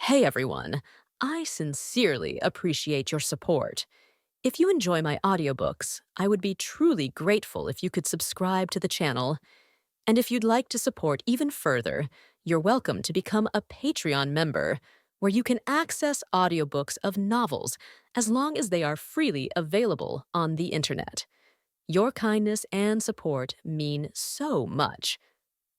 Hey everyone, I sincerely appreciate your support. If you enjoy my audiobooks, I would be truly grateful if you could subscribe to the channel. And if you'd like to support even further, you're welcome to become a Patreon member, where you can access audiobooks of novels as long as they are freely available on the internet. Your kindness and support mean so much.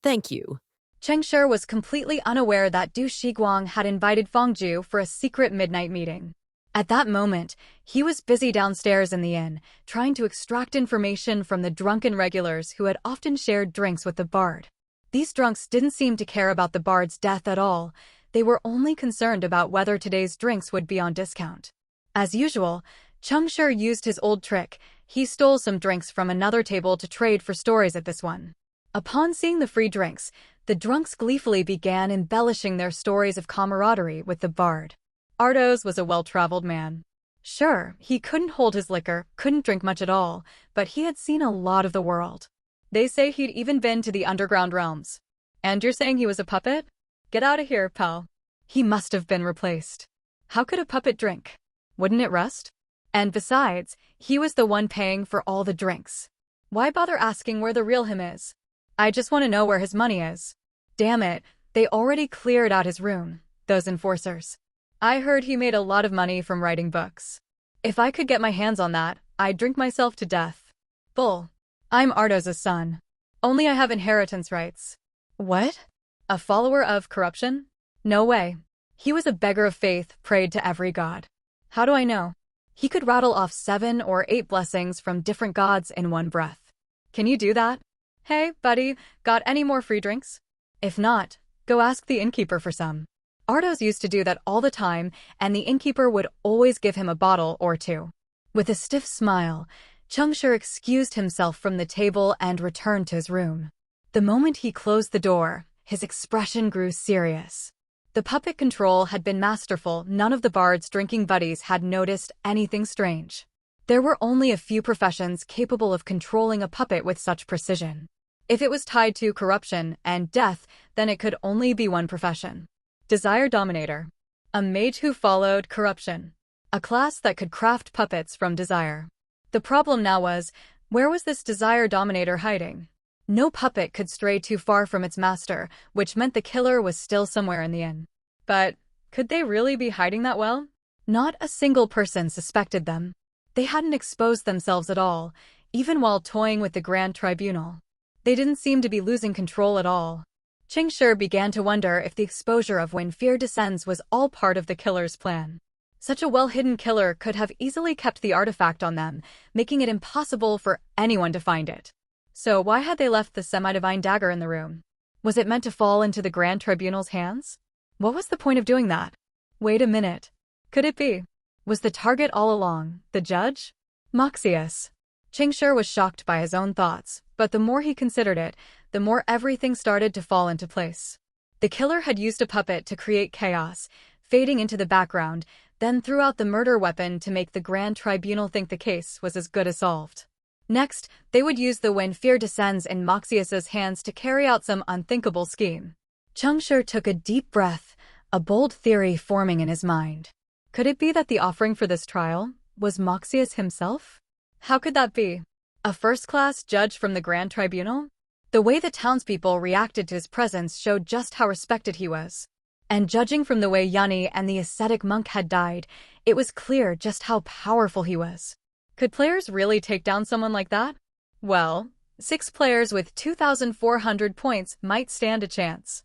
Thank you. Cheng Shi was completely unaware that Du Shiguang had invited Fangju for a secret midnight meeting. At that moment, he was busy downstairs in the inn, trying to extract information from the drunken regulars who had often shared drinks with the bard. These drunks didn't seem to care about the bard's death at all. They were only concerned about whether today's drinks would be on discount. As usual, Cheng Shi used his old trick. He stole some drinks from another table to trade for stories at this one. Upon seeing the free drinks, the drunks gleefully began embellishing their stories of camaraderie with the bard. Ardos was a well-traveled man. Sure, he couldn't hold his liquor, couldn't drink much at all, but he had seen a lot of the world. They say he'd even been to the underground realms. And you're saying he was a puppet? Get out of here, pal. He must have been replaced. How could a puppet drink? Wouldn't it rust? And besides, he was the one paying for all the drinks. Why bother asking where the real him is? I just want to know where his money is. Damn it, they already cleared out his room, those enforcers. I heard he made a lot of money from writing books. If I could get my hands on that, I'd drink myself to death. Bull. I'm Ardos' son. Only I have inheritance rights. What? A follower of corruption? No way. He was a beggar of faith, prayed to every god. How do I know? He could rattle off 7 or 8 blessings from different gods in one breath. Can you do that? Hey, buddy, got any more free drinks? If not, go ask the innkeeper for some. Ardos used to do that all the time, and the innkeeper would always give him a bottle or two. With a stiff smile, Cheng Shi excused himself from the table and returned to his room. The moment he closed the door, his expression grew serious. The puppet control had been masterful. None of the bard's drinking buddies had noticed anything strange. There were only a few professions capable of controlling a puppet with such precision. If it was tied to corruption and death, then it could only be one profession. Desire Dominator. A mage who followed corruption. A class that could craft puppets from desire. The problem now was, where was this Desire Dominator hiding? No puppet could stray too far from its master, which meant the killer was still somewhere in the inn. But could they really be hiding that well? Not a single person suspected them. They hadn't exposed themselves at all, even while toying with the Grand Tribunal. They didn't seem to be losing control at all. Cheng Shi began to wonder if the exposure of When Fear Descends was all part of the killer's plan. Such a well-hidden killer could have easily kept the artifact on them, making it impossible for anyone to find it. So why had they left the semi-divine dagger in the room? Was it meant to fall into the Grand Tribunal's hands? What was the point of doing that? Wait a minute. Could it be? Was the target all along the judge? Moxius. Cheng Shi was shocked by his own thoughts, but the more he considered it, the more everything started to fall into place. The killer had used a puppet to create chaos, fading into the background, then threw out the murder weapon to make the Grand Tribunal think the case was as good as solved. Next, they would use the When Fear Descends in Moxius's hands to carry out some unthinkable scheme. Cheng Shi took a deep breath, a bold theory forming in his mind. Could it be that the offering for this trial was Moxius himself? How could that be? A first-class judge from the Grand Tribunal? The way the townspeople reacted to his presence showed just how respected he was. And judging from the way Yanni and the ascetic monk had died, it was clear just how powerful he was. Could players really take down someone like that? Well, 6 players with 2,400 points might stand a chance.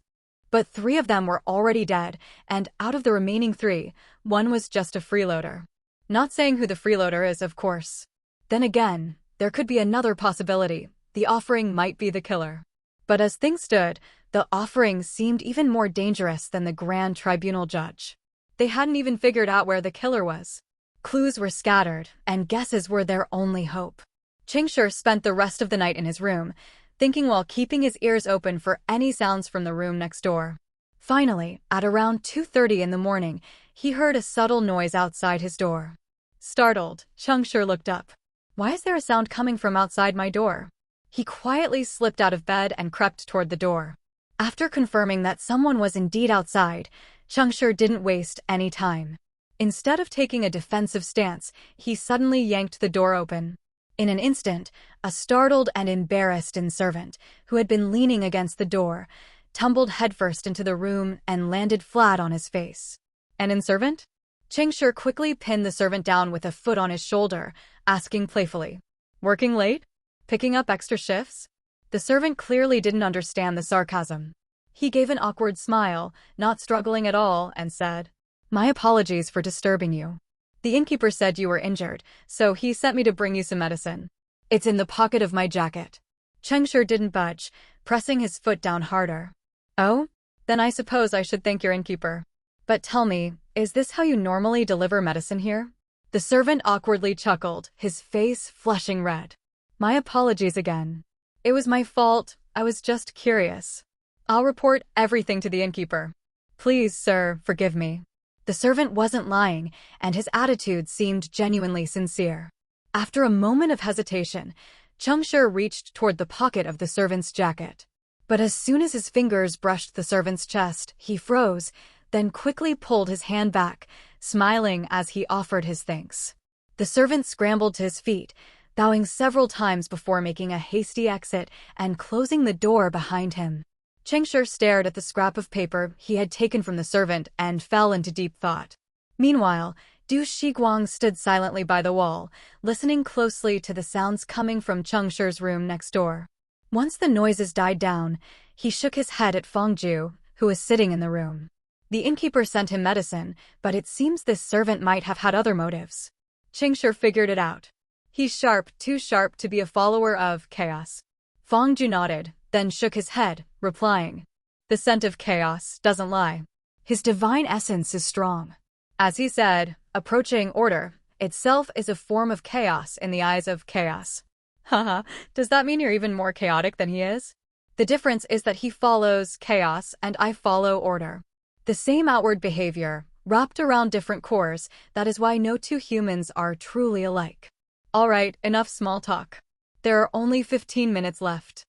But 3 of them were already dead, and out of the remaining 3, 1 was just a freeloader. Not saying who the freeloader is, of course. Then again, there could be another possibility. The offering might be the killer. But as things stood, the offering seemed even more dangerous than the Grand Tribunal judge. They hadn't even figured out where the killer was. Clues were scattered, and guesses were their only hope. Cheng Shi spent the rest of the night in his room, thinking while keeping his ears open for any sounds from the room next door. Finally, at around 2:30 in the morning, he heard a subtle noise outside his door. Startled, Cheng Shi looked up. Why is there a sound coming from outside my door? He quietly slipped out of bed and crept toward the door. After confirming that someone was indeed outside, Cheng Shi didn't waste any time. Instead of taking a defensive stance, he suddenly yanked the door open. In an instant, a startled and embarrassed servant, who had been leaning against the door, tumbled headfirst into the room and landed flat on his face. An servant? Cheng Shi quickly pinned the servant down with a foot on his shoulder, asking playfully, "Working late? Picking up extra shifts?" The servant clearly didn't understand the sarcasm. He gave an awkward smile, not struggling at all, and said, "My apologies for disturbing you. The innkeeper said you were injured, so he sent me to bring you some medicine. It's in the pocket of my jacket." Cheng Shi didn't budge, pressing his foot down harder. "Oh? Then I suppose I should thank your innkeeper. But tell me, is this how you normally deliver medicine here?" The servant awkwardly chuckled, his face flushing red. "My apologies again. It was my fault, I was just curious. I'll report everything to the innkeeper. Please, sir, forgive me." The servant wasn't lying, and his attitude seemed genuinely sincere. After a moment of hesitation, Cheng Shi reached toward the pocket of the servant's jacket. But as soon as his fingers brushed the servant's chest, he froze, then quickly pulled his hand back, smiling as he offered his thanks. The servant scrambled to his feet, bowing several times before making a hasty exit and closing the door behind him. Cheng Shi stared at the scrap of paper he had taken from the servant and fell into deep thought. Meanwhile, Du Shiguang stood silently by the wall, listening closely to the sounds coming from Cheng Shi's room next door. Once the noises died down, he shook his head at Fangju, who was sitting in the room. The innkeeper sent him medicine, but it seems this servant might have had other motives. Cheng Shi figured it out. He's sharp, too sharp to be a follower of chaos. Fangju nodded, then shook his head, replying, "The scent of chaos doesn't lie. His divine essence is strong. As he said, approaching order itself is a form of chaos in the eyes of chaos." Haha, does that mean you're even more chaotic than he is? The difference is that he follows chaos and I follow order. The same outward behavior, wrapped around different cores, that is why no two humans are truly alike. Alright, enough small talk. There are only 15 minutes left.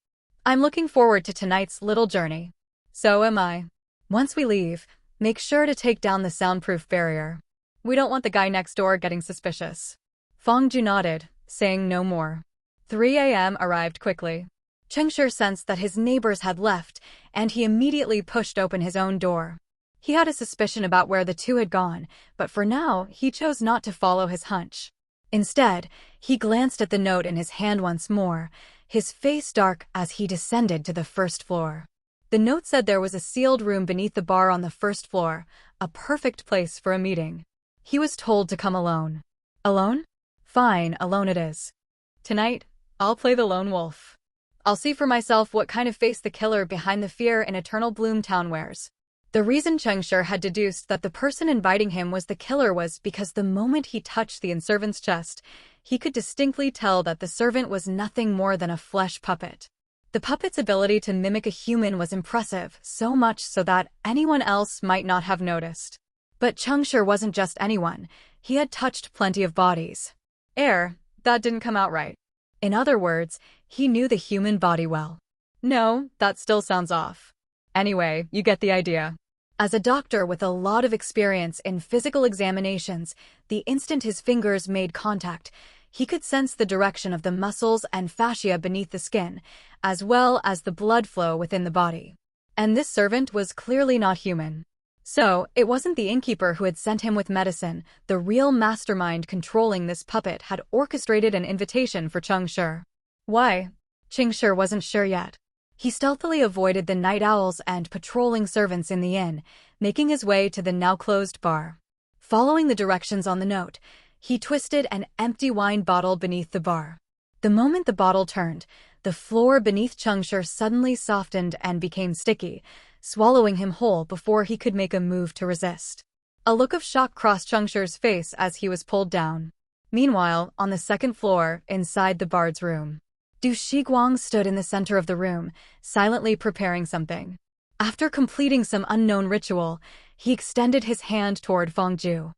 I'm looking forward to tonight's little journey. So am I. Once we leave, make sure to take down the soundproof barrier. We don't want the guy next door getting suspicious. Fangju nodded, saying no more. 3 a.m. arrived quickly. Cheng Shi sensed that his neighbors had left, and he immediately pushed open his own door. He had a suspicion about where the two had gone, but for now, he chose not to follow his hunch. Instead, he glanced at the note in his hand once more, his face dark as he descended to the first floor. The note said there was a sealed room beneath the bar on the first floor, a perfect place for a meeting. He was told to come alone. Alone? Fine, alone it is. Tonight, I'll play the lone wolf. I'll see for myself what kind of face the killer behind the fear in Eternal Bloom Town wears. The reason Cheng Shi had deduced that the person inviting him was the killer was because the moment he touched the servant's chest, he could distinctly tell that the servant was nothing more than a flesh puppet. The puppet's ability to mimic a human was impressive, so much so that anyone else might not have noticed. But Cheng Shi wasn't just anyone, he had touched plenty of bodies. That didn't come out right. In other words, he knew the human body well. No, that still sounds off. Anyway, you get the idea. As a doctor with a lot of experience in physical examinations, the instant his fingers made contact, he could sense the direction of the muscles and fascia beneath the skin, as well as the blood flow within the body. And this servant was clearly not human. So, it wasn't the innkeeper who had sent him with medicine. The real mastermind controlling this puppet had orchestrated an invitation for Cheng Shi. Why? Cheng Shi wasn't sure yet. He stealthily avoided the night owls and patrolling servants in the inn, making his way to the now-closed bar. Following the directions on the note, he twisted an empty wine bottle beneath the bar. The moment the bottle turned, the floor beneath Cheng Shi suddenly softened and became sticky, swallowing him whole before he could make a move to resist. A look of shock crossed Cheng Shi's face as he was pulled down. Meanwhile, on the second floor, inside the bard's room, Du Shiguang stood in the center of the room, silently preparing something. After completing some unknown ritual, he extended his hand toward Fangju.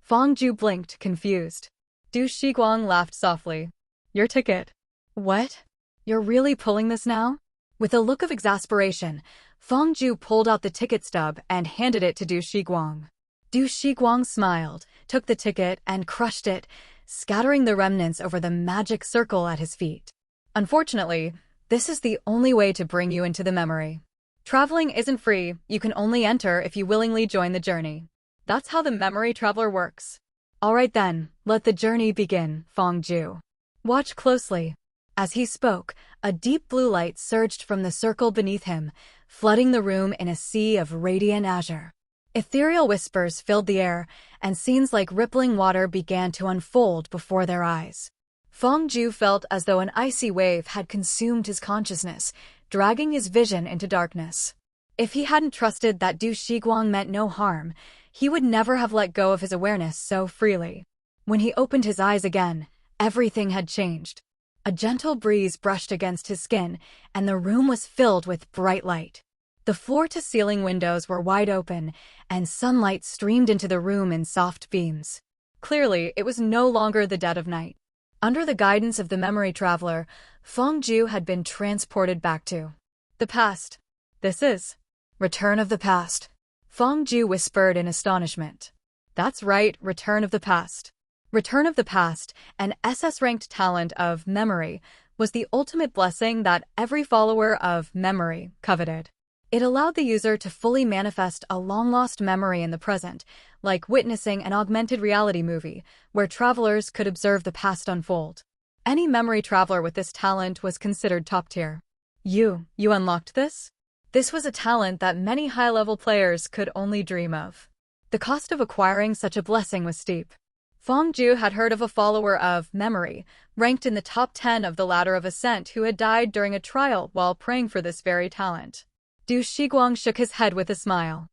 Fangju blinked, confused. Du Shiguang laughed softly. "Your ticket." "What? You're really pulling this now?" With a look of exasperation, Feng Zhu pulled out the ticket stub and handed it to Du Shiguang. Du Shiguang smiled, took the ticket, and crushed it, scattering the remnants over the magic circle at his feet. Unfortunately, this is the only way to bring you into the memory. Traveling isn't free, you can only enter if you willingly join the journey. That's how the memory traveler works. Alright then, let the journey begin, Feng Zhu. Watch closely. As he spoke, a deep blue light surged from the circle beneath him, flooding the room in a sea of radiant azure. Ethereal whispers filled the air, and scenes like rippling water began to unfold before their eyes. Feng Zhu felt as though an icy wave had consumed his consciousness, dragging his vision into darkness. If he hadn't trusted that Du Shiguang meant no harm, he would never have let go of his awareness so freely. When he opened his eyes again, everything had changed. A gentle breeze brushed against his skin, and the room was filled with bright light. The floor-to-ceiling windows were wide open, and sunlight streamed into the room in soft beams. Clearly, it was no longer the dead of night. Under the guidance of the memory traveler, Feng Zhu had been transported back to the past. This is Return of the Past. Feng Zhu whispered in astonishment. That's right, Return of the Past. Return of the Past, an SS-ranked talent of memory, was the ultimate blessing that every follower of memory coveted. It allowed the user to fully manifest a long-lost memory in the present, like witnessing an augmented reality movie, where travelers could observe the past unfold. Any memory traveler with this talent was considered top-tier. You unlocked this? This was a talent that many high-level players could only dream of. The cost of acquiring such a blessing was steep. Feng Zhu had heard of a follower of memory, ranked in the top 10 of the Ladder of Ascent, who had died during a trial while praying for this very talent. Du Shiguang shook his head with a smile.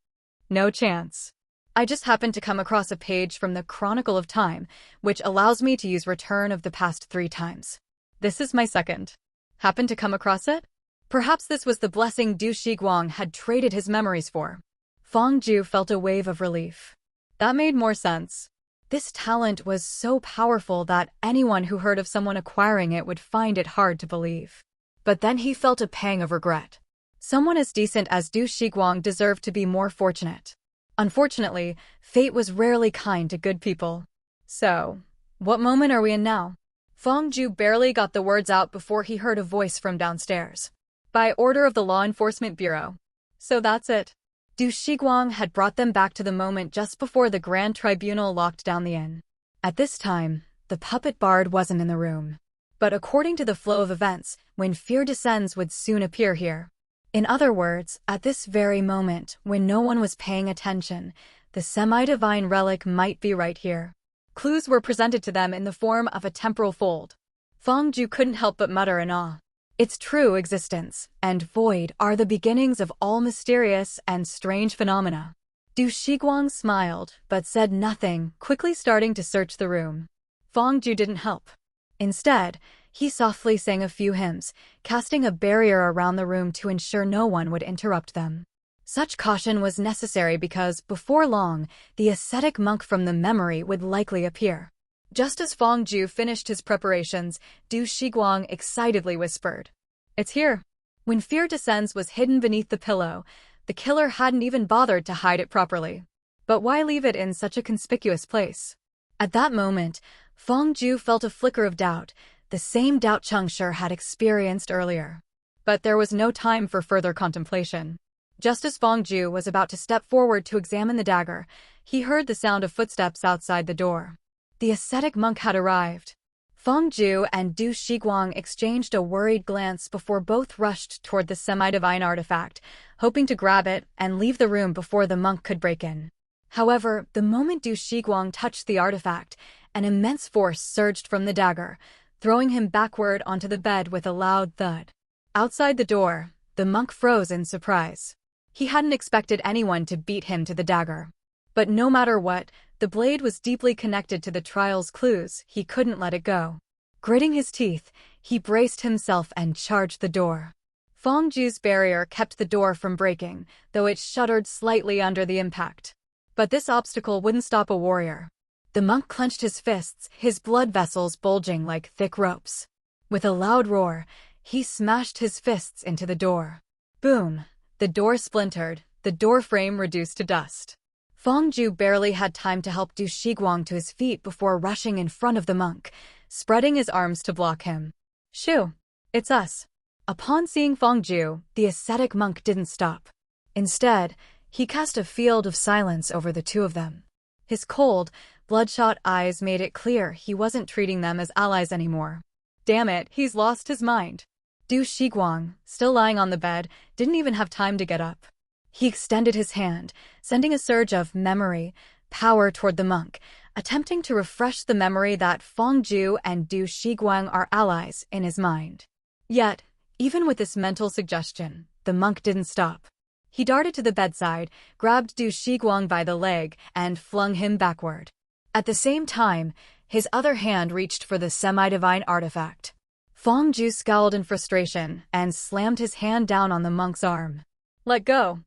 No chance. I just happened to come across a page from the Chronicle of Time, which allows me to use Return of the Past 3 times. This is my second. Happened to come across it? Perhaps this was the blessing Du Shiguang had traded his memories for. Feng Zhu felt a wave of relief. That made more sense. This talent was so powerful that anyone who heard of someone acquiring it would find it hard to believe. But then he felt a pang of regret. Someone as decent as Du Shiguang deserved to be more fortunate. Unfortunately, fate was rarely kind to good people. So, what moment are we in now? Feng Zhu barely got the words out before he heard a voice from downstairs. By order of the Law Enforcement Bureau. So that's it. Du Shiguang had brought them back to the moment just before the Grand Tribunal locked down the inn. At this time, the puppet bard wasn't in the room. But according to the flow of events, when fear descends would soon appear here. In other words, at this very moment, when no one was paying attention, the semi-divine relic might be right here. Clues were presented to them in the form of a temporal fold. Feng Zhu couldn't help but mutter in awe. Its true existence and void are the beginnings of all mysterious and strange phenomena. Du Shiguang smiled, but said nothing, quickly starting to search the room. Feng Zhu didn't help. Instead, he softly sang a few hymns, casting a barrier around the room to ensure no one would interrupt them. Such caution was necessary because, before long, the ascetic monk from the memory would likely appear. Just as Feng Zhu finished his preparations, Du Shiguang excitedly whispered, "It's here." When fear descends was hidden beneath the pillow, the killer hadn't even bothered to hide it properly. But why leave it in such a conspicuous place? At that moment, Feng Zhu felt a flicker of doubt, the same doubt Cheng Shi had experienced earlier. But there was no time for further contemplation. Just as Feng Zhu was about to step forward to examine the dagger, he heard the sound of footsteps outside the door. The ascetic monk had arrived. Feng Zhu and Du Shiguang exchanged a worried glance before both rushed toward the semi-divine artifact, hoping to grab it and leave the room before the monk could break in. However, the moment Du Shiguang touched the artifact, an immense force surged from the dagger, throwing him backward onto the bed with a loud thud. Outside the door, the monk froze in surprise. He hadn't expected anyone to beat him to the dagger. But no matter what, the blade was deeply connected to the trial's clues. He couldn't let it go. Gritting his teeth, he braced himself and charged the door. Feng Zhu's barrier kept the door from breaking, though it shuddered slightly under the impact. But this obstacle wouldn't stop a warrior. The monk clenched his fists, his blood vessels bulging like thick ropes. With a loud roar, he smashed his fists into the door. Boom! The door splintered, the door frame reduced to dust. Fangju barely had time to help Du Shiguang to his feet before rushing in front of the monk, spreading his arms to block him. "Shu, it's us." Upon seeing Fangju, the ascetic monk didn't stop. Instead, he cast a field of silence over the two of them. His cold, bloodshot eyes made it clear he wasn't treating them as allies anymore. Damn it, he's lost his mind. Du Shiguang, still lying on the bed, didn't even have time to get up. He extended his hand, sending a surge of memory, power toward the monk, attempting to refresh the memory that Fangju and Du Shiguang are allies in his mind. Yet, even with this mental suggestion, the monk didn't stop. He darted to the bedside, grabbed Du Shiguang by the leg, and flung him backward. At the same time, his other hand reached for the semi-divine artifact. Fangju scowled in frustration and slammed his hand down on the monk's arm. "Let go.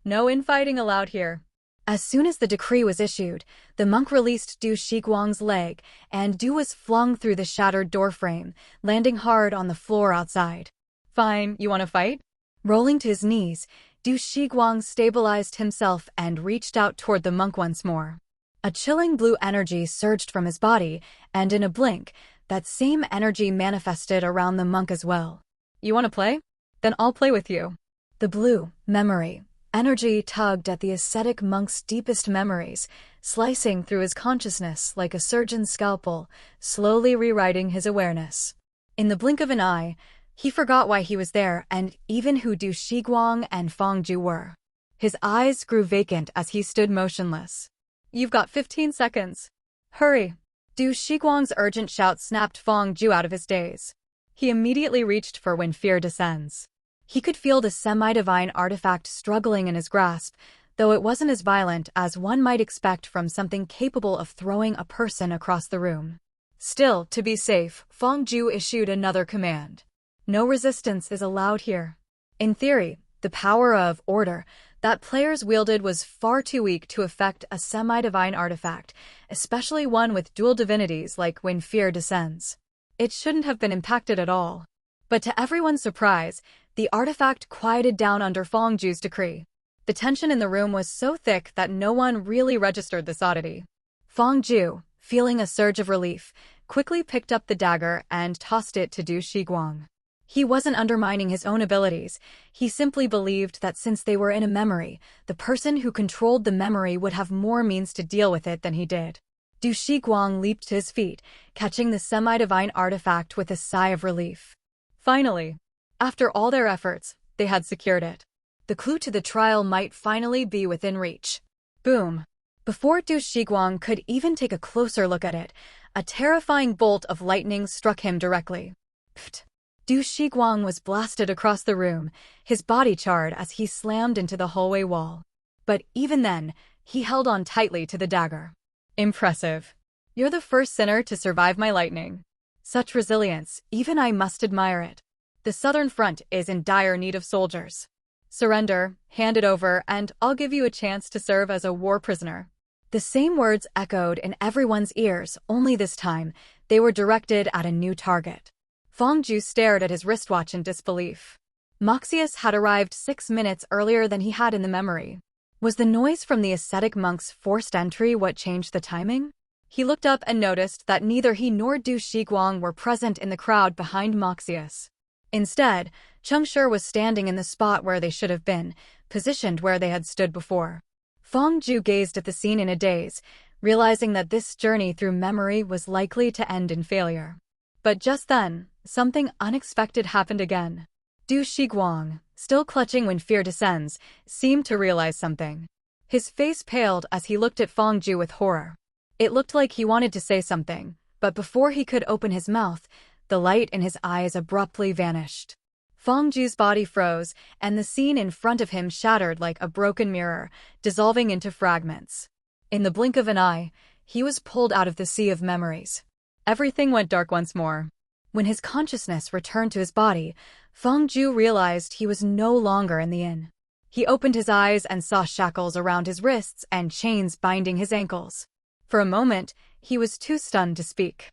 No infighting allowed here." As soon as the decree was issued, the monk released Du Shiguang's leg, and Du was flung through the shattered doorframe, landing hard on the floor outside. "Fine, you want to fight?" Rolling to his knees, Du Shiguang stabilized himself and reached out toward the monk once more. A chilling blue energy surged from his body, and in a blink, that same energy manifested around the monk as well. "You want to play? Then I'll play with you." The blue memory energy tugged at the ascetic monk's deepest memories, slicing through his consciousness like a surgeon's scalpel, slowly rewriting his awareness. In the blink of an eye, he forgot why he was there and even who Du Shiguang and Fangju were. His eyes grew vacant as he stood motionless. "You've got 15 seconds. Hurry." Du Shiguang's urgent shout snapped Fangju out of his daze. He immediately reached for when fear descends. He could feel the semi-divine artifact struggling in his grasp, though it wasn't as violent as one might expect from something capable of throwing a person across the room. Still, to be safe, Fangju issued another command. "No resistance is allowed here." In theory, the power of order that players wielded was far too weak to affect a semi-divine artifact, especially one with dual divinities like when fear descends. It shouldn't have been impacted at all. But to everyone's surprise, the artifact quieted down under Fangju's decree. The tension in the room was so thick that no one really registered this oddity. Fangju, feeling a surge of relief, quickly picked up the dagger and tossed it to Du Shiguang. He wasn't undermining his own abilities, he simply believed that since they were in a memory, the person who controlled the memory would have more means to deal with it than he did. Du Shiguang leaped to his feet, catching the semi-divine artifact with a sigh of relief. Finally, after all their efforts, they had secured it. The clue to the trial might finally be within reach. Boom! Before Du Shiguang could even take a closer look at it, a terrifying bolt of lightning struck him directly. Pfft! Du Shiguang was blasted across the room, his body charred as he slammed into the hallway wall. But even then, he held on tightly to the dagger. "Impressive. You're the first sinner to survive my lightning. Such resilience, even I must admire it. The Southern Front is in dire need of soldiers. Surrender, hand it over, and I'll give you a chance to serve as a war prisoner." The same words echoed in everyone's ears, only this time, they were directed at a new target. Fangju stared at his wristwatch in disbelief. Moxius had arrived 6 minutes earlier than he had in the memory. Was the noise from the ascetic monk's forced entry what changed the timing? He looked up and noticed that neither he nor Du Shiguang were present in the crowd behind Moxius. Instead, Cheng Shi was standing in the spot where they should have been, positioned where they had stood before. Fangju gazed at the scene in a daze, realizing that this journey through memory was likely to end in failure. But just then, something unexpected happened again. Du Shiguang, still clutching when fear descends, seemed to realize something. His face paled as he looked at Fangju with horror. It looked like he wanted to say something, but before he could open his mouth, the light in his eyes abruptly vanished. Fangju's body froze, and the scene in front of him shattered like a broken mirror, dissolving into fragments. In the blink of an eye, he was pulled out of the sea of memories. Everything went dark once more. When his consciousness returned to his body, Fangju realized he was no longer in the inn. He opened his eyes and saw shackles around his wrists and chains binding his ankles. For a moment, he was too stunned to speak.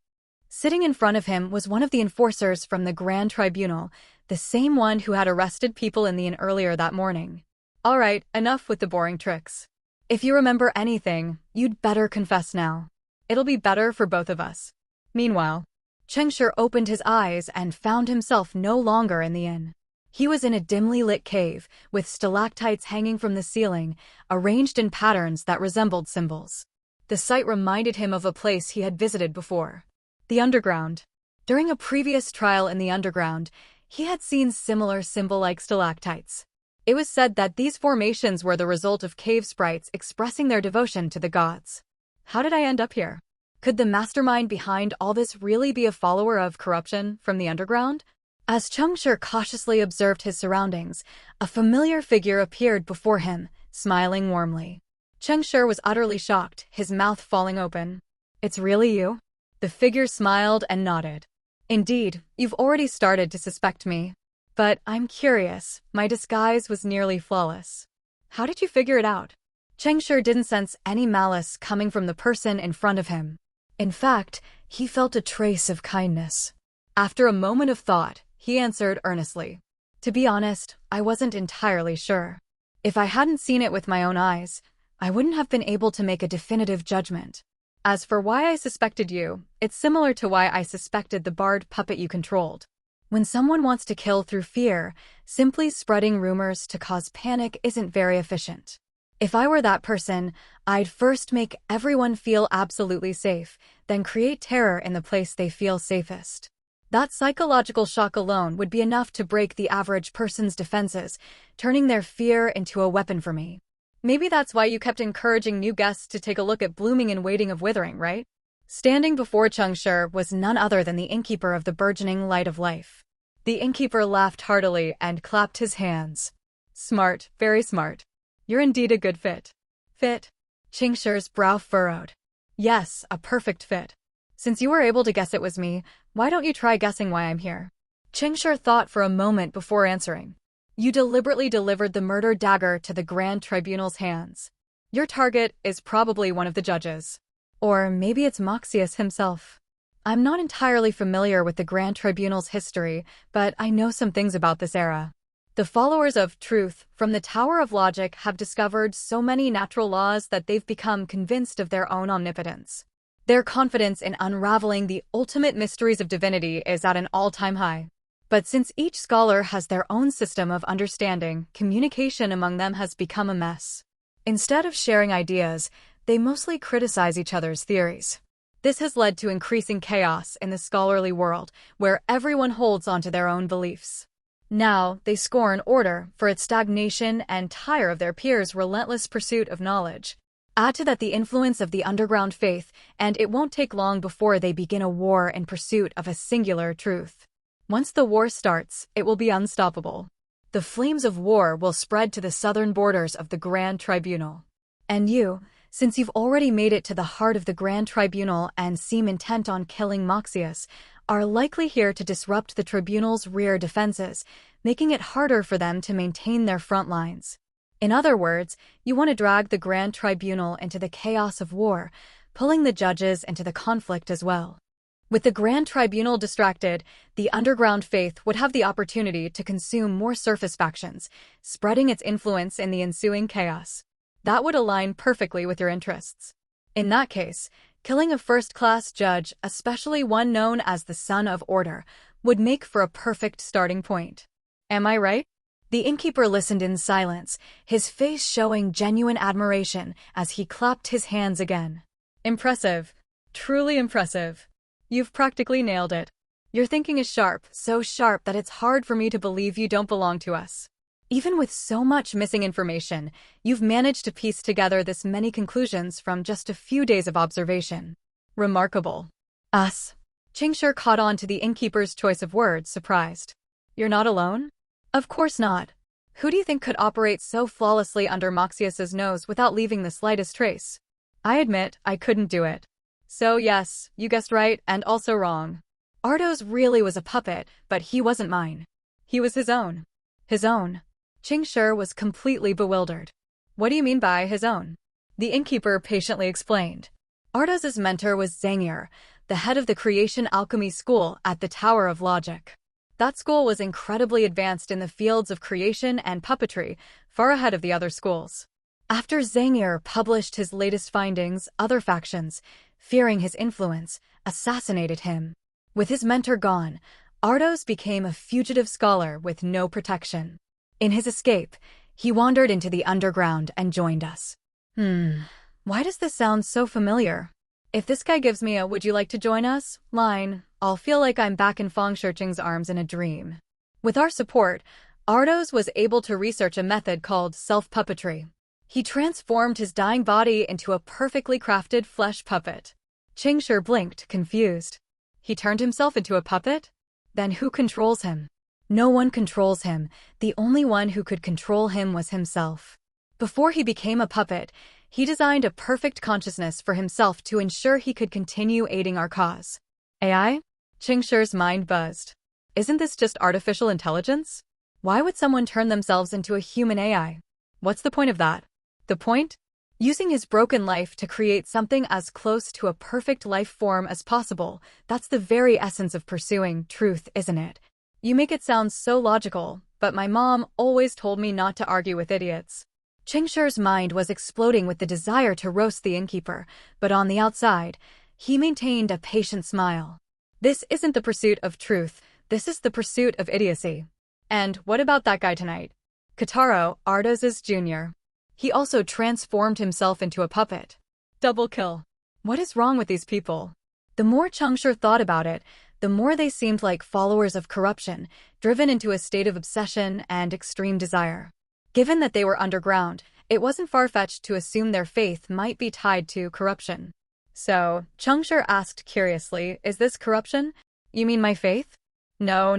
Sitting in front of him was one of the enforcers from the Grand Tribunal, the same one who had arrested people in the inn earlier that morning. All right, enough with the boring tricks. If you remember anything, you'd better confess now. It'll be better for both of us. Meanwhile, Cheng Shi opened his eyes and found himself no longer in the inn. He was in a dimly lit cave, with stalactites hanging from the ceiling, arranged in patterns that resembled symbols. The sight reminded him of a place he had visited before. The underground. During a previous trial in the underground, he had seen similar symbol-like stalactites. It was said that these formations were the result of cave sprites expressing their devotion to the gods. How did I end up here? Could the mastermind behind all this really be a follower of corruption from the underground? As Cheng Shi cautiously observed his surroundings, a familiar figure appeared before him, smiling warmly. Cheng Shi was utterly shocked, his mouth falling open. It's really you? The figure smiled and nodded. Indeed, you've already started to suspect me. But I'm curious, my disguise was nearly flawless. How did you figure it out? Cheng Shi didn't sense any malice coming from the person in front of him. In fact, he felt a trace of kindness. After a moment of thought, he answered earnestly. To be honest, I wasn't entirely sure. If I hadn't seen it with my own eyes, I wouldn't have been able to make a definitive judgment. As for why I suspected you, it's similar to why I suspected the barred puppet you controlled. When someone wants to kill through fear, simply spreading rumors to cause panic isn't very efficient. If I were that person, I'd first make everyone feel absolutely safe, then create terror in the place they feel safest. That psychological shock alone would be enough to break the average person's defenses, turning their fear into a weapon for me. Maybe that's why you kept encouraging new guests to take a look at blooming and waiting of withering, right? Standing before Cheng Shi was none other than the innkeeper of the burgeoning light of life. The innkeeper laughed heartily and clapped his hands. Smart, very smart. You're indeed a good fit. Fit? Cheng Shi's brow furrowed. Yes, a perfect fit. Since you were able to guess it was me, why don't you try guessing why I'm here? Cheng Shi thought for a moment before answering. You deliberately delivered the murder dagger to the Grand Tribunal's hands. Your target is probably one of the judges. Or maybe it's Maxius himself. I'm not entirely familiar with the Grand Tribunal's history, but I know some things about this era. The followers of truth from the Tower of Logic have discovered so many natural laws that they've become convinced of their own omnipotence. Their confidence in unraveling the ultimate mysteries of divinity is at an all-time high. But since each scholar has their own system of understanding, communication among them has become a mess. Instead of sharing ideas, they mostly criticize each other's theories. This has led to increasing chaos in the scholarly world, where everyone holds onto their own beliefs. Now, they scorn order for its stagnation and tire of their peers' relentless pursuit of knowledge. Add to that the influence of the underground faith, and it won't take long before they begin a war in pursuit of a singular truth. Once the war starts, it will be unstoppable. The flames of war will spread to the southern borders of the Grand Tribunal. And you, since you've already made it to the heart of the Grand Tribunal and seem intent on killing Maxius, are likely here to disrupt the Tribunal's rear defenses, making it harder for them to maintain their front lines. In other words, you want to drag the Grand Tribunal into the chaos of war, pulling the judges into the conflict as well. With the Grand Tribunal distracted, the underground faith would have the opportunity to consume more surface factions, spreading its influence in the ensuing chaos. That would align perfectly with your interests. In that case, killing a first-class judge, especially one known as the Son of Order, would make for a perfect starting point. Am I right? The innkeeper listened in silence, his face showing genuine admiration as he clapped his hands again. Impressive. Truly impressive. You've practically nailed it. Your thinking is sharp, so sharp that it's hard for me to believe you don't belong to us. Even with so much missing information, you've managed to piece together this many conclusions from just a few days of observation. Remarkable. Us. Cheng Shi caught on to the innkeeper's choice of words, surprised. You're not alone? Of course not. Who do you think could operate so flawlessly under Maxius's nose without leaving the slightest trace? I admit, I couldn't do it. So yes, you guessed right and also wrong. Ardo's really was a puppet, but he wasn't mine. He was his own. His own. Cheng Shi was completely bewildered. What do you mean by his own? The innkeeper patiently explained. Ardo's mentor was Zangir, the head of the creation alchemy school at the Tower of Logic. That school was incredibly advanced in the fields of creation and puppetry, far ahead of the other schools. After Zhang published his latest findings, other factions, fearing his influence, assassinated him. With his mentor gone, Ardos became a fugitive scholar with no protection. In his escape, he wandered into the underground and joined us. Why does this sound so familiar? If this guy gives me a "would you like to join us" line, I'll feel like I'm back in Feng Shirqing's arms in a dream. With our support, Ardos was able to research a method called self-puppetry. He transformed his dying body into a perfectly crafted flesh puppet. Cheng Shi blinked, confused. He turned himself into a puppet? Then who controls him? No one controls him. The only one who could control him was himself. Before he became a puppet, he designed a perfect consciousness for himself to ensure he could continue aiding our cause. AI? Cheng Shi's mind buzzed. Isn't this just artificial intelligence? Why would someone turn themselves into a human AI? What's the point of that? The point? Using his broken life to create something as close to a perfect life form as possible. That's the very essence of pursuing truth, isn't it? You make it sound so logical, but my mom always told me not to argue with idiots. Cheng Shi's mind was exploding with the desire to roast the innkeeper, but on the outside, he maintained a patient smile. This isn't the pursuit of truth, this is the pursuit of idiocy. And what about that guy tonight? Kataro, Ardos's junior. He also transformed himself into a puppet. Double kill. What is wrong with these people? The more Cheng Shi thought about it, the more they seemed like followers of corruption, driven into a state of obsession and extreme desire. Given that they were underground, it wasn't far-fetched to assume their faith might be tied to corruption. So, Cheng Shi asked curiously, is this corruption? You mean my faith? No.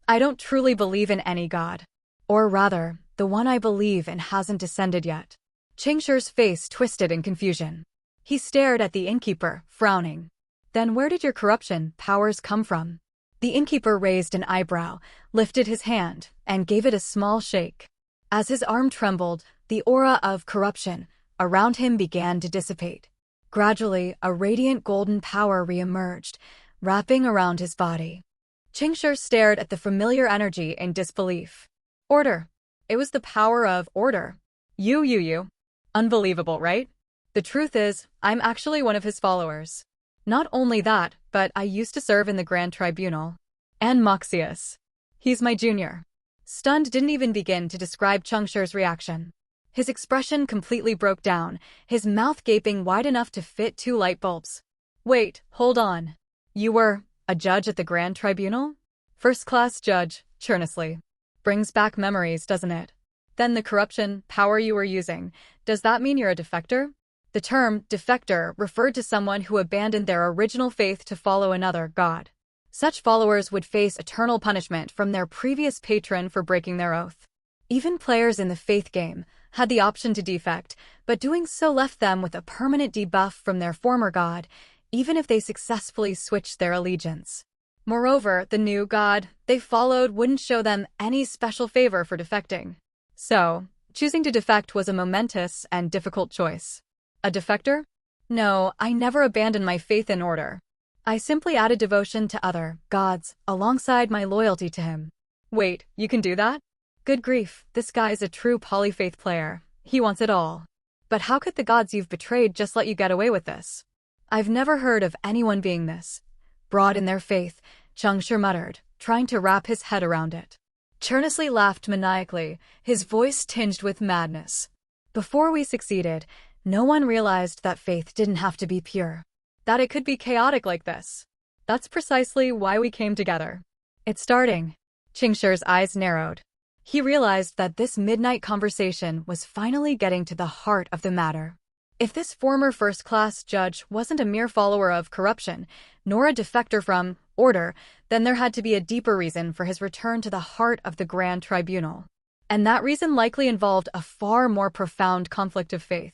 I don't truly believe in any god. Or rather, the one I believe in hasn't descended yet. Cheng Shi's face twisted in confusion. He stared at the innkeeper, frowning. Then where did your corruption powers come from? The innkeeper raised an eyebrow, lifted his hand, and gave it a small shake. As his arm trembled, the aura of corruption around him began to dissipate. Gradually, a radiant golden power re-emerged, wrapping around his body. Cheng Shi stared at the familiar energy in disbelief. Order. It was the power of order. You. Unbelievable, right? The truth is, I'm actually one of his followers. Not only that, but I used to serve in the Grand Tribunal. And Moxius. He's my junior. Stunned didn't even begin to describe Cheng Shi's reaction. His expression completely broke down, his mouth gaping wide enough to fit 2 light bulbs. Wait, hold on. You were a judge at the Grand Tribunal? First-class judge, churnously. Brings back memories, doesn't it? Then the corruption power you were using, does that mean you're a defector? The term defector referred to someone who abandoned their original faith to follow another god. Such followers would face eternal punishment from their previous patron for breaking their oath. Even players in the faith game had the option to defect, but doing so left them with a permanent debuff from their former god, even if they successfully switched their allegiance. Moreover, the new god they followed wouldn't show them any special favor for defecting. So, choosing to defect was a momentous and difficult choice. A defector? No, I never abandoned my faith in order. I simply added devotion to other gods alongside my loyalty to him. Wait, you can do that? Good grief, this guy's a true polyfaith player. He wants it all. But how could the gods you've betrayed just let you get away with this? I've never heard of anyone being this broad in their faith, Cheng Shi muttered, trying to wrap his head around it. Churnously laughed maniacally, his voice tinged with madness. Before we succeeded, no one realized that faith didn't have to be pure. That it could be chaotic like this. That's precisely why we came together. It's starting. Cheng Shi's eyes narrowed. He realized that this midnight conversation was finally getting to the heart of the matter. If this former first-class judge wasn't a mere follower of corruption, nor a defector from order, then there had to be a deeper reason for his return to the heart of the Grand Tribunal. And that reason likely involved a far more profound conflict of faith.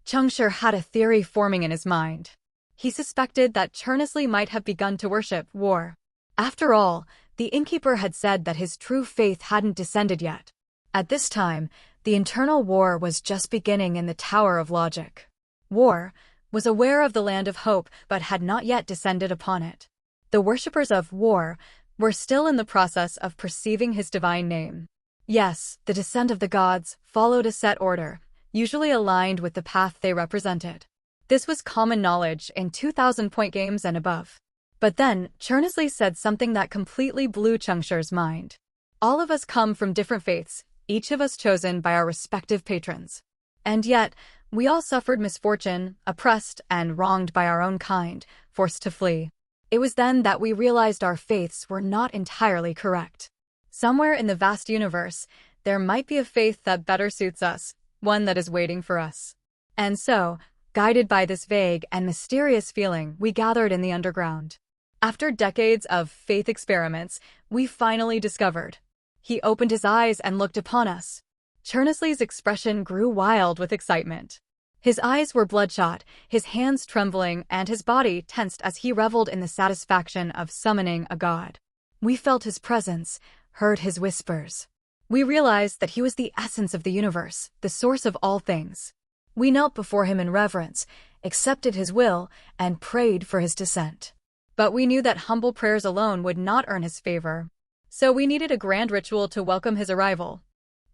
Cheng Shi had a theory forming in his mind. He suspected that Chernsley might have begun to worship war. After all, the innkeeper had said that his true faith hadn't descended yet. At this time, the internal war was just beginning in the Tower of Logic. War was aware of the land of hope but had not yet descended upon it. The worshippers of war We're still in the process of perceiving his divine name. Yes, the descent of the gods followed a set order, usually aligned with the path they represented. This was common knowledge in 2,000-point games and above. But then, Chernsley said something that completely blew Cheng Shi's mind. All of us come from different faiths, each of us chosen by our respective patrons. And yet, we all suffered misfortune, oppressed and wronged by our own kind, forced to flee. It was then that we realized our faiths were not entirely correct. Somewhere in the vast universe, there might be a faith that better suits us, one that is waiting for us. And so, guided by this vague and mysterious feeling, we gathered in the underground. After decades of faith experiments, we finally discovered. He opened his eyes and looked upon us. Chernsley's expression grew wild with excitement. His eyes were bloodshot, his hands trembling, and his body tensed as he reveled in the satisfaction of summoning a god. We felt his presence, heard his whispers. We realized that he was the essence of the universe, the source of all things. We knelt before him in reverence, accepted his will, and prayed for his descent. But we knew that humble prayers alone would not earn his favor. So we needed a grand ritual to welcome his arrival.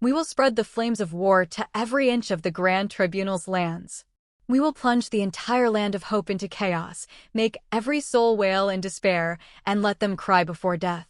We will spread the flames of war to every inch of the Grand Tribunal's lands. We will plunge the entire land of hope into chaos, make every soul wail in despair, and let them cry before death.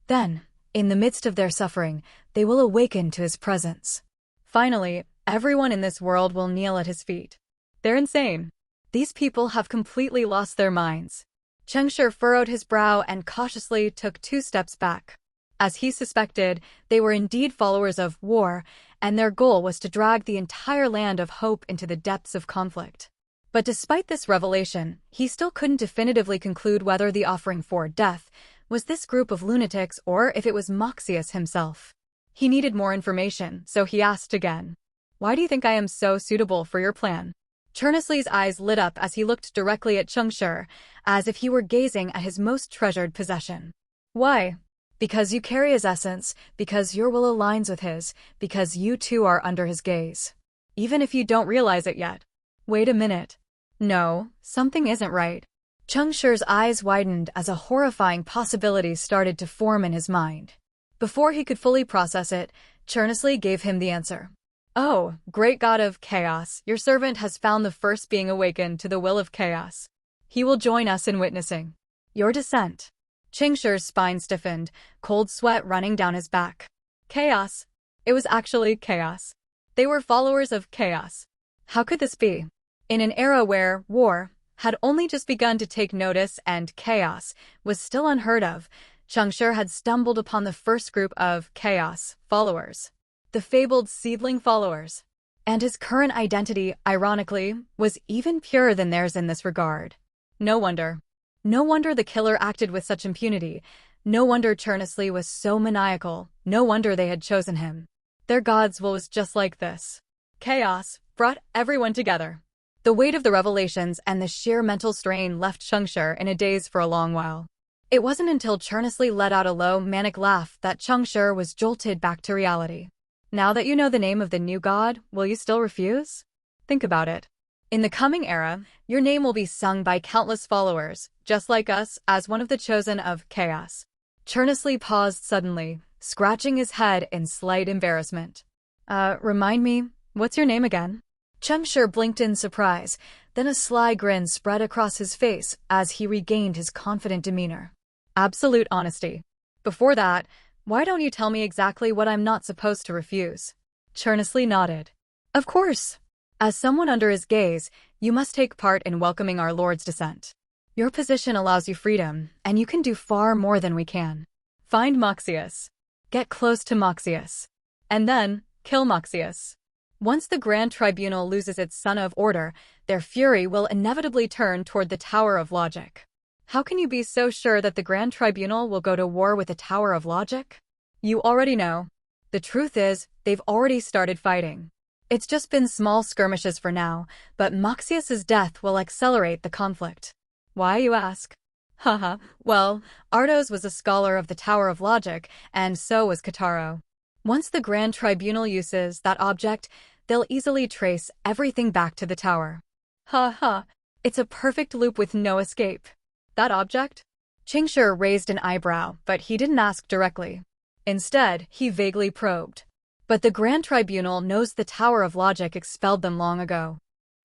Then, in the midst of their suffering, they will awaken to his presence. Finally, everyone in this world will kneel at his feet. They're insane. These people have completely lost their minds. Cheng Shi furrowed his brow and cautiously took 2 steps back. As he suspected, they were indeed followers of war, and their goal was to drag the entire land of hope into the depths of conflict. But despite this revelation, he still couldn't definitively conclude whether the offering for death was this group of lunatics or if it was Moxius himself. He needed more information, so he asked again, "Why do you think I am so suitable for your plan?" Chernsley's eyes lit up as he looked directly at Cheng Shi, as if he were gazing at his most treasured possession. "Why? Because you carry his essence, because your will aligns with his, because you too are under his gaze. Even if you don't realize it yet." Wait a minute. No, something isn't right. Cheng Shi's eyes widened as a horrifying possibility started to form in his mind. Before he could fully process it, Chernsley gave him the answer. "Oh, great god of chaos, your servant has found the first being awakened to the will of chaos. He will join us in witnessing your descent." Cheng Shi's spine stiffened, cold sweat running down his back. Chaos. It was actually chaos. They were followers of chaos. How could this be? In an era where war had only just begun to take notice and chaos was still unheard of, Cheng Shi had stumbled upon the first group of chaos followers. The fabled seedling followers. And his current identity, ironically, was even purer than theirs in this regard. No wonder. No wonder the killer acted with such impunity. No wonder Chernsley was so maniacal. No wonder they had chosen him. Their god's will was just like this. Chaos brought everyone together. The weight of the revelations and the sheer mental strain left Cheng Shi in a daze for a long while. It wasn't until Chernsley let out a low, manic laugh that Cheng Shi was jolted back to reality. Now that you know the name of the new god, will you still refuse? Think about it. In the coming era, your name will be sung by countless followers, just like us, as one of the chosen of chaos. Chernsley paused suddenly, scratching his head in slight embarrassment. Remind me, what's your name again?" Cheng Shi blinked in surprise, then a sly grin spread across his face as he regained his confident demeanor. "Absolute honesty. Before that, why don't you tell me exactly what I'm not supposed to refuse?" Chernsley nodded. "Of course. As someone under his gaze, you must take part in welcoming our Lord's descent. Your position allows you freedom, and you can do far more than we can. Find Moxius. Get close to Moxius. And then, kill Moxius. Once the Grand Tribunal loses its Son of Order, their fury will inevitably turn toward the Tower of Logic." How can you be so sure that the Grand Tribunal will go to war with the Tower of Logic? You already know. The truth is, they've already started fighting. It's just been small skirmishes for now, but Moxius's death will accelerate the conflict. Why, you ask? Haha, well, Ardos was a scholar of the Tower of Logic, and so was Kataro. Once the Grand Tribunal uses that object, they'll easily trace everything back to the tower. Ha ha, it's a perfect loop with no escape. That object? Cheng Shi raised an eyebrow, but he didn't ask directly. Instead, he vaguely probed. But the Grand Tribunal knows the Tower of Logic expelled them long ago.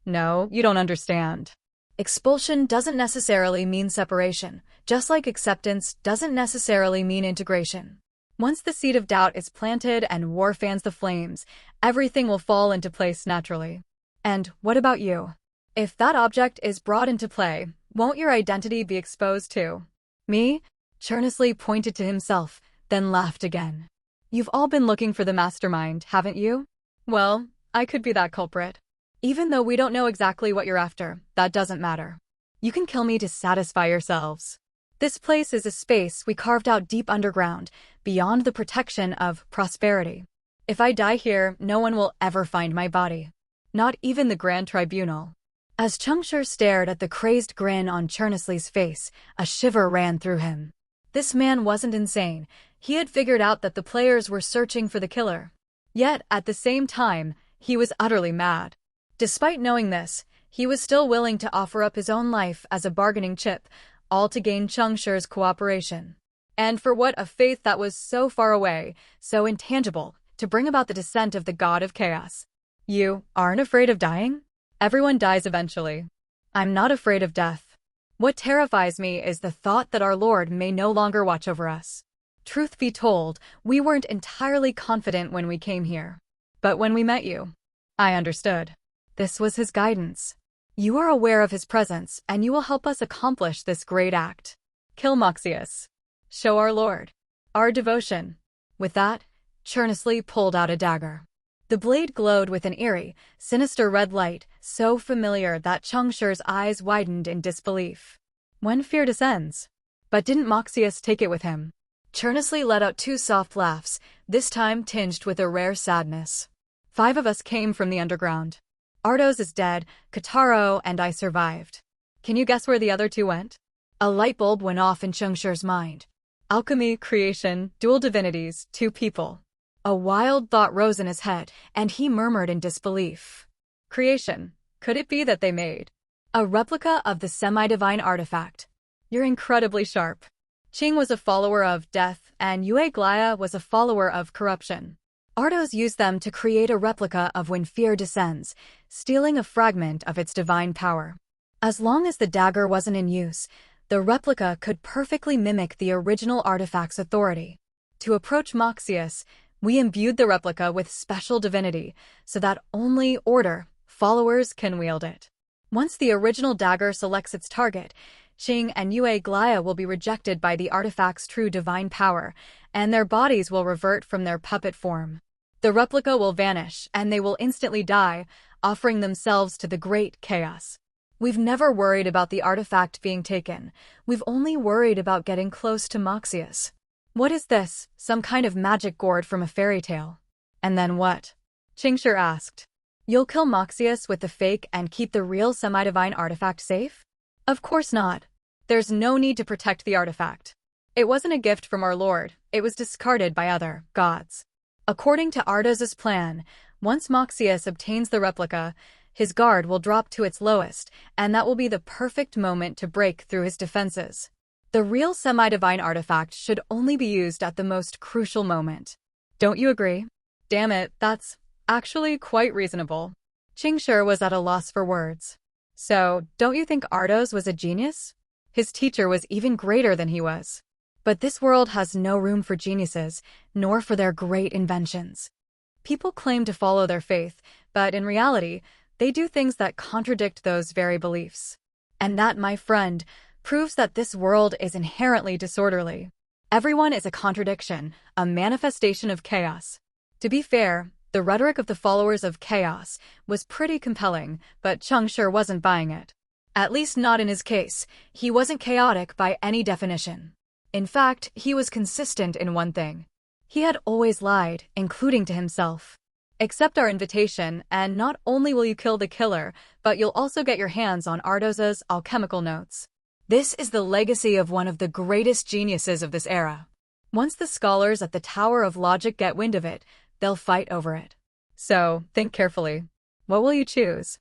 No, you don't understand. Expulsion doesn't necessarily mean separation, just like acceptance doesn't necessarily mean integration. Once the seed of doubt is planted and war fans the flames, everything will fall into place naturally. And what about you? If that object is brought into play, won't your identity be exposed too? Me? Chernsley pointed to himself, then laughed again. You've all been looking for the mastermind, haven't you? Well, I could be that culprit. Even though we don't know exactly what you're after, that doesn't matter. You can kill me to satisfy yourselves. This place is a space we carved out deep underground, beyond the protection of prosperity. If I die here, no one will ever find my body. Not even the Grand Tribunal. As Cheng Shi stared at the crazed grin on Chernsley's face, a shiver ran through him. This man wasn't insane. He had figured out that the players were searching for the killer. Yet, at the same time, he was utterly mad. Despite knowing this, he was still willing to offer up his own life as a bargaining chip, all to gain Cheng Shi's cooperation. And for what a faith that was so far away, so intangible, to bring about the descent of the god of chaos. You aren't afraid of dying? Everyone dies eventually. I'm not afraid of death. What terrifies me is the thought that our Lord may no longer watch over us. Truth be told, we weren't entirely confident when we came here. But when we met you, I understood. This was his guidance. You are aware of his presence, and you will help us accomplish this great act. Kill Moxius. Show our Lord our devotion. With that, Chernsley pulled out a dagger. The blade glowed with an eerie, sinister red light, so familiar that Cheng Shi's eyes widened in disbelief. When fear descends. But didn't Moxius take it with him? Chernsley let out 2 soft laughs, this time tinged with a rare sadness. 5 of us came from the underground. Ardos is dead, Kataro and I survived. Can you guess where the other 2 went? A light bulb went off in Cheng Shi's mind. Alchemy, creation, dual divinities, 2 people. A wild thought rose in his head, and he murmured in disbelief. Creation. Could it be that they made a replica of the semi-divine artifact? You're incredibly sharp. Ching was a follower of death, and Yue Glaya was a follower of corruption. Ardos used them to create a replica of when fear descends, stealing a fragment of its divine power. As long as the dagger wasn't in use, the replica could perfectly mimic the original artifact's authority. To approach Moxius, we imbued the replica with special divinity, so that only Order followers can wield it. Once the original dagger selects its target, Ching and Yue Glaya will be rejected by the artifact's true divine power, and their bodies will revert from their puppet form. The replica will vanish, and they will instantly die, offering themselves to the great chaos. We've never worried about the artifact being taken. We've only worried about getting close to Moxius. What is this? Some kind of magic gourd from a fairy tale? And then what? Cheng Shi asked. You'll kill Moxius with the fake and keep the real semi-divine artifact safe? Of course not. There's no need to protect the artifact. It wasn't a gift from our Lord. It was discarded by other gods. According to Ardos's plan, once Moxius obtains the replica, his guard will drop to its lowest, and that will be the perfect moment to break through his defenses. The real semi-divine artifact should only be used at the most crucial moment. Don't you agree? Damn it, that's actually quite reasonable. Cheng Shi was at a loss for words. So, don't you think Ardos was a genius? His teacher was even greater than he was. But this world has no room for geniuses, nor for their great inventions. People claim to follow their faith, but in reality, they do things that contradict those very beliefs. And that, my friend, proves that this world is inherently disorderly. Everyone is a contradiction, a manifestation of chaos. To be fair, the rhetoric of the followers of chaos was pretty compelling, but Cheng Shi wasn't buying it. At least not in his case. He wasn't chaotic by any definition. In fact, he was consistent in one thing. He had always lied, including to himself. Accept our invitation, and not only will you kill the killer, but you'll also get your hands on Ardos's alchemical notes. This is the legacy of one of the greatest geniuses of this era. Once the scholars at the Tower of Logic get wind of it, they'll fight over it. So, think carefully. What will you choose?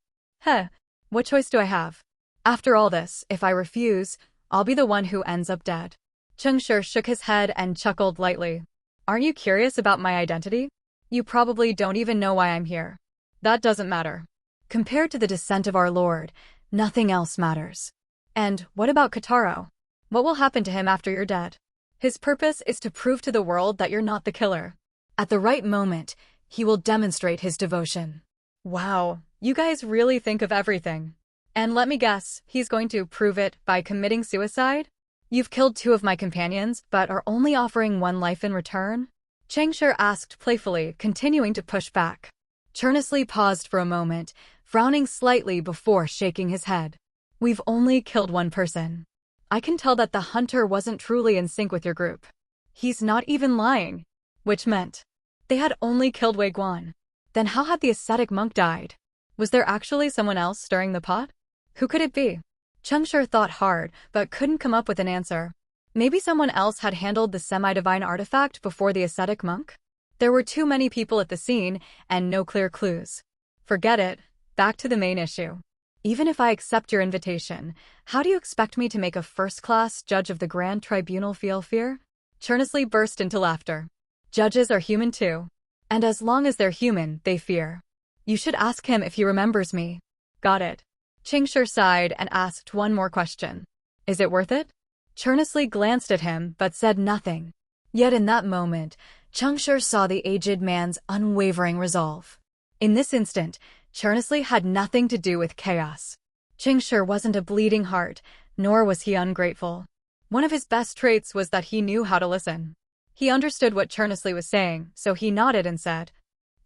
What choice do I have? After all this, if I refuse, I'll be the one who ends up dead. Cheng Shi shook his head and chuckled lightly. Aren't you curious about my identity? You probably don't even know why I'm here. That doesn't matter. Compared to the descent of our Lord, nothing else matters. And what about Kataro? What will happen to him after you're dead? His purpose is to prove to the world that you're not the killer. At the right moment, he will demonstrate his devotion. Wow, you guys really think of everything. And let me guess, he's going to prove it by committing suicide? You've killed 2 of my companions, but are only offering 1 life in return? Cheng Shi asked playfully, continuing to push back. Chernsley paused for a moment, frowning slightly before shaking his head. We've only killed 1 person. I can tell that the hunter wasn't truly in sync with your group. He's not even lying. Which meant they had only killed Wei Guan. Then how had the ascetic monk died? Was there actually someone else stirring the pot? Who could it be? Cheng Shi thought hard, but couldn't come up with an answer. Maybe someone else had handled the semi-divine artifact before the ascetic monk? There were too many people at the scene, and no clear clues. Forget it. Back to the main issue. Even if I accept your invitation, how do you expect me to make a first-class judge of the Grand Tribunal feel fear? Chernsley burst into laughter. Judges are human too. And as long as they're human, they fear. You should ask him if he remembers me. Got it. Cheng Shi sighed and asked one more question. Is it worth it? Chernsley glanced at him but said nothing. Yet in that moment, Cheng Shi saw the aged man's unwavering resolve. In this instant, Chernsley had nothing to do with chaos. Cheng Shi wasn't a bleeding heart, nor was he ungrateful. One of his best traits was that he knew how to listen. He understood what Chernsley was saying, so he nodded and said,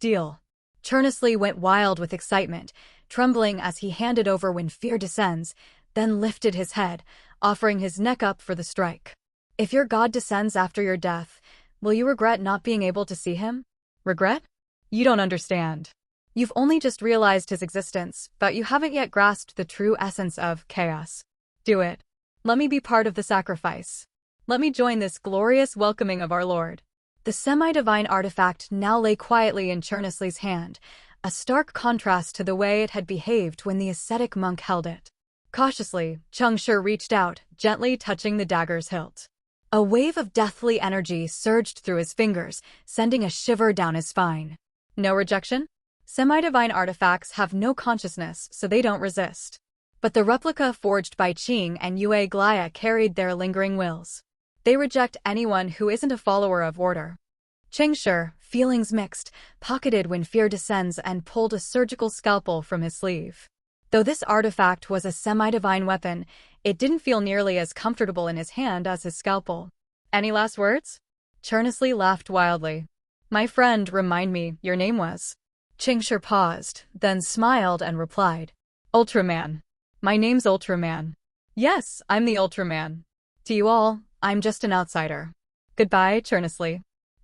"Deal." Chernsley went wild with excitement, trembling as he handed over when fear descends, then lifted his head, offering his neck up for the strike. If your god descends after your death, will you regret not being able to see him? Regret? You don't understand. You've only just realized his existence, but you haven't yet grasped the true essence of chaos. Do it. Let me be part of the sacrifice. Let me join this glorious welcoming of our Lord. The semi-divine artifact now lay quietly in Chernsley's hand, a stark contrast to the way it had behaved when the ascetic monk held it. Cautiously, Cheng Shi reached out, gently touching the dagger's hilt. A wave of deathly energy surged through his fingers, sending a shiver down his spine. No rejection? Semi-divine artifacts have no consciousness, so they don't resist. But the replica forged by Qing and Yue Glaya carried their lingering wills. They reject anyone who isn't a follower of order. Cheng Shi, feelings mixed, pocketed when fear descends and pulled a surgical scalpel from his sleeve. Though this artifact was a semi-divine weapon, it didn't feel nearly as comfortable in his hand as his scalpel. Any last words? Chernsley laughed wildly. My friend, remind me, your name was? Cheng Shi paused, then smiled and replied. Ultraman. My name's Ultraman. Yes, I'm the Ultraman. To you all, I'm just an outsider. Goodbye, Chernsley.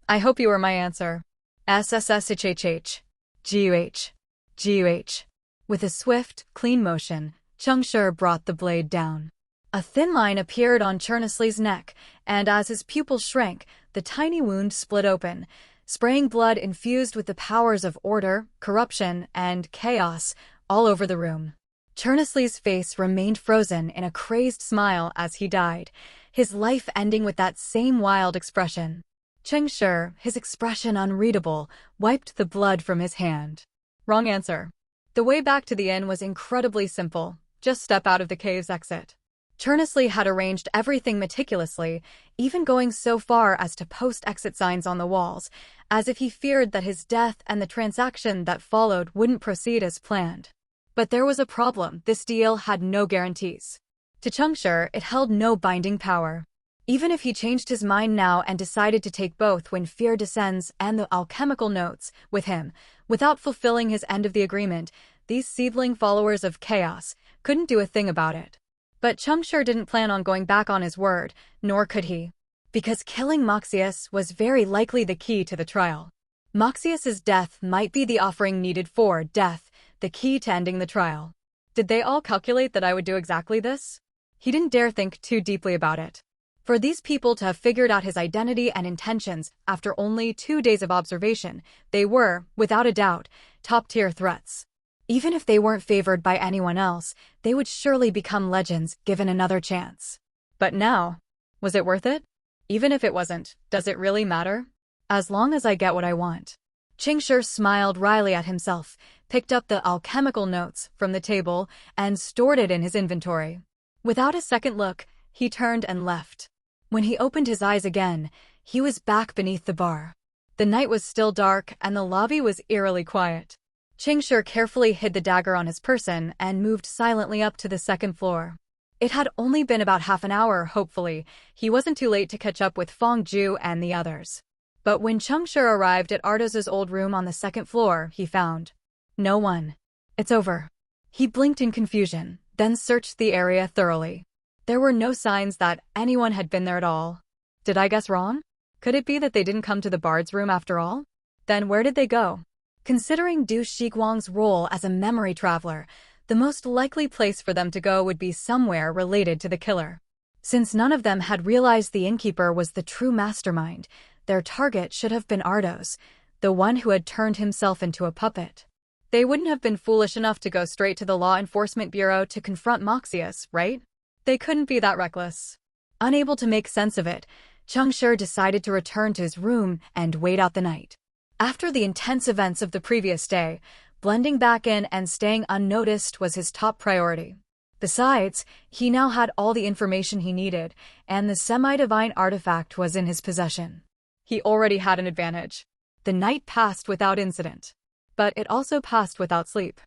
I hope you were my answer. SSSHHH. GUH. GUH. With a swift, clean motion, Cheng Shi brought the blade down. A thin line appeared on Chernsley's neck, and as his pupil shrank, the tiny wound split open, spraying blood infused with the powers of order, corruption, and chaos all over the room. Chernsley's face remained frozen in a crazed smile as he died, his life ending with that same wild expression. Cheng Shi, his expression unreadable, wiped the blood from his hand. Wrong answer. The way back to the inn was incredibly simple. Just step out of the cave's exit. Chernsley had arranged everything meticulously, even going so far as to post exit signs on the walls, as if he feared that his death and the transaction that followed wouldn't proceed as planned. But there was a problem. This deal had no guarantees. To Cheng Shi, it held no binding power. Even if he changed his mind now and decided to take both when fear descends and the alchemical notes with him, without fulfilling his end of the agreement, these seedling followers of chaos couldn't do a thing about it. But Cheng Shi didn't plan on going back on his word, nor could he. Because killing Moxius was very likely the key to the trial. Moxius's death might be the offering needed for death, the key to ending the trial. Did they all calculate that I would do exactly this? He didn't dare think too deeply about it. For these people to have figured out his identity and intentions after only 2 days of observation, they were, without a doubt, top-tier threats. Even if they weren't favored by anyone else, they would surely become legends given another chance. But now, was it worth it? Even if it wasn't, does it really matter? As long as I get what I want. Cheng Shi smiled wryly at himself, picked up the alchemical notes from the table, and stored it in his inventory. Without a second look, he turned and left. When he opened his eyes again, he was back beneath the bar. The night was still dark, and the lobby was eerily quiet. Cheng Shi carefully hid the dagger on his person and moved silently up to the second floor. It had only been about half an hour, hopefully. He wasn't too late to catch up with Fong Ju and the others. But when Cheng Shi arrived at Ardos's old room on the second floor, he found no one. It's over. He blinked in confusion, then searched the area thoroughly. There were no signs that anyone had been there at all. Did I guess wrong? Could it be that they didn't come to the bard's room after all? Then where did they go? Considering Du Shiguang's role as a memory traveler, the most likely place for them to go would be somewhere related to the killer. Since none of them had realized the innkeeper was the true mastermind, their target should have been Ardos, the one who had turned himself into a puppet. They wouldn't have been foolish enough to go straight to the Law Enforcement Bureau to confront Moxius, right? They couldn't be that reckless. Unable to make sense of it, Cheng Shi decided to return to his room and wait out the night. After the intense events of the previous day, blending back in and staying unnoticed was his top priority. Besides, he now had all the information he needed, and the semi-divine artifact was in his possession. He already had an advantage. The night passed without incident. But it also passed without sleep.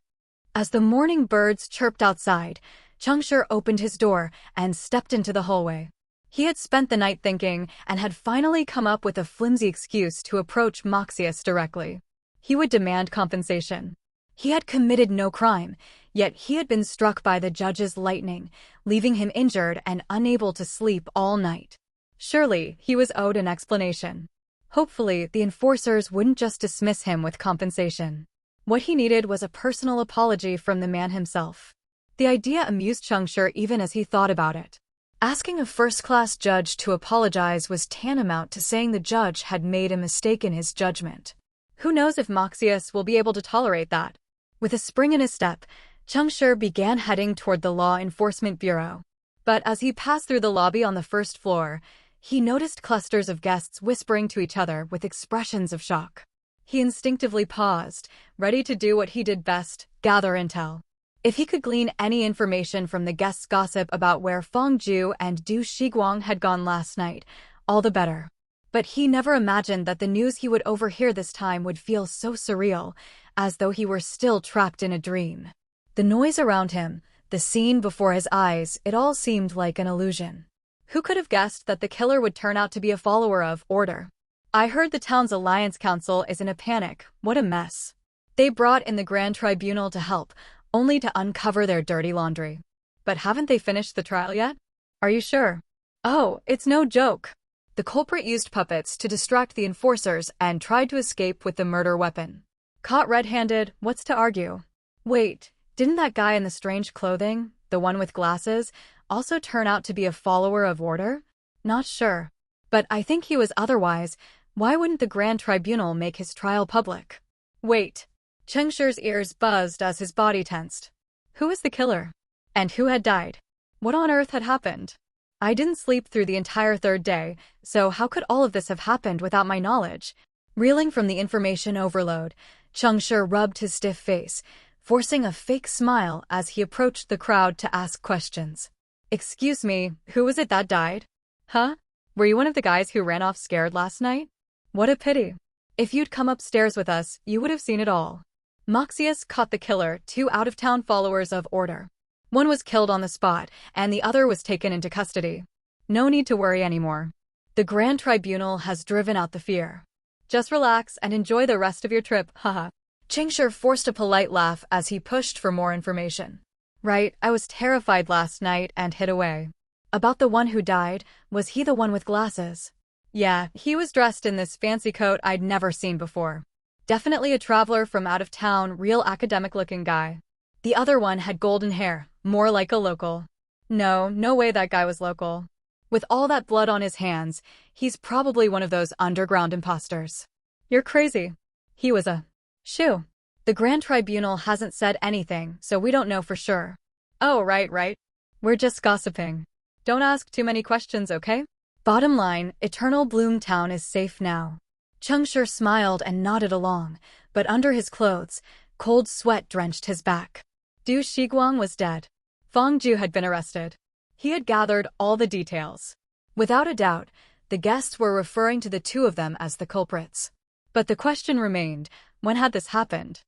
As the morning birds chirped outside, Cheng Shi opened his door and stepped into the hallway. He had spent the night thinking and had finally come up with a flimsy excuse to approach Moxius directly. He would demand compensation. He had committed no crime, yet he had been struck by the judge's lightning, leaving him injured and unable to sleep all night. Surely, he was owed an explanation. Hopefully, the enforcers wouldn't just dismiss him with compensation. What he needed was a personal apology from the man himself. The idea amused Cheng Shi even as he thought about it. Asking a first-class judge to apologize was tantamount to saying the judge had made a mistake in his judgment. Who knows if Moxius will be able to tolerate that? With a spring in his step, Cheng Shi began heading toward the Law Enforcement Bureau. But as he passed through the lobby on the first floor, he noticed clusters of guests whispering to each other with expressions of shock. He instinctively paused, ready to do what he did best, gather intel. If he could glean any information from the guests' gossip about where Fong Ju and Du Shiguang had gone last night, all the better. But he never imagined that the news he would overhear this time would feel so surreal, as though he were still trapped in a dream. The noise around him, the scene before his eyes, it all seemed like an illusion. Who could have guessed that the killer would turn out to be a follower of Order? I heard the town's Alliance Council is in a panic. What a mess. They brought in the Grand Tribunal to help, only to uncover their dirty laundry. But haven't they finished the trial yet? Are you sure? Oh, it's no joke. The culprit used puppets to distract the enforcers and tried to escape with the murder weapon. Caught red-handed, what's to argue? Wait, didn't that guy in the strange clothing, the one with glasses, also turn out to be a follower of Order? Not sure. But I think he was otherwise. Why wouldn't the Grand Tribunal make his trial public? Wait. Cheng Shi's ears buzzed as his body tensed. Who was the killer? And who had died? What on earth had happened? I didn't sleep through the entire third day, so how could all of this have happened without my knowledge? Reeling from the information overload, Cheng Shi rubbed his stiff face, forcing a fake smile as he approached the crowd to ask questions. Excuse me, who was it that died? Huh? Were you one of the guys who ran off scared last night? What a pity. If you'd come upstairs with us, you would have seen it all. Moxius caught the killer, 2 out-of-town followers of Order. One was killed on the spot, and the other was taken into custody. No need to worry anymore. The Grand Tribunal has driven out the fear. Just relax and enjoy the rest of your trip, haha. Cheng Shi forced a polite laugh as he pushed for more information. Right, I was terrified last night and hid away. About the one who died, was he the one with glasses? Yeah, he was dressed in this fancy coat I'd never seen before. Definitely a traveler from out of town, real academic-looking guy. The other one had golden hair, more like a local. No way that guy was local. With all that blood on his hands, he's probably one of those underground imposters. You're crazy. He was a shoo. The Grand Tribunal hasn't said anything, so we don't know for sure. Oh, right. We're just gossiping. Don't ask too many questions, okay? Bottom line, Eternal Bloom Town is safe now. Cheng Shi smiled and nodded along, but under his clothes, cold sweat drenched his back. Du Shiguang was dead. Fang Ju had been arrested. He had gathered all the details. Without a doubt, the guests were referring to the two of them as the culprits. But the question remained, when had this happened?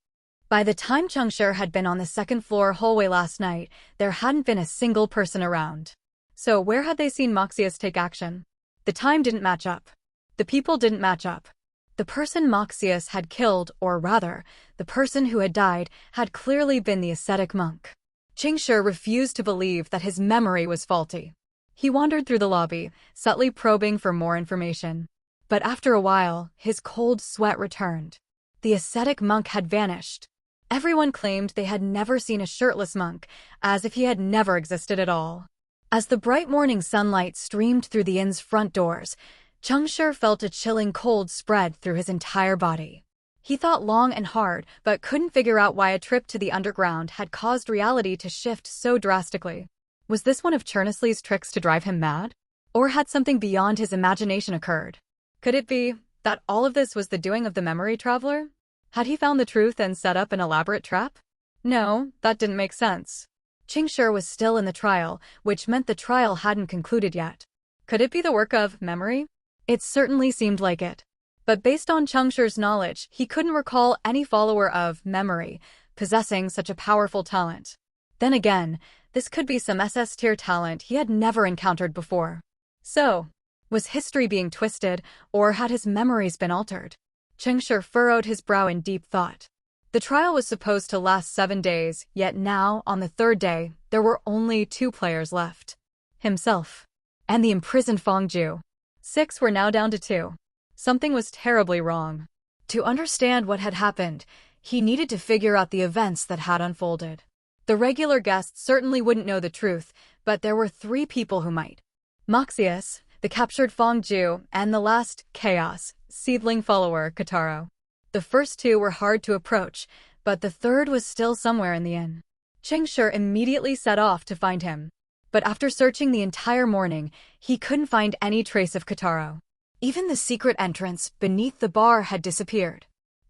By the time Cheng Shi had been on the second-floor hallway last night, there hadn't been a single person around. So where had they seen Maxius take action? The time didn't match up. The people didn't match up. The person Maxius had killed, or rather, the person who had died, had clearly been the ascetic monk. Cheng Shi refused to believe that his memory was faulty. He wandered through the lobby, subtly probing for more information. But after a while, his cold sweat returned. The ascetic monk had vanished. Everyone claimed they had never seen a shirtless monk, as if he had never existed at all. As the bright morning sunlight streamed through the inn's front doors, Cheng Shi felt a chilling cold spread through his entire body. He thought long and hard, but couldn't figure out why a trip to the underground had caused reality to shift so drastically. Was this one of Chernsley's tricks to drive him mad? Or had something beyond his imagination occurred? Could it be that all of this was the doing of the memory traveler? Had he found the truth and set up an elaborate trap? No, that didn't make sense. Cheng Shi was still in the trial, which meant the trial hadn't concluded yet. Could it be the work of memory? It certainly seemed like it. But based on Cheng Shi's knowledge, he couldn't recall any follower of memory possessing such a powerful talent. Then again, this could be some SS-tier talent he had never encountered before. So, was history being twisted, or had his memories been altered? Cheng Shi furrowed his brow in deep thought. The trial was supposed to last 7 days, yet now, on the 3rd day, there were only 2 players left. Himself. And the imprisoned Fang Ju. 6 were now down to 2. Something was terribly wrong. To understand what had happened, he needed to figure out the events that had unfolded. The regular guests certainly wouldn't know the truth, but there were 3 people who might. Maxius, the captured Fang Ju, and the last, Chaos, seedling follower, Kitaro. The first 2 were hard to approach, but the 3rd was still somewhere in the inn. Cheng Shi immediately set off to find him. But after searching the entire morning, he couldn't find any trace of Kitaro. Even the secret entrance beneath the bar had disappeared.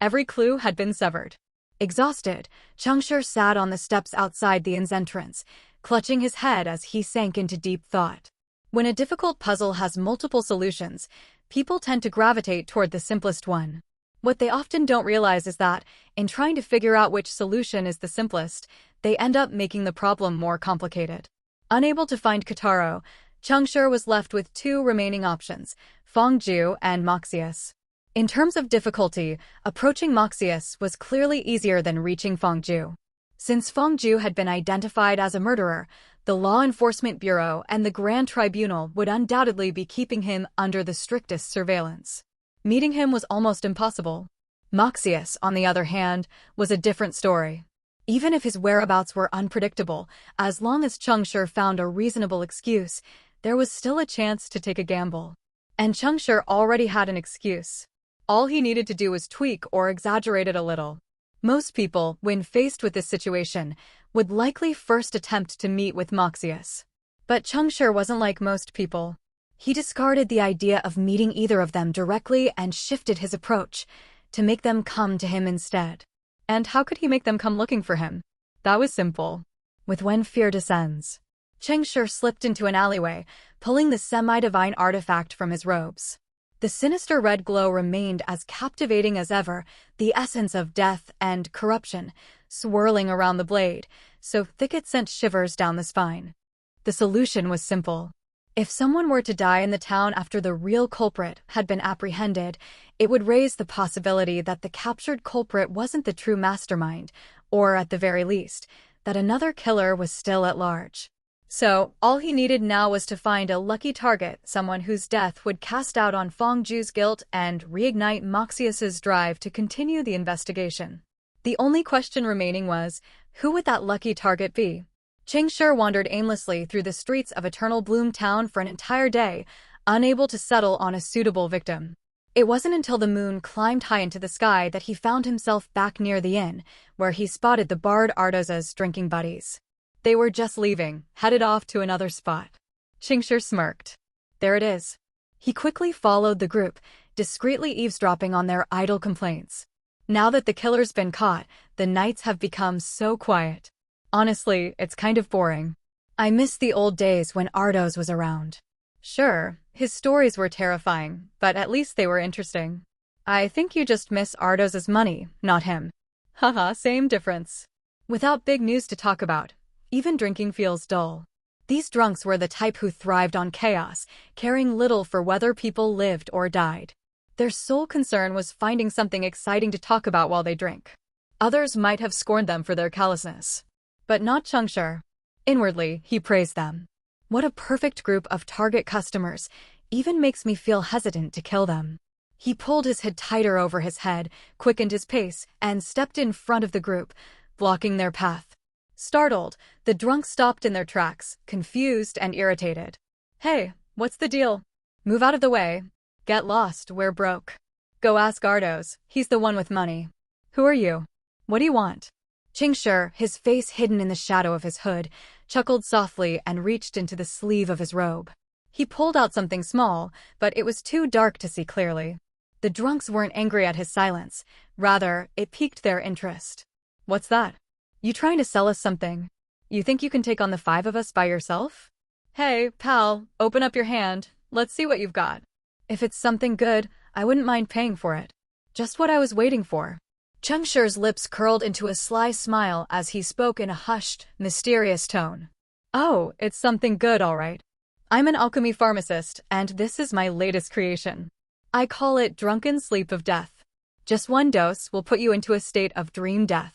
Every clue had been severed. Exhausted, Cheng Shi sat on the steps outside the inn's entrance, clutching his head as he sank into deep thought. When a difficult puzzle has multiple solutions, people tend to gravitate toward the simplest one. What they often don't realize is that, in trying to figure out which solution is the simplest, they end up making the problem more complicated. Unable to find Kitaro, Cheng Shi was left with 2 remaining options, Fang Ju and Maxius. In terms of difficulty, approaching Maxius was clearly easier than reaching Fang Ju. Since Fang Ju had been identified as a murderer, the Law Enforcement Bureau and the Grand Tribunal would undoubtedly be keeping him under the strictest surveillance. Meeting him was almost impossible. Maxius, on the other hand, was a different story. Even if his whereabouts were unpredictable, as long as Cheng Shi found a reasonable excuse, there was still a chance to take a gamble. And Cheng Shi already had an excuse. All he needed to do was tweak or exaggerate it a little. Most people, when faced with this situation, would likely first attempt to meet with Maxius. But Cheng Shi wasn't like most people. He discarded the idea of meeting either of them directly and shifted his approach to make them come to him instead. And how could he make them come looking for him? That was simple. With When Fear Descends. Cheng Shi slipped into an alleyway, pulling the semi-divine artifact from his robes. The sinister red glow remained as captivating as ever, the essence of death and corruption, swirling around the blade, so thick it sent shivers down the spine. The solution was simple. If someone were to die in the town after the real culprit had been apprehended, it would raise the possibility that the captured culprit wasn't the true mastermind, or at the very least, that another killer was still at large. So, all he needed now was to find a lucky target, someone whose death would cast doubt on Fang Ju's guilt and reignite Maxius's drive to continue the investigation. The only question remaining was, who would that lucky target be? Cheng Shi wandered aimlessly through the streets of Eternal Bloom Town for an entire day, unable to settle on a suitable victim. It wasn't until the moon climbed high into the sky that he found himself back near the inn, where he spotted the Bard Ardoza's drinking buddies. They were just leaving, headed off to another spot. Cheng Shi smirked. There it is. He quickly followed the group, discreetly eavesdropping on their idle complaints. Now that the killer's been caught, the nights have become so quiet. Honestly, it's kind of boring. I miss the old days when Ardos was around. Sure, his stories were terrifying, but at least they were interesting. I think you just miss Ardos's money, not him. Haha, same difference. Without big news to talk about, even drinking feels dull. These drunks were the type who thrived on chaos, caring little for whether people lived or died. Their sole concern was finding something exciting to talk about while they drink. Others might have scorned them for their callousness. But not Cheng Shi. Inwardly, he praised them. What a perfect group of target customers, even makes me feel hesitant to kill them. He pulled his hood tighter over his head, quickened his pace, and stepped in front of the group, blocking their path. Startled, the drunks stopped in their tracks, confused and irritated. Hey, what's the deal? Move out of the way. Get lost, we're broke. Go ask Ardos, he's the one with money. Who are you? What do you want? Cheng Shi, his face hidden in the shadow of his hood, chuckled softly and reached into the sleeve of his robe. He pulled out something small, but it was too dark to see clearly. The drunks weren't angry at his silence. Rather, it piqued their interest. What's that? You trying to sell us something? You think you can take on the 5 of us by yourself? Hey, pal, open up your hand. Let's see what you've got. If it's something good, I wouldn't mind paying for it. Just what I was waiting for. Cheng Shi's lips curled into a sly smile as he spoke in a hushed, mysterious tone. Oh, it's something good, all right. I'm an alchemy pharmacist, and this is my latest creation. I call it Drunken Sleep of Death. Just 1 dose will put you into a state of dream death.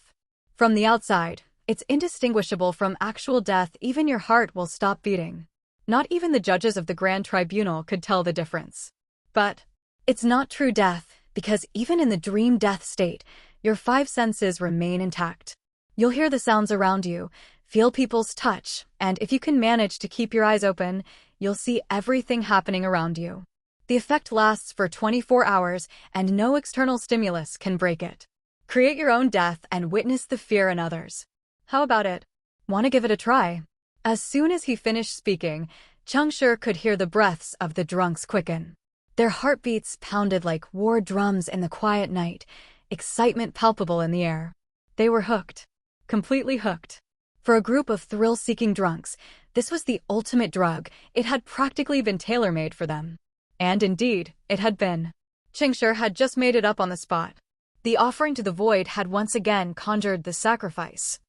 From the outside, it's indistinguishable from actual death. Even your heart will stop beating. Not even the judges of the Grand Tribunal could tell the difference. But it's not true death, because even in the dream death state, your 5 senses remain intact. You'll hear the sounds around you, feel people's touch, and if you can manage to keep your eyes open, you'll see everything happening around you. The effect lasts for 24 hours, and no external stimulus can break it. Create your own death and witness the fear in others. How about it? Want to give it a try? As soon as he finished speaking, Cheng Shi could hear the breaths of the drunks quicken. Their heartbeats pounded like war drums in the quiet night, excitement palpable in the air. They were hooked. Completely hooked. For a group of thrill-seeking drunks, this was the ultimate drug. It had practically been tailor-made for them. And indeed, it had been. Cheng Shi had just made it up on the spot. The offering to the void had once again conjured the sacrifice.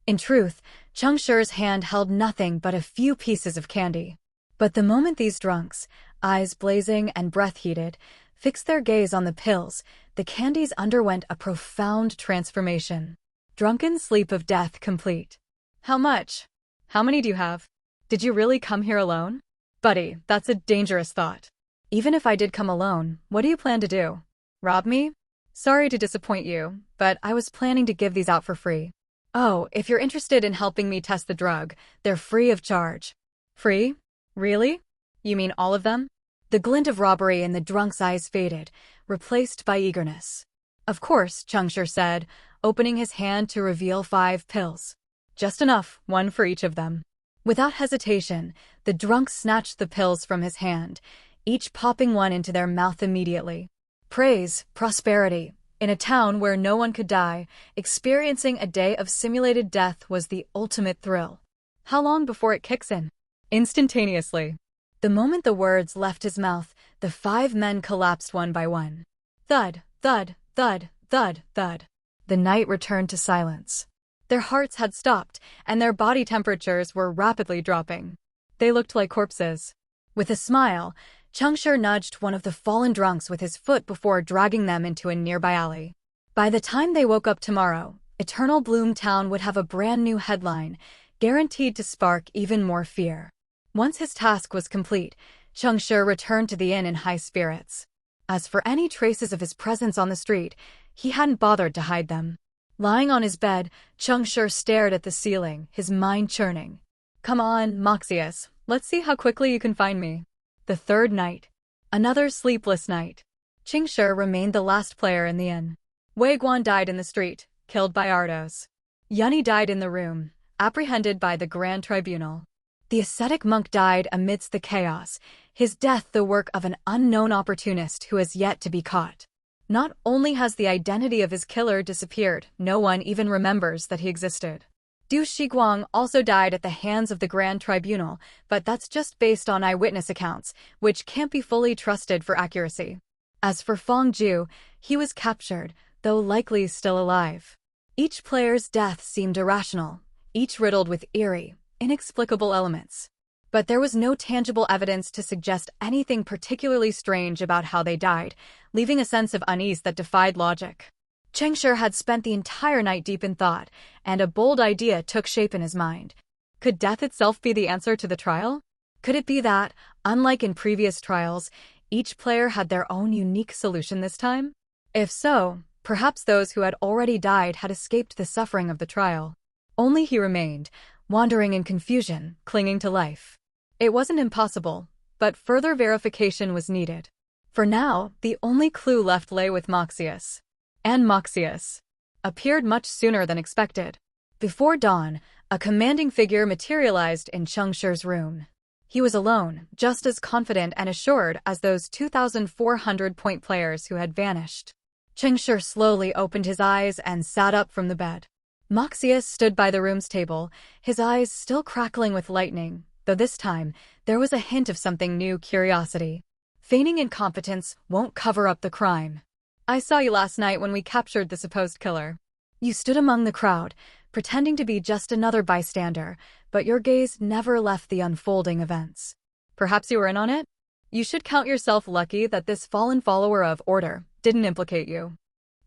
In truth, Cheng Shi's hand held nothing but a few pieces of candy. But the moment these drunks, eyes blazing and breath heated, fixed their gaze on the pills, the candies underwent a profound transformation. Drunken Sleep of Death complete. How much? How many do you have? Did you really come here alone? Buddy, that's a dangerous thought. Even if I did come alone, what do you plan to do? Rob me? Sorry to disappoint you, but I was planning to give these out for free. Oh, if you're interested in helping me test the drug, they're free of charge. Free? Really? You mean all of them? The glint of robbery in the drunk's eyes faded, replaced by eagerness. Of course, Cheng Shi said, opening his hand to reveal 5 pills. Just enough, 1 for each of them. Without hesitation, the drunk snatched the pills from his hand, each popping 1 into their mouth immediately. Praise, prosperity. In a town where no one could die, experiencing a day of simulated death was the ultimate thrill. How long before it kicks in? Instantaneously. The moment the words left his mouth, the 5 men collapsed one by one. Thud, thud, thud, thud, thud. The night returned to silence. Their hearts had stopped, and their body temperatures were rapidly dropping. They looked like corpses. With a smile, Cheng Shi nudged one of the fallen drunks with his foot before dragging them into a nearby alley. By the time they woke up tomorrow, Eternal Bloom Town would have a brand new headline, guaranteed to spark even more fear. Once his task was complete, Cheng Shi returned to the inn in high spirits. As for any traces of his presence on the street, he hadn't bothered to hide them. Lying on his bed, Cheng Shi stared at the ceiling, his mind churning. Come on, Moxius, let's see how quickly you can find me. The 3rd night. Another sleepless night. Cheng Shi remained the last player in the inn. Wei Guan died in the street, killed by Ardos. Yunny died in the room, apprehended by the Grand Tribunal. The ascetic monk died amidst the chaos, his death the work of an unknown opportunist who has yet to be caught. Not only has the identity of his killer disappeared, no one even remembers that he existed. Du Shiguang also died at the hands of the Grand Tribunal, but that's just based on eyewitness accounts, which can't be fully trusted for accuracy. As for Fong Ju, he was captured, though likely still alive. Each player's death seemed irrational, each riddled with eerie, inexplicable elements. But there was no tangible evidence to suggest anything particularly strange about how they died, leaving a sense of unease that defied logic. Cheng Shi had spent the entire night deep in thought, and a bold idea took shape in his mind. Could death itself be the answer to the trial? Could it be that, unlike in previous trials, each player had their own unique solution this time? If so, perhaps those who had already died had escaped the suffering of the trial. Only he remained, wandering in confusion, clinging to life. It wasn't impossible, but further verification was needed. For now, the only clue left lay with Moxius. And Moxius appeared much sooner than expected. Before dawn, a commanding figure materialized in Cheng Shi's room. He was alone, just as confident and assured as those 2,400-point players who had vanished. Cheng Shi slowly opened his eyes and sat up from the bed. Moxius stood by the room's table, his eyes still crackling with lightning, though this time there was a hint of something new: curiosity. Feigning incompetence won't cover up the crime. I saw you last night when we captured the supposed killer. You stood among the crowd, pretending to be just another bystander, but your gaze never left the unfolding events. Perhaps you were in on it? You should count yourself lucky that this fallen follower of order didn't implicate you.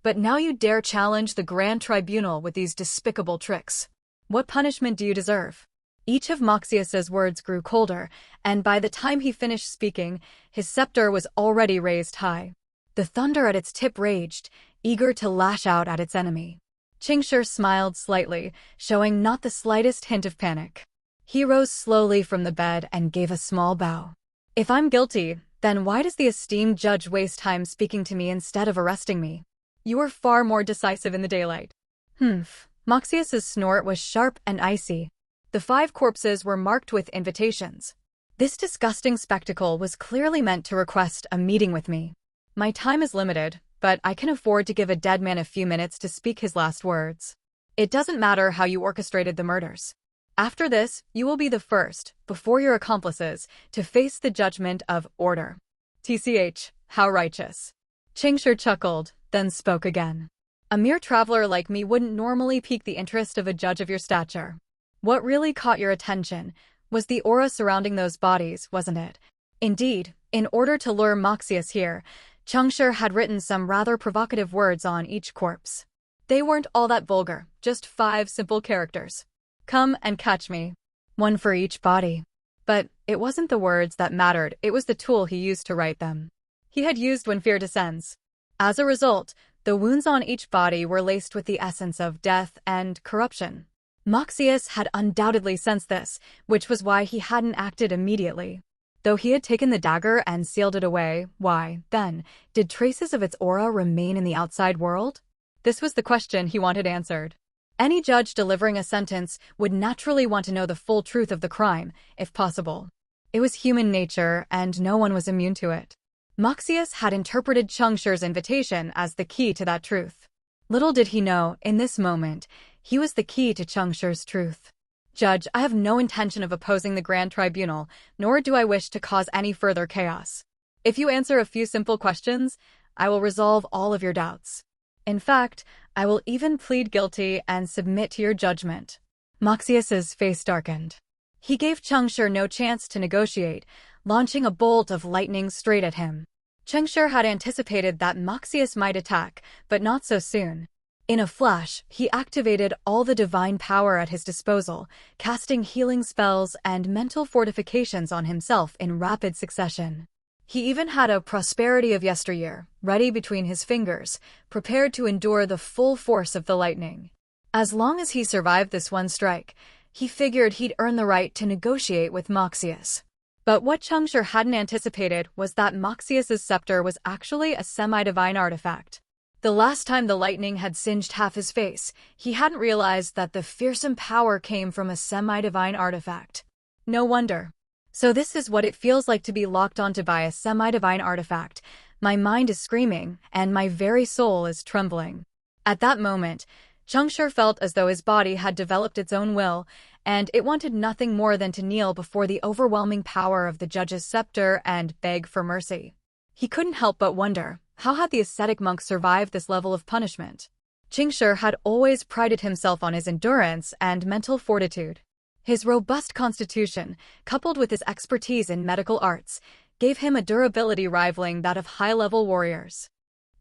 But now you dare challenge the Grand Tribunal with these despicable tricks. What punishment do you deserve? Each of Moxius's words grew colder, and by the time he finished speaking, his scepter was already raised high. The thunder at its tip raged, eager to lash out at its enemy. Cheng Shi smiled slightly, showing not the slightest hint of panic. He rose slowly from the bed and gave a small bow. If I'm guilty, then why does the esteemed judge waste time speaking to me instead of arresting me? You were far more decisive in the daylight. Humph. Moxius's snort was sharp and icy. The 5 corpses were marked with invitations. This disgusting spectacle was clearly meant to request a meeting with me. My time is limited, but I can afford to give a dead man a few minutes to speak his last words. It doesn't matter how you orchestrated the murders. After this, you will be the first, before your accomplices, to face the judgment of order. TCH, how righteous. Cheng Shi chuckled, then spoke again. A mere traveler like me wouldn't normally pique the interest of a judge of your stature. What really caught your attention was the aura surrounding those bodies, wasn't it? Indeed, in order to lure Moxius here, Cheng Shi had written some rather provocative words on each corpse. They weren't all that vulgar, just 5 simple characters. Come and catch me. One for each body. But it wasn't the words that mattered, it was the tool he used to write them. He had used when fear descends. As a result, the wounds on each body were laced with the essence of death and corruption. Moxius had undoubtedly sensed this, which was why he hadn't acted immediately. Though he had taken the dagger and sealed it away, why, then, did traces of its aura remain in the outside world? This was the question he wanted answered. Any judge delivering a sentence would naturally want to know the full truth of the crime, if possible. It was human nature, and no one was immune to it. Moxius had interpreted Cheng Shi's invitation as the key to that truth. Little did he know, in this moment, he was the key to Cheng Shi's truth. Judge, I have no intention of opposing the Grand Tribunal, nor do I wish to cause any further chaos. If you answer a few simple questions, I will resolve all of your doubts. In fact, I will even plead guilty and submit to your judgment. Moxius's face darkened. He gave Cheng Shi no chance to negotiate, launching a bolt of lightning straight at him. Cheng Shi had anticipated that Moxius might attack, but not so soon. In a flash, he activated all the divine power at his disposal, casting healing spells and mental fortifications on himself in rapid succession. He even had a prosperity of yesteryear, ready between his fingers, prepared to endure the full force of the lightning. As long as he survived this one strike, he figured he'd earn the right to negotiate with Moxius. But what Cheng Shi hadn't anticipated was that Moxius's scepter was actually a semi-divine artifact. The last time the lightning had singed half his face, he hadn't realized that the fearsome power came from a semi-divine artifact. No wonder. So this is what it feels like to be locked onto by a semi-divine artifact. My mind is screaming, and my very soul is trembling. At that moment, Cheng Shi felt as though his body had developed its own will, and it wanted nothing more than to kneel before the overwhelming power of the judge's scepter and beg for mercy. He couldn't help but wonder, how had the ascetic monk survived this level of punishment? Cheng Shi had always prided himself on his endurance and mental fortitude. His robust constitution, coupled with his expertise in medical arts, gave him a durability rivaling that of high-level warriors.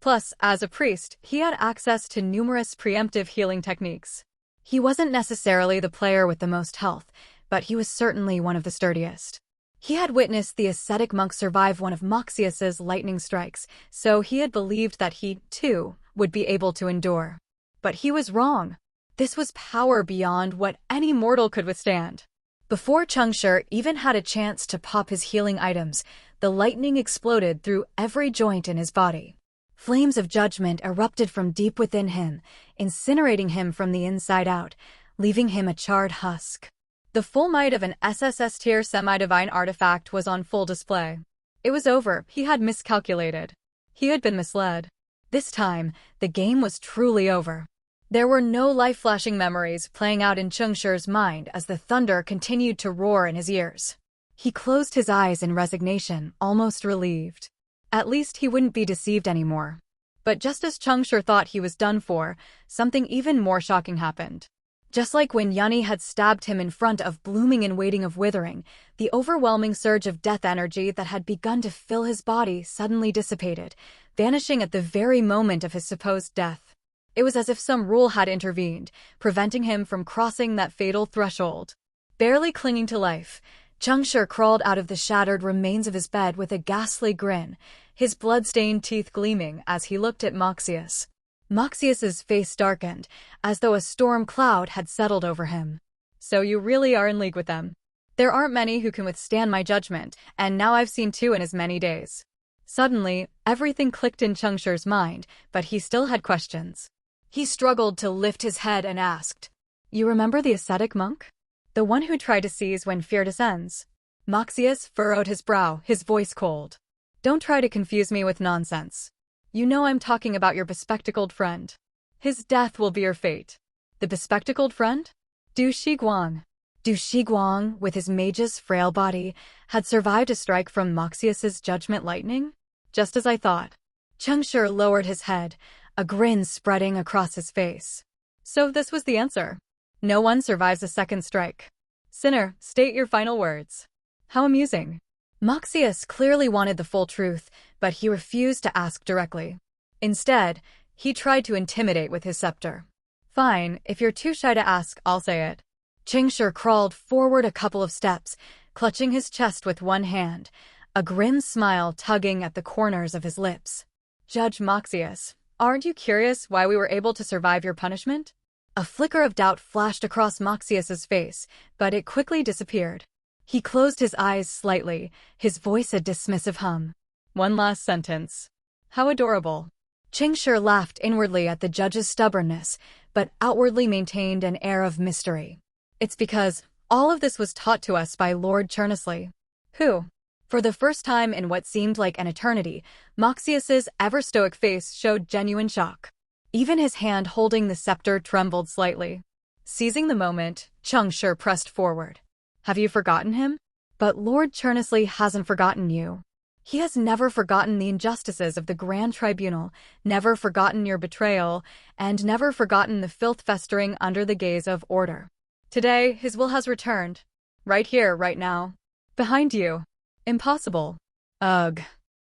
Plus, as a priest, he had access to numerous preemptive healing techniques. He wasn't necessarily the player with the most health, but he was certainly one of the sturdiest. He had witnessed the ascetic monk survive one of Moxius's lightning strikes, so he had believed that he, too, would be able to endure. But he was wrong. This was power beyond what any mortal could withstand. Before Cheng Shi even had a chance to pop his healing items, the lightning exploded through every joint in his body. Flames of judgment erupted from deep within him, incinerating him from the inside out, leaving him a charred husk. The full might of an SSS-tier semi-divine artifact was on full display. It was over. He had miscalculated. He had been misled. This time, the game was truly over. There were no life-flashing memories playing out in Cheng Shi's mind as the thunder continued to roar in his ears. He closed his eyes in resignation, almost relieved. At least he wouldn't be deceived anymore. But just as Cheng Shi thought he was done for, something even more shocking happened. Just like when Yanni had stabbed him in front of blooming and waiting of withering, the overwhelming surge of death energy that had begun to fill his body suddenly dissipated, vanishing at the very moment of his supposed death. It was as if some rule had intervened, preventing him from crossing that fatal threshold. Barely clinging to life, Cheng Shi crawled out of the shattered remains of his bed with a ghastly grin, his blood-stained teeth gleaming as he looked at Moxius. Moxius's face darkened, as though a storm cloud had settled over him. So you really are in league with them. There aren't many who can withstand my judgment, and now I've seen two in as many days. Suddenly, everything clicked in Cheng Shi's mind, but he still had questions. He struggled to lift his head and asked, "You remember the ascetic monk? The one who tried to seize when fear descends?" Moxius furrowed his brow, his voice cold. "Don't try to confuse me with nonsense. You know I'm talking about your bespectacled friend. His death will be your fate." The bespectacled friend? Du Shiguang. Du Shiguang, with his mage's frail body, had survived a strike from Moxius's judgment lightning? Just as I thought. Cheng Shi lowered his head, a grin spreading across his face. So this was the answer. No one survives a second strike. Sinner, state your final words. How amusing. Moxius clearly wanted the full truth, but he refused to ask directly. Instead, he tried to intimidate with his scepter. Fine, if you're too shy to ask, I'll say it. Cheng Shi crawled forward a couple of steps, clutching his chest with one hand, a grim smile tugging at the corners of his lips. Judge Moxius, aren't you curious why we were able to survive your punishment? A flicker of doubt flashed across Moxius's face, but it quickly disappeared. He closed his eyes slightly, his voice a dismissive hum. One last sentence. How adorable. Cheng Shi laughed inwardly at the judge's stubbornness, but outwardly maintained an air of mystery. It's because all of this was taught to us by Lord Chernesley. Who? For the first time in what seemed like an eternity, Moxius's ever-stoic face showed genuine shock. Even his hand holding the scepter trembled slightly. Seizing the moment, Cheng Shi pressed forward. Have you forgotten him? But Lord Chernesley hasn't forgotten you. He has never forgotten the injustices of the Grand Tribunal, never forgotten your betrayal, and never forgotten the filth festering under the gaze of order. Today, his will has returned. Right here, right now. Behind you. Impossible. Ugh.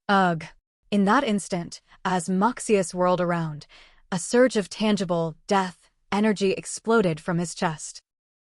Ugh. In that instant, as Moxius whirled around, a surge of tangible, death, energy exploded from his chest.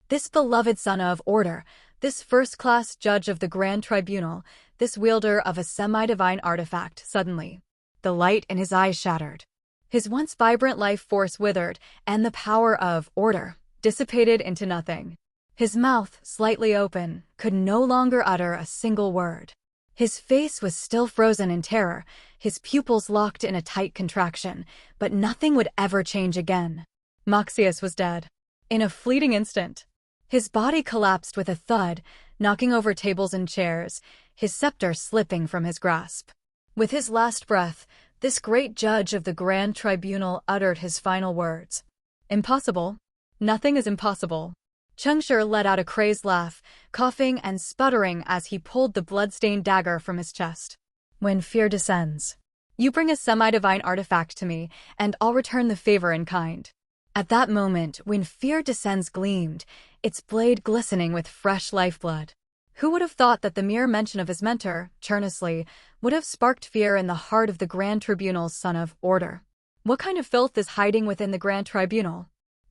This beloved son of order, this first-class judge of the Grand Tribunal, this wielder of a semi-divine artifact, suddenly, the light in his eyes shattered. His once vibrant life force withered, and the power of order dissipated into nothing. His mouth, slightly open, could no longer utter a single word. His face was still frozen in terror, his pupils locked in a tight contraction, but nothing would ever change again. Moxius was dead. In a fleeting instant. His body collapsed with a thud, knocking over tables and chairs, his scepter slipping from his grasp. With his last breath, this great judge of the Grand Tribunal uttered his final words. Impossible? Nothing is impossible. Cheng Shi let out a crazed laugh, coughing and sputtering as he pulled the blood-stained dagger from his chest. When fear descends, you bring a semi-divine artifact to me, and I'll return the favor in kind. At that moment, when fear descends gleamed, its blade glistening with fresh lifeblood. Who would have thought that the mere mention of his mentor, Chernusli, would have sparked fear in the heart of the Grand Tribunal's son of order? What kind of filth is hiding within the Grand Tribunal?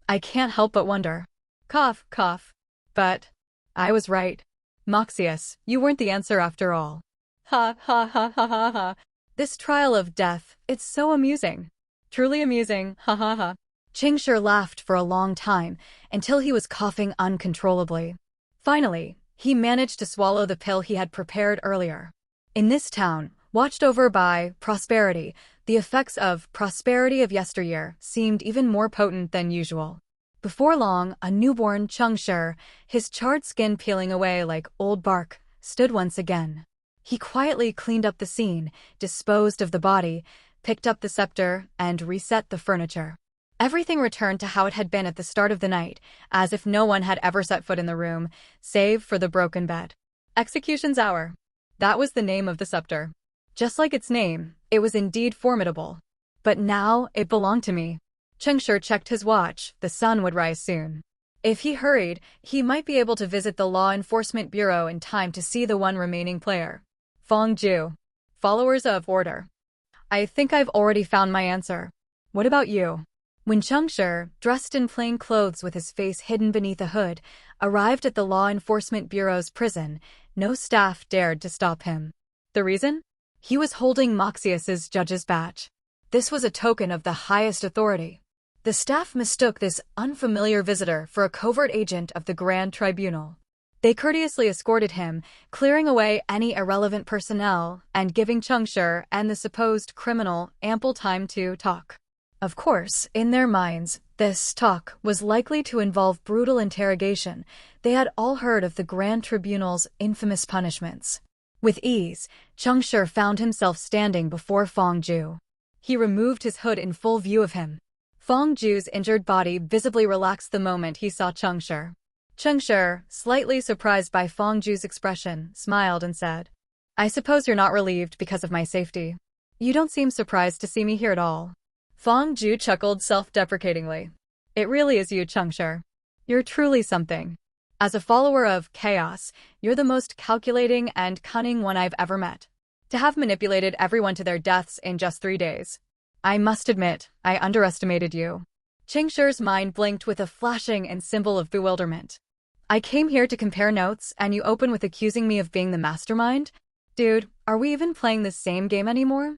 I can't help but wonder. Cough, cough. But I was right. Moxius, you weren't the answer after all. Ha ha ha ha ha ha. This trial of death, it's so amusing. Truly amusing, ha ha ha. Cheng Shi laughed for a long time, until he was coughing uncontrollably. Finally, he managed to swallow the pill he had prepared earlier. In this town, watched over by prosperity, the effects of prosperity of yesteryear seemed even more potent than usual. Before long, a newborn Cheng Shi, his charred skin peeling away like old bark, stood once again. He quietly cleaned up the scene, disposed of the body, picked up the scepter, and reset the furniture. Everything returned to how it had been at the start of the night, as if no one had ever set foot in the room, save for the broken bed. Execution's hour. That was the name of the scepter. Just like its name, it was indeed formidable. But now, it belonged to me. Cheng Shi checked his watch. The sun would rise soon. If he hurried, he might be able to visit the Law Enforcement Bureau in time to see the one remaining player. Fangju. Followers of order. I think I've already found my answer. What about you? When Cheng Shi, dressed in plain clothes with his face hidden beneath a hood, arrived at the Law Enforcement Bureau's prison, no staff dared to stop him. The reason? He was holding Moxius's judge's badge. This was a token of the highest authority. The staff mistook this unfamiliar visitor for a covert agent of the Grand Tribunal. They courteously escorted him, clearing away any irrelevant personnel and giving Cheng Shi and the supposed criminal ample time to talk. Of course, in their minds, this talk was likely to involve brutal interrogation. They had all heard of the Grand Tribunal's infamous punishments. With ease, Cheng Shi found himself standing before Fangju. He removed his hood in full view of him. Fangju's injured body visibly relaxed the moment he saw Cheng Shi. Cheng Shi, slightly surprised by Fangju's expression, smiled and said, I suppose you're not relieved because of my safety. You don't seem surprised to see me here at all. Fangju chuckled self-deprecatingly. It really is you, Cheng Shi. You're truly something. As a follower of chaos, you're the most calculating and cunning one I've ever met. To have manipulated everyone to their deaths in just 3 days. I must admit, I underestimated you. Cheng Shi's mind blinked with a flashing and symbol of bewilderment. I came here to compare notes, and you open with accusing me of being the mastermind? Dude, are we even playing the same game anymore?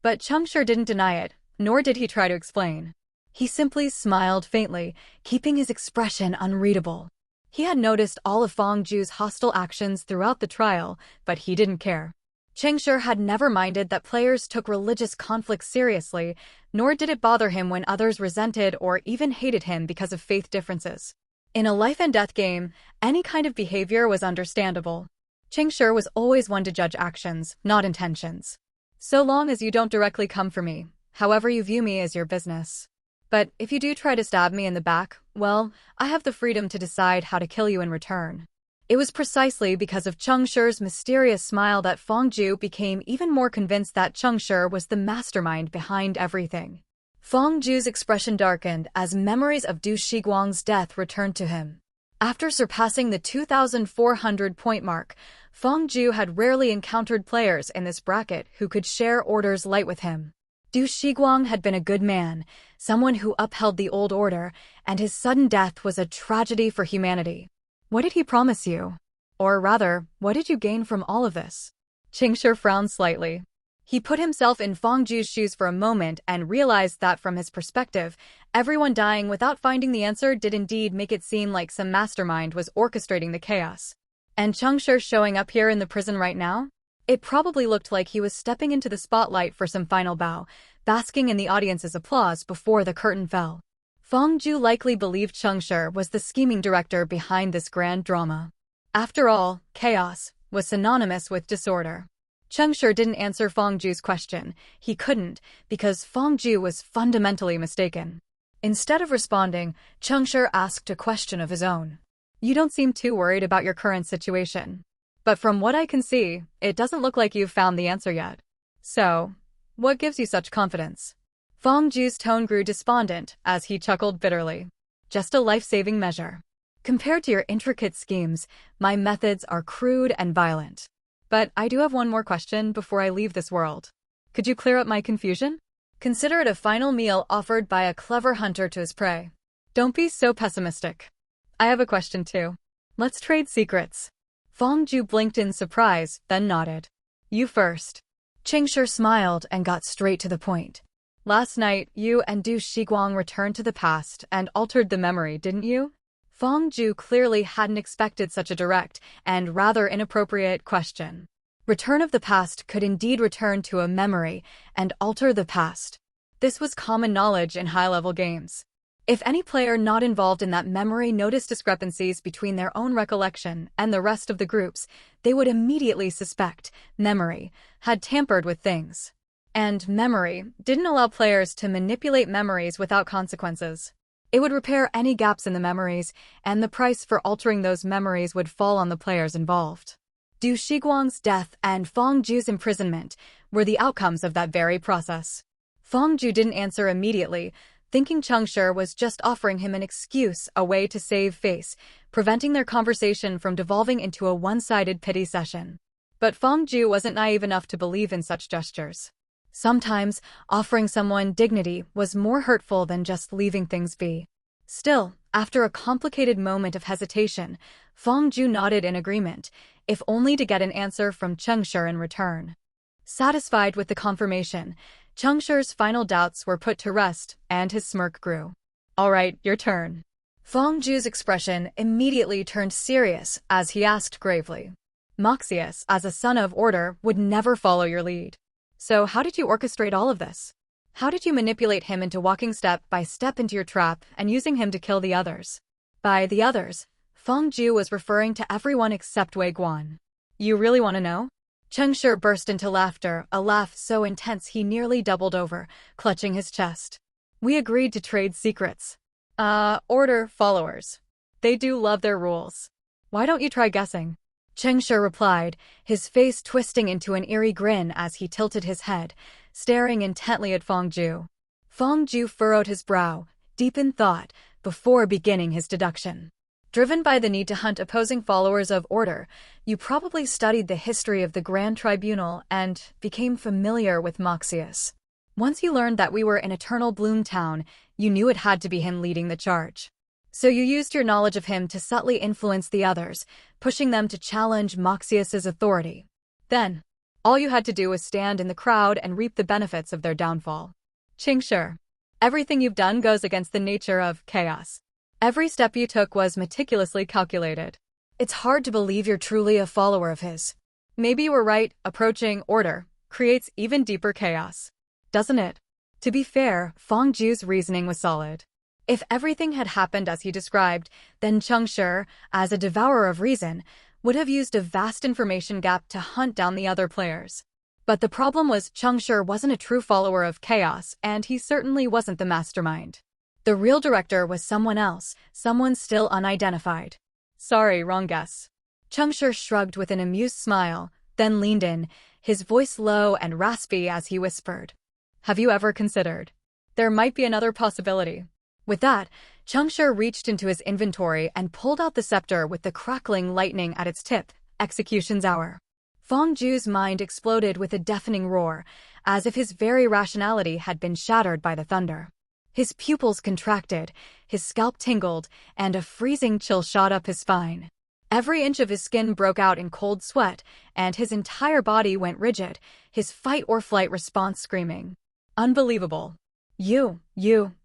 But Cheng Shi didn't deny it, nor did he try to explain. He simply smiled faintly, keeping his expression unreadable. He had noticed all of Fangju's hostile actions throughout the trial, but he didn't care. Cheng Shi had never minded that players took religious conflicts seriously, nor did it bother him when others resented or even hated him because of faith differences. In a life-and-death game, any kind of behavior was understandable. Cheng Shi was always one to judge actions, not intentions. So long as you don't directly come for me, however you view me is your business. But if you do try to stab me in the back, well, I have the freedom to decide how to kill you in return. It was precisely because of Cheng Shi's mysterious smile that Fangju became even more convinced that Cheng Shi was the mastermind behind everything. Fangju's expression darkened as memories of Du Shiguang's death returned to him. After surpassing the 2,400-point mark, Fangju had rarely encountered players in this bracket who could share Order's light with him. Du Shiguang had been a good man, someone who upheld the old order, and his sudden death was a tragedy for humanity. What did he promise you? Or rather, what did you gain from all of this? Cheng Shi frowned slightly. He put himself in Fangju's shoes for a moment and realized that from his perspective, everyone dying without finding the answer did indeed make it seem like some mastermind was orchestrating the chaos. And Cheng Shi showing up here in the prison right now? It probably looked like he was stepping into the spotlight for some final bow, basking in the audience's applause before the curtain fell. Fong Ju likely believed Cheng Shi was the scheming director behind this grand drama. After all, chaos was synonymous with disorder. Cheng Shi didn't answer Fong Ju's question. He couldn't, because Fong Ju was fundamentally mistaken. Instead of responding, Cheng Shi asked a question of his own. You don't seem too worried about your current situation. But from what I can see, it doesn't look like you've found the answer yet. So, what gives you such confidence? Fong Ju's tone grew despondent as he chuckled bitterly. Just a life-saving measure. Compared to your intricate schemes, my methods are crude and violent. But I do have one more question before I leave this world. Could you clear up my confusion? Consider it a final meal offered by a clever hunter to his prey. Don't be so pessimistic. I have a question too. Let's trade secrets. Fong Ju blinked in surprise, then nodded. You first. Cheng Shi smiled and got straight to the point. Last night, you and Du Shiguang returned to the past and altered the memory, didn't you? Fong Ju clearly hadn't expected such a direct and rather inappropriate question. Return of the past could indeed return to a memory and alter the past. This was common knowledge in high-level games. If any player not involved in that memory noticed discrepancies between their own recollection and the rest of the groups, they would immediately suspect memory had tampered with things. And memory didn't allow players to manipulate memories without consequences. It would repair any gaps in the memories, and the price for altering those memories would fall on the players involved. Du Shiguang's death and Fong Ju's imprisonment were the outcomes of that very process. Fong Ju didn't answer immediately, thinking Cheng Shi was just offering him an excuse, a way to save face, preventing their conversation from devolving into a one-sided pity session. But Fong Ju wasn't naive enough to believe in such gestures. Sometimes, offering someone dignity was more hurtful than just leaving things be. Still, after a complicated moment of hesitation, Fong Ju nodded in agreement, if only to get an answer from Cheng Shi in return. Satisfied with the confirmation, Cheng Shi's final doubts were put to rest, and his smirk grew. All right, your turn. Fong Ju's expression immediately turned serious as he asked gravely. Moxius, as a son of order, would never follow your lead. So how did you orchestrate all of this? How did you manipulate him into walking step by step into your trap and using him to kill the others? By the others, Fong Ju was referring to everyone except Wei Guan. You really want to know? Cheng Shi burst into laughter, a laugh so intense he nearly doubled over, clutching his chest. We agreed to trade secrets. Order followers. They do love their rules. Why don't you try guessing? Cheng Shi replied, his face twisting into an eerie grin as he tilted his head, staring intently at Fong Ju. Fong Ju furrowed his brow, deep in thought, before beginning his deduction. Driven by the need to hunt opposing followers of order, you probably studied the history of the Grand Tribunal and became familiar with Moxius. Once you learned that we were in Eternal Bloom Town, you knew it had to be him leading the charge. So you used your knowledge of him to subtly influence the others, pushing them to challenge Moxius's authority. Then, all you had to do was stand in the crowd and reap the benefits of their downfall. Cheng Shi, everything you've done goes against the nature of chaos. Every step you took was meticulously calculated. It's hard to believe you're truly a follower of his. Maybe you were right, approaching order creates even deeper chaos. Doesn't it? To be fair, Fong Ju's reasoning was solid. If everything had happened as he described, then Cheng Shi, as a devourer of reason, would have used a vast information gap to hunt down the other players. But the problem was Cheng Shi wasn't a true follower of chaos, and he certainly wasn't the mastermind. The real director was someone else, someone still unidentified. Sorry, wrong guess. Cheng Shi shrugged with an amused smile, then leaned in, his voice low and raspy as he whispered. Have you ever considered? There might be another possibility. With that, Cheng Shi reached into his inventory and pulled out the scepter with the crackling lightning at its tip, execution's hour. Fong Ju's mind exploded with a deafening roar, as if his very rationality had been shattered by the thunder. His pupils contracted, his scalp tingled, and a freezing chill shot up his spine. Every inch of his skin broke out in cold sweat, and his entire body went rigid, his fight-or-flight response screaming. Unbelievable. You,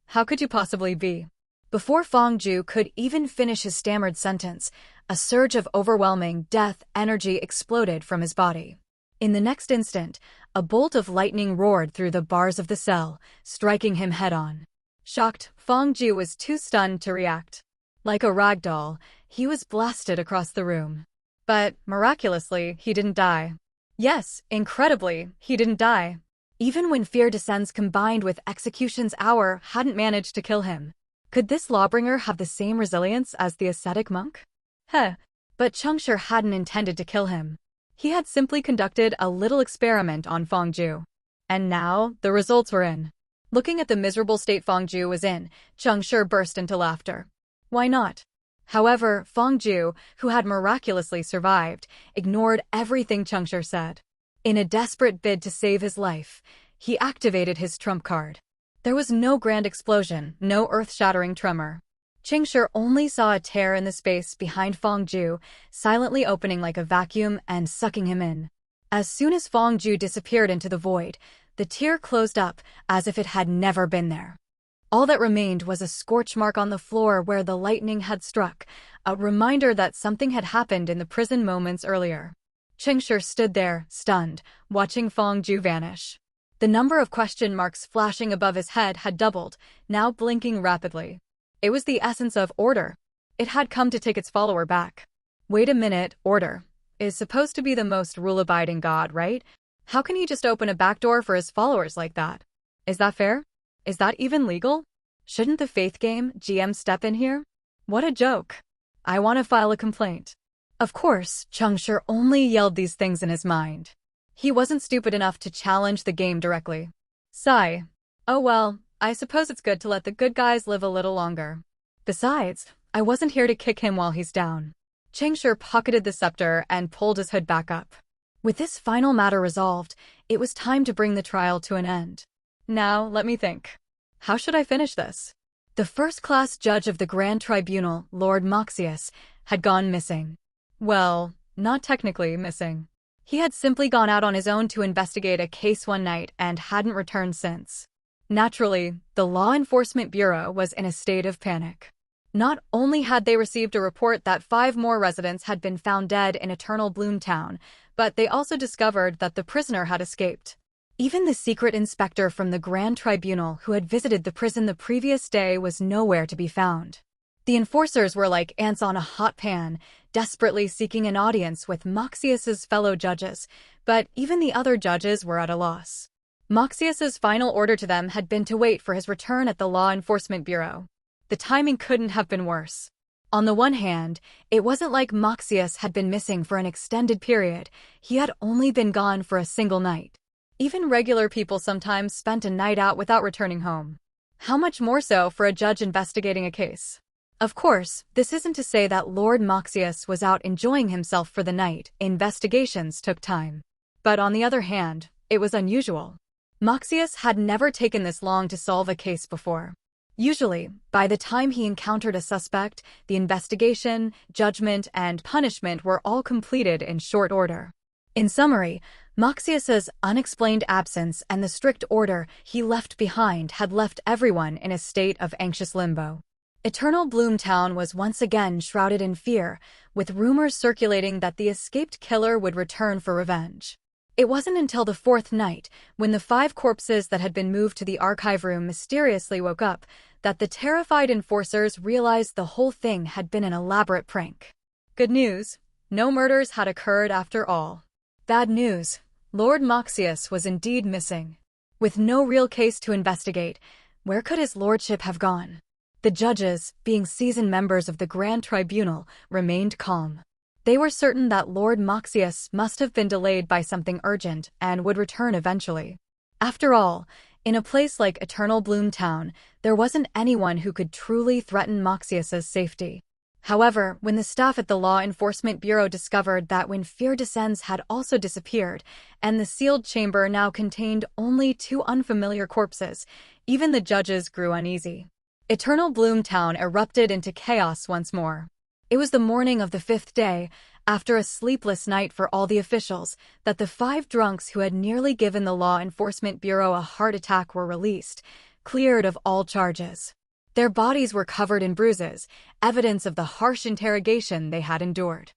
how could you possibly be? Before Fong Ju could even finish his stammered sentence, a surge of overwhelming death energy exploded from his body. In the next instant, a bolt of lightning roared through the bars of the cell, striking him head-on. Shocked, Fangju was too stunned to react. Like a rag doll, he was blasted across the room. But, miraculously, he didn't die. Yes, incredibly, he didn't die. Even when fear descends combined with execution's hour hadn't managed to kill him. Could this lawbringer have the same resilience as the ascetic monk? But Cheng Shi hadn't intended to kill him. He had simply conducted a little experiment on Fangju. And now, the results were in. Looking at the miserable state Fangju was in, Cheng Shi burst into laughter. Why not? However, Fangju, who had miraculously survived, ignored everything Cheng Shi said. In a desperate bid to save his life, he activated his trump card. There was no grand explosion, no earth-shattering tremor. Cheng Shi only saw a tear in the space behind Fangju, silently opening like a vacuum and sucking him in. As soon as Fangju disappeared into the void, the tear closed up as if it had never been there. All that remained was a scorch mark on the floor where the lightning had struck, a reminder that something had happened in the prison moments earlier. Cheng Shi stood there, stunned, watching Fangju vanish. The number of question marks flashing above his head had doubled, now blinking rapidly. It was the essence of order. It had come to take its follower back. Wait a minute, order is supposed to be the most rule-abiding god, right? How can he just open a back door for his followers like that? Is that fair? Is that even legal? Shouldn't the faith game GM step in here? What a joke. I want to file a complaint. Of course, Cheng Shi only yelled these things in his mind. He wasn't stupid enough to challenge the game directly. Sigh. Oh well, I suppose it's good to let the good guys live a little longer. Besides, I wasn't here to kick him while he's down. Cheng Shi pocketed the scepter and pulled his hood back up. With this final matter resolved, it was time to bring the trial to an end. Now, let me think. How should I finish this? The first-class judge of the Grand Tribunal, Lord Moxius, had gone missing. Well, not technically missing. He had simply gone out on his own to investigate a case one night and hadn't returned since. Naturally, the Law Enforcement Bureau was in a state of panic. Not only had they received a report that 5 more residents had been found dead in Eternal Bloomtown, but they also discovered that the prisoner had escaped. Even the secret inspector from the Grand Tribunal who had visited the prison the previous day was nowhere to be found. The enforcers were like ants on a hot pan, desperately seeking an audience with Moxius's fellow judges, but even the other judges were at a loss. Moxius's final order to them had been to wait for his return at the Law Enforcement Bureau. The timing couldn't have been worse. On the one hand, it wasn't like Moxius had been missing for an extended period. He had only been gone for a single night. Even regular people sometimes spent a night out without returning home. How much more so for a judge investigating a case? Of course, this isn't to say that Lord Moxius was out enjoying himself for the night. Investigations took time. But on the other hand, it was unusual. Moxius had never taken this long to solve a case before. Usually, by the time he encountered a suspect, the investigation, judgment, and punishment were all completed in short order. In summary, Moxius's unexplained absence and the strict order he left behind had left everyone in a state of anxious limbo. Eternal Bloomtown was once again shrouded in fear, with rumors circulating that the escaped killer would return for revenge. It wasn't until the 4th night, when the 5 corpses that had been moved to the archive room mysteriously woke up, that the terrified enforcers realized the whole thing had been an elaborate prank. Good news, no murders had occurred after all. Bad news, Lord Moxius was indeed missing. With no real case to investigate, where could his lordship have gone? The judges, being seasoned members of the Grand Tribunal, remained calm. They were certain that Lord Moxius must have been delayed by something urgent and would return eventually. After all, in a place like Eternal Bloomtown, there wasn't anyone who could truly threaten Moxius's safety. However, when the staff at the Law Enforcement Bureau discovered that When Fear Descends had also disappeared, and the sealed chamber now contained only 2 unfamiliar corpses, even the judges grew uneasy. Eternal Bloomtown erupted into chaos once more. It was the morning of the 5th day, after a sleepless night for all the officials, that the 5 drunks who had nearly given the Law Enforcement Bureau a heart attack were released, cleared of all charges. Their bodies were covered in bruises, evidence of the harsh interrogation they had endured.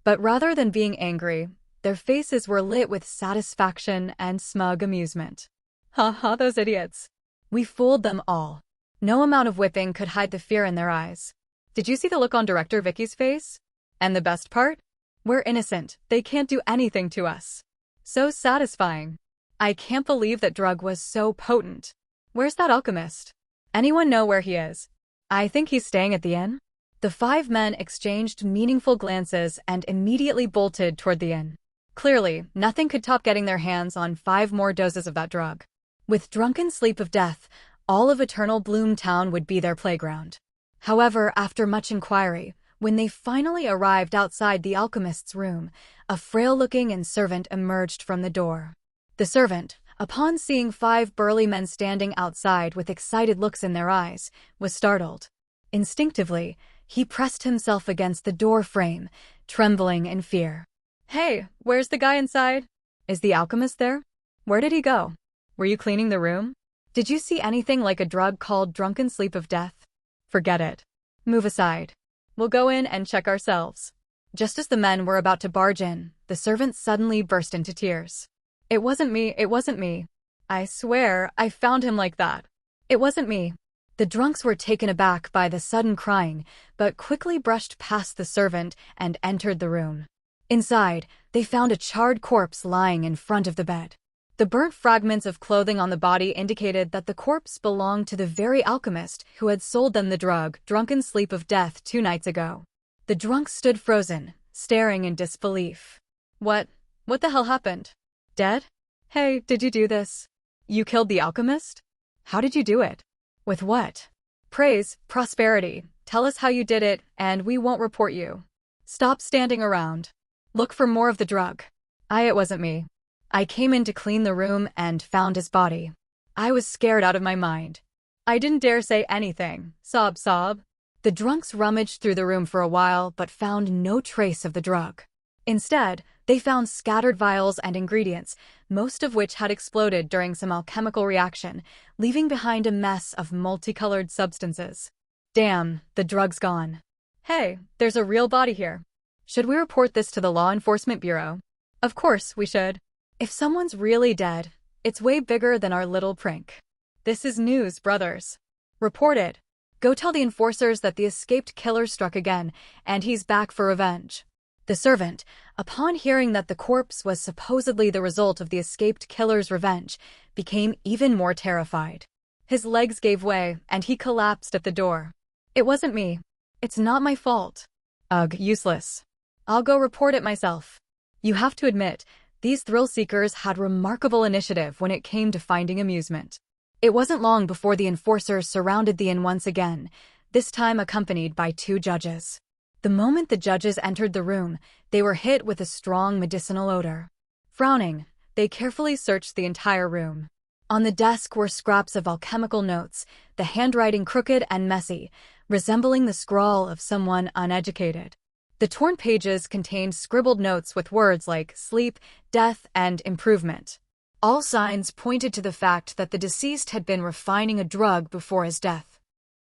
But rather than being angry, their faces were lit with satisfaction and smug amusement. Ha ha, those idiots. We fooled them all. No amount of whipping could hide the fear in their eyes. Did you see the look on Director Vicky's face? And the best part? We're innocent. They can't do anything to us. So satisfying. I can't believe that drug was so potent. Where's that alchemist? Anyone know where he is? I think he's staying at the inn. The 5 men exchanged meaningful glances and immediately bolted toward the inn. Clearly, nothing could top getting their hands on 5 more doses of that drug. With drunken sleep of death, all of Eternal Bloom Town would be their playground. However, after much inquiry, when they finally arrived outside the alchemist's room, a frail-looking servant emerged from the door. The servant, upon seeing 5 burly men standing outside with excited looks in their eyes, was startled. Instinctively, he pressed himself against the door frame, trembling in fear. "Hey, where's the guy inside? Is the alchemist there? Where did he go? Were you cleaning the room? Did you see anything like a drug called drunken sleep of death? Forget it. Move aside. We'll go in and check ourselves." Just as the men were about to barge in, the servant suddenly burst into tears. It wasn't me. I swear, I found him like that. It wasn't me." The drunks were taken aback by the sudden crying, but quickly brushed past the servant and entered the room. Inside, they found a charred corpse lying in front of the bed. The burnt fragments of clothing on the body indicated that the corpse belonged to the very alchemist who had sold them the drug, drunken sleep of death, 2 nights ago. The drunks stood frozen, staring in disbelief. What the hell happened? Dead? Hey, did you do this? You killed the alchemist? How did you do it? With what? Praise, prosperity. Tell us how you did it, and we won't report you. Stop standing around. Look for more of the drug. It wasn't me. I came in to clean the room and found his body. I was scared out of my mind. I didn't dare say anything. Sob, sob. The drunks rummaged through the room for a while but found no trace of the drug. Instead, they found scattered vials and ingredients, most of which had exploded during some alchemical reaction, leaving behind a mess of multicolored substances. Damn, the drug's gone. Hey, there's a real body here. Should we report this to the Law Enforcement Bureau? Of course we should. If someone's really dead, it's way bigger than our little prank. This is news, brothers. Report it. Go tell the enforcers that the escaped killer struck again, and he's back for revenge. The servant, upon hearing that the corpse was supposedly the result of the escaped killer's revenge, became even more terrified. His legs gave way, and he collapsed at the door. It wasn't me. It's not my fault. Ugh, useless. I'll go report it myself. You have to admit, these thrill-seekers had remarkable initiative when it came to finding amusement. It wasn't long before the enforcers surrounded the inn once again, this time accompanied by 2 judges. The moment the judges entered the room, they were hit with a strong medicinal odor. Frowning, they carefully searched the entire room. On the desk were scraps of alchemical notes, the handwriting crooked and messy, resembling the scrawl of someone uneducated. The torn pages contained scribbled notes with words like sleep, death, and improvement. All signs pointed to the fact that the deceased had been refining a drug before his death.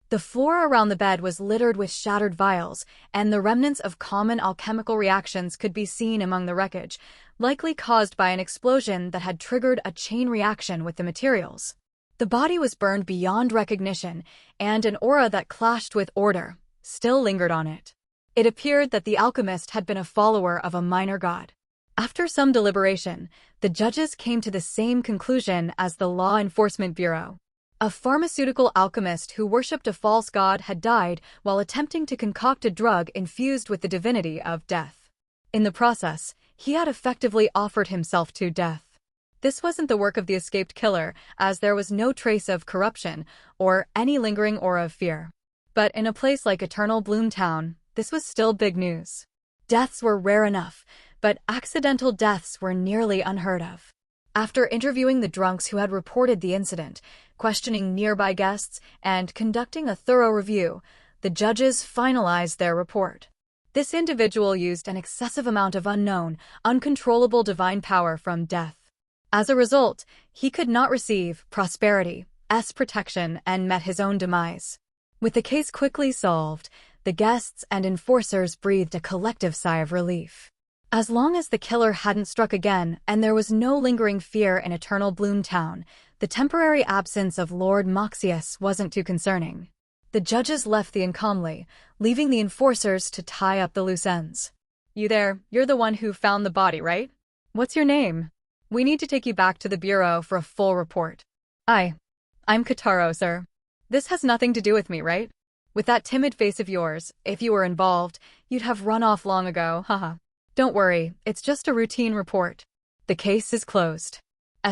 The floor around the bed was littered with shattered vials, and the remnants of common alchemical reactions could be seen among the wreckage, likely caused by an explosion that had triggered a chain reaction with the materials. The body was burned beyond recognition, and an aura that clashed with order still lingered on it. It appeared that the alchemist had been a follower of a minor god. After some deliberation, the judges came to the same conclusion as the Law Enforcement Bureau. A pharmaceutical alchemist who worshipped a false god had died while attempting to concoct a drug infused with the divinity of death. In the process, he had effectively offered himself to death. This wasn't the work of the escaped killer, as there was no trace of corruption or any lingering aura of fear. But in a place like Eternal Bloom Town, this was still big news. Deaths were rare enough, but accidental deaths were nearly unheard of. After interviewing the drunks who had reported the incident, questioning nearby guests, and conducting a thorough review, the judges finalized their report. This individual used an excessive amount of unknown, uncontrollable divine power from death. As a result, he could not receive prosperity's protection and met his own demise. With the case quickly solved, the guests and enforcers breathed a collective sigh of relief. As long as the killer hadn't struck again and there was no lingering fear in Eternal Bloom Town, the temporary absence of Lord Moxius wasn't too concerning. The judges left the inn calmly, leaving the enforcers to tie up the loose ends. You there, you're the one who found the body, right? What's your name? We need to take you back to the bureau for a full report. I'm Kataro, sir. This has nothing to do with me, right? With that timid face of yours, if you were involved, you'd have run off long ago, haha. Don't worry, it's just a routine report. The case is closed.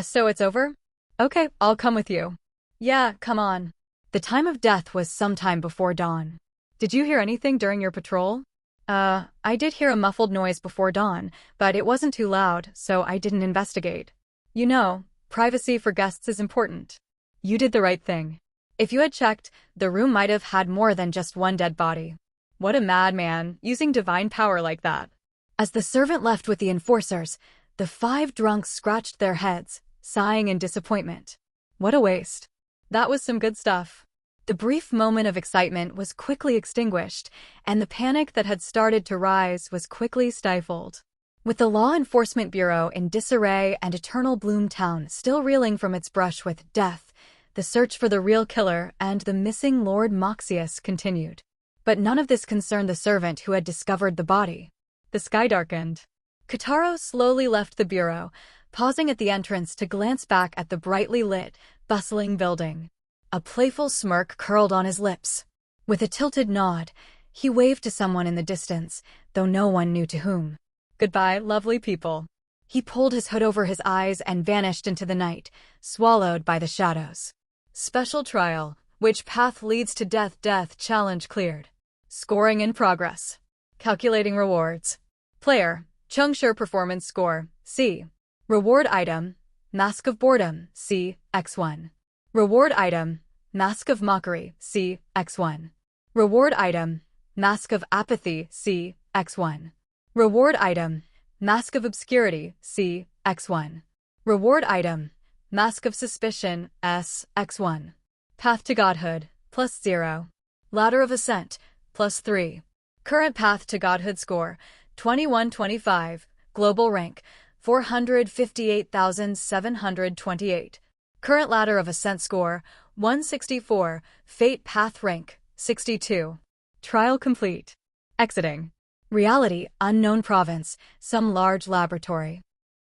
So it's over? Okay, I'll come with you. Yeah, come on. The time of death was sometime before dawn. Did you hear anything during your patrol? I did hear a muffled noise before dawn, but it wasn't too loud, so I didn't investigate. You know, privacy for guests is important. You did the right thing. If you had checked, the room might have had more than just one dead body. What a madman, using divine power like that. As the servant left with the enforcers, the 5 drunks scratched their heads, sighing in disappointment. What a waste. That was some good stuff. The brief moment of excitement was quickly extinguished, and the panic that had started to rise was quickly stifled. With the Law Enforcement Bureau in disarray and Eternal Bloom Town still reeling from its brush with death, the search for the real killer and the missing Lord Moxius continued. But none of this concerned the servant who had discovered the body. The sky darkened. Kataro slowly left the bureau, pausing at the entrance to glance back at the brightly lit, bustling building. A playful smirk curled on his lips. With a tilted nod, he waved to someone in the distance, though no one knew to whom. Goodbye, lovely people. He pulled his hood over his eyes and vanished into the night, swallowed by the shadows. Special trial. Which path leads to death? Death challenge cleared. Scoring in progress. Calculating rewards. Player, Cheng Shi performance score, C. Reward item, Mask of Boredom, C, X1. Reward item, Mask of Mockery, C, X1. Reward item, Mask of Apathy, C, X1. Reward item, Mask of Obscurity, C, X1. Reward item, Mask of Suspicion, S, X1. Path to Godhood, +0. Ladder of Ascent, +3. Current path to Godhood score, 2125. Global rank, 458,728. Current ladder of ascent score, 164. Fate path rank, 62. Trial complete. Exiting. Reality, unknown province, some large laboratory.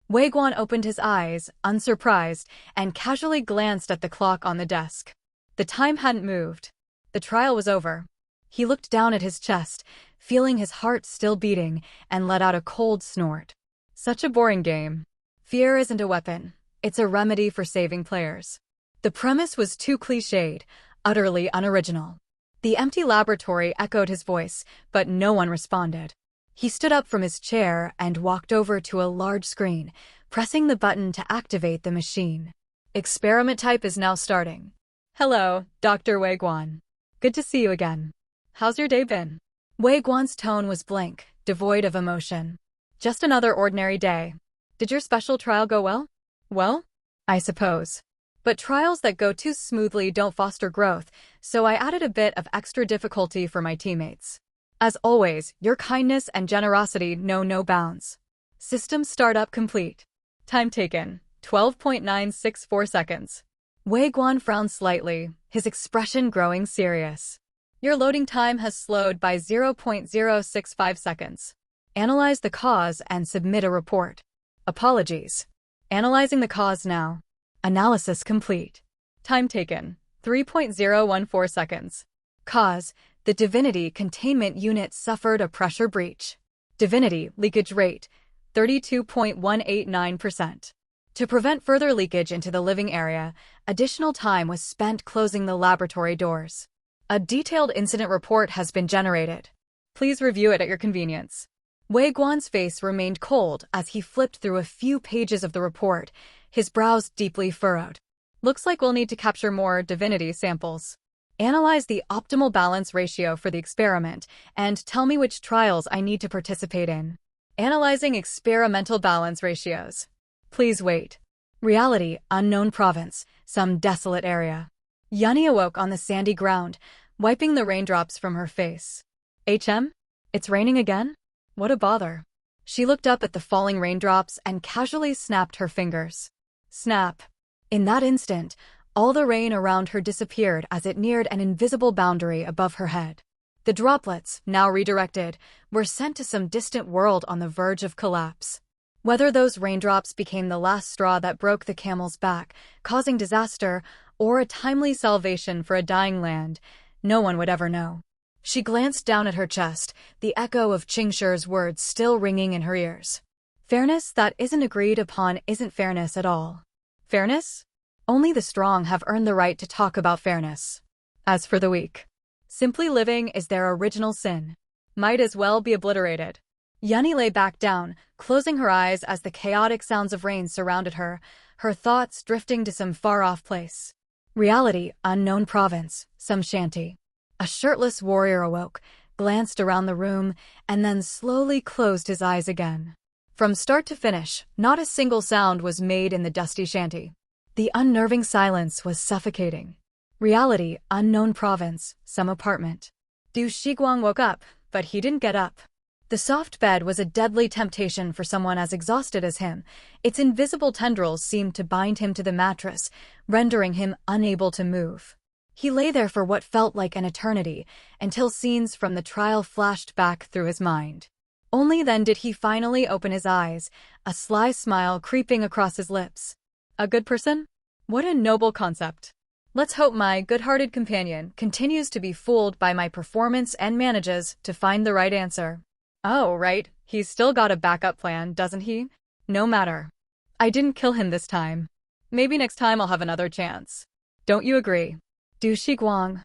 Wei Guan opened his eyes, unsurprised, and casually glanced at the clock on the desk. The time hadn't moved. The trial was over. He looked down at his chest, feeling his heart still beating, and let out a cold snort. Such a boring game. Fear isn't a weapon. It's a remedy for saving players. The premise was too cliched, utterly unoriginal. The empty laboratory echoed his voice, but no one responded. He stood up from his chair and walked over to a large screen, pressing the button to activate the machine. Experiment type is now starting. Hello, Dr. Wei Guan. Good to see you again. How's your day been? Wei Guan's tone was blank, devoid of emotion. Just another ordinary day. Did your special trial go well? Well, I suppose. But trials that go too smoothly don't foster growth, so I added a bit of extra difficulty for my teammates. As always, your kindness and generosity know no bounds. System startup complete. Time taken, 12.964 seconds. Wei Guan frowned slightly, his expression growing serious. Your loading time has slowed by 0.065 seconds. Analyze the cause and submit a report. Apologies. Analyzing the cause now. Analysis complete. Time taken, 3.014 seconds. Cause, the Divinity Containment Unit suffered a pressure breach. Divinity leakage rate, 32.189%. To prevent further leakage into the living area, additional time was spent closing the laboratory doors. A detailed incident report has been generated. Please review it at your convenience. Wei Guan's face remained cold as he flipped through a few pages of the report, his brows deeply furrowed. Looks like we'll need to capture more divinity samples. Analyze the optimal balance ratio for the experiment and tell me which trials I need to participate in. Analyzing experimental balance ratios. Please wait. Reality, unknown province, some desolate area. Yunny awoke on the sandy ground, wiping the raindrops from her face. HM? It's raining again? What a bother. She looked up at the falling raindrops and casually snapped her fingers. Snap. In that instant, all the rain around her disappeared as it neared an invisible boundary above her head. The droplets, now redirected, were sent to some distant world on the verge of collapse. Whether those raindrops became the last straw that broke the camel's back, causing disaster, or a timely salvation for a dying land, no one would ever know. She glanced down at her chest, the echo of Cheng Shi's words still ringing in her ears. Fairness that isn't agreed upon isn't fairness at all. Fairness? Only the strong have earned the right to talk about fairness. As for the weak, simply living is their original sin. Might as well be obliterated. Yunny lay back down, closing her eyes as the chaotic sounds of rain surrounded her, her thoughts drifting to some far-off place. Reality, unknown province, some shanty. A shirtless warrior awoke, glanced around the room, and then slowly closed his eyes again. From start to finish, not a single sound was made in the dusty shanty. The unnerving silence was suffocating. Reality, unknown province, some apartment. Du Shiguang woke up, but he didn't get up. The soft bed was a deadly temptation for someone as exhausted as him. Its invisible tendrils seemed to bind him to the mattress, rendering him unable to move. He lay there for what felt like an eternity, until scenes from the trial flashed back through his mind. Only then did he finally open his eyes, a sly smile creeping across his lips. A good person? What a noble concept. Let's hope my good-hearted companion continues to be fooled by my performance and manages to find the right answer. Oh, right, he's still got a backup plan, doesn't he? No matter. I didn't kill him this time. Maybe next time I'll have another chance. Don't you agree? Du Shiguang.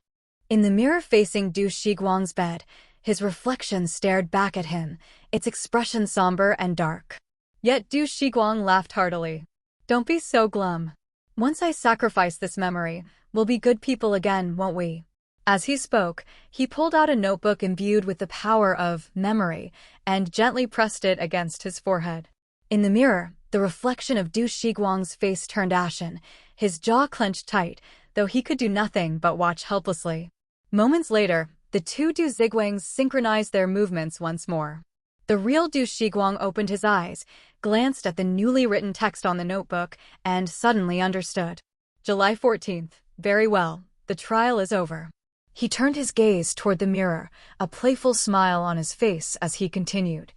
In the mirror facing Du Shiguang's bed, his reflection stared back at him, its expression somber and dark. Yet Du Shiguang laughed heartily. Don't be so glum. Once I sacrifice this memory, we'll be good people again, won't we? As he spoke, he pulled out a notebook imbued with the power of memory and gently pressed it against his forehead. In the mirror, the reflection of Du Shiguang's face turned ashen, his jaw clenched tight, though he could do nothing but watch helplessly. Moments later, the two Du Ziguangs synchronized their movements once more. The real Du Shiguang opened his eyes, glanced at the newly written text on the notebook, and suddenly understood. July 14th. Very well, the trial is over. He turned his gaze toward the mirror, a playful smile on his face as he continued.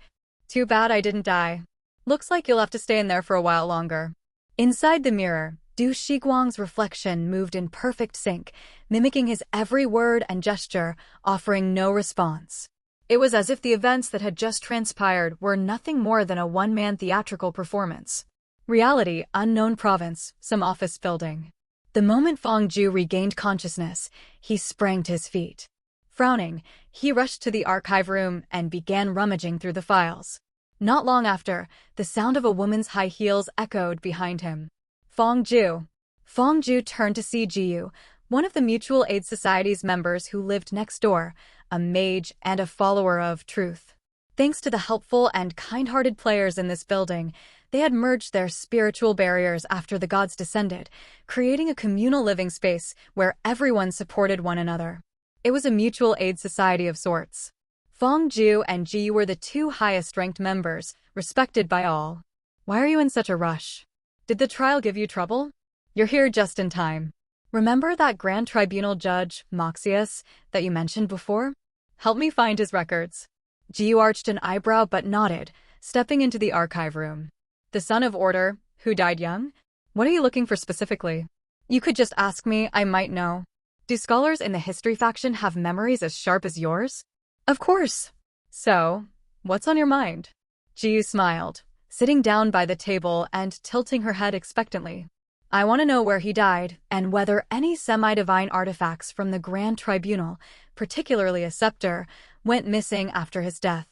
Too bad I didn't die. Looks like you'll have to stay in there for a while longer. Inside the mirror, Du Shiguang's reflection moved in perfect sync, mimicking his every word and gesture, offering no response. It was as if the events that had just transpired were nothing more than a one-man theatrical performance. Reality, unknown province, some office building. The moment Fong Ju regained consciousness, he sprang to his feet. Frowning, he rushed to the archive room and began rummaging through the files. Not long after, the sound of a woman's high heels echoed behind him. Fong Ju. Fong Ju turned to see Jiyu, one of the Mutual Aid Society's members who lived next door, a mage and a follower of truth. Thanks to the helpful and kind-hearted players in this building, they had merged their spiritual barriers after the gods descended, creating a communal living space where everyone supported one another. It was a mutual aid society of sorts. Fong Ju and Ji were the two highest-ranked members, respected by all. Why are you in such a rush? Did the trial give you trouble? You're here just in time. Remember that Grand Tribunal judge, Moxius, that you mentioned before? Help me find his records. Ji arched an eyebrow but nodded, stepping into the archive room. The son of order, who died young? What are you looking for specifically? You could just ask me, I might know. Do scholars in the history faction have memories as sharp as yours? Of course. So, what's on your mind? Jiu smiled, sitting down by the table and tilting her head expectantly. I want to know where he died, and whether any semi-divine artifacts from the Grand Tribunal, particularly a scepter, went missing after his death.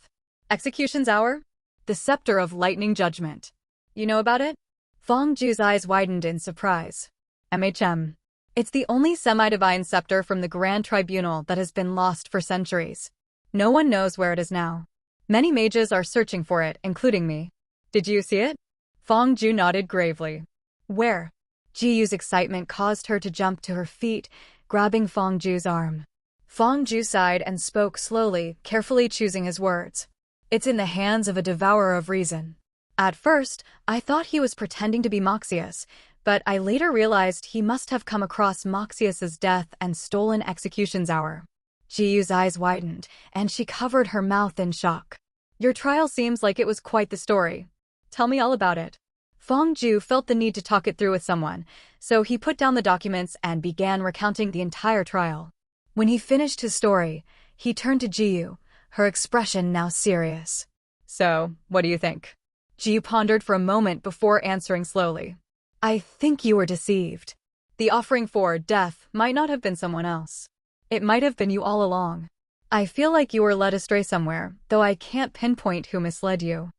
Execution's hour? The scepter of lightning judgment. You know about it? Fong Ju's eyes widened in surprise. MHM. It's the only semi-divine scepter from the Grand Tribunal that has been lost for centuries. No one knows where it is now. Many mages are searching for it, including me. Did you see it? Fong Ju nodded gravely. Where? Jiyu's excitement caused her to jump to her feet, grabbing Fong Ju's arm. Fong Ju sighed and spoke slowly, carefully choosing his words. It's in the hands of a devourer of reason. At first, I thought he was pretending to be Moxius, but I later realized he must have come across Moxius's death and stolen execution's hour. Jiyu's eyes widened, and she covered her mouth in shock. Your trial seems like it was quite the story. Tell me all about it. Fangju felt the need to talk it through with someone, so he put down the documents and began recounting the entire trial. When he finished his story, he turned to Jiyu, her expression now serious. So, what do you think? Jiyu pondered for a moment before answering slowly. I think you were deceived. The offering for death might not have been someone else. It might have been you all along. I feel like you were led astray somewhere, though I can't pinpoint who misled you.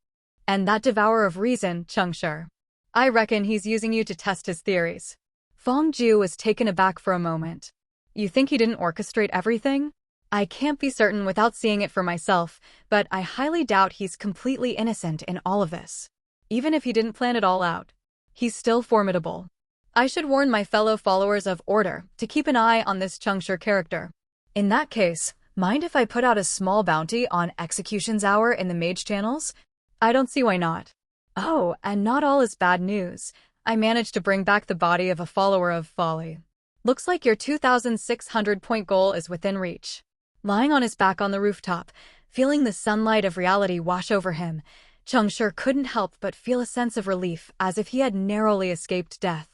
And that devourer of reason, Cheng Shi. I reckon he's using you to test his theories. Fangju was taken aback for a moment. You think he didn't orchestrate everything? I can't be certain without seeing it for myself, but I highly doubt he's completely innocent in all of this. Even if he didn't plan it all out, he's still formidable. I should warn my fellow followers of Order to keep an eye on this Cheng Shi character. In that case, mind if I put out a small bounty on Execution's Hour in the Mage channels? I don't see why not. Oh, and not all is bad news. I managed to bring back the body of a follower of Folly. Looks like your 2,600-point goal is within reach. Lying on his back on the rooftop, feeling the sunlight of reality wash over him, Cheng Shi couldn't help but feel a sense of relief, as if he had narrowly escaped death.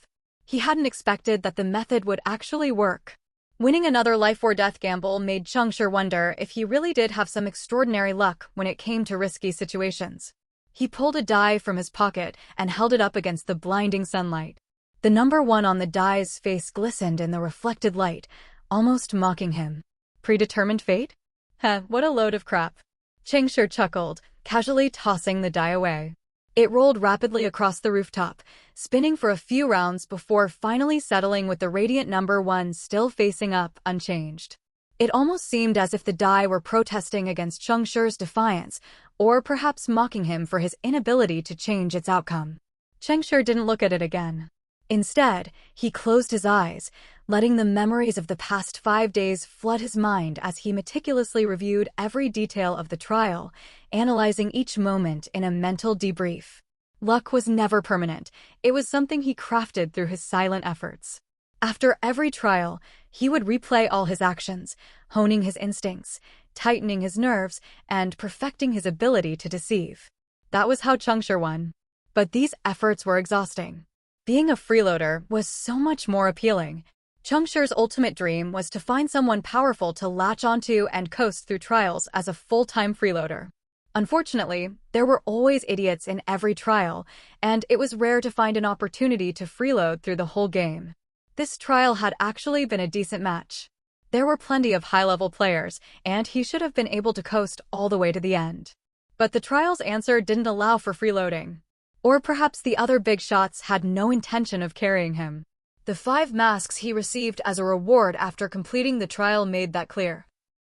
He hadn't expected that the method would actually work. Winning another life-or-death gamble made Cheng Shi wonder if he really did have some extraordinary luck when it came to risky situations. He pulled a die from his pocket and held it up against the blinding sunlight. The number 1 on the die's face glistened in the reflected light, almost mocking him. Predetermined fate? Heh, what a load of crap. Cheng Shi chuckled, casually tossing the die away. It rolled rapidly across the rooftop, spinning for a few rounds before finally settling with the radiant number 1 still facing up, unchanged. It almost seemed as if the die were protesting against Cheng Shi's defiance, or perhaps mocking him for his inability to change its outcome. Cheng Shi didn't look at it again. Instead, he closed his eyes, letting the memories of the past 5 days flood his mind as he meticulously reviewed every detail of the trial, analyzing each moment in a mental debrief. Luck was never permanent. It was something he crafted through his silent efforts. After every trial, he would replay all his actions, honing his instincts, tightening his nerves, and perfecting his ability to deceive. That was how Cheng Shi won. But these efforts were exhausting. Being a freeloader was so much more appealing. Cheng Shi's ultimate dream was to find someone powerful to latch onto and coast through trials as a full-time freeloader. Unfortunately, there were always idiots in every trial, and it was rare to find an opportunity to freeload through the whole game. This trial had actually been a decent match. There were plenty of high-level players, and he should have been able to coast all the way to the end. But the trial's answer didn't allow for freeloading. Or perhaps the other big shots had no intention of carrying him. The 5 masks he received as a reward after completing the trial made that clear.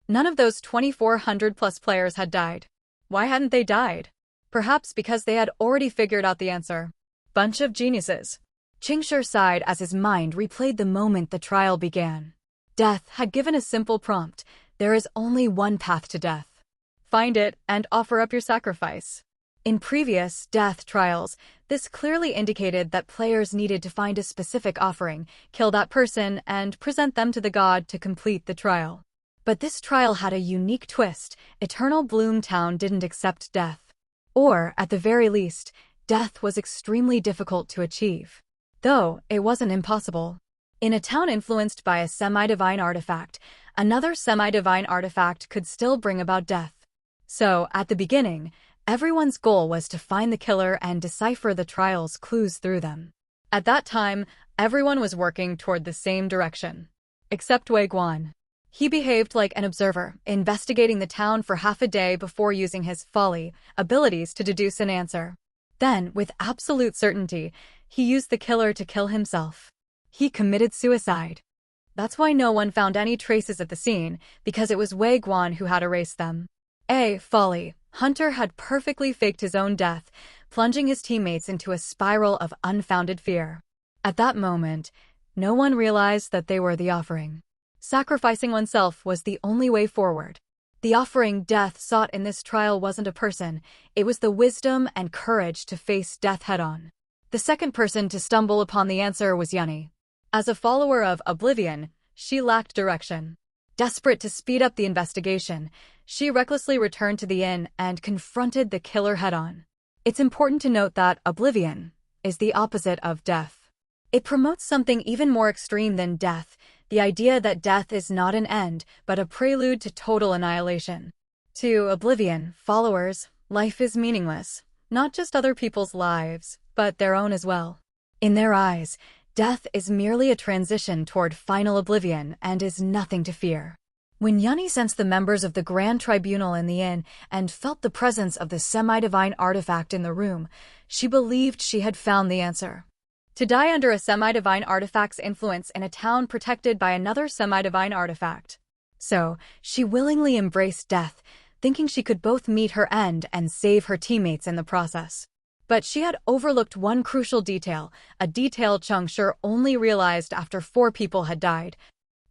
None of those 2,400+ players had died. Why hadn't they died? Perhaps because they had already figured out the answer. Bunch of geniuses. Cheng Shi sighed as his mind replayed the moment the trial began. Death had given a simple prompt. There is only one path to death. Find it and offer up your sacrifice. In previous death trials, this clearly indicated that players needed to find a specific offering, kill that person, and present them to the god to complete the trial. But this trial had a unique twist. Eternal Bloom Town didn't accept death. Or, at the very least, death was extremely difficult to achieve. Though, it wasn't impossible. In a town influenced by a semi-divine artifact, another semi-divine artifact could still bring about death. So, at the beginning, everyone's goal was to find the killer and decipher the trial's clues through them. At that time, everyone was working toward the same direction. Except Wei Guan. He behaved like an observer, investigating the town for half a day before using his folly abilities to deduce an answer. Then, with absolute certainty, he used the killer to kill himself. He committed suicide. That's why no one found any traces at the scene, because it was Wei Guan who had erased them. Folly. Hunter had perfectly faked his own death, plunging his teammates into a spiral of unfounded fear. At that moment, no one realized that they were the offering. Sacrificing oneself was the only way forward. The offering death sought in this trial wasn't a person, it was the wisdom and courage to face death head-on. The second person to stumble upon the answer was Yunny. As a follower of Oblivion, she lacked direction. Desperate to speed up the investigation, she recklessly returned to the inn and confronted the killer head-on. It's important to note that Oblivion is the opposite of death. It promotes something even more extreme than death, the idea that death is not an end, but a prelude to total annihilation. To Oblivion followers, life is meaningless, not just other people's lives, but their own as well. In their eyes, death is merely a transition toward final oblivion and is nothing to fear. When Yunny sensed the members of the Grand Tribunal in the inn and felt the presence of the semi-divine artifact in the room, she believed she had found the answer. To die under a semi-divine artifact's influence in a town protected by another semi-divine artifact. So, she willingly embraced death, thinking she could both meet her end and save her teammates in the process. But she had overlooked one crucial detail, a detail Cheng Shi only realized after 4 people had died.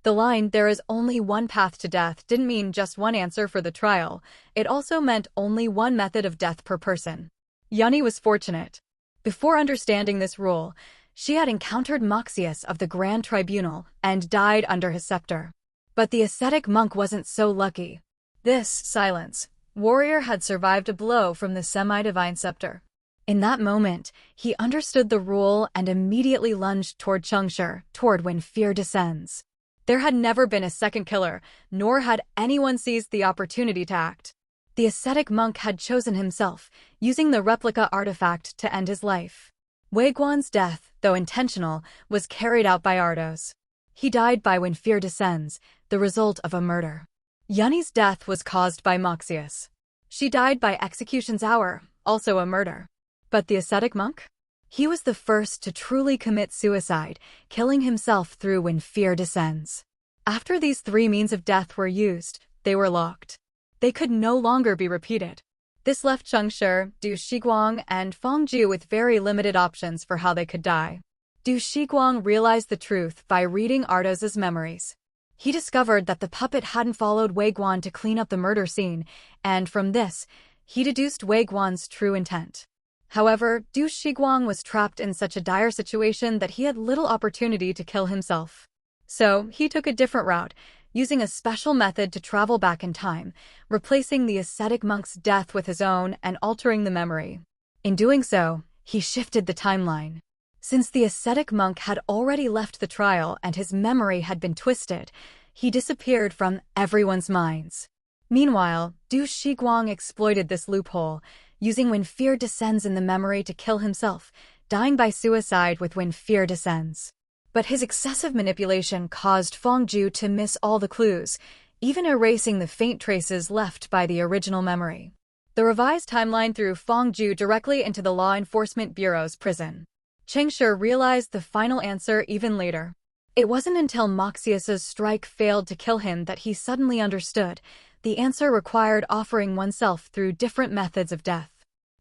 The line, "There is only one path to death," didn't mean just one answer for the trial. It also meant only one method of death per person. Yunny was fortunate. Before understanding this rule, she had encountered Moxius of the Grand Tribunal and died under his scepter. But the ascetic monk wasn't so lucky. This silence warrior had survived a blow from the semi-divine scepter. In that moment, he understood the rule and immediately lunged toward Cheng Shi, toward when fear descends. There had never been a second killer, nor had anyone seized the opportunity to act. The ascetic monk had chosen himself, using the replica artifact to end his life. Wei Guan's death, though intentional, was carried out by Ardos. He died by when fear descends, the result of a murder. Yunny's death was caused by Moxius. She died by execution's hour, also a murder. But the ascetic monk? He was the first to truly commit suicide, killing himself through when fear descends. After these 3 means of death were used, they were locked. They could no longer be repeated. This left Cheng Shi, Du Shiguang, and Feng Ju with very limited options for how they could die. Du Shiguang realized the truth by reading Ardos's memories. He discovered that the puppet hadn't followed Wei Guan to clean up the murder scene, and from this, he deduced Wei Guan's true intent. However, Du Shiguang was trapped in such a dire situation that he had little opportunity to kill himself. So, he took a different route, using a special method to travel back in time, replacing the ascetic monk's death with his own and altering the memory. In doing so, he shifted the timeline. Since the ascetic monk had already left the trial and his memory had been twisted, he disappeared from everyone's minds. Meanwhile, Du Shiguang exploited this loophole, using when fear descends in the memory to kill himself, dying by suicide with when fear descends. But his excessive manipulation caused Feng Ju to miss all the clues, even erasing the faint traces left by the original memory. The revised timeline threw Feng Ju directly into the Law Enforcement Bureau's prison. Cheng Shi realized the final answer even later. It wasn't until Moxius's strike failed to kill him that he suddenly understood. The answer required offering oneself through different methods of death.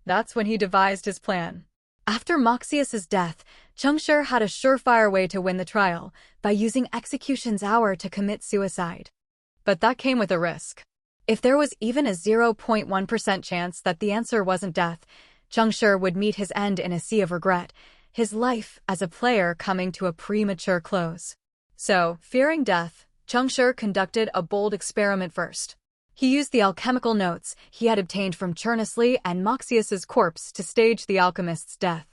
That's when he devised his plan. After Moxius's death, Cheng Shi had a surefire way to win the trial, by using execution's hour to commit suicide. But that came with a risk. If there was even a 0.1% chance that the answer wasn't death, Cheng Shi would meet his end in a sea of regret, his life as a player coming to a premature close. So, fearing death, Cheng Shi conducted a bold experiment first. He used the alchemical notes he had obtained from Chernusli and Moxius's corpse to stage the alchemist's death.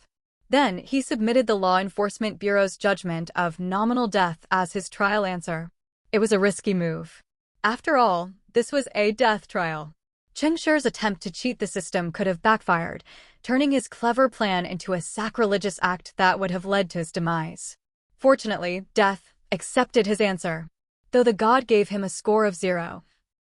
Then, he submitted the Law Enforcement Bureau's judgment of nominal death as his trial answer. It was a risky move. After all, this was a death trial. Cheng Shi's attempt to cheat the system could have backfired, turning his clever plan into a sacrilegious act that would have led to his demise. Fortunately, death accepted his answer, though the god gave him a score of 0.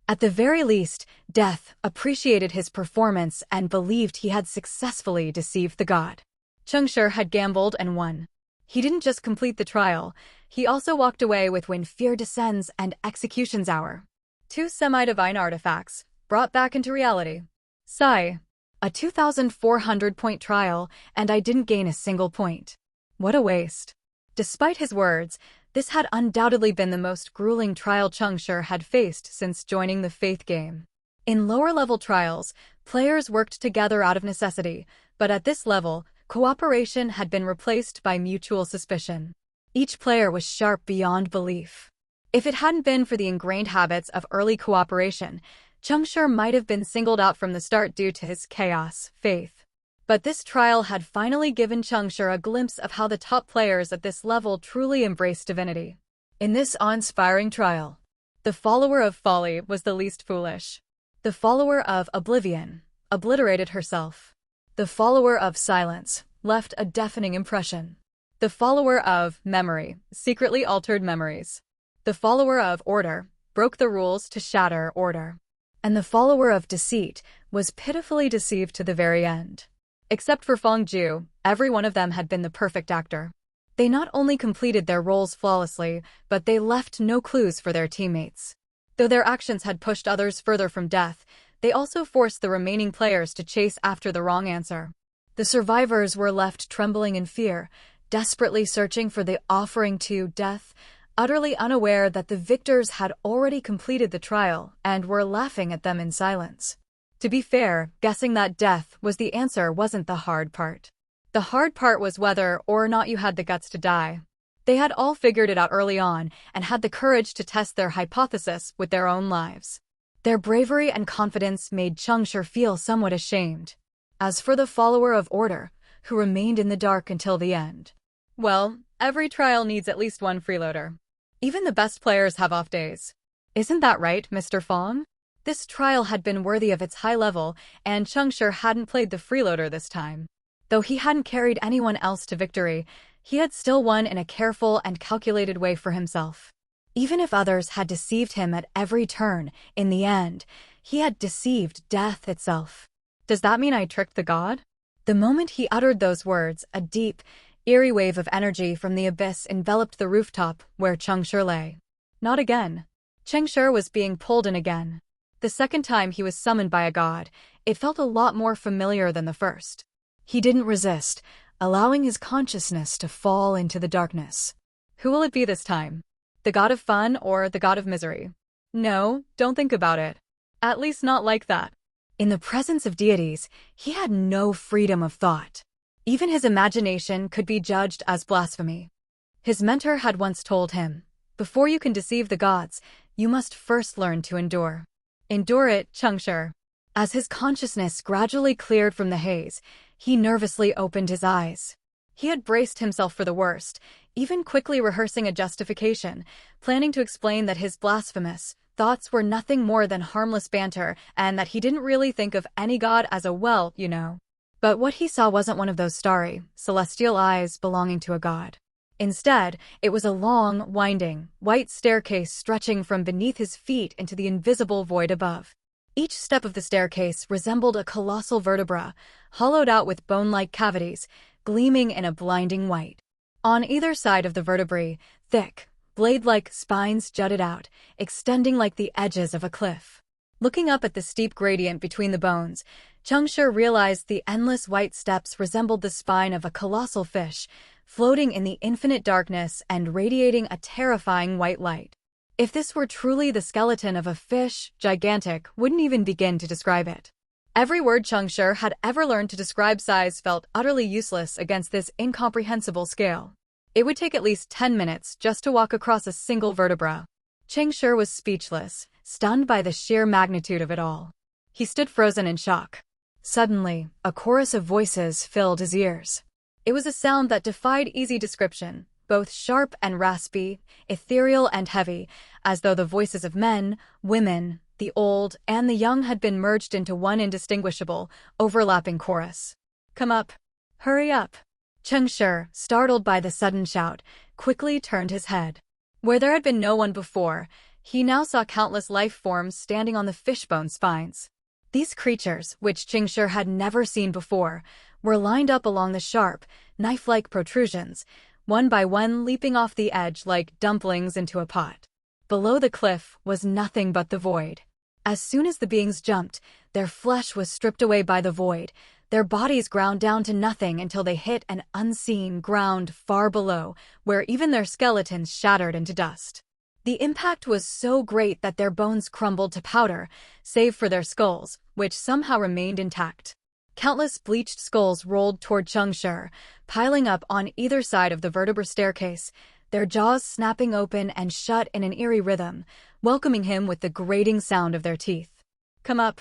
At the very least, death appreciated his performance and believed he had successfully deceived the god. Cheng Shi had gambled and won. He didn't just complete the trial, he also walked away with When Fear Descends and Execution's Hour. 2 semi-divine artifacts, brought back into reality. Sigh. A 2,400-point trial, and I didn't gain a single point. What a waste. Despite his words, This had undoubtedly been the most grueling trial Cheng Shi had faced since joining the Faith game. In lower-level trials, players worked together out of necessity, but at this level, cooperation had been replaced by mutual suspicion. Each player was sharp beyond belief. If it hadn't been for the ingrained habits of early cooperation, Cheng Shi might have been singled out from the start due to his chaos faith. But this trial had finally given Cheng Shi a glimpse of how the top players at this level truly embraced divinity. In this awe-inspiring trial, the follower of folly was the least foolish. The follower of oblivion obliterated herself. The follower of silence left a deafening impression. The follower of memory secretly altered memories. The follower of order broke the rules to shatter order. And the follower of deceit was pitifully deceived to the very end. Except for Fangju, every one of them had been the perfect actor. They not only completed their roles flawlessly, but they left no clues for their teammates. Though their actions had pushed others further from death, they also forced the remaining players to chase after the wrong answer. The survivors were left trembling in fear, desperately searching for the offering to death, utterly unaware that the victors had already completed the trial and were laughing at them in silence. To be fair, guessing that death was the answer wasn't the hard part. The hard part was whether or not you had the guts to die. They had all figured it out early on and had the courage to test their hypothesis with their own lives. Their bravery and confidence made Cheng Shi feel somewhat ashamed. As for the follower of order, who remained in the dark until the end, well, every trial needs at least one freeloader. Even the best players have off days. Isn't that right, Mr. Fong? This trial had been worthy of its high level, and Cheng Shi hadn't played the freeloader this time. Though he hadn't carried anyone else to victory, he had still won in a careful and calculated way for himself. Even if others had deceived him at every turn, in the end, he had deceived death itself. Does that mean I tricked the god? The moment he uttered those words, a deep, eerie wave of energy from the abyss enveloped the rooftop where Cheng Shi lay. Not again. Cheng Shi was being pulled in again. The second time he was summoned by a god, it felt a lot more familiar than the first. He didn't resist, allowing his consciousness to fall into the darkness. Who will it be this time? The god of fun or the god of misery? No, don't think about it. At least not like that. In the presence of deities, he had no freedom of thought. Even his imagination could be judged as blasphemy. His mentor had once told him, "Before you can deceive the gods, you must first learn to endure." Endure it, Cheng Shi. As his consciousness gradually cleared from the haze, he nervously opened his eyes. He had braced himself for the worst, even quickly rehearsing a justification, planning to explain that his blasphemous thoughts were nothing more than harmless banter and that he didn't really think of any god as a well, you know. But what he saw wasn't one of those starry, celestial eyes belonging to a god. Instead, it was a long, winding, white staircase stretching from beneath his feet into the invisible void above. Each step of the staircase resembled a colossal vertebra, hollowed out with bone-like cavities, gleaming in a blinding white. On either side of the vertebrae, thick, blade-like spines jutted out, extending like the edges of a cliff. Looking up at the steep gradient between the bones, Cheng Shi realized the endless white steps resembled the spine of a colossal fish, floating in the infinite darkness and radiating a terrifying white light. If this were truly the skeleton of a fish, gigantic wouldn't even begin to describe it. Every word Cheng Shi had ever learned to describe size felt utterly useless against this incomprehensible scale. It would take at least 10 minutes just to walk across a single vertebra. Cheng Shi was speechless, stunned by the sheer magnitude of it all. He stood frozen in shock. Suddenly, a chorus of voices filled his ears. It was a sound that defied easy description, both sharp and raspy, ethereal and heavy, as though the voices of men, women, the old, and the young had been merged into one indistinguishable, overlapping chorus. "Come up. Hurry up." Cheng Shi, startled by the sudden shout, quickly turned his head. Where there had been no one before, he now saw countless life forms standing on the fishbone spines. These creatures, which Cheng Shi had never seen before, were lined up along the sharp, knife-like protrusions, one by one leaping off the edge like dumplings into a pot. Below the cliff was nothing but the void. As soon as the beings jumped, their flesh was stripped away by the void, Their bodies ground down to nothing until they hit an unseen ground far below, where even their skeletons shattered into dust. The impact was so great that their bones crumbled to powder, save for their skulls, which somehow remained intact. Countless bleached skulls rolled toward Cheng Shi, piling up on either side of the vertebra staircase, their jaws snapping open and shut in an eerie rhythm, welcoming him with the grating sound of their teeth. "Come up.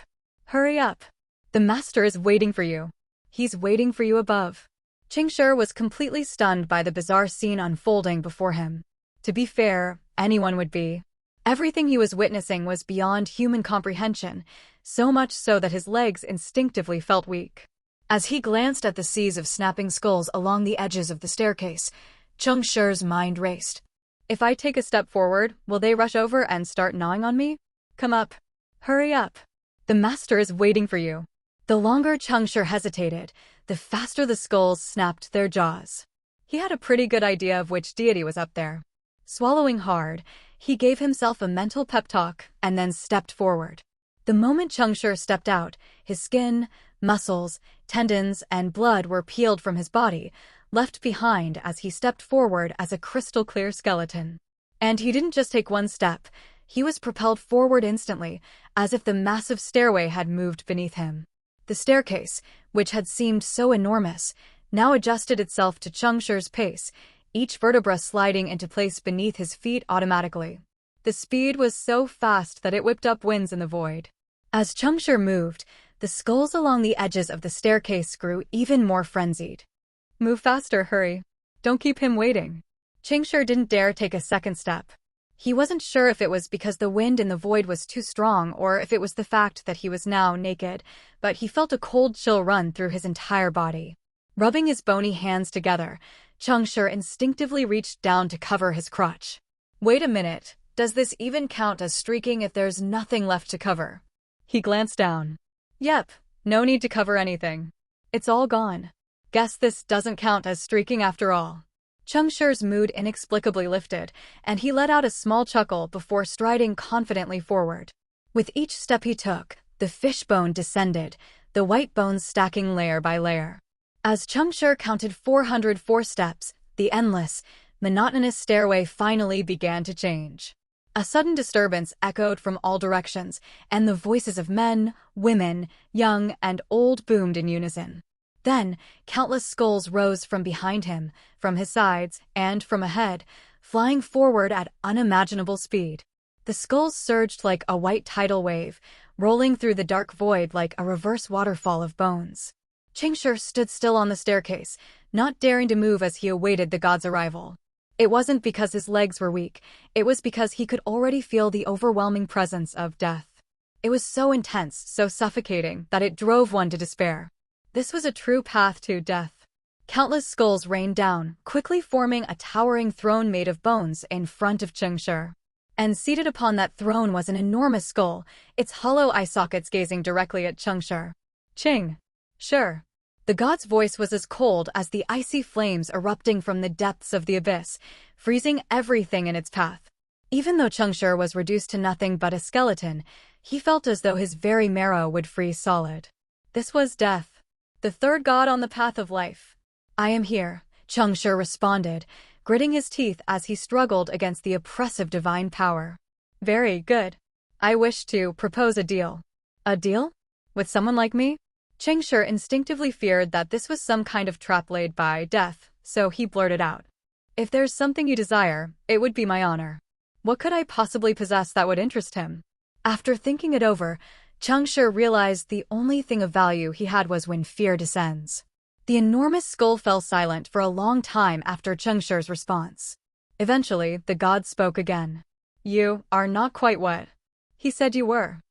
Hurry up. The master is waiting for you. He's waiting for you above." Cheng Shi was completely stunned by the bizarre scene unfolding before him. To be fair, anyone would be. Everything he was witnessing was beyond human comprehension, so much so that his legs instinctively felt weak. As he glanced at the seas of snapping skulls along the edges of the staircase, Cheng Shi's mind raced. "If I take a step forward, will they rush over and start gnawing on me? Come up. Hurry up. The master is waiting for you." The longer Cheng Shi hesitated, the faster the skulls snapped their jaws. He had a pretty good idea of which deity was up there. Swallowing hard, he gave himself a mental pep talk and then stepped forward. The moment Cheng Shi stepped out, his skin, muscles, tendons, and blood were peeled from his body, left behind as he stepped forward as a crystal-clear skeleton. And he didn't just take one step, he was propelled forward instantly, as if the massive stairway had moved beneath him. The staircase, which had seemed so enormous, now adjusted itself to Cheng Shi's pace, each vertebra sliding into place beneath his feet automatically. The speed was so fast that it whipped up winds in the void. As Cheng Shi moved, the skulls along the edges of the staircase grew even more frenzied. "Move faster, hurry. Don't keep him waiting." Cheng Shi didn't dare take a second step. He wasn't sure if it was because the wind in the void was too strong or if it was the fact that he was now naked, but he felt a cold chill run through his entire body. Rubbing his bony hands together, Cheng Shi instinctively reached down to cover his crotch. "Wait a minute, does this even count as streaking if there's nothing left to cover?" He glanced down. "Yep, no need to cover anything. It's all gone. Guess this doesn't count as streaking after all." Cheng Shi's mood inexplicably lifted, and he let out a small chuckle before striding confidently forward. With each step he took, the fishbone descended, the white bones stacking layer by layer. As Cheng Shi counted 404 steps, the endless, monotonous stairway finally began to change. A sudden disturbance echoed from all directions, and the voices of men, women, young, and old boomed in unison. Then, countless skulls rose from behind him, from his sides, and from ahead, flying forward at unimaginable speed. The skulls surged like a white tidal wave, rolling through the dark void like a reverse waterfall of bones. Cheng Shi stood still on the staircase, not daring to move as he awaited the god's arrival. It wasn't because his legs were weak, it was because he could already feel the overwhelming presence of death. It was so intense, so suffocating, that it drove one to despair. This was a true path to death. Countless skulls rained down, quickly forming a towering throne made of bones in front of Cheng Shi. And seated upon that throne was an enormous skull, its hollow eye sockets gazing directly at Cheng Shi. "Cheng Shi." The god's voice was as cold as the icy flames erupting from the depths of the abyss, freezing everything in its path. Even though Cheng Shi was reduced to nothing but a skeleton, he felt as though his very marrow would freeze solid. This was death. The third god on the path of life. "I am here," Cheng Shi responded, gritting his teeth as he struggled against the oppressive divine power. "Very good. I wish to propose a deal." "A deal? With someone like me?" Cheng Shi instinctively feared that this was some kind of trap laid by death, so he blurted out. "If there's something you desire, it would be my honor." What could I possibly possess that would interest him? After thinking it over, Cheng Shi realized the only thing of value he had was when fear descends. The enormous skull fell silent for a long time after Cheng Shi's response. Eventually, the god spoke again. "You are not quite what he said you were."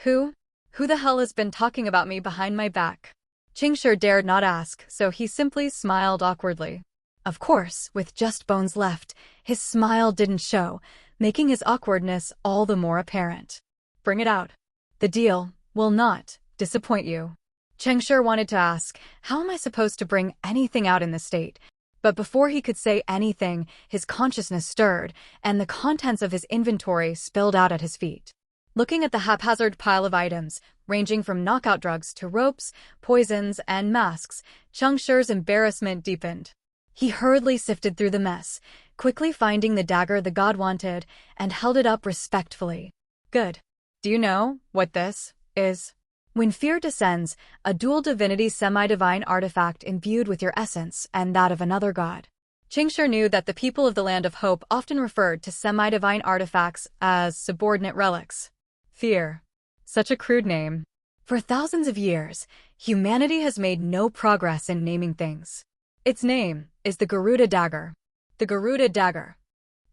Who the hell has been talking about me behind my back?" Cheng Shi dared not ask, so he simply smiled awkwardly. Of course, with just bones left, his smile didn't show, making his awkwardness all the more apparent. "Bring it out. The deal will not disappoint you." Cheng Shi wanted to ask, "How am I supposed to bring anything out in this state?" But before he could say anything, his consciousness stirred, and the contents of his inventory spilled out at his feet. Looking at the haphazard pile of items, ranging from knockout drugs to ropes, poisons, and masks, Cheng Shi's embarrassment deepened. He hurriedly sifted through the mess, quickly finding the dagger the god wanted, and held it up respectfully. Good. Do you know what this is? When fear descends, a dual divinity semi-divine artifact imbued with your essence and that of another god. Cheng Shi knew that the people of the Land of Hope often referred to semi-divine artifacts as subordinate relics. Fear. Such a crude name. For thousands of years, humanity has made no progress in naming things. Its name is the Garuda dagger. The Garuda dagger.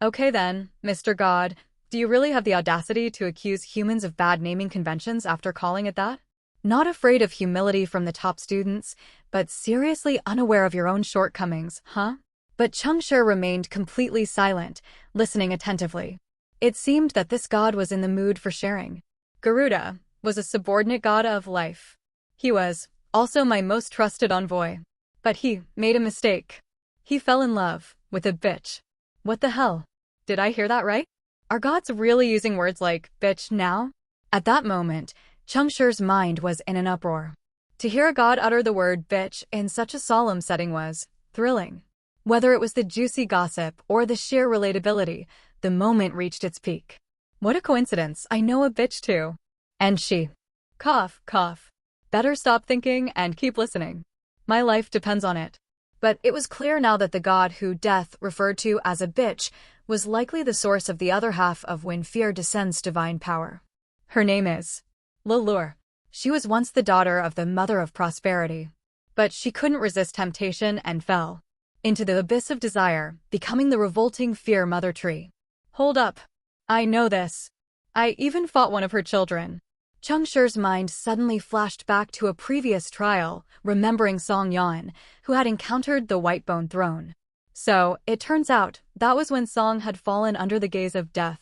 Okay then, Mr. God, do you really have the audacity to accuse humans of bad naming conventions after calling it that? Not afraid of humility from the top students, but seriously unaware of your own shortcomings, huh? But Cheng Shi remained completely silent, listening attentively. It seemed that this god was in the mood for sharing. Garuda was a subordinate god of life. He was also my most trusted envoy. But he made a mistake. He fell in love with a bitch. What the hell? Did I hear that right? Are gods really using words like bitch now? At that moment, Cheng Shi's mind was in an uproar. To hear a god utter the word bitch in such a solemn setting was thrilling. Whether it was the juicy gossip or the sheer relatability, the moment reached its peak. What a coincidence, I know a bitch too. And she. Cough, cough. Better stop thinking and keep listening. My life depends on it. But it was clear now that the god who Death referred to as a bitch was likely the source of the other half of when fear descends divine power. Her name is Lalur. She was once the daughter of the Mother of Prosperity. But she couldn't resist temptation and fell into the abyss of desire, becoming the revolting fear mother tree. Hold up. I know this. I even fought one of her children. Cheng Shi's mind suddenly flashed back to a previous trial, remembering Song Yan, who had encountered the Whitebone throne. So, it turns out, that was when Song had fallen under the gaze of death.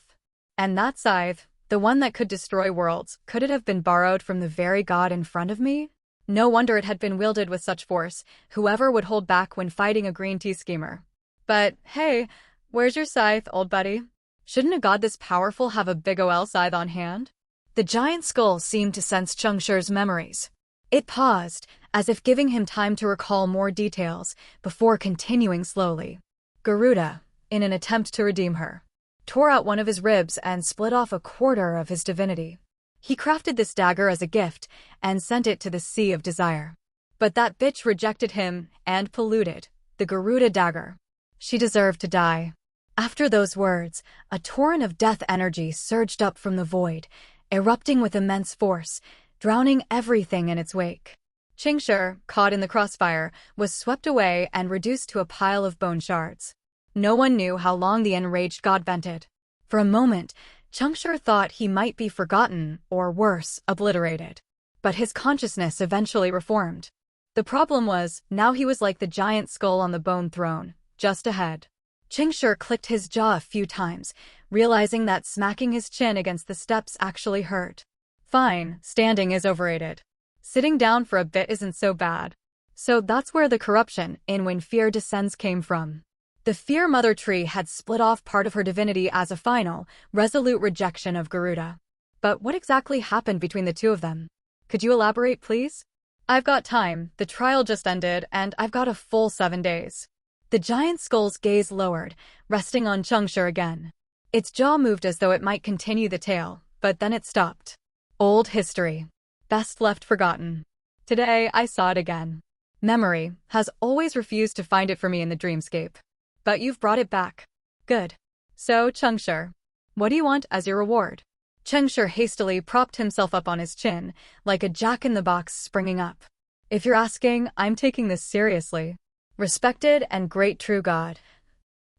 And that scythe, the one that could destroy worlds, could it have been borrowed from the very god in front of me? No wonder it had been wielded with such force, whoever would hold back when fighting a green tea schemer. But, hey, where's your scythe, old buddy? Shouldn't a god this powerful have a big ol' scythe on hand? The giant skull seemed to sense Cheng Shi's memories. It paused, as if giving him time to recall more details, before continuing slowly. Garuda, in an attempt to redeem her, tore out one of his ribs and split off a quarter of his divinity. He crafted this dagger as a gift and sent it to the Sea of Desire. But that bitch rejected him and polluted the Garuda dagger. She deserved to die. After those words, a torrent of death energy surged up from the void, erupting with immense force, drowning everything in its wake. Cheng Shi, caught in the crossfire, was swept away and reduced to a pile of bone shards. No one knew how long the enraged god vented. For a moment, Cheng Shi thought he might be forgotten, or worse, obliterated. But his consciousness eventually reformed. The problem was, now he was like the giant skull on the bone throne, just ahead. Cheng Shi clicked his jaw a few times, realizing that smacking his chin against the steps actually hurt. Fine, standing is overrated. Sitting down for a bit isn't so bad. So that's where the corruption in When Fear Descends came from. The Fear Mother Tree had split off part of her divinity as a final, resolute rejection of Garuda. But what exactly happened between the two of them? Could you elaborate, please? I've got time, the trial just ended, and I've got a full 7 days. The giant skull's gaze lowered, resting on Cheng Shi again. Its jaw moved as though it might continue the tale, but then it stopped. Old history. Best left forgotten. Today, I saw it again. Memory has always refused to find it for me in the dreamscape. But you've brought it back. Good. So, Cheng Shi, what do you want as your reward? Cheng Shi hastily propped himself up on his chin, like a jack-in-the-box springing up. If you're asking, I'm taking this seriously. Respected and great true god.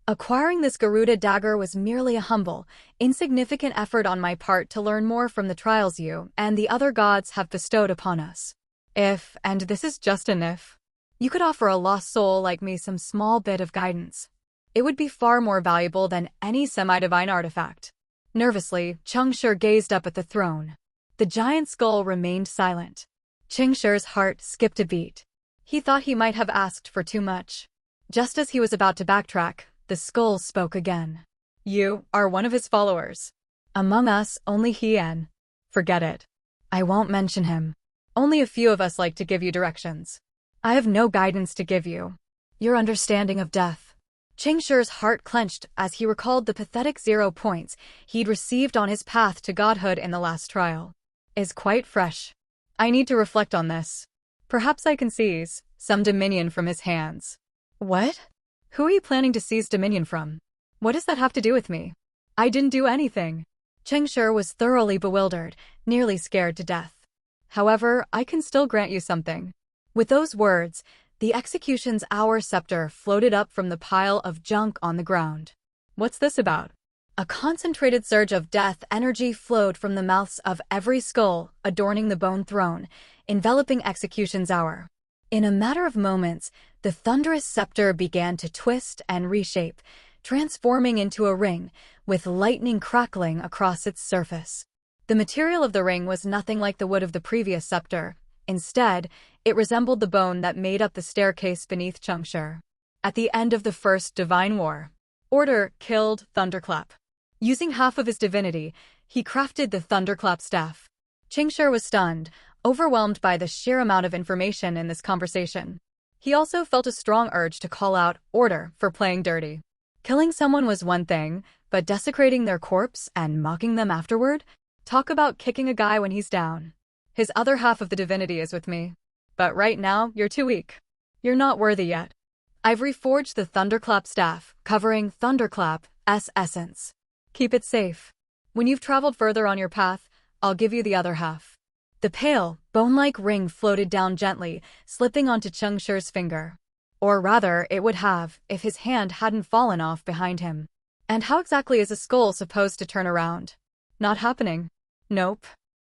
Acquiring this Garuda dagger was merely a humble, insignificant effort on my part to learn more from the trials you and the other gods have bestowed upon us. If, and this is just an if, you could offer a lost soul like me some small bit of guidance, it would be far more valuable than any semi-divine artifact. Nervously, Cheng Shi gazed up at the throne. The giant skull remained silent. Cheng Shi's heart skipped a beat. He thought he might have asked for too much. Just as he was about to backtrack, the skull spoke again. You are one of his followers. Among us, only he and... Forget it. I won't mention him. Only a few of us like to give you directions. I have no guidance to give you. Your understanding of death. Cheng Shi's heart clenched as he recalled the pathetic 0 points he'd received on his path to godhood in the last trial. Is quite fresh. I need to reflect on this. Perhaps I can seize some dominion from his hands. What? Who are you planning to seize dominion from? What does that have to do with me? I didn't do anything. Cheng Shi was thoroughly bewildered, nearly scared to death. However, I can still grant you something. With those words, the execution's hour scepter floated up from the pile of junk on the ground. What's this about? A concentrated surge of death energy flowed from the mouths of every skull adorning the bone throne, enveloping execution's hour. In a matter of moments, the thunderous scepter began to twist and reshape, transforming into a ring, with lightning crackling across its surface. The material of the ring was nothing like the wood of the previous scepter. Instead, it resembled the bone that made up the staircase beneath Cheng Shi. At the end of the first divine war, Order killed Thunderclap. Using half of his divinity, he crafted the Thunderclap staff. Cheng Shi was stunned, overwhelmed by the sheer amount of information in this conversation. He also felt a strong urge to call out Order for playing dirty. Killing someone was one thing, but desecrating their corpse and mocking them afterward? Talk about kicking a guy when he's down. His other half of the divinity is with me. But right now, you're too weak. You're not worthy yet. I've reforged the Thunderclap staff, covering Thunderclap's essence. Keep it safe. When you've traveled further on your path, I'll give you the other half. The pale, bone-like ring floated down gently, slipping onto Cheng Shi's finger. Or rather, it would have, if his hand hadn't fallen off behind him. And how exactly is a skull supposed to turn around? Not happening. Nope.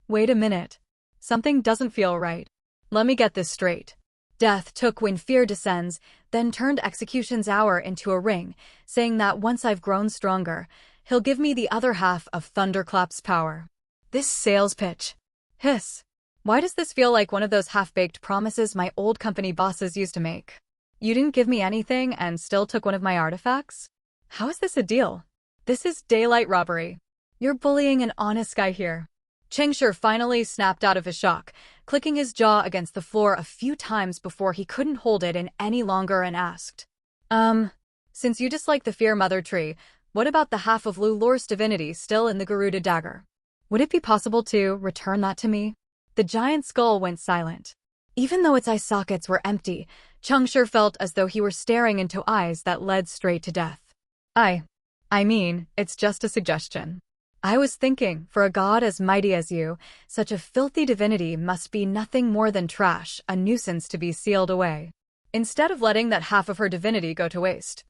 Wait a minute. Something doesn't feel right. Let me get this straight. Death took when fear descends, then turned execution's hour into a ring, saying that once I've grown stronger, he'll give me the other half of Thunderclap's power. This sales pitch. Hiss. Why does this feel like one of those half-baked promises my old company bosses used to make? You didn't give me anything and still took one of my artifacts? How is this a deal? This is daylight robbery. You're bullying an honest guy here. Cheng Shi finally snapped out of his shock, clicking his jaw against the floor a few times before he couldn't hold it in any longer and asked, since you dislike the Fear Mother Tree, what about the half of Lulor's divinity still in the Garuda dagger? Would it be possible to return that to me? The giant skull went silent. Even though its eye sockets were empty, Cheng Shi felt as though he were staring into eyes that led straight to death. I mean, it's just a suggestion. I was thinking, for a god as mighty as you, such a filthy divinity must be nothing more than trash, a nuisance to be sealed away. Instead of letting that half of her divinity go to waste.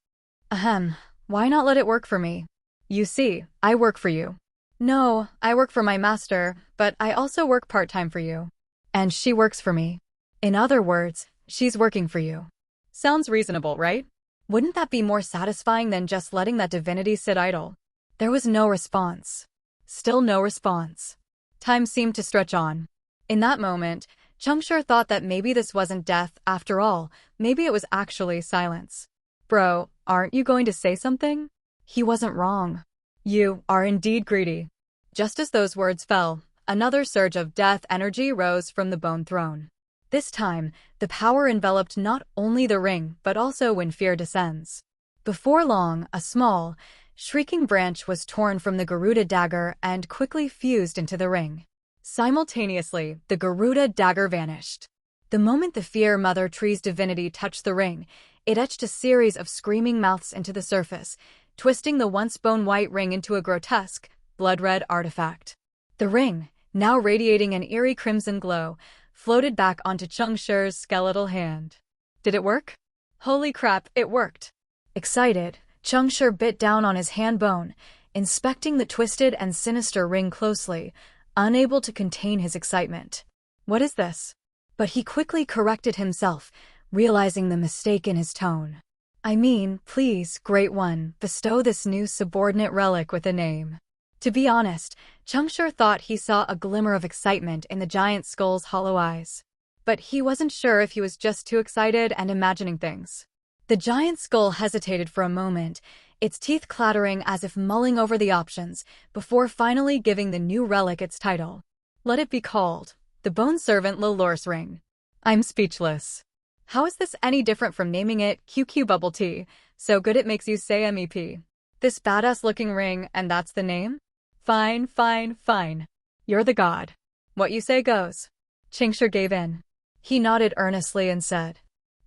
Why not let it work for me? You see, I work for you. No, I work for my master, but I also work part-time for you. And she works for me. In other words, she's working for you. Sounds reasonable, right? Wouldn't that be more satisfying than just letting that divinity sit idle? There was no response. Still no response. Time seemed to stretch on. In that moment, Cheng Shi thought that maybe this wasn't death after all, maybe it was actually silence. Bro, aren't you going to say something? He wasn't wrong. You are indeed greedy. Just as those words fell, another surge of death energy rose from the bone throne. This time, the power enveloped not only the ring but also when fear descends. Before long, a small, shrieking branch was torn from the Garuda dagger and quickly fused into the ring. Simultaneously, the Garuda dagger vanished. The moment the Fear Mother Tree's divinity touched the ring, it etched a series of screaming mouths into the surface, twisting the once bone-white ring into a grotesque, blood-red artifact. The ring, now radiating an eerie crimson glow, floated back onto Cheng Shi's skeletal hand. Did it work? Holy crap, it worked! Excited, Cheng Shi bit down on his hand bone, inspecting the twisted and sinister ring closely, unable to contain his excitement. What is this? But he quickly corrected himself, realizing the mistake in his tone. I mean, please, Great One, bestow this new subordinate relic with a name. To be honest, Cheng Shi thought he saw a glimmer of excitement in the giant skull's hollow eyes. But he wasn't sure if he was just too excited and imagining things. The giant skull hesitated for a moment, its teeth clattering as if mulling over the options, before finally giving the new relic its title. Let it be called the Bone Servant Lilor's Ring. I'm speechless. How is this any different from naming it QQ Bubble Tea, so good it makes you say MEP? This badass-looking ring, and that's the name? Fine, fine, fine. You're the god. What you say goes. Cheng Shi gave in. He nodded earnestly and said,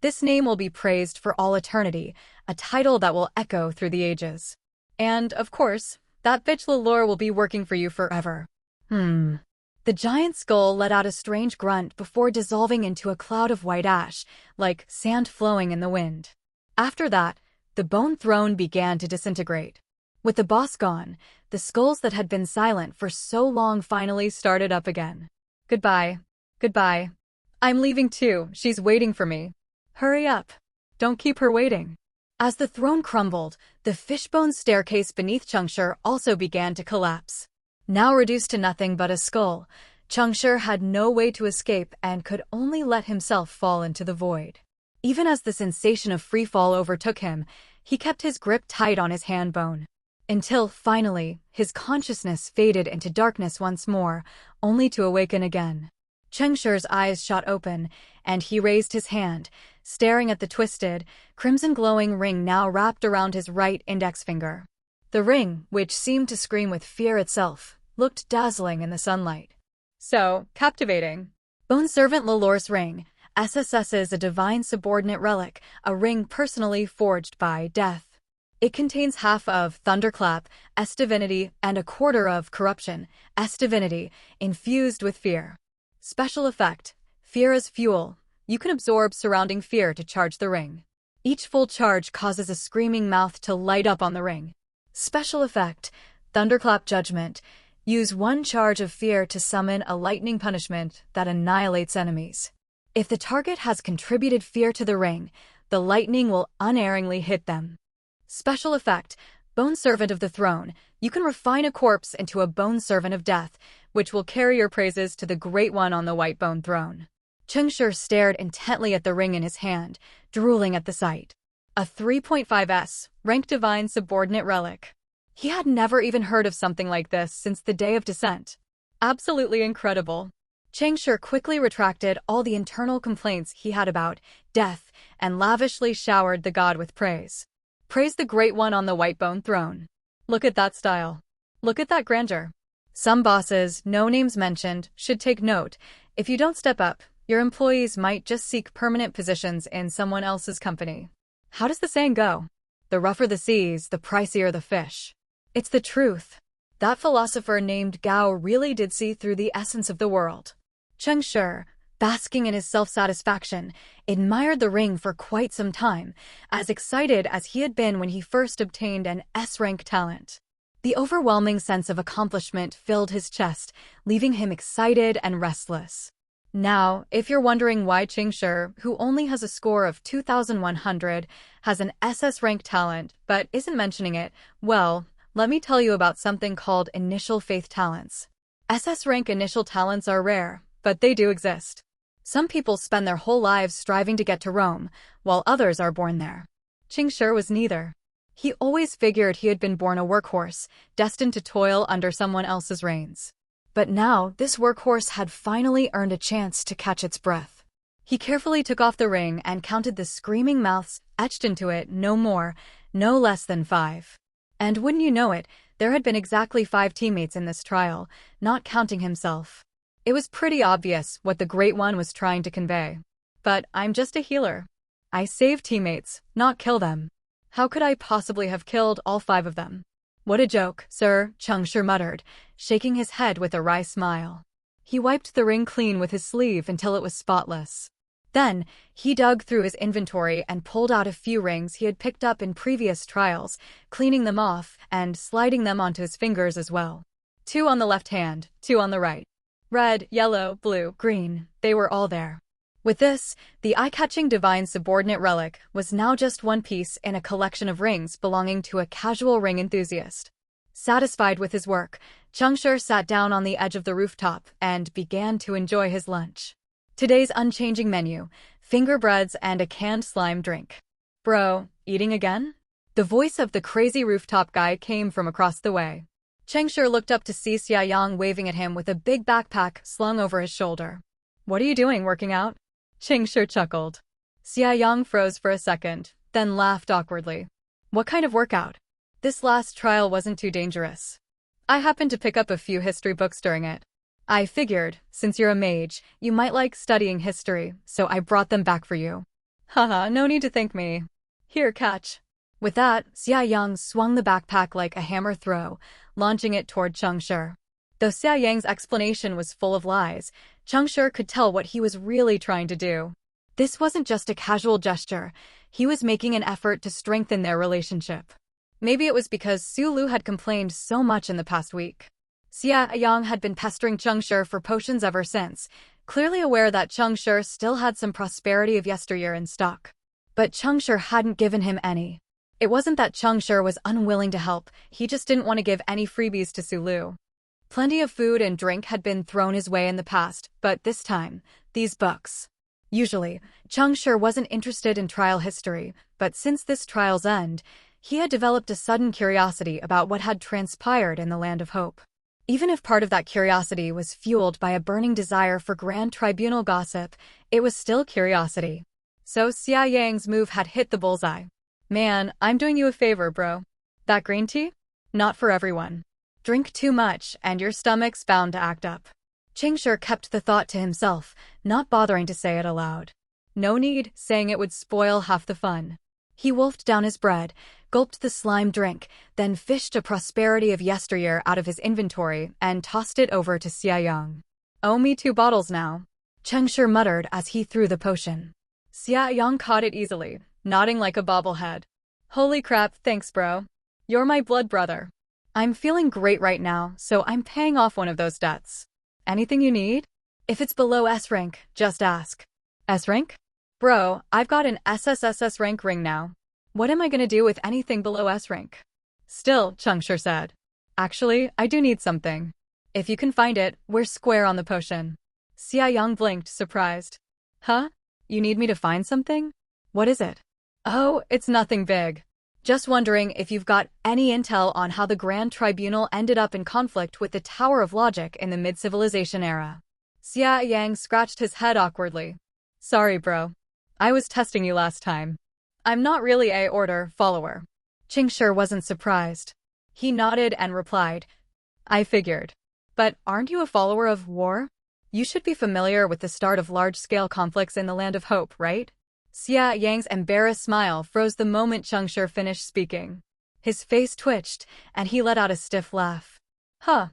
"This name will be praised for all eternity, a title that will echo through the ages. And, of course, that bitch Lilor will be working for you forever." The giant skull let out a strange grunt before dissolving into a cloud of white ash, like sand flowing in the wind. After that, the bone throne began to disintegrate. With the boss gone, the skulls that had been silent for so long finally started up again. Goodbye. Goodbye. I'm leaving too, she's waiting for me. Hurry up. Don't keep her waiting. As the throne crumbled, the fishbone staircase beneath Cheng Shi also began to collapse. Now reduced to nothing but a skull, Cheng Shi had no way to escape and could only let himself fall into the void. Even as the sensation of free fall overtook him, he kept his grip tight on his hand bone. Until, finally, his consciousness faded into darkness once more, only to awaken again. Cheng Shi's eyes shot open, and he raised his hand, staring at the twisted, crimson-glowing ring now wrapped around his right index finger. The ring, which seemed to scream with fear itself, looked dazzling in the sunlight. So captivating. Bone Servant Lilor's Ring. SSS is a divine subordinate relic, a ring personally forged by Death. It contains half of Thunderclap, S divinity, and a quarter of Corruption, S divinity, infused with fear. Special effect: fear as fuel. You can absorb surrounding fear to charge the ring. Each full charge causes a screaming mouth to light up on the ring. Special effect: Thunderclap Judgment. Use one charge of fear to summon a lightning punishment that annihilates enemies. If the target has contributed fear to the ring, the lightning will unerringly hit them. Special effect: Bone Servant of the Throne. You can refine a corpse into a Bone Servant of Death, which will carry your praises to the Great One on the White Bone Throne. Cheng Shi stared intently at the ring in his hand, drooling at the sight. A 3.5S, rank divine subordinate relic. He had never even heard of something like this since the day of descent. Absolutely incredible. Cheng Shi quickly retracted all the internal complaints he had about death and lavishly showered the god with praise. Praise the Great One on the White Bone Throne. Look at that style. Look at that grandeur. Some bosses, no names mentioned, should take note. If you don't step up, your employees might just seek permanent positions in someone else's company. How does the saying go? The rougher the seas, the pricier the fish. It's the truth. That philosopher named Gao really did see through the essence of the world. Cheng Shi, basking in his self-satisfaction, admired the ring for quite some time, as excited as he had been when he first obtained an S-rank talent. The overwhelming sense of accomplishment filled his chest, leaving him excited and restless. Now, if you're wondering why Cheng Shi, who only has a score of 2,100, has an SS-rank talent but isn't mentioning it, well, let me tell you about something called initial faith talents. SS-rank initial talents are rare, but they do exist. Some people spend their whole lives striving to get to Rome, while others are born there. Cheng Shi was neither. He always figured he had been born a workhorse, destined to toil under someone else's reins. But now, this workhorse had finally earned a chance to catch its breath. He carefully took off the ring and counted the screaming mouths etched into it, no more, no less than 5. And wouldn't you know it, there had been exactly 5 teammates in this trial, not counting himself. It was pretty obvious what the Great One was trying to convey. But I'm just a healer. I save teammates, not kill them. How could I possibly have killed all 5 of them? What a joke, sir, Cheng Shi muttered, shaking his head with a wry smile. He wiped the ring clean with his sleeve until it was spotless. Then, he dug through his inventory and pulled out a few rings he had picked up in previous trials, cleaning them off and sliding them onto his fingers as well. 2 on the left hand, 2 on the right. Red, yellow, blue, green, they were all there. With this, the eye-catching divine subordinate relic was now just one piece in a collection of rings belonging to a casual ring enthusiast. Satisfied with his work, Cheng Shi sat down on the edge of the rooftop and began to enjoy his lunch. Today's unchanging menu: finger breads and a canned slime drink. Bro, eating again? The voice of the crazy rooftop guy came from across the way. Cheng Shi looked up to see Xia Yang waving at him with a big backpack slung over his shoulder. "What are you doing, working out?" Cheng Shi chuckled. Xia Yang froze for a second, then laughed awkwardly. "What kind of workout? This last trial wasn't too dangerous. I happened to pick up a few history books during it. I figured, since you're a mage, you might like studying history, so I brought them back for you." "Haha, no need to thank me. Here, catch." With that, Xia Yang swung the backpack like a hammer throw, launching it toward Cheng Shi. Though Xia Yang's explanation was full of lies, Cheng Shi could tell what he was really trying to do. This wasn't just a casual gesture. He was making an effort to strengthen their relationship. Maybe it was because Su Lu had complained so much in the past week. Xia Yang had been pestering Cheng Shi for potions ever since, clearly aware that Cheng Shi still had some prosperity of yesteryear in stock. But Cheng Shi hadn't given him any. It wasn't that Cheng Shi was unwilling to help, he just didn't want to give any freebies to Su Lu. Plenty of food and drink had been thrown his way in the past, but this time, these books. Usually, Cheng Shi wasn't interested in trial history, but since this trial's end, he had developed a sudden curiosity about what had transpired in the Land of Hope. Even if part of that curiosity was fueled by a burning desire for Grand Tribunal gossip, it was still curiosity. So Xia Yang's move had hit the bullseye. "Man, I'm doing you a favor, bro. That green tea? Not for everyone. Drink too much, and your stomach's bound to act up." Cheng Shi kept the thought to himself, not bothering to say it aloud. No need, saying it would spoil half the fun. He wolfed down his bread, gulped the slime drink, then fished a prosperity of yesteryear out of his inventory and tossed it over to Xia Yang. "Owe me 2 bottles now," Cheng Shi muttered as he threw the potion. Xia Yang caught it easily, nodding like a bobblehead. "Holy crap, thanks bro. You're my blood brother. I'm feeling great right now, so I'm paying off one of those debts. Anything you need? If it's below S rank, just ask." "S rank? Bro, I've got an SSSS rank ring now. What am I gonna do with anything below S rank?" "Still," Cheng Shi said. "Actually, I do need something. If you can find it, we're square on the potion." Xia Yang blinked, surprised. "Huh? You need me to find something? What is it?" "Oh, it's nothing big. Just wondering if you've got any intel on how the Grand Tribunal ended up in conflict with the Tower of Logic in the mid-civilization era." Xia Yang scratched his head awkwardly. "Sorry, bro. I was testing you last time. I'm not really a order follower." Cheng Shi wasn't surprised. He nodded and replied, "I figured. But aren't you a follower of war? You should be familiar with the start of large-scale conflicts in the Land of Hope, right?" Xia Yang's embarrassed smile froze the moment Cheng Shi finished speaking. His face twitched, and he let out a stiff laugh. Huh.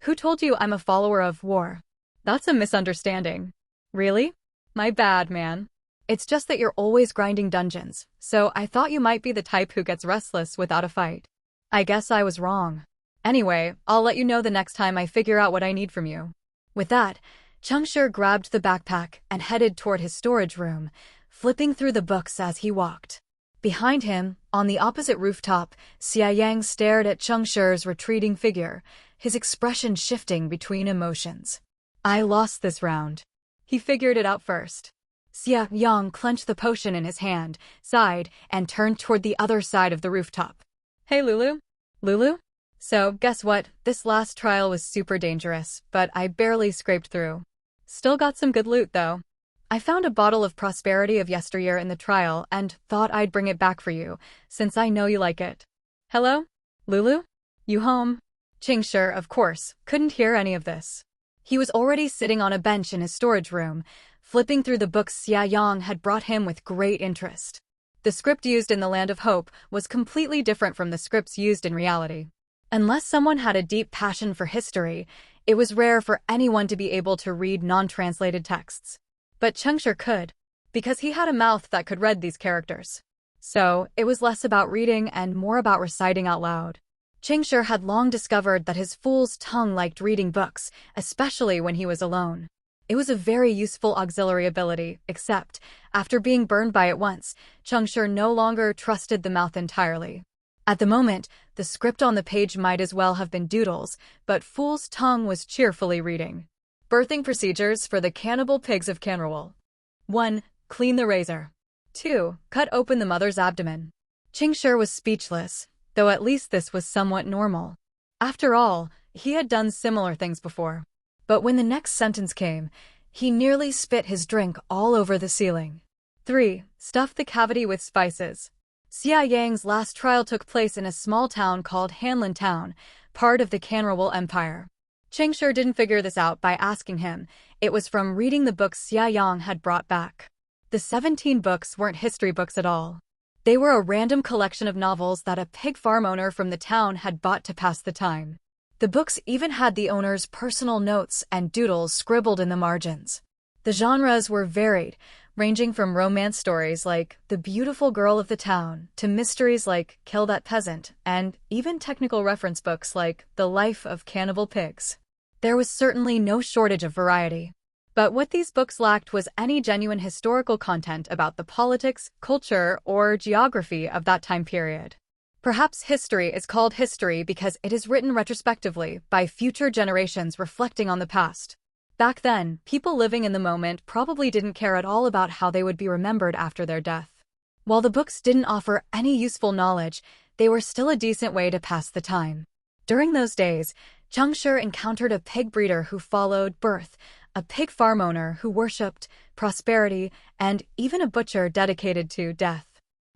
Who told you I'm a follower of war? That's a misunderstanding." "Really? My bad, man. It's just that you're always grinding dungeons, so I thought you might be the type who gets restless without a fight. I guess I was wrong. Anyway, I'll let you know the next time I figure out what I need from you." With that, Cheng Shi grabbed the backpack and headed toward his storage room, flipping through the books as he walked. Behind him, on the opposite rooftop, Xia Yang stared at Cheng Shi's retreating figure, his expression shifting between emotions. "I lost this round." He figured it out first. Xia Yang clenched the potion in his hand, sighed, and turned toward the other side of the rooftop. "Hey, Lulu? Lulu? So, guess what? This last trial was super dangerous, but I barely scraped through. Still got some good loot, though. I found a bottle of prosperity of yesteryear in the trial and thought I'd bring it back for you, since I know you like it. Hello? Lulu? You home?" Cheng Shi, of course, couldn't hear any of this. He was already sitting on a bench in his storage room, flipping through the books Xia Yang had brought him with great interest. The script used in the Land of Hope was completely different from the scripts used in reality. Unless someone had a deep passion for history, it was rare for anyone to be able to read non-translated texts. But Cheng Shi could, because he had a mouth that could read these characters. So, it was less about reading and more about reciting out loud. Cheng Shi had long discovered that his fool's tongue liked reading books, especially when he was alone. It was a very useful auxiliary ability, except, after being burned by it once, Cheng Shi no longer trusted the mouth entirely. At the moment, the script on the page might as well have been doodles, but Fool's tongue was cheerfully reading. Birthing procedures for the cannibal pigs of Canrawal. 1. Clean the razor. 2. Cut open the mother's abdomen. Cheng Shi was speechless, though at least this was somewhat normal. After all, he had done similar things before. But when the next sentence came, he nearly spit his drink all over the ceiling. 3. Stuff the cavity with spices. Xia Yang's last trial took place in a small town called Hanlin Town, part of the Canrawal Empire. Cheng Shi didn't figure this out by asking him. It was from reading the books Xia Yang had brought back. The 17 books weren't history books at all. They were a random collection of novels that a pig farm owner from the town had bought to pass the time. The books even had the owner's personal notes and doodles scribbled in the margins. The genres were varied, ranging from romance stories like The Beautiful Girl of the Town to mysteries like Kill That Peasant, and even technical reference books like The Life of Cannibal Pigs. There was certainly no shortage of variety. But what these books lacked was any genuine historical content about the politics, culture, or geography of that time period. Perhaps history is called history because it is written retrospectively by future generations reflecting on the past. Back then, people living in the moment probably didn't care at all about how they would be remembered after their death. While the books didn't offer any useful knowledge, they were still a decent way to pass the time. During those days, Cheng Shi encountered a pig breeder who followed birth, a pig farm owner who worshipped prosperity, and even a butcher dedicated to death.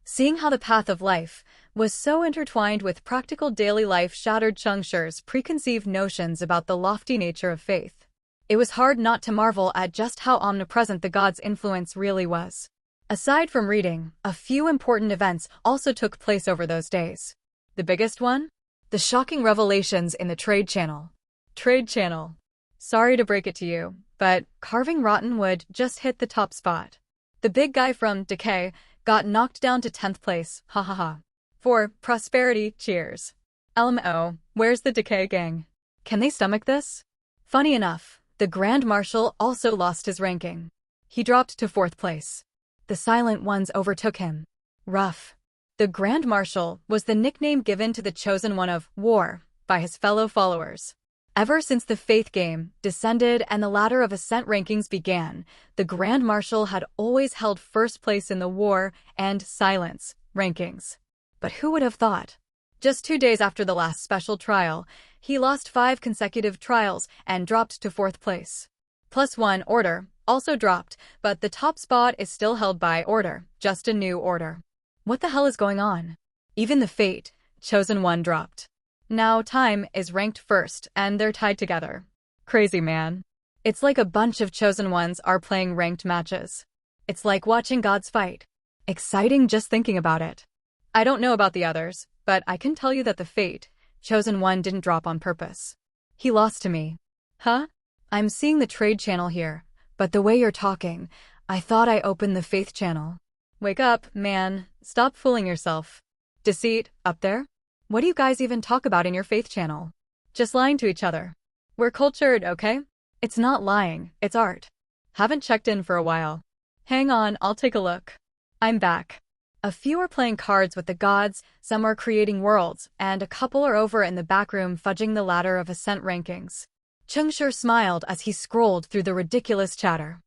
Seeing how the path of life was so intertwined with practical daily life shattered Cheng Shi's preconceived notions about the lofty nature of faith. It was hard not to marvel at just how omnipresent the god's influence really was. Aside from reading, a few important events also took place over those days. The biggest one? The shocking revelations in the Trade Channel. Trade Channel. Sorry to break it to you, but carving rotten wood just hit the top spot. The big guy from Decay got knocked down to 10th place, ha ha ha. For prosperity, cheers. LMO, where's the Decay gang? Can they stomach this? Funny enough, the Grand Marshal also lost his ranking. He dropped to 4th place. The Silent Ones overtook him. Rough. The Grand Marshal was the nickname given to the chosen one of War by his fellow followers. Ever since the Faith game descended and the ladder of ascent rankings began, the Grand Marshal had always held first place in the War and Silence rankings. But who would have thought? Just 2 days after the last special trial, he lost 5 consecutive trials and dropped to 4th place. +1 order also dropped, but the top spot is still held by Order, just a new order. What the hell is going on? Even the Fate, chosen one dropped. Now Time is ranked first, and they're tied together. Crazy, man. It's like a bunch of chosen ones are playing ranked matches. It's like watching gods fight. Exciting just thinking about it. I don't know about the others, but I can tell you that the Fate, chosen one didn't drop on purpose. He lost to me. Huh? I'm seeing the Trade Channel here, but the way you're talking, I thought I opened the Faith Channel. Wake up, man. Stop fooling yourself. Deceit, up there? What do you guys even talk about in your Faith Channel? Just lying to each other. We're cultured, okay? It's not lying, it's art. Haven't checked in for a while. Hang on, I'll take a look. I'm back. A few are playing cards with the gods, some are creating worlds, and a couple are over in the back room fudging the ladder of ascent rankings. Cheng Shi smiled as he scrolled through the ridiculous chatter.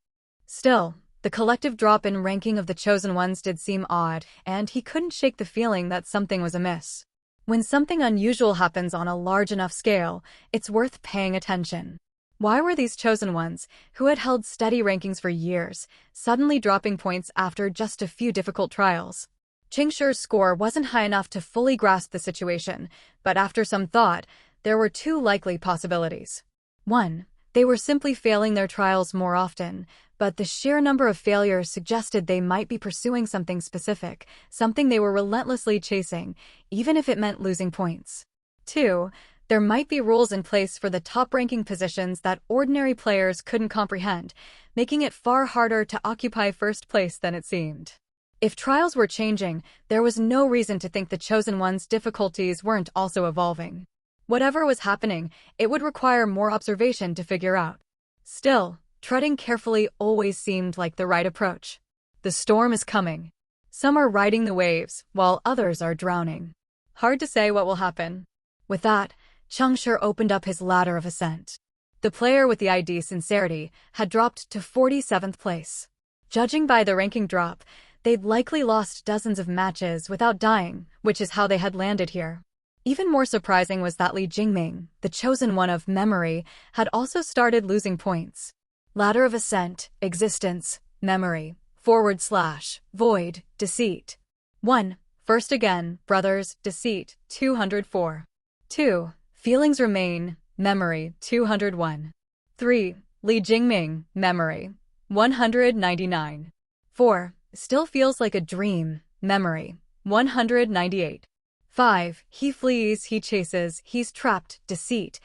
Still, the collective drop in ranking of the chosen ones did seem odd, and he couldn't shake the feeling that something was amiss. When something unusual happens on a large enough scale, it's worth paying attention. Why were these chosen ones, who had held steady rankings for years, suddenly dropping points after just a few difficult trials? Cheng Shi's score wasn't high enough to fully grasp the situation, but after some thought, there were 2 likely possibilities. 1. They were simply failing their trials more often, but the sheer number of failures suggested they might be pursuing something specific, something they were relentlessly chasing, even if it meant losing points. 2. There might be rules in place for the top-ranking positions that ordinary players couldn't comprehend, making it far harder to occupy first place than it seemed. If trials were changing, there was no reason to think the chosen ones' difficulties weren't also evolving. Whatever was happening, it would require more observation to figure out. Still, treading carefully always seemed like the right approach. The storm is coming. Some are riding the waves, while others are drowning. Hard to say what will happen. With that, Cheng Shi opened up his ladder of ascent. The player with the ID Sincerity had dropped to 47th place. Judging by the ranking drop, they'd likely lost dozens of matches without dying, which is how they had landed here. Even more surprising was that Li Jingming, the chosen one of memory, had also started losing points. Ladder of Ascent, Existence, Memory, / Void, Deceit. 1. First again, Brothers, Deceit, 204. 2. Feelings Remain, Memory, 201. 3. Li Jingming, Memory, 199. 4. Still Feels Like a Dream, Memory, 198. 5. He Flees, He Chases, He's Trapped, Deceit,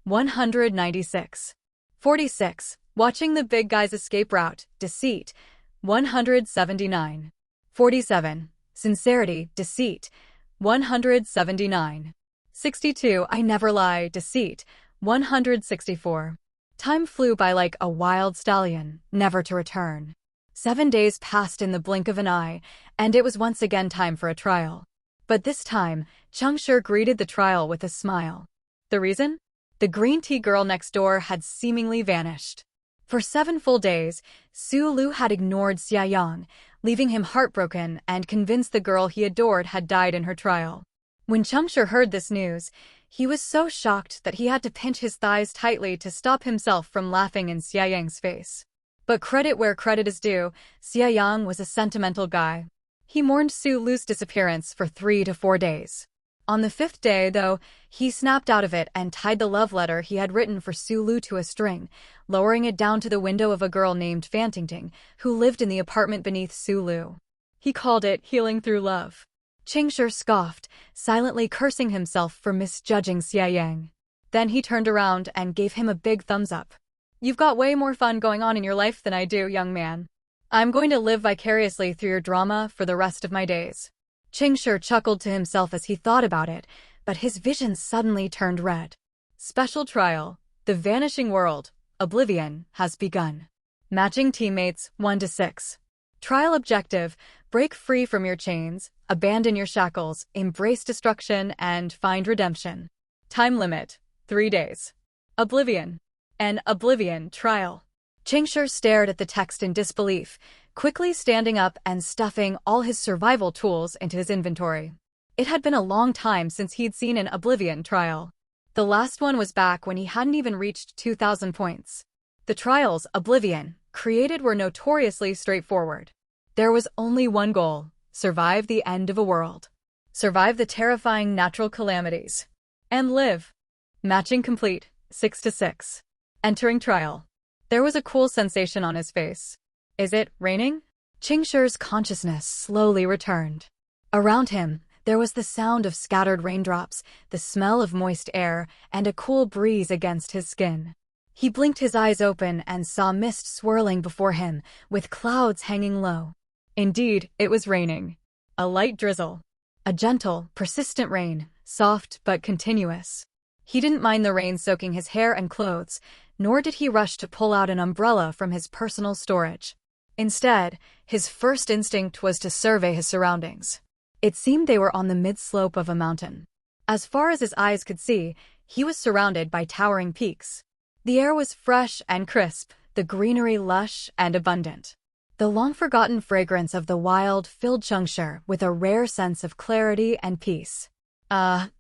196. 46. Watching the Big Guy's Escape Route, Deceit, 179. 47. Sincerity, Deceit, 179. 62. I Never Lie, Deceit, 164. Time flew by like a wild stallion, never to return. 7 days passed in the blink of an eye, and it was once again time for a trial. But this time, Cheng Shi greeted the trial with a smile. The reason? The green tea girl next door had seemingly vanished. For 7 full days, Su Lu had ignored Xia Yang, leaving him heartbroken and convinced the girl he adored had died in her trial. When Cheng Shi heard this news, he was so shocked that he had to pinch his thighs tightly to stop himself from laughing in Xia Yang's face. But credit where credit is due, Xia Yang was a sentimental guy. He mourned Su Lu's disappearance for 3 to 4 days. On the 5th day, though, he snapped out of it and tied the love letter he had written for Su Lu to a string, lowering it down to the window of a girl named Fan Tingting, who lived in the apartment beneath Su Lu. He called it Healing Through Love. Cheng Shi scoffed, silently cursing himself for misjudging Xia Yang. Then he turned around and gave him a big thumbs up. You've got way more fun going on in your life than I do, young man. I'm going to live vicariously through your drama for the rest of my days. Cheng Shi chuckled to himself as he thought about it, but his vision suddenly turned red. Special trial, The Vanishing World, Oblivion, has begun. Matching teammates, 1 to 6. Trial objective, break free from your chains, abandon your shackles, embrace destruction, and find redemption. Time limit, 3 days. Oblivion. An Oblivion trial. Cheng Shi stared at the text in disbelief, quickly standing up and stuffing all his survival tools into his inventory. It had been a long time since he'd seen an Oblivion trial. The last one was back when he hadn't even reached 2,000 points. The trials, Oblivion, created were notoriously straightforward. There was only one goal: survive the end of a world. Survive the terrifying natural calamities. And live. Matching complete, 6 to 6. Entering trial. There was a cool sensation on his face. Is it raining? Cheng Shi's consciousness slowly returned. Around him, there was the sound of scattered raindrops, the smell of moist air, and a cool breeze against his skin. He blinked his eyes open and saw mist swirling before him, with clouds hanging low. Indeed, it was raining. A light drizzle. A gentle, persistent rain, soft but continuous. He didn't mind the rain soaking his hair and clothes, nor did he rush to pull out an umbrella from his personal storage. Instead, his first instinct was to survey his surroundings. It seemed they were on the mid-slope of a mountain. As far as his eyes could see, he was surrounded by towering peaks. The air was fresh and crisp, the greenery lush and abundant. The long-forgotten fragrance of the wild filled Cheng Shi with a rare sense of clarity and peace.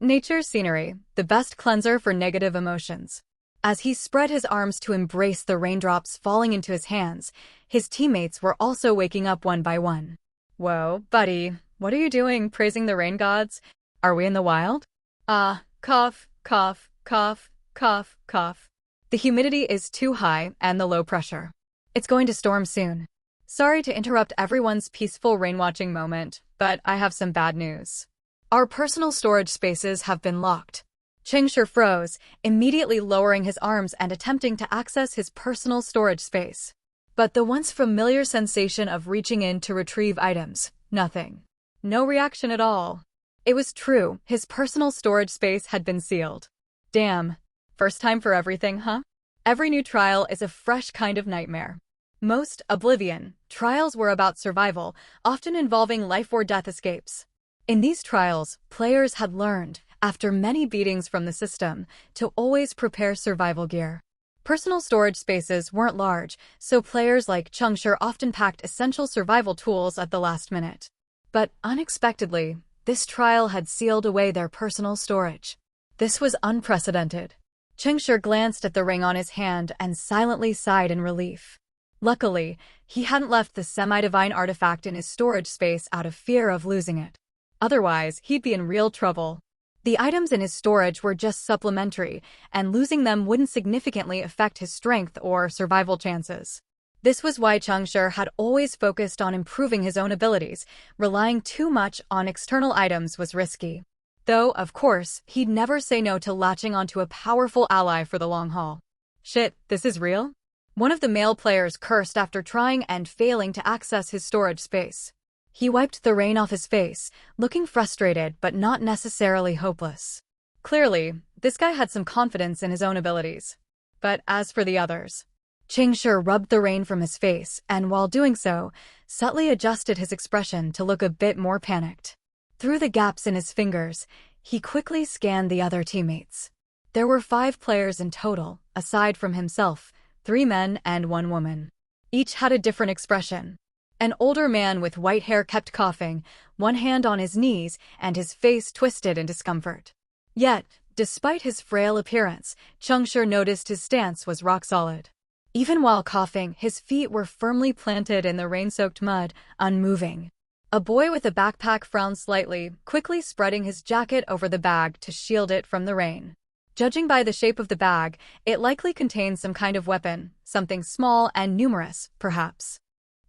Nature's scenery, the best cleanser for negative emotions. As he spread his arms to embrace the raindrops falling into his hands, his teammates were also waking up one by one. Whoa, buddy, what are you doing praising the rain gods? Are we in the wild? Cough, cough, cough, cough, cough. The humidity is too high and the low pressure. It's going to storm soon. Sorry to interrupt everyone's peaceful rain-watching moment, but I have some bad news. Our personal storage spaces have been locked. Cheng Shi froze, immediately lowering his arms and attempting to access his personal storage space. But the once familiar sensation of reaching in to retrieve items, nothing. No reaction at all. It was true, his personal storage space had been sealed. Damn. First time for everything, huh? Every new trial is a fresh kind of nightmare. Most Oblivion trials were about survival, often involving life-or-death escapes. In these trials, players had learned, after many beatings from the system, to always prepare survival gear. Personal storage spaces weren't large, so players like Cheng Shi often packed essential survival tools at the last minute. But unexpectedly, this trial had sealed away their personal storage. This was unprecedented. Cheng Shi glanced at the ring on his hand and silently sighed in relief. Luckily, he hadn't left the semi-divine artifact in his storage space out of fear of losing it. Otherwise, he'd be in real trouble. The items in his storage were just supplementary, and losing them wouldn't significantly affect his strength or survival chances. This was why Cheng Shi had always focused on improving his own abilities. Relying too much on external items was risky. Though, of course, he'd never say no to latching onto a powerful ally for the long haul. Shit, this is real? One of the male players cursed after trying and failing to access his storage space. He wiped the rain off his face, looking frustrated but not necessarily hopeless. Clearly, this guy had some confidence in his own abilities. But as for the others, Cheng Shi rubbed the rain from his face and, while doing so, subtly adjusted his expression to look a bit more panicked. Through the gaps in his fingers, he quickly scanned the other teammates. There were 5 players in total, aside from himself, 3 men and 1 woman. Each had a different expression. An older man with white hair kept coughing, one hand on his knees and his face twisted in discomfort. Yet, despite his frail appearance, Cheng Shi noticed his stance was rock solid. Even while coughing, his feet were firmly planted in the rain-soaked mud, unmoving. A boy with a backpack frowned slightly, quickly spreading his jacket over the bag to shield it from the rain. Judging by the shape of the bag, it likely contained some kind of weapon, something small and numerous, perhaps.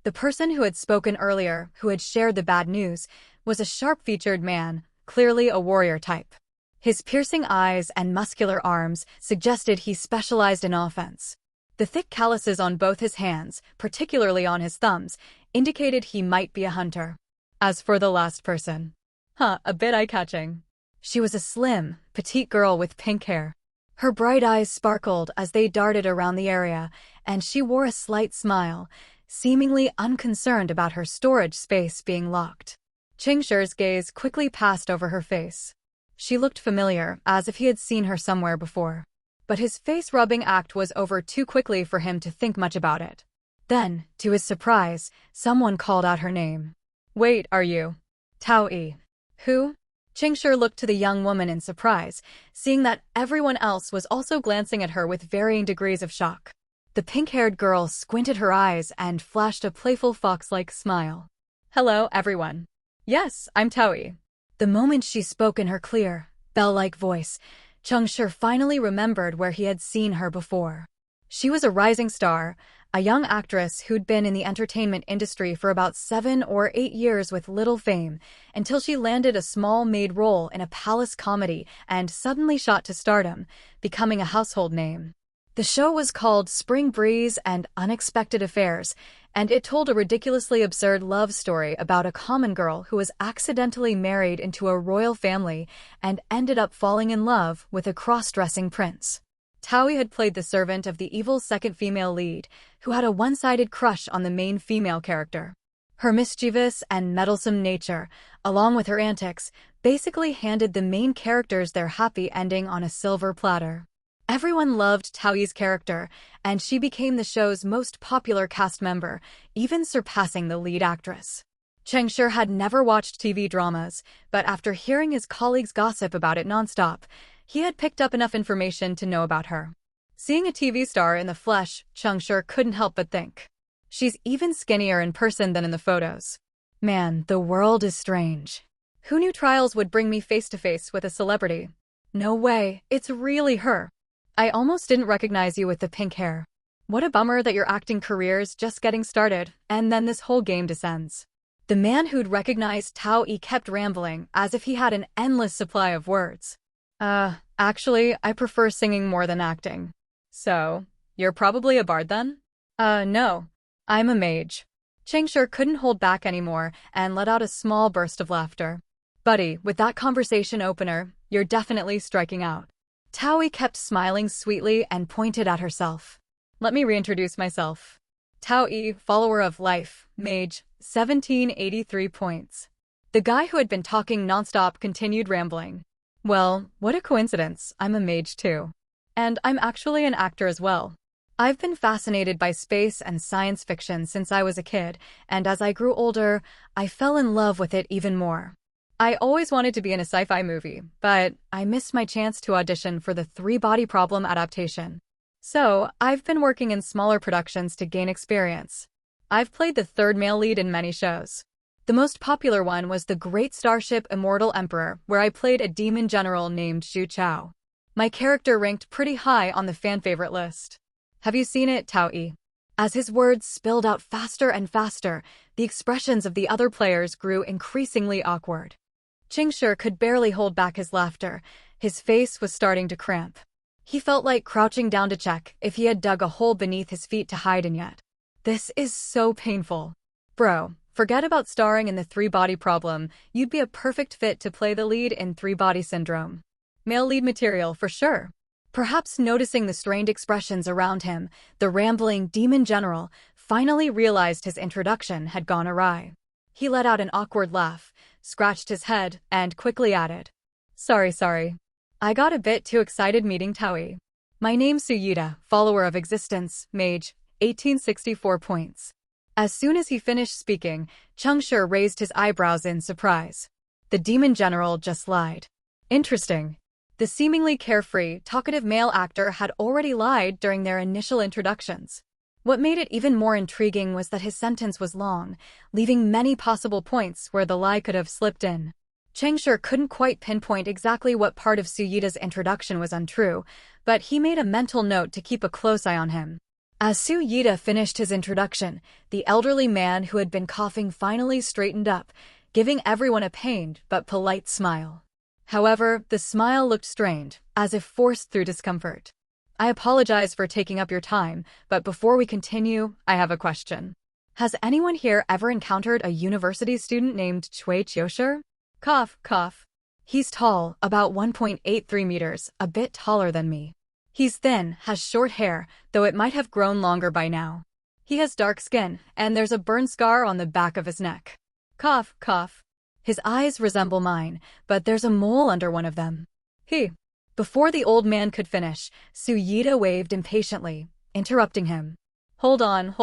The person who had spoken earlier, who had shared the bad news, was a sharp-featured man, clearly a warrior type. His piercing eyes and muscular arms suggested he specialized in offense. The thick calluses on both his hands, particularly on his thumbs, indicated he might be a hunter. As for the last person, a bit eye-catching. She was a slim, petite girl with pink hair. Her bright eyes sparkled as they darted around the area, and she wore a slight smile, seemingly unconcerned about her storage space being locked. Cheng Shi's gaze quickly passed over her face. She looked familiar, as if he had seen her somewhere before. But his face-rubbing act was over too quickly for him to think much about it. Then, to his surprise, someone called out her name. "Wait, are you Tao-yi?" "Who?" Cheng Shi looked to the young woman in surprise, seeing that everyone else was also glancing at her with varying degrees of shock. The pink-haired girl squinted her eyes and flashed a playful fox-like smile. "Hello, everyone. Yes, I'm Tao-yi." The moment she spoke in her clear, bell-like voice, Cheng Shi finally remembered where he had seen her before. She was a rising star, a young actress who'd been in the entertainment industry for about 7 or 8 years with little fame, until she landed a small maid role in a palace comedy and suddenly shot to stardom, becoming a household name. The show was called Spring Breeze and Unexpected Affairs, and it told a ridiculously absurd love story about a common girl who was accidentally married into a royal family and ended up falling in love with a cross-dressing prince. Tao-yi had played the servant of the evil second female lead, who had a one-sided crush on the main female character. Her mischievous and meddlesome nature, along with her antics, basically handed the main characters their happy ending on a silver platter. Everyone loved Tao-yi's character, and she became the show's most popular cast member, even surpassing the lead actress. Cheng Shi had never watched TV dramas, but after hearing his colleagues gossip about it nonstop, he had picked up enough information to know about her. Seeing a TV star in the flesh, Cheng Shi couldn't help but think, she's even skinnier in person than in the photos. Man, the world is strange. Who knew trials would bring me face-to-face with a celebrity? No way, it's really her. I almost didn't recognize you with the pink hair. What a bummer that your acting career's just getting started, and then this whole game descends. The man who'd recognized Tao-yi kept rambling, as if he had an endless supply of words. Actually, I prefer singing more than acting. So, you're probably a bard then? No. I'm a mage. Cheng Shi couldn't hold back anymore and let out a small burst of laughter. Buddy, with that conversation opener, you're definitely striking out. Tao-yi kept smiling sweetly and pointed at herself. Let me reintroduce myself. Tao-yi, follower of life, mage, 1783 points. The guy who had been talking nonstop continued rambling. Well, what a coincidence, I'm a mage too. And I'm actually an actor as well. I've been fascinated by space and science fiction since I was a kid, and as I grew older, I fell in love with it even more. I always wanted to be in a sci-fi movie, but I missed my chance to audition for the Three-Body Problem adaptation. So, I've been working in smaller productions to gain experience. I've played the third male lead in many shows. The most popular one was The Great Starship Immortal Emperor, where I played a demon general named Xu Chao. My character ranked pretty high on the fan favorite list. Have you seen it, Tao-yi? As his words spilled out faster and faster, the expressions of the other players grew increasingly awkward. Cheng Shi could barely hold back his laughter. His face was starting to cramp. He felt like crouching down to check if he had dug a hole beneath his feet to hide in yet. This is so painful. Bro, forget about starring in the Three-Body Problem. You'd be a perfect fit to play the lead in Three-Body Syndrome. Male lead material for sure. Perhaps noticing the strained expressions around him, the rambling demon general finally realized his introduction had gone awry. He let out an awkward laugh, scratched his head, and quickly added, Sorry. I got a bit too excited meeting Tao-yi. My name's Suyita, follower of existence, mage, 1864 points. As soon as he finished speaking, Cheng Shi raised his eyebrows in surprise. The demon general just lied. Interesting. The seemingly carefree, talkative male actor had already lied during their initial introductions. What made it even more intriguing was that his sentence was long, leaving many possible points where the lie could have slipped in. Cheng Shi couldn't quite pinpoint exactly what part of Suyita's introduction was untrue, but he made a mental note to keep a close eye on him. As Suyita finished his introduction, the elderly man who had been coughing finally straightened up, giving everyone a pained but polite smile. However, the smile looked strained, as if forced through discomfort. I apologize for taking up your time, but before we continue, I have a question. Has anyone here ever encountered a university student named Chui Qiushi? Cough. He's tall, about 1.83 meters, a bit taller than me. He's thin, has short hair, though it might have grown longer by now. He has dark skin, and there's a burn scar on the back of his neck. Cough. His eyes resemble mine, but there's a mole under one of them. Before the old man could finish, Suyita waved impatiently, interrupting him. Hold on.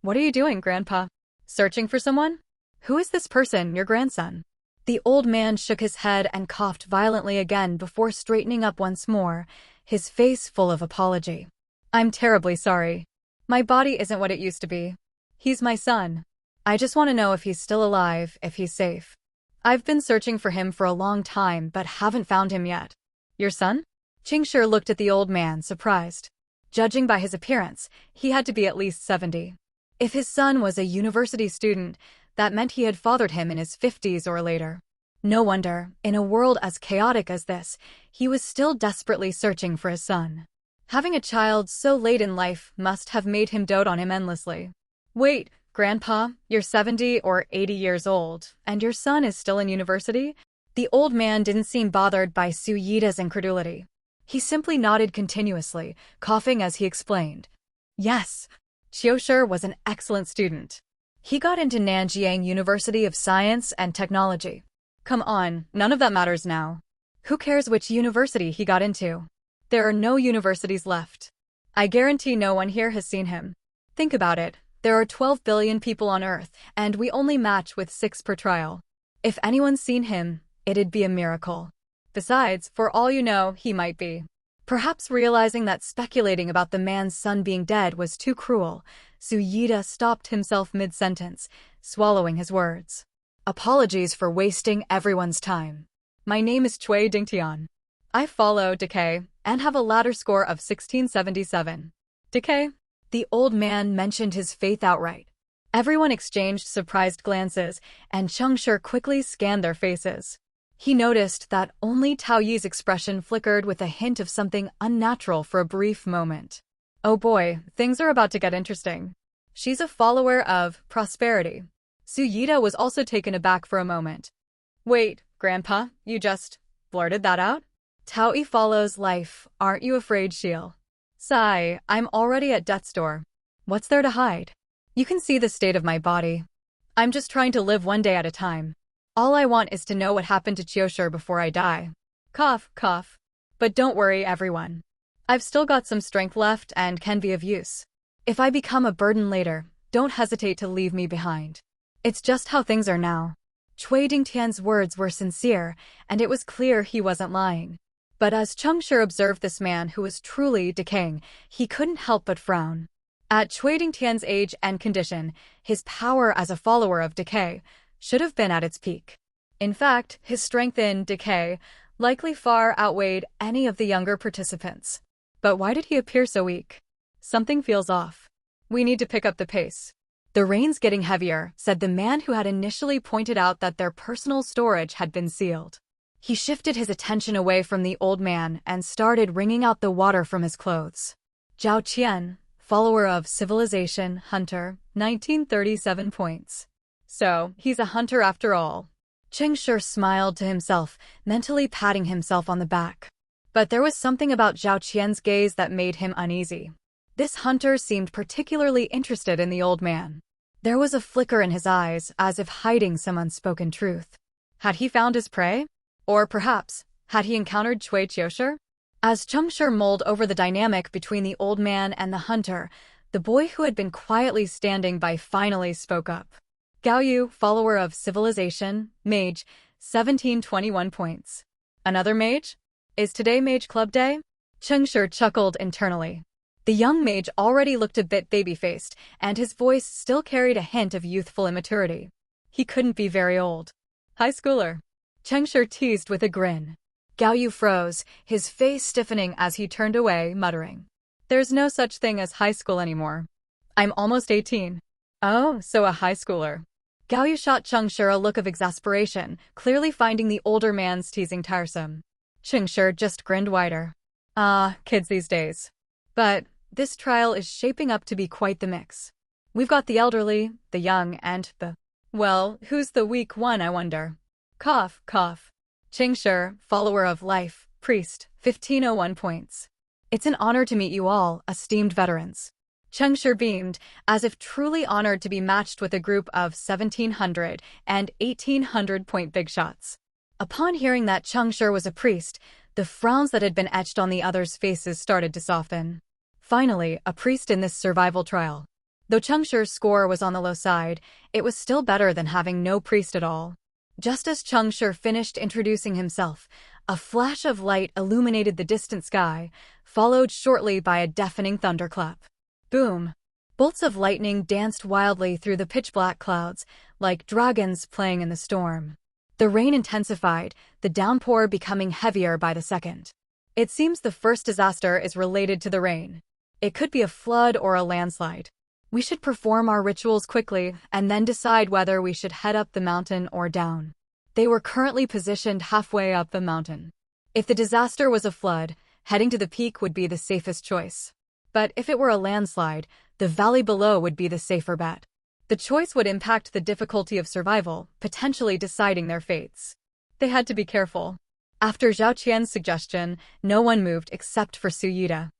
What are you doing, Grandpa? Searching for someone? Who is this person, your grandson? The old man shook his head and coughed violently again before straightening up once more, his face full of apology. I'm terribly sorry. My body isn't what it used to be. He's my son. I just want to know if he's still alive, if he's safe. I've been searching for him for a long time, but haven't found him yet. Your son? Cheng Shi looked at the old man, surprised. Judging by his appearance, he had to be at least 70. If his son was a university student, that meant he had fathered him in his 50s or later. No wonder, in a world as chaotic as this, he was still desperately searching for his son. Having a child so late in life must have made him dote on him endlessly. Wait, Grandpa, you're 70 or 80 years old, and your son is still in university? The old man didn't seem bothered by Suyita's incredulity. He simply nodded continuously, coughing as he explained. Yes, Qiushi was an excellent student. He got into Nanjiang University of Science and Technology. Come on, none of that matters now. Who cares which university he got into? There are no universities left. I guarantee no one here has seen him. Think about it. There are 12 billion people on Earth, and we only match with 6 per trial. If anyone's seen him, it'd be a miracle. Besides, for all you know, he might be. Perhaps realizing that speculating about the man's son being dead was too cruel, Suyita stopped himself mid-sentence, swallowing his words. Apologies for wasting everyone's time. My name is Chui Dingtian. I follow Decay and have a ladder score of 1677. Decay? The old man mentioned his faith outright. Everyone exchanged surprised glances, and Cheng Shi quickly scanned their faces. He noticed that only Tao-yi's expression flickered with a hint of something unnatural for a brief moment. Oh boy, things are about to get interesting. She's a follower of prosperity. Suyita was also taken aback for a moment. Wait, Grandpa, you just blurted that out? Tao-yi follows life, aren't you afraid, Shiel? Sigh, I'm already at death's door. What's there to hide? You can see the state of my body. I'm just trying to live one day at a time. All I want is to know what happened to Qiushi before I die. Cough. But don't worry, everyone. I've still got some strength left and can be of use. If I become a burden later, don't hesitate to leave me behind. It's just how things are now. Cui Dingtian's words were sincere, and it was clear he wasn't lying. But as Cheng Shi observed this man who was truly decaying, he couldn't help but frown. At Cui Dingtian's age and condition, his power as a follower of decay should have been at its peak. In fact, his strength in decay likely far outweighed any of the younger participants. But why did he appear so weak? Something feels off. We need to pick up the pace. The rain's getting heavier, said the man who had initially pointed out that their personal storage had been sealed. He shifted his attention away from the old man and started wringing out the water from his clothes. Zhao Qian, follower of civilization, hunter, 1937 points. So, he's a hunter after all. Cheng Shi smiled to himself, mentally patting himself on the back. But there was something about Zhao Qian's gaze that made him uneasy. This hunter seemed particularly interested in the old man. There was a flicker in his eyes, as if hiding some unspoken truth. Had he found his prey? Or perhaps, had he encountered Cui Qiushi? As Cheng Shi mulled over the dynamic between the old man and the hunter, the boy who had been quietly standing by finally spoke up. Gao Yu, follower of civilization, mage, 1721 points. Another mage? Is today Mage Club Day? Cheng Shi chuckled internally. The young mage already looked a bit baby-faced, and his voice still carried a hint of youthful immaturity. He couldn't be very old. High schooler. Cheng Shi teased with a grin. Gao Yu froze, his face stiffening as he turned away, muttering. There's no such thing as high school anymore. I'm almost 18. Oh, so a high schooler. Gao Yu shot Cheng Shi a look of exasperation, clearly finding the older man's teasing tiresome. Cheng Shi just grinned wider. Kids these days. But this trial is shaping up to be quite the mix. We've got the elderly, the young, and well, who's the weak one, I wonder? Cough, cough. Cheng Shi, follower of life, priest, 1501 points. It's an honor to meet you all, esteemed veterans. Cheng Shi beamed, as if truly honored to be matched with a group of 1700 and 1800-point big shots. Upon hearing that Cheng Shi was a priest, the frowns that had been etched on the others' faces started to soften. Finally, a priest in this survival trial. Though Cheng Shi's score was on the low side, it was still better than having no priest at all. Just as Cheng Shi finished introducing himself, a flash of light illuminated the distant sky, followed shortly by a deafening thunderclap. Boom! Bolts of lightning danced wildly through the pitch-black clouds, like dragons playing in the storm. The rain intensified, the downpour becoming heavier by the second. It seems the first disaster is related to the rain. It could be a flood or a landslide. We should perform our rituals quickly and then decide whether we should head up the mountain or down. They were currently positioned halfway up the mountain. If the disaster was a flood, heading to the peak would be the safest choice. But if it were a landslide, the valley below would be the safer bet. The choice would impact the difficulty of survival, potentially deciding their fates. They had to be careful. After Zhao Qian's suggestion, no one moved except for Su Yida.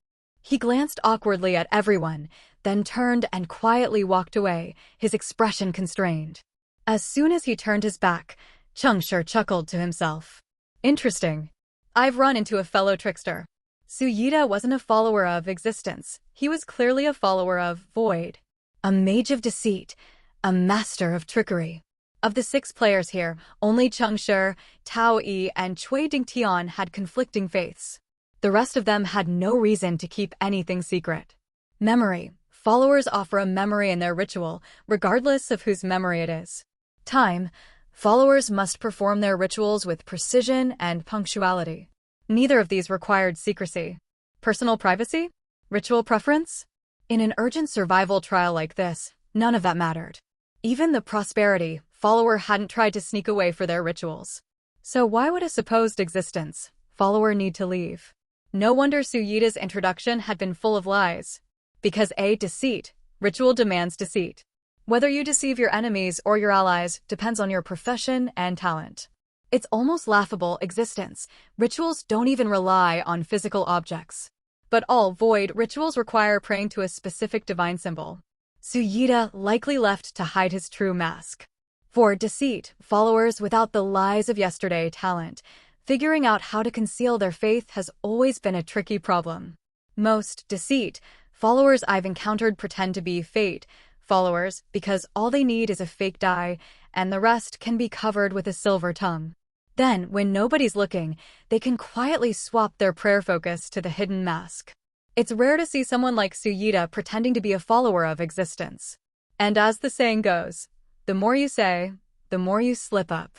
He glanced awkwardly at everyone, then turned and quietly walked away, his expression constrained. As soon as he turned his back, Cheng Shi chuckled to himself. Interesting. I've run into a fellow trickster. Su Yida wasn't a follower of existence, he was clearly a follower of void. A mage of deceit, a master of trickery. Of the 6 players here, only Cheng Shi, Tao Yi, and Cui Dingtian had conflicting faiths. The rest of them had no reason to keep anything secret. Memory. Followers offer a memory in their ritual, regardless of whose memory it is. Time. Followers must perform their rituals with precision and punctuality. Neither of these required secrecy. Personal privacy? Ritual preference? In an urgent survival trial like this, none of that mattered. Even the prosperity follower hadn't tried to sneak away for their rituals. So why would a supposed existence follower need to leave? No wonder Su Yida's introduction had been full of lies. Because deceit. Ritual demands deceit. Whether you deceive your enemies or your allies depends on your profession and talent. It's almost laughable existence. Rituals don't even rely on physical objects. But all void rituals require praying to a specific divine symbol. Su Yida likely left to hide his true mask. For deceit, followers without the lies of yesterday talent, figuring out how to conceal their faith has always been a tricky problem. Most deceit followers I've encountered pretend to be fate followers because all they need is a fake die and the rest can be covered with a silver tongue. Then, when nobody's looking, they can quietly swap their prayer focus to the hidden mask. It's rare to see someone like Suyita pretending to be a follower of existence. And as the saying goes, the more you say, the more you slip up.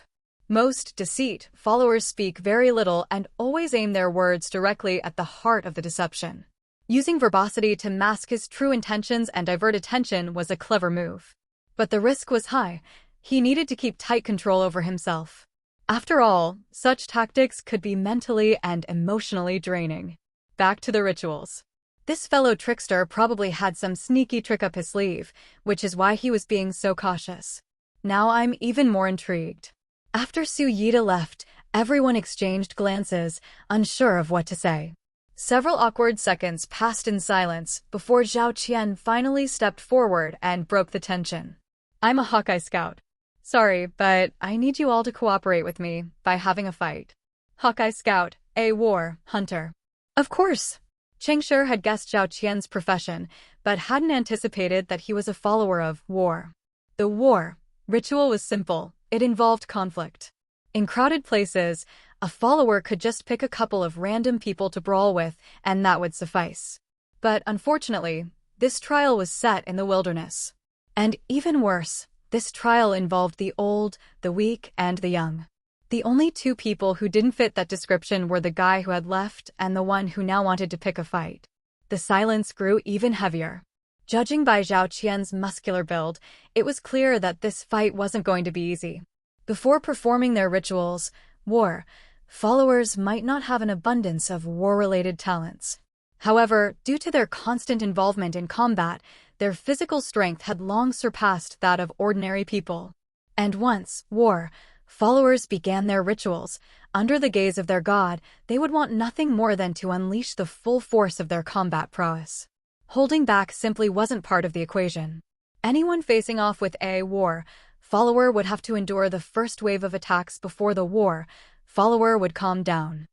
Most deceit followers speak very little and always aim their words directly at the heart of the deception. Using verbosity to mask his true intentions and divert attention was a clever move. But the risk was high. He needed to keep tight control over himself. After all, such tactics could be mentally and emotionally draining. Back to the rituals. This fellow trickster probably had some sneaky trick up his sleeve, which is why he was being so cautious. Now I'm even more intrigued. After Suyita left, everyone exchanged glances, unsure of what to say. Several awkward seconds passed in silence before Zhao Qian finally stepped forward and broke the tension. I'm a Hawkeye Scout. Sorry, but I need you all to cooperate with me by having a fight. Hawkeye Scout, a war hunter. Of course. Cheng Shi had guessed Zhao Qian's profession, but hadn't anticipated that he was a follower of war. The war ritual was simple. It involved conflict. In crowded places, a follower could just pick a couple of random people to brawl with, and that would suffice. But unfortunately, this trial was set in the wilderness. And even worse, this trial involved the old, the weak, and the young. The only two people who didn't fit that description were the guy who had left and the one who now wanted to pick a fight. The silence grew even heavier. Judging by Zhao Qian's muscular build, it was clear that this fight wasn't going to be easy. Before performing their rituals, war followers might not have an abundance of war-related talents. However, due to their constant involvement in combat, their physical strength had long surpassed that of ordinary people. And once, war followers began their rituals, under the gaze of their god, they would want nothing more than to unleash the full force of their combat prowess. Holding back simply wasn't part of the equation. Anyone facing off with a war follower would have to endure the first wave of attacks before the war follower would calm down.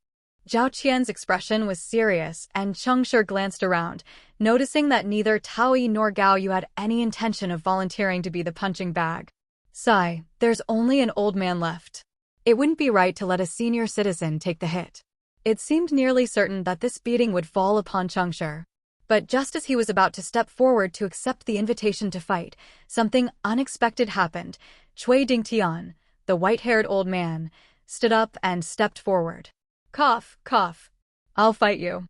Zhao Qian's expression was serious, and Cheng Shi glanced around, noticing that neither Tao Yi nor Gao Yu had any intention of volunteering to be the punching bag. Sigh, there's only an old man left. It wouldn't be right to let a senior citizen take the hit. It seemed nearly certain that this beating would fall upon Cheng Shi. But just as he was about to step forward to accept the invitation to fight, something unexpected happened. Cui Dingtian, the white-haired old man, stood up and stepped forward. Cough, cough. I'll fight you.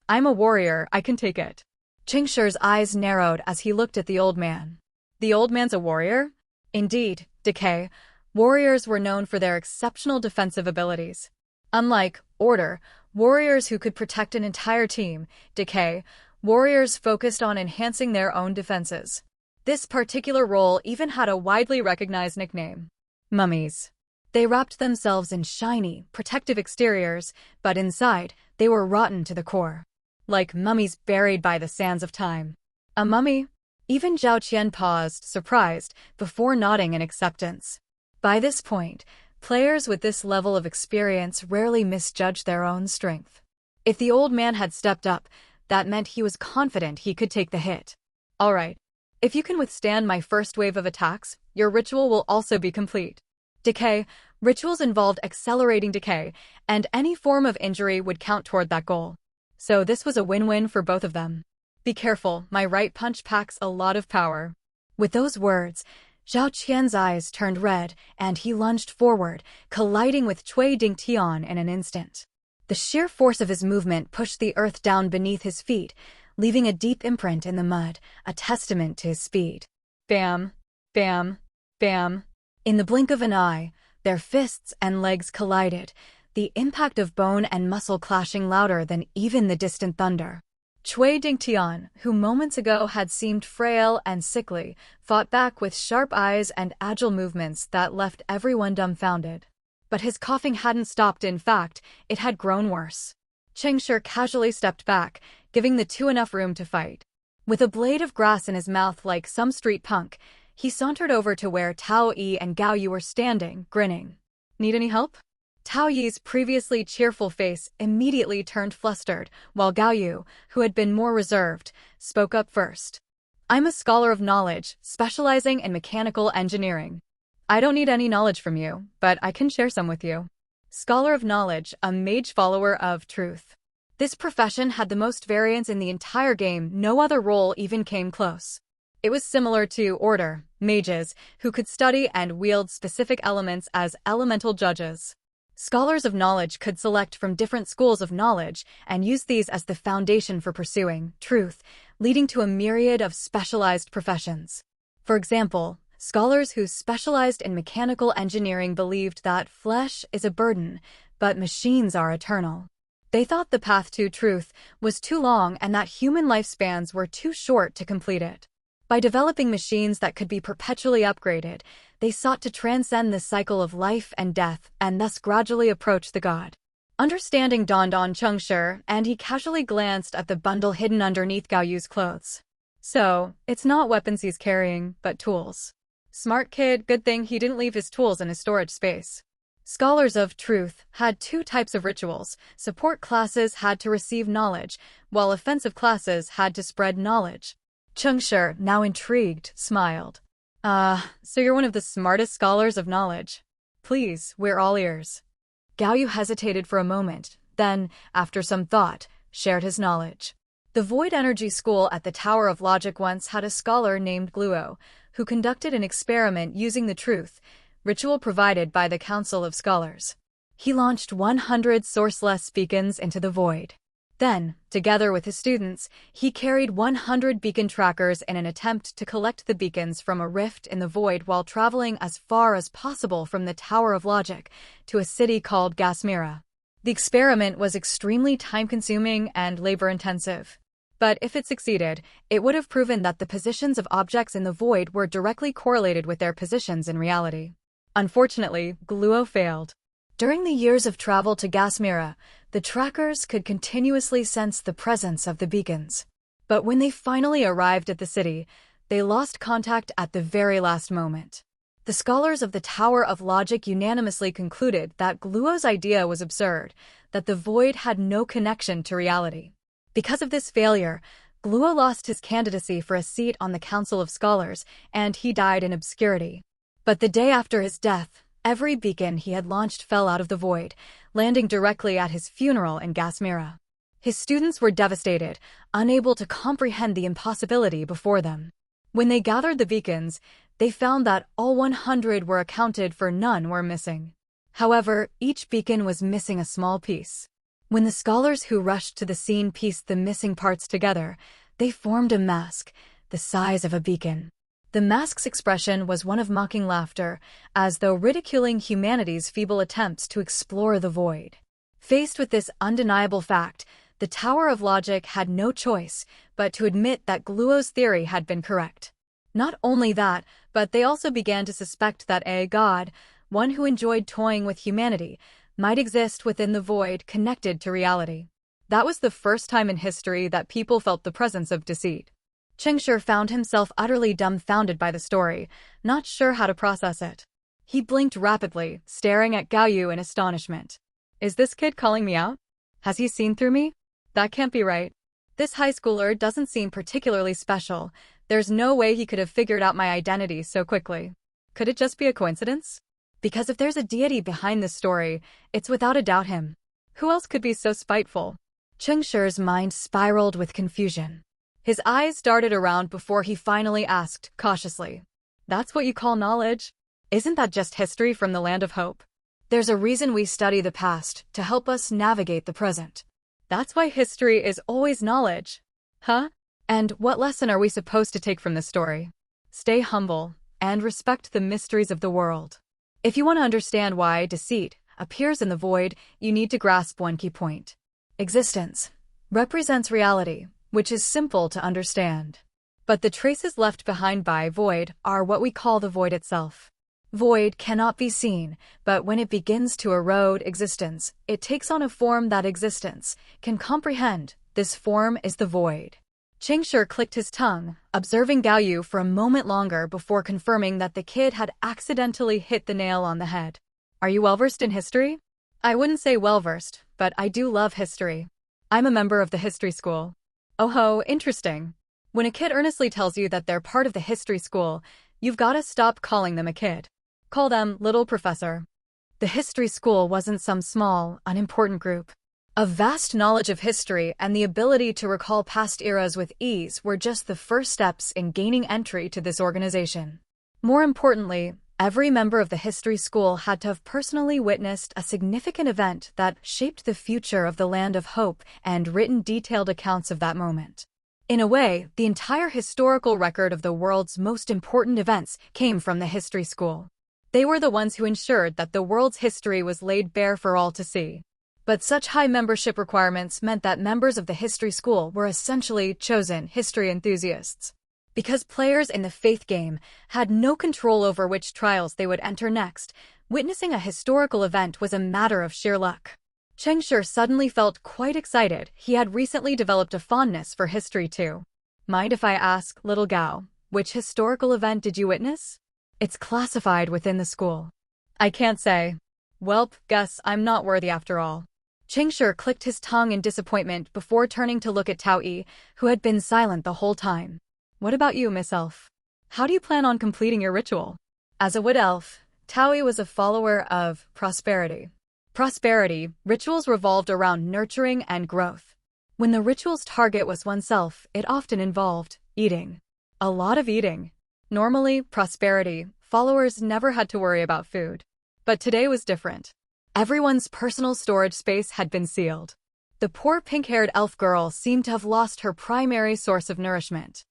I'm a warrior, I can take it. Cheng Shi's eyes narrowed as he looked at the old man. The old man's a warrior? Indeed, decay. Warriors were known for their exceptional defensive abilities. Unlike order, warriors who could protect an entire team, decay, warriors focused on enhancing their own defenses. This particular role even had a widely recognized nickname: mummies. They wrapped themselves in shiny, protective exteriors, but inside, they were rotten to the core. Like mummies buried by the sands of time. A mummy? Even Zhao Qian paused, surprised, before nodding in acceptance. By this point, players with this level of experience rarely misjudged their own strength. If the old man had stepped up, that meant he was confident he could take the hit. All right. If you can withstand my first wave of attacks, your ritual will also be complete. Decay. Rituals involved accelerating decay, and any form of injury would count toward that goal. So this was a win-win for both of them. Be careful, my right punch packs a lot of power. With those words, Zhao Qian's eyes turned red, and he lunged forward, colliding with Cui Dingtian in an instant. The sheer force of his movement pushed the earth down beneath his feet, leaving a deep imprint in the mud, a testament to his speed. Bam, bam, bam. In the blink of an eye, their fists and legs collided, the impact of bone and muscle clashing louder than even the distant thunder. Cui Dingtian, who moments ago had seemed frail and sickly, fought back with sharp eyes and agile movements that left everyone dumbfounded. But his coughing hadn't stopped. In fact, it had grown worse. Cheng Shi casually stepped back, giving the two enough room to fight. With a blade of grass in his mouth like some street punk, he sauntered over to where Tao Yi and Gao Yu were standing, grinning. Need any help? Tao Yi's previously cheerful face immediately turned flustered, while Gao Yu, who had been more reserved, spoke up first. I'm a scholar of knowledge, specializing in mechanical engineering. I don't need any knowledge from you, but I can share some with you. Scholar of knowledge, a mage follower of truth. This profession had the most variance in the entire game, no other role even came close. It was similar to Order, mages, who could study and wield specific elements as elemental judges. Scholars of knowledge could select from different schools of knowledge and use these as the foundation for pursuing truth, leading to a myriad of specialized professions. For example, scholars who specialized in mechanical engineering believed that flesh is a burden, but machines are eternal. They thought the path to truth was too long and that human lifespans were too short to complete it. By developing machines that could be perpetually upgraded, they sought to transcend the cycle of life and death and thus gradually approach the god. Understanding dawned on Cheng Shi, and he casually glanced at the bundle hidden underneath Gao Yu's clothes. So, it's not weapons he's carrying, but tools. Smart kid, good thing he didn't leave his tools in his storage space. Scholars of truth had two types of rituals. Support classes had to receive knowledge, while offensive classes had to spread knowledge. Cheng Shi, now intrigued, smiled. So you're one of the smartest scholars of knowledge. Please, we're all ears. Gao Yu hesitated for a moment, then, after some thought, shared his knowledge. The Void Energy School at the Tower of Logic once had a scholar named Gluo, who conducted an experiment using the truth ritual provided by the Council of Scholars. He launched 100 sourceless beacons into the void. Then, together with his students, he carried 100 beacon trackers in an attempt to collect the beacons from a rift in the void while traveling as far as possible from the Tower of Logic to a city called Gasmira. The experiment was extremely time-consuming and labor-intensive. But if it succeeded, it would have proven that the positions of objects in the void were directly correlated with their positions in reality. Unfortunately, Gluo failed. During the years of travel to Gasmira, the trackers could continuously sense the presence of the beacons. But when they finally arrived at the city, they lost contact at the very last moment. The scholars of the Tower of Logic unanimously concluded that Gluo's idea was absurd, that the void had no connection to reality. Because of this failure, Gluo lost his candidacy for a seat on the Council of Scholars, and he died in obscurity. But the day after his death, every beacon he had launched fell out of the void, landing directly at his funeral in Gasmira. His students were devastated, unable to comprehend the impossibility before them. When they gathered the beacons, they found that all 100 were accounted for, none were missing. However, each beacon was missing a small piece. When the scholars who rushed to the scene pieced the missing parts together, they formed a mask, the size of a beacon. The mask's expression was one of mocking laughter, as though ridiculing humanity's feeble attempts to explore the void. Faced with this undeniable fact, the Tower of Logic had no choice but to admit that Gluo's theory had been correct. Not only that, but they also began to suspect that a god, one who enjoyed toying with humanity, might exist within the void connected to reality. That was the first time in history that people felt the presence of deceit. Cheng Shi found himself utterly dumbfounded by the story, not sure how to process it. He blinked rapidly, staring at Gao Yu in astonishment. Is this kid calling me out? Has he seen through me? That can't be right. This high schooler doesn't seem particularly special. There's no way he could have figured out my identity so quickly. Could it just be a coincidence? Because if there's a deity behind this story, it's without a doubt him. Who else could be so spiteful? Cheng Shi's mind spiraled with confusion. His eyes darted around before he finally asked, cautiously. That's what you call knowledge? Isn't that just history from the land of hope? There's a reason we study the past, to help us navigate the present. That's why history is always knowledge. Huh? And what lesson are we supposed to take from this story? Stay humble, and respect the mysteries of the world. If you want to understand why deceit appears in the void, you need to grasp one key point. Existence represents reality, which is simple to understand. But the traces left behind by void are what we call the void itself. Void cannot be seen, but when it begins to erode existence, it takes on a form that existence can comprehend. This form is the void. Cheng Shi clicked his tongue, observing Gao Yu for a moment longer before confirming that the kid had accidentally hit the nail on the head. Are you well-versed in history? I wouldn't say well-versed, but I do love history. I'm a member of the history school. Oh ho, interesting. When a kid earnestly tells you that they're part of the history school, you've gotta stop calling them a kid. Call them little professor. The history school wasn't some small, unimportant group. A vast knowledge of history and the ability to recall past eras with ease were just the first steps in gaining entry to this organization. More importantly, every member of the history school had to have personally witnessed a significant event that shaped the future of the Land of Hope and written detailed accounts of that moment. In a way, the entire historical record of the world's most important events came from the history school. They were the ones who ensured that the world's history was laid bare for all to see. But such high membership requirements meant that members of the history school were essentially chosen history enthusiasts. Because players in the faith game had no control over which trials they would enter next, witnessing a historical event was a matter of sheer luck. Cheng Shi suddenly felt quite excited. He had recently developed a fondness for history too. Mind if I ask, little Gao, which historical event did you witness? It's classified within the school. I can't say. Welp, guess I'm not worthy after all. Cheng Shi clicked his tongue in disappointment before turning to look at Tao Yi, who had been silent the whole time. What about you, Miss Elf? How do you plan on completing your ritual? As a wood elf, Tao Yi was a follower of prosperity. Rituals revolved around nurturing and growth. When the ritual's target was oneself, it often involved eating. A lot of eating. Normally, prosperity followers never had to worry about food. But today was different. Everyone's personal storage space had been sealed. The poor pink-haired elf girl seemed to have lost her primary source of nourishment.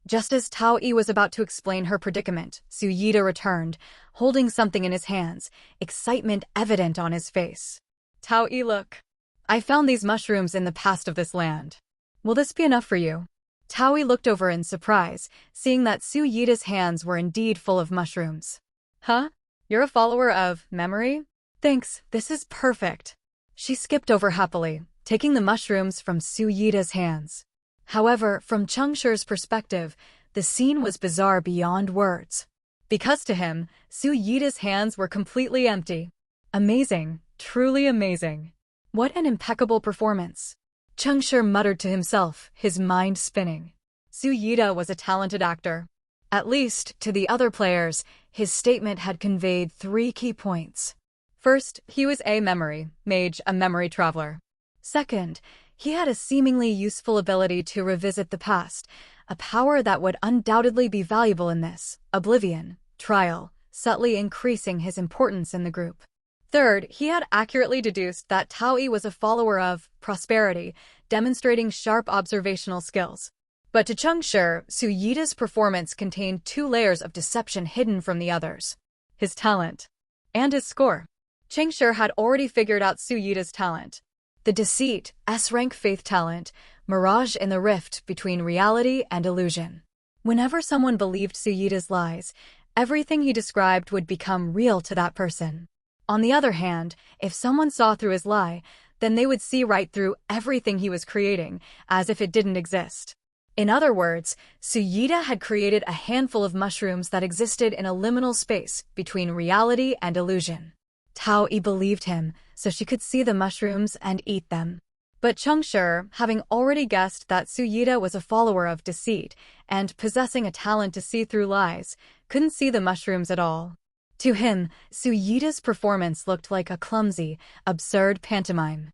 Just as Tao Yi was about to explain her predicament, Su Yida returned, holding something in his hands, excitement evident on his face. Tao Yi, look. I found these mushrooms in the past of this land. Will this be enough for you? Tao Yi looked over in surprise, seeing that Su Yida's hands were indeed full of mushrooms. Huh? You're a follower of memory? Thanks, this is perfect. She skipped over happily, taking the mushrooms from Su Yida's hands. However, from Cheng Shi's perspective, the scene was bizarre beyond words. Because to him, Su Yida's hands were completely empty. Amazing, truly amazing. What an impeccable performance. Cheng Shi muttered to himself, his mind spinning. Su Yida was a talented actor. At least, to the other players, his statement had conveyed 3 key points. First, he was a memory mage, a memory traveler. Second, he had a seemingly useful ability to revisit the past, a power that would undoubtedly be valuable in this oblivion trial, subtly increasing his importance in the group. Third, he had accurately deduced that Tao Yi was a follower of prosperity, demonstrating sharp observational skills. But to Cheng Shi, Su Yida's performance contained 2 layers of deception hidden from the others. His talent and his score. Cheng Shi had already figured out Su Yida's talent. The deceit, S-rank faith talent, mirage in the rift between reality and illusion. Whenever someone believed Su Yida's lies, everything he described would become real to that person. On the other hand, if someone saw through his lie, then they would see right through everything he was creating, as if it didn't exist. In other words, Su Yida had created a handful of mushrooms that existed in a liminal space between reality and illusion. Tao Yi believed him, so she could see the mushrooms and eat them. But Cheng Shi, having already guessed that Su Yida was a follower of deceit and possessing a talent to see through lies, couldn't see the mushrooms at all. To him, Su Yida's performance looked like a clumsy, absurd pantomime.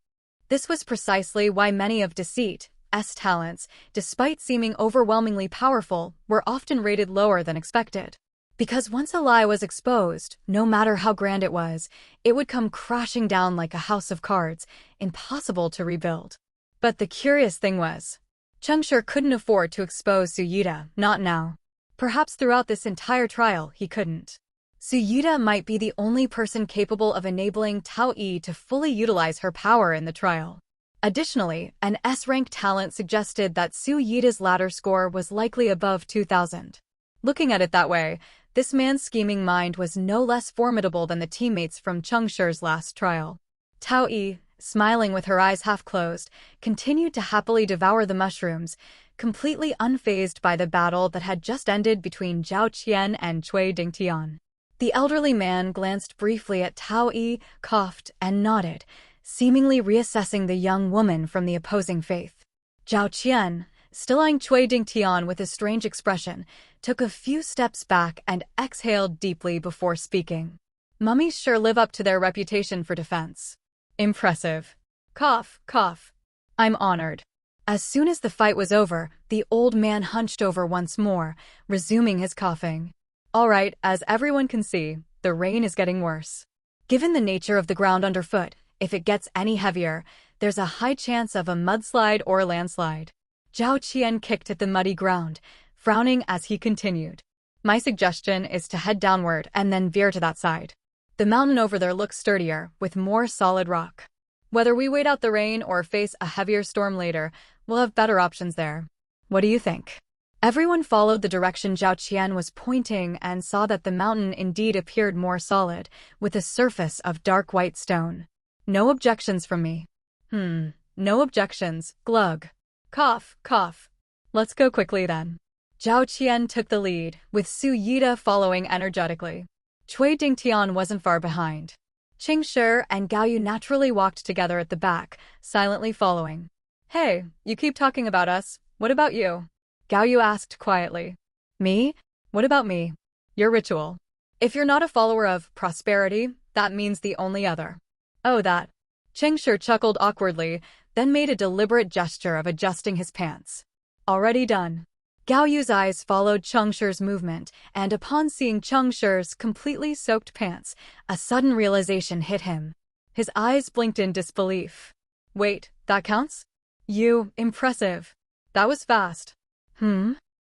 This was precisely why many of deceit's talents, despite seeming overwhelmingly powerful, were often rated lower than expected. Because once a lie was exposed, no matter how grand it would come crashing down like a house of cards, impossible to rebuild. But the curious thing was, Cheng Shi couldn't afford to expose Su Yida, not now. Perhaps throughout this entire trial, he couldn't. Su Yida might be the only person capable of enabling Tao Yi to fully utilize her power in the trial. Additionally, an S-rank talent suggested that Su Yida's ladder score was likely above 2,000. Looking at it that way, this man's scheming mind was no less formidable than the teammates from Cheng Shi's last trial. Tao Yi, smiling with her eyes half closed, continued to happily devour the mushrooms, completely unfazed by the battle that had just ended between Zhao Qian and Cui Dingtian. The elderly man glanced briefly at Tao Yi, coughed, and nodded, seemingly reassessing the young woman from the opposing faith. Zhao Qian, still eyeing Cui Dingtian with a strange expression, took a few steps back and exhaled deeply before speaking. Mummies sure live up to their reputation for defense. Impressive. Cough, cough. I'm honored. As soon as the fight was over, the old man hunched over once more, resuming his coughing. All right, as everyone can see, the rain is getting worse. Given the nature of the ground underfoot, if it gets any heavier, there's a high chance of a mudslide or a landslide. Zhao Qian kicked at the muddy ground, frowning as he continued. My suggestion is to head downward and then veer to that side. The mountain over there looks sturdier, with more solid rock. Whether we wait out the rain or face a heavier storm later, we'll have better options there. What do you think? Everyone followed the direction Zhao Qian was pointing and saw that the mountain indeed appeared more solid, with a surface of dark white stone. No objections from me. No objections, glug. Cough, cough. Let's go quickly then. Zhao Qian took the lead, with Su Yida following energetically. Cui Dingtian wasn't far behind. Cheng Shi and Gao Yu naturally walked together at the back, silently following. Hey, you keep talking about us. What about you? Gao Yu asked quietly. Me? What about me? Your ritual. If you're not a follower of prosperity, that means the only other. Oh, that. Cheng Shi chuckled awkwardly, then made a deliberate gesture of adjusting his pants. Already done. Gao Yu's eyes followed Cheng Shi's movement, and upon seeing Cheng Shi's completely soaked pants, a sudden realization hit him. His eyes blinked in disbelief. Wait, that counts? Impressive. That was fast.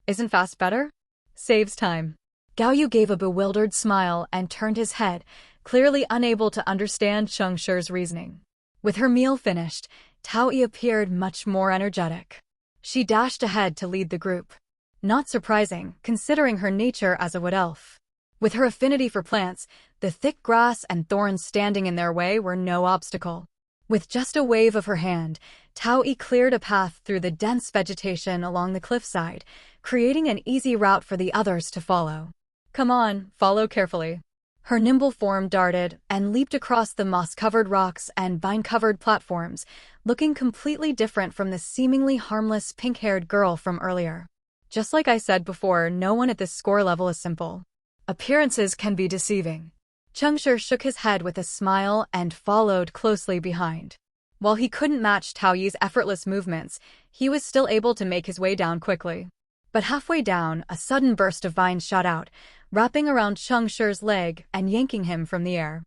Isn't fast better? Saves time. Gao Yu gave a bewildered smile and turned his head, clearly unable to understand Cheng Shi's reasoning. With her meal finished, Tao Yi appeared much more energetic. She dashed ahead to lead the group. Not surprising, considering her nature as a wood elf. With her affinity for plants, the thick grass and thorns standing in their way were no obstacle. With just a wave of her hand, Tao Yi cleared a path through the dense vegetation along the cliffside, creating an easy route for the others to follow. Come on, follow carefully. Her nimble form darted and leaped across the moss-covered rocks and vine-covered platforms, looking completely different from the seemingly harmless pink-haired girl from earlier. Just like I said before, no one at this score level is simple. Appearances can be deceiving. Cheng Shi shook his head with a smile and followed closely behind. While he couldn't match Tao Yi's effortless movements, he was still able to make his way down quickly. But halfway down, a sudden burst of vines shot out, wrapping around Cheng Shi's leg and yanking him from the air.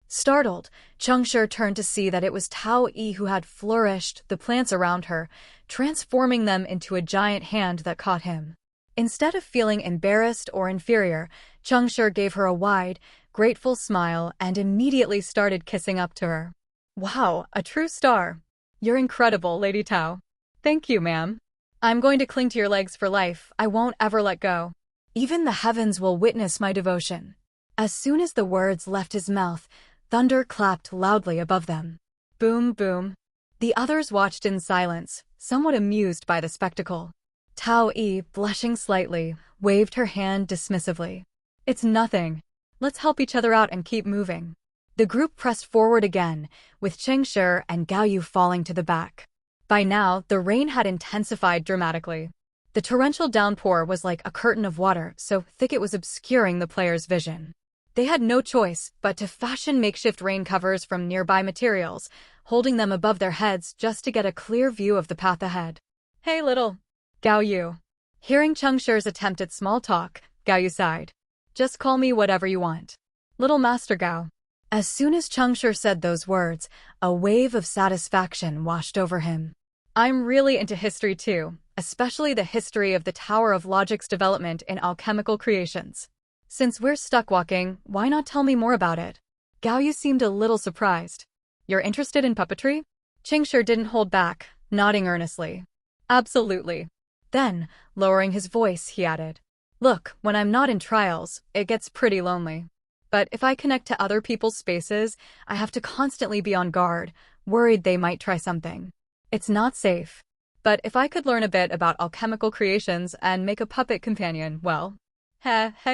Startled, Cheng Shi turned to see that it was Tao Yi who had flourished the plants around her, transforming them into a giant hand that caught him. Instead of feeling embarrassed or inferior, Cheng Shi gave her a wide, grateful smile and immediately started kissing up to her. Wow, a true star. You're incredible, Lady Tao. Thank you, ma'am. I'm going to cling to your legs for life. I won't ever let go. Even the heavens will witness my devotion. As soon as the words left his mouth, thunder clapped loudly above them. Boom, boom. The others watched in silence, somewhat amused by the spectacle. Tao Yi, blushing slightly, waved her hand dismissively. It's nothing. Let's help each other out and keep moving. The group pressed forward again, with Cheng Shi and Gao Yu falling to the back. By now, the rain had intensified dramatically. The torrential downpour was like a curtain of water, so thick it was obscuring the players' vision. They had no choice but to fashion makeshift rain covers from nearby materials, holding them above their heads just to get a clear view of the path ahead. Hey, little Gao Yu. Hearing Cheng Shi's attempt at small talk, Gao Yu sighed. Just call me whatever you want. Little Master Gao. As soon as Cheng Shi said those words, a wave of satisfaction washed over him. I'm really into history too, especially the history of the Tower of Logic's development in alchemical creations. Since we're stuck walking, why not tell me more about it? Gao Yu seemed a little surprised. You're interested in puppetry? Cheng Shi didn't hold back, nodding earnestly. Absolutely. Then, lowering his voice, he added, Look, when I'm not in trials, it gets pretty lonely. But if I connect to other people's spaces, I have to constantly be on guard, worried they might try something. It's not safe. But if I could learn a bit about alchemical creations and make a puppet companion, well,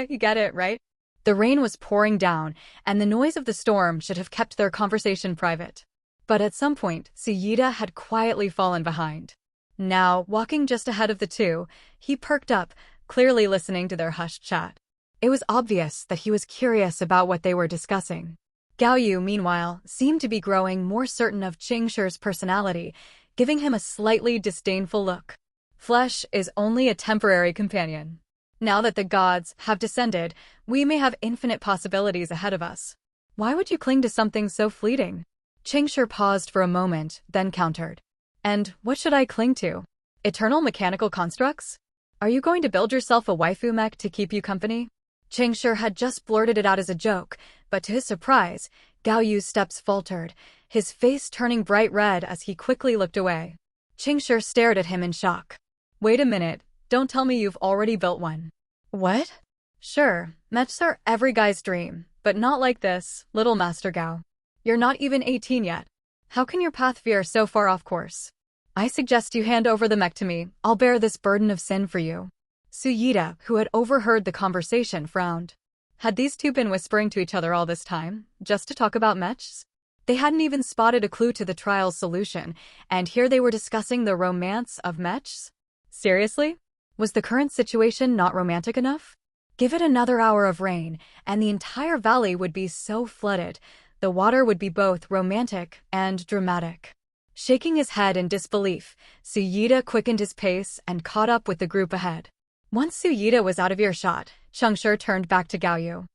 you get it, right? The rain was pouring down, and the noise of the storm should have kept their conversation private. But at some point, Suyita had quietly fallen behind. Now, walking just ahead of the two, he perked up, clearly listening to their hushed chat. It was obvious that he was curious about what they were discussing. Gao Yu, meanwhile, seemed to be growing more certain of Cheng Shi's personality, giving him a slightly disdainful look. Flesh is only a temporary companion. Now that the gods have descended, we may have infinite possibilities ahead of us. Why would you cling to something so fleeting? Cheng Shi paused for a moment, then countered. And what should I cling to? Eternal mechanical constructs? Are you going to build yourself a waifu mech to keep you company? Cheng Shi had just blurted it out as a joke, but to his surprise, Gao Yu's steps faltered, his face turning bright red as he quickly looked away. Cheng Shi stared at him in shock. Wait a minute, don't tell me you've already built one. What? Sure, mechs are every guy's dream, but not like this, little Master Gao. You're not even 18 yet. How can your path veer so far off course? I suggest you hand over the mech to me. I'll bear this burden of sin for you. Suyita, who had overheard the conversation, frowned. Had these two been whispering to each other all this time, just to talk about mechs? They hadn't even spotted a clue to the trial's solution, and here they were discussing the romance of mechs? Seriously? Was the current situation not romantic enough? Give it another hour of rain, and the entire valley would be so flooded, the water would be both romantic and dramatic. Shaking his head in disbelief, Suyita quickened his pace and caught up with the group ahead. Once Suyita was out of earshot, Cheng Shi turned back to Gao Yu.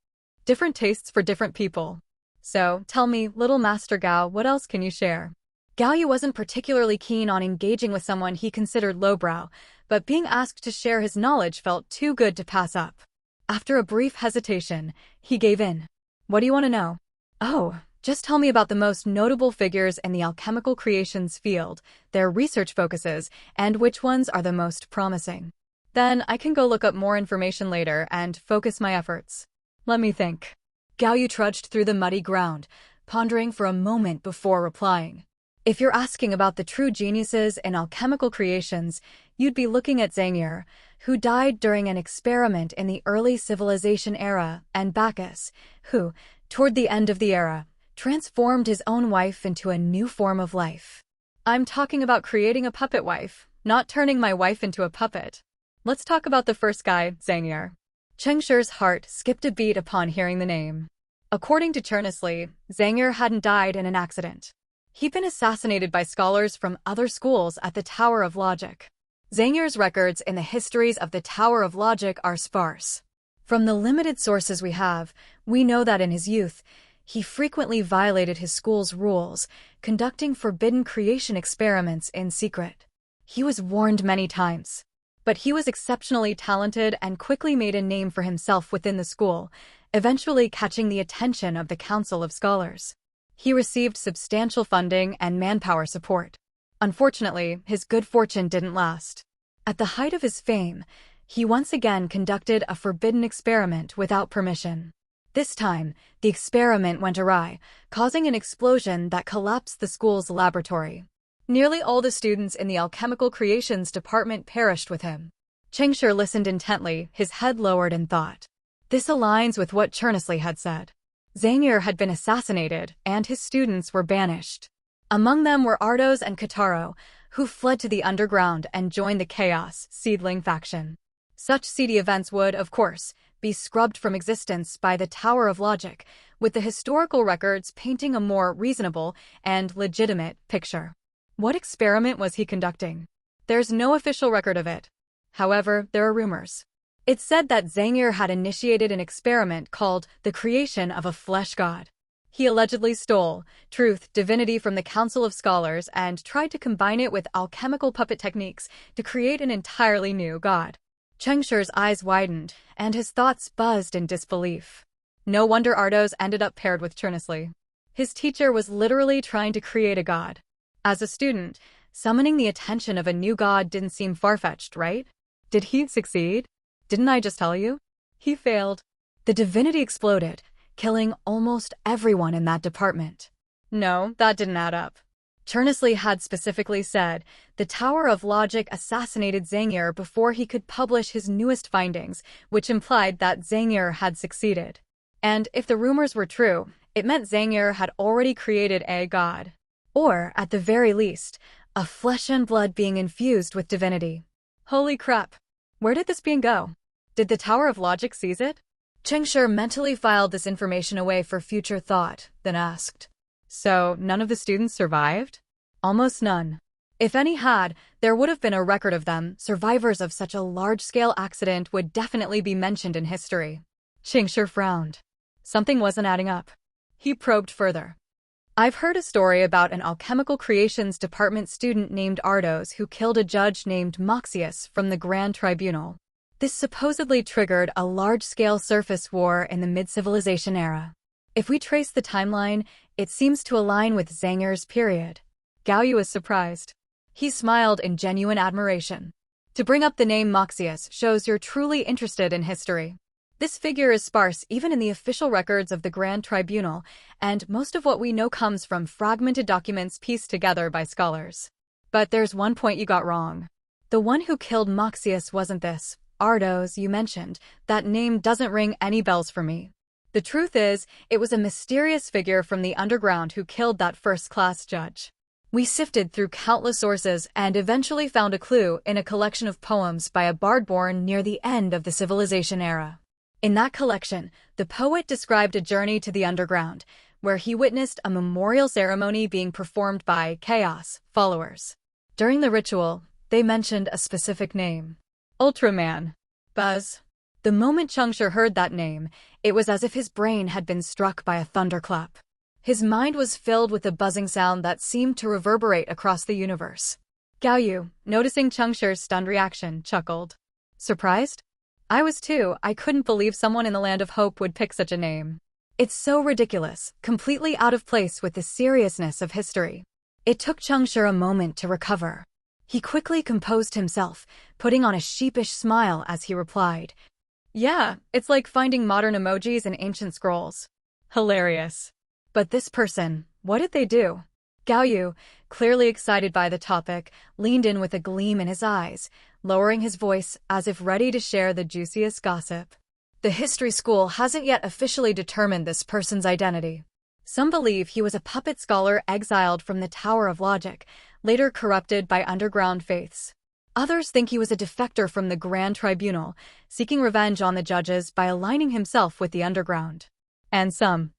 Different tastes for different people. So, tell me, little Master Gao, what else can you share? Gao Yu wasn't particularly keen on engaging with someone he considered lowbrow, but being asked to share his knowledge felt too good to pass up. After a brief hesitation, he gave in. What do you want to know? Oh, just tell me about the most notable figures in the alchemical creations field, their research focuses, and which ones are the most promising. Then I can go look up more information later and focus my efforts. Let me think. Gao Yu trudged through the muddy ground, pondering for a moment before replying. If you're asking about the true geniuses in alchemical creations, you'd be looking at Zhang Yi, who died during an experiment in the early civilization era, and Bacchus, who, toward the end of the era, transformed his own wife into a new form of life. I'm talking about creating a puppet wife, not turning my wife into a puppet. Let's talk about the first guy, Zhang Yi. Cheng Shi's heart skipped a beat upon hearing the name. According to Cherniously, Zhang Yi hadn't died in an accident. He'd been assassinated by scholars from other schools at the Tower of Logic. Zhang Yi's records in the histories of the Tower of Logic are sparse. From the limited sources we have, we know that in his youth, he frequently violated his school's rules, conducting forbidden creation experiments in secret. He was warned many times. But he was exceptionally talented and quickly made a name for himself within the school, eventually catching the attention of the Council of Scholars. He received substantial funding and manpower support. Unfortunately, his good fortune didn't last. At the height of his fame, he once again conducted a forbidden experiment without permission. This time, the experiment went awry, causing an explosion that collapsed the school's laboratory. Nearly all the students in the alchemical creations department perished with him. Cheng Shi listened intently, his head lowered in thought. This aligns with what Cherniously had said. Zhang Yi had been assassinated, and his students were banished. Among them were Ardos and Kataro, who fled to the underground and joined the Chaos Seedling faction. Such seedy events would, of course, be scrubbed from existence by the Tower of Logic, with the historical records painting a more reasonable and legitimate picture. What experiment was he conducting? There's no official record of it. However, there are rumors. It's said that Zhang Yi had initiated an experiment called the creation of a flesh god. He allegedly stole truth, divinity from the Council of Scholars and tried to combine it with alchemical puppet techniques to create an entirely new god. Cheng Shi's eyes widened, and his thoughts buzzed in disbelief. No wonder Ardos ended up paired with Cherniously. His teacher was literally trying to create a god. As a student, summoning the attention of a new god didn't seem far-fetched, right? Did he succeed? Didn't I just tell you? He failed. The divinity exploded, killing almost everyone in that department. No, that didn't add up. Cherniously had specifically said the Tower of Logic assassinated Zhang Yi before he could publish his newest findings, which implied that Zhang Yi had succeeded. And if the rumors were true, it meant Zhang Yi had already created a god. Or, at the very least, a flesh and blood being infused with divinity. Holy crap! Where did this being go? Did the Tower of Logic seize it? Cheng Shi mentally filed this information away for future thought, then asked. So, none of the students survived? Almost none. If any had, there would have been a record of them. Survivors of such a large-scale accident would definitely be mentioned in history. Cheng Shi frowned. Something wasn't adding up. He probed further. I've heard a story about an alchemical creations department student named Ardos who killed a judge named Moxius from the Grand Tribunal. This supposedly triggered a large-scale surface war in the mid-civilization era. If we trace the timeline, it seems to align with Zhang Yi's period. Gao Yu was surprised. He smiled in genuine admiration. To bring up the name Moxius shows you're truly interested in history. This figure is sparse even in the official records of the Grand Tribunal, and most of what we know comes from fragmented documents pieced together by scholars. But there's one point you got wrong. The one who killed Moxius wasn't this Ardos you mentioned. That name doesn't ring any bells for me. The truth is, it was a mysterious figure from the underground who killed that first-class judge. We sifted through countless sources and eventually found a clue in a collection of poems by a bard born near the end of the civilization era. In that collection, the poet described a journey to the underground, where he witnessed a memorial ceremony being performed by Chaos followers. During the ritual, they mentioned a specific name. Ultraman. Buzz. The moment Cheng Shi heard that name, it was as if his brain had been struck by a thunderclap. His mind was filled with a buzzing sound that seemed to reverberate across the universe. Gao Yu, noticing Cheng Shi's stunned reaction, chuckled. Surprised? I was too. I couldn't believe someone in the Land of Hope would pick such a name. It's so ridiculous, completely out of place with the seriousness of history. It took Cheng Shi a moment to recover. He quickly composed himself, putting on a sheepish smile as he replied. Yeah, it's like finding modern emojis in ancient scrolls. Hilarious. But this person, what did they do? Gao Yu, clearly excited by the topic, leaned in with a gleam in his eyes, lowering his voice as if ready to share the juiciest gossip. The history school hasn't yet officially determined this person's identity. Some believe he was a puppet scholar exiled from the Tower of Logic, later corrupted by underground faiths. Others think he was a defector from the Grand Tribunal, seeking revenge on the judges by aligning himself with the underground. And some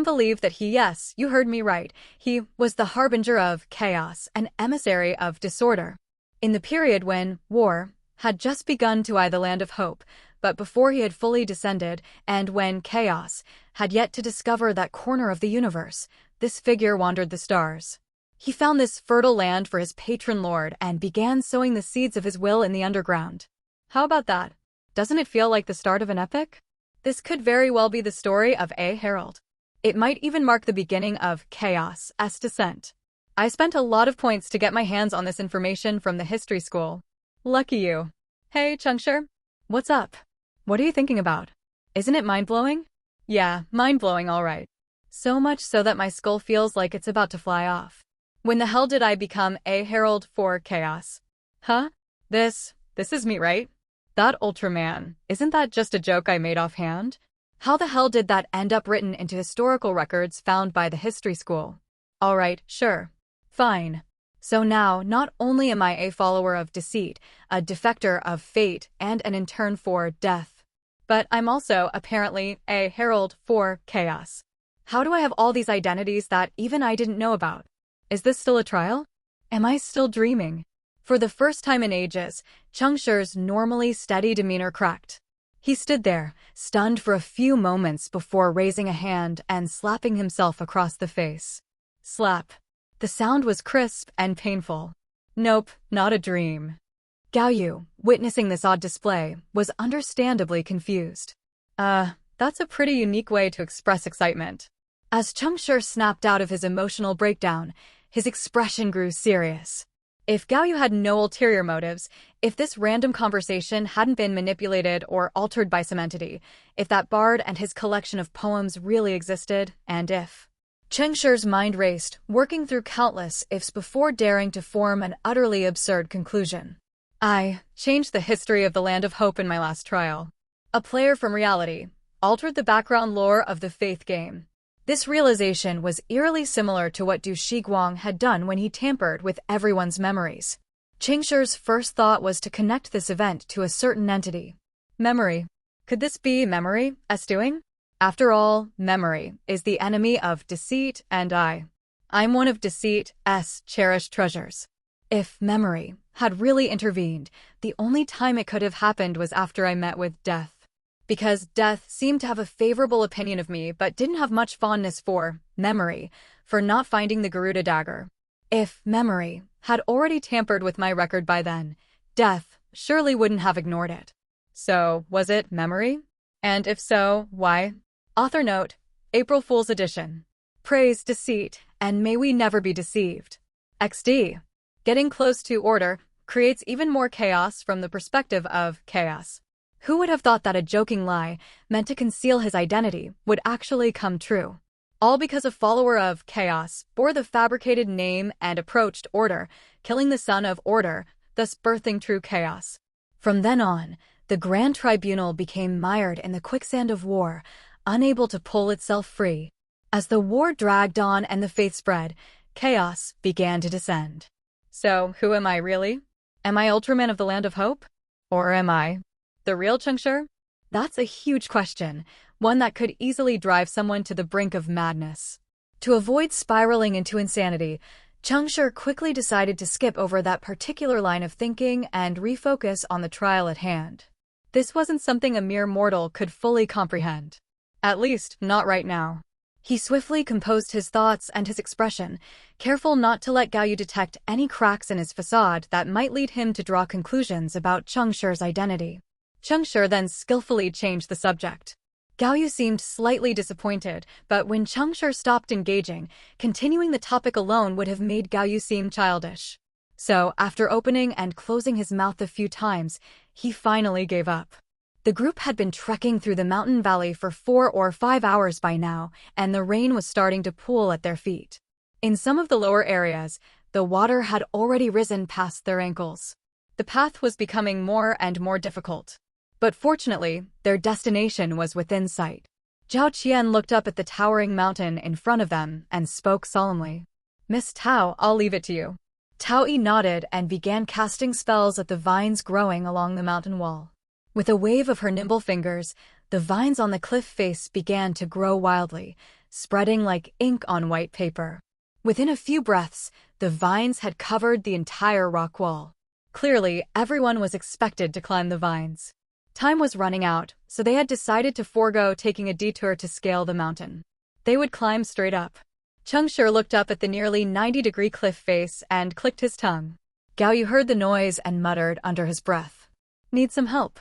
believe that yes, you heard me right, he was the harbinger of chaos, an emissary of disorder. In the period when war had just begun to eye the Land of Hope, but before he had fully descended, and when chaos had yet to discover that corner of the universe, this figure wandered the stars. He found this fertile land for his patron lord and began sowing the seeds of his will in the underground. How about that? Doesn't it feel like the start of an epic? This could very well be the story of A. Herald. It might even mark the beginning of Chaos' descent. I spent a lot of points to get my hands on this information from the history school. Lucky you. Hey, Cheng Shi. What's up? What are you thinking about? Isn't it mind-blowing? Yeah, mind-blowing, all right. So much so that my skull feels like it's about to fly off. When the hell did I become a herald for chaos? Huh? This is me, right? That Ultraman, isn't that just a joke I made offhand? How the hell did that end up written into historical records found by the history school? All right, sure. Fine. So now, not only am I a follower of deceit, a defector of fate, and an intern for death, but I'm also, apparently, a herald for chaos. How do I have all these identities that even I didn't know about? Is this still a trial? Am I still dreaming? For the first time in ages, Cheng Shi's normally steady demeanor cracked. He stood there, stunned for a few moments before raising a hand and slapping himself across the face. Slap. The sound was crisp and painful. Nope, not a dream. Gao Yu, witnessing this odd display, was understandably confused. That's a pretty unique way to express excitement. As Cheng Shi snapped out of his emotional breakdown, his expression grew serious. If Gao Yu had no ulterior motives, if this random conversation hadn't been manipulated or altered by some entity, if that bard and his collection of poems really existed, and if... Cheng Shi's mind raced, working through countless ifs before daring to form an utterly absurd conclusion. I changed the history of the Land of Hope in my last trial. A player from reality, altered the background lore of the faith game. This realization was eerily similar to what Du Shiguang had done when he tampered with everyone's memories. Cheng Shi's first thought was to connect this event to a certain entity. Memory. Could this be memory's doing? After all, memory is the enemy of deceit, and I'm one of deceit's cherished treasures. If memory had really intervened, the only time it could have happened was after I met with death. Because death seemed to have a favorable opinion of me but didn't have much fondness for memory, for not finding the Garuda dagger. If memory had already tampered with my record by then, death surely wouldn't have ignored it. So, was it memory? And if so, why? Author note, April Fool's Edition. Praise deceit, and may we never be deceived. XD. Getting close to order creates even more chaos from the perspective of chaos. Who would have thought that a joking lie meant to conceal his identity would actually come true? All because a follower of chaos bore the fabricated name and approached order, killing the son of order, thus birthing true chaos. From then on, the Grand Tribunal became mired in the quicksand of war, unable to pull itself free. As the war dragged on and the faith spread, chaos began to descend. So, who am I really? Am I Ultraman of the Land of Hope? Or am I the real Cheng Shi? That's a huge question, one that could easily drive someone to the brink of madness. To avoid spiraling into insanity, Cheng Shi quickly decided to skip over that particular line of thinking and refocus on the trial at hand. This wasn't something a mere mortal could fully comprehend. At least, not right now. He swiftly composed his thoughts and his expression, careful not to let Gao Yu detect any cracks in his facade that might lead him to draw conclusions about Cheng Shi's identity. Cheng Shi then skillfully changed the subject. Gao Yu seemed slightly disappointed, but when Cheng Shi stopped engaging, continuing the topic alone would have made Gao Yu seem childish. So, after opening and closing his mouth a few times, he finally gave up. The group had been trekking through the mountain valley for 4 or 5 hours by now, and the rain was starting to pool at their feet. In some of the lower areas, the water had already risen past their ankles. The path was becoming more and more difficult. But fortunately, their destination was within sight. Zhao Qian looked up at the towering mountain in front of them and spoke solemnly. "Miss Tao, I'll leave it to you." Tao Yi nodded and began casting spells at the vines growing along the mountain wall. With a wave of her nimble fingers, the vines on the cliff face began to grow wildly, spreading like ink on white paper. Within a few breaths, the vines had covered the entire rock wall. Clearly, everyone was expected to climb the vines. Time was running out, so they had decided to forego taking a detour to scale the mountain. They would climb straight up. Cheng Shi looked up at the nearly 90-degree cliff face and clicked his tongue. Gao Yu heard the noise and muttered under his breath. "Need some help?"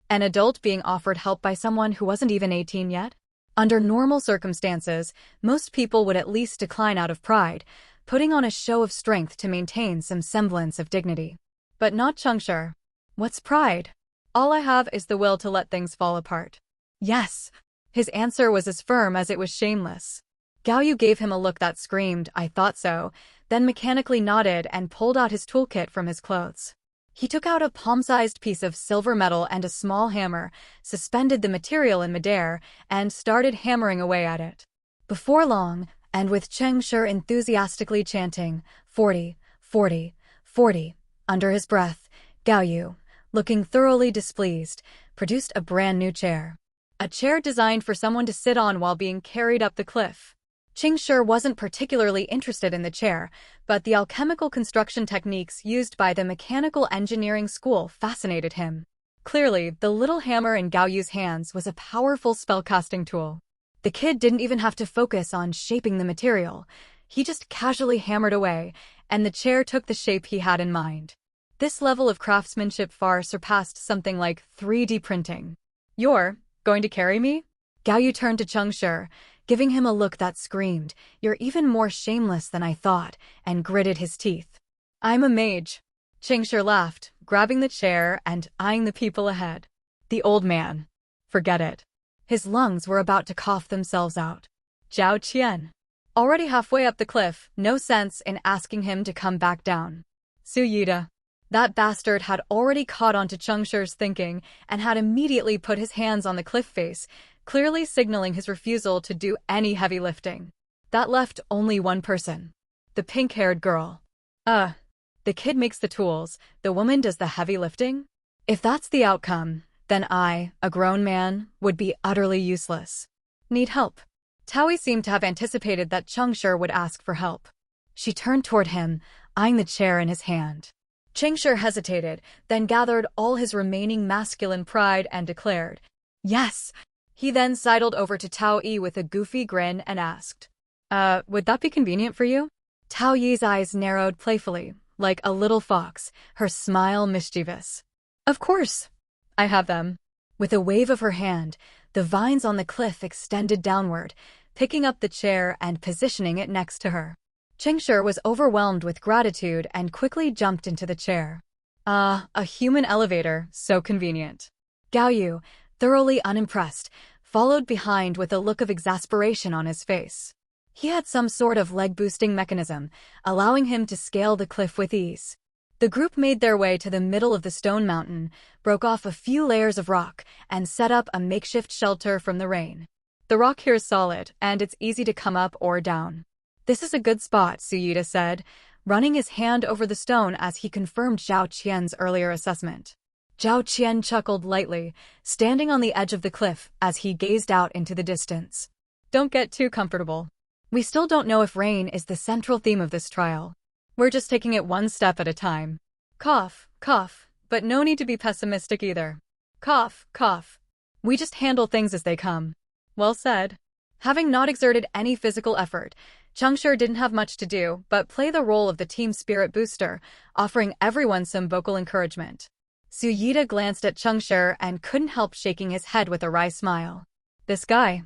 An adult being offered help by someone who wasn't even 18 yet? Under normal circumstances, most people would at least decline out of pride, putting on a show of strength to maintain some semblance of dignity. But not Cheng Shi. What's pride? All I have is the will to let things fall apart. Yes. His answer was as firm as it was shameless. Gao Yu gave him a look that screamed, "I thought so," then mechanically nodded and pulled out his toolkit from his clothes. He took out a palm-sized piece of silver metal and a small hammer, suspended the material in midair, and started hammering away at it. Before long, and with Cheng Shi enthusiastically chanting, 40, 40, 40, under his breath, Gao Yu, looking thoroughly displeased, produced a brand new chair. A chair designed for someone to sit on while being carried up the cliff. Cheng Shi wasn't particularly interested in the chair, but the alchemical construction techniques used by the mechanical engineering school fascinated him. Clearly, the little hammer in Gao Yu's hands was a powerful spellcasting tool. The kid didn't even have to focus on shaping the material. He just casually hammered away, and the chair took the shape he had in mind. This level of craftsmanship far surpassed something like 3D printing. "You're going to carry me?" Gao Yu turned to Cheng Shi, giving him a look that screamed, "You're even more shameless than I thought," and gritted his teeth. "I'm a mage." Cheng Shi laughed, grabbing the chair and eyeing the people ahead. The old man. Forget it. His lungs were about to cough themselves out. Zhao Qian. Already halfway up the cliff, no sense in asking him to come back down. Su Yida. That bastard had already caught on to Cheng Shi's thinking and had immediately put his hands on the cliff face, clearly signaling his refusal to do any heavy lifting. That left only one person. The pink-haired girl. The kid makes the tools, the woman does the heavy lifting? If that's the outcome, then I, a grown man, would be utterly useless. Need help? Taoi seemed to have anticipated that Cheng Shi would ask for help. She turned toward him, eyeing the chair in his hand. Cheng Shi hesitated, then gathered all his remaining masculine pride and declared, "Yes." He then sidled over to Taoi with a goofy grin and asked, would that be convenient for you?" Taoi's eyes narrowed playfully, like a little fox, her smile mischievous. "Of course. I have them." With a wave of her hand, the vines on the cliff extended downward, picking up the chair and positioning it next to her. Cheng Shi was overwhelmed with gratitude and quickly jumped into the chair. A human elevator, so convenient. Gao Yu, thoroughly unimpressed, followed behind with a look of exasperation on his face. He had some sort of leg-boosting mechanism, allowing him to scale the cliff with ease. The group made their way to the middle of the stone mountain, broke off a few layers of rock, and set up a makeshift shelter from the rain. "The rock here is solid, and it's easy to come up or down. This is a good spot," Suyita said, running his hand over the stone as he confirmed Zhao Qian's earlier assessment. Zhao Qian chuckled lightly, standing on the edge of the cliff as he gazed out into the distance. "Don't get too comfortable. We still don't know if rain is the central theme of this trial. We're just taking it one step at a time. Cough, cough, but no need to be pessimistic either. Cough, cough. We just handle things as they come." Well said. Having not exerted any physical effort, Cheng Shi didn't have much to do but play the role of the team spirit booster, offering everyone some vocal encouragement. Suyita glanced at Cheng Shi and couldn't help shaking his head with a wry smile. "This guy.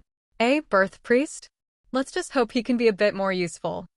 Birth priest? Let's just hope he can be a bit more useful."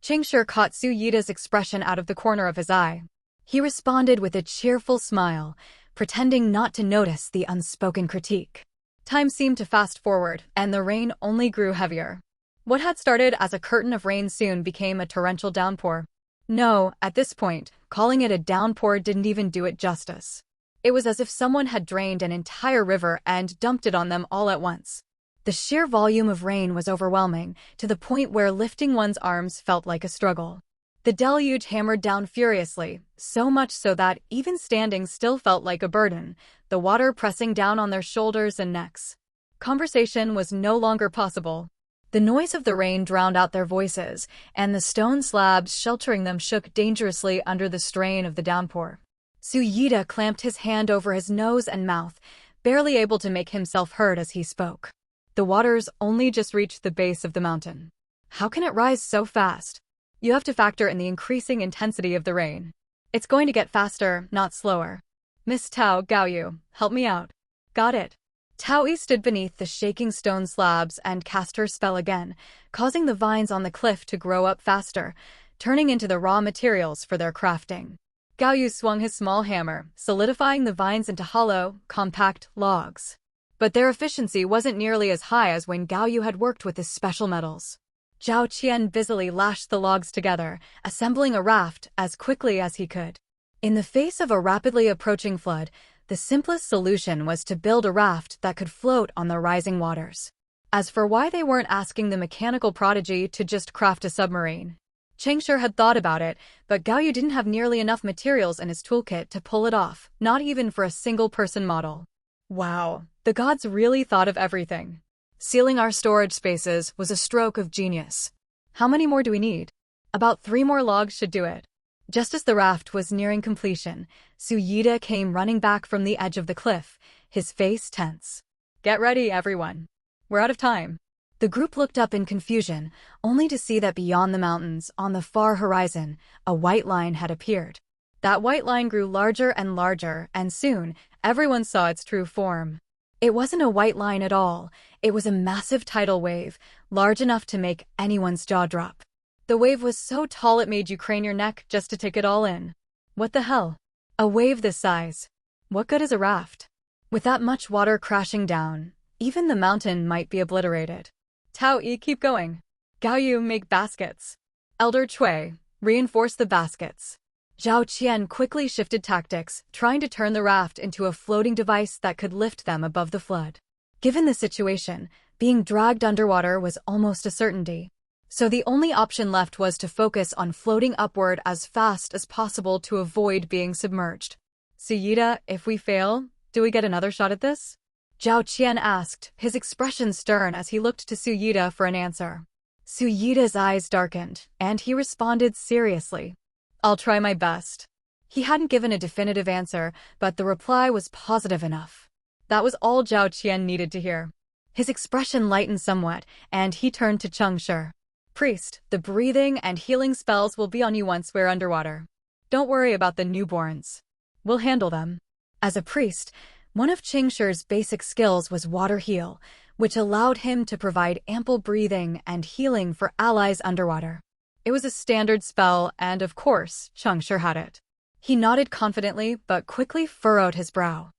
Cheng Shi caught Suyita's expression out of the corner of his eye. He responded with a cheerful smile, pretending not to notice the unspoken critique. Time seemed to fast forward, and the rain only grew heavier. What had started as a curtain of rain soon became a torrential downpour. No, at this point, calling it a downpour didn't even do it justice. It was as if someone had drained an entire river and dumped it on them all at once. The sheer volume of rain was overwhelming, to the point where lifting one's arms felt like a struggle. The deluge hammered down furiously, so much so that even standing still felt like a burden, the water pressing down on their shoulders and necks. Conversation was no longer possible. The noise of the rain drowned out their voices, and the stone slabs sheltering them shook dangerously under the strain of the downpour. Suyita clamped his hand over his nose and mouth, barely able to make himself heard as he spoke. The waters only just reached the base of the mountain. How can it rise so fast? You have to factor in the increasing intensity of the rain. It's going to get faster, not slower. "Miss Tao, Gao Yu, help me out." "Got it." Taoi stood beneath the shaking stone slabs and cast her spell again, causing the vines on the cliff to grow up faster, turning into the raw materials for their crafting. Gao Yu swung his small hammer, solidifying the vines into hollow, compact logs. But their efficiency wasn't nearly as high as when Gao Yu had worked with his special metals. Zhao Qian busily lashed the logs together, assembling a raft as quickly as he could. In the face of a rapidly approaching flood, the simplest solution was to build a raft that could float on the rising waters. As for why they weren't asking the mechanical prodigy to just craft a submarine, Cheng Shi had thought about it, but Gao Yu didn't have nearly enough materials in his toolkit to pull it off, not even for a single-person model. Wow, the gods really thought of everything. Sealing our storage spaces was a stroke of genius. How many more do we need? About 3 more logs should do it. Just as the raft was nearing completion, Suyita came running back from the edge of the cliff, his face tense. "Get ready, everyone. We're out of time." The group looked up in confusion, only to see that beyond the mountains, on the far horizon, a white line had appeared. That white line grew larger and larger, and soon, everyone saw its true form. It wasn't a white line at all. It was a massive tidal wave, large enough to make anyone's jaw drop. The wave was so tall it made you crane your neck just to take it all in. What the hell? A wave this size. What good is a raft? With that much water crashing down, even the mountain might be obliterated. "Taoi, keep going. Gao Yu, make baskets. Elder Cui, reinforce the baskets." Zhao Qian quickly shifted tactics, trying to turn the raft into a floating device that could lift them above the flood. Given the situation, being dragged underwater was almost a certainty. So the only option left was to focus on floating upward as fast as possible to avoid being submerged. Suyita, if we fail, do we get another shot at this? Zhao Qian asked, his expression stern as he looked to Suyita for an answer. Suyita's eyes darkened, and he responded seriously. I'll try my best. He hadn't given a definitive answer, but the reply was positive enough. That was all Zhao Qian needed to hear. His expression lightened somewhat, and he turned to Cheng Shi. Priest, the breathing and healing spells will be on you once we're underwater. Don't worry about the newborns. We'll handle them. As a priest, one of Cheng Shi's basic skills was water heal, which allowed him to provide ample breathing and healing for allies underwater. It was a standard spell, and of course, Cheng Shi had it. He nodded confidently, but quickly furrowed his brow.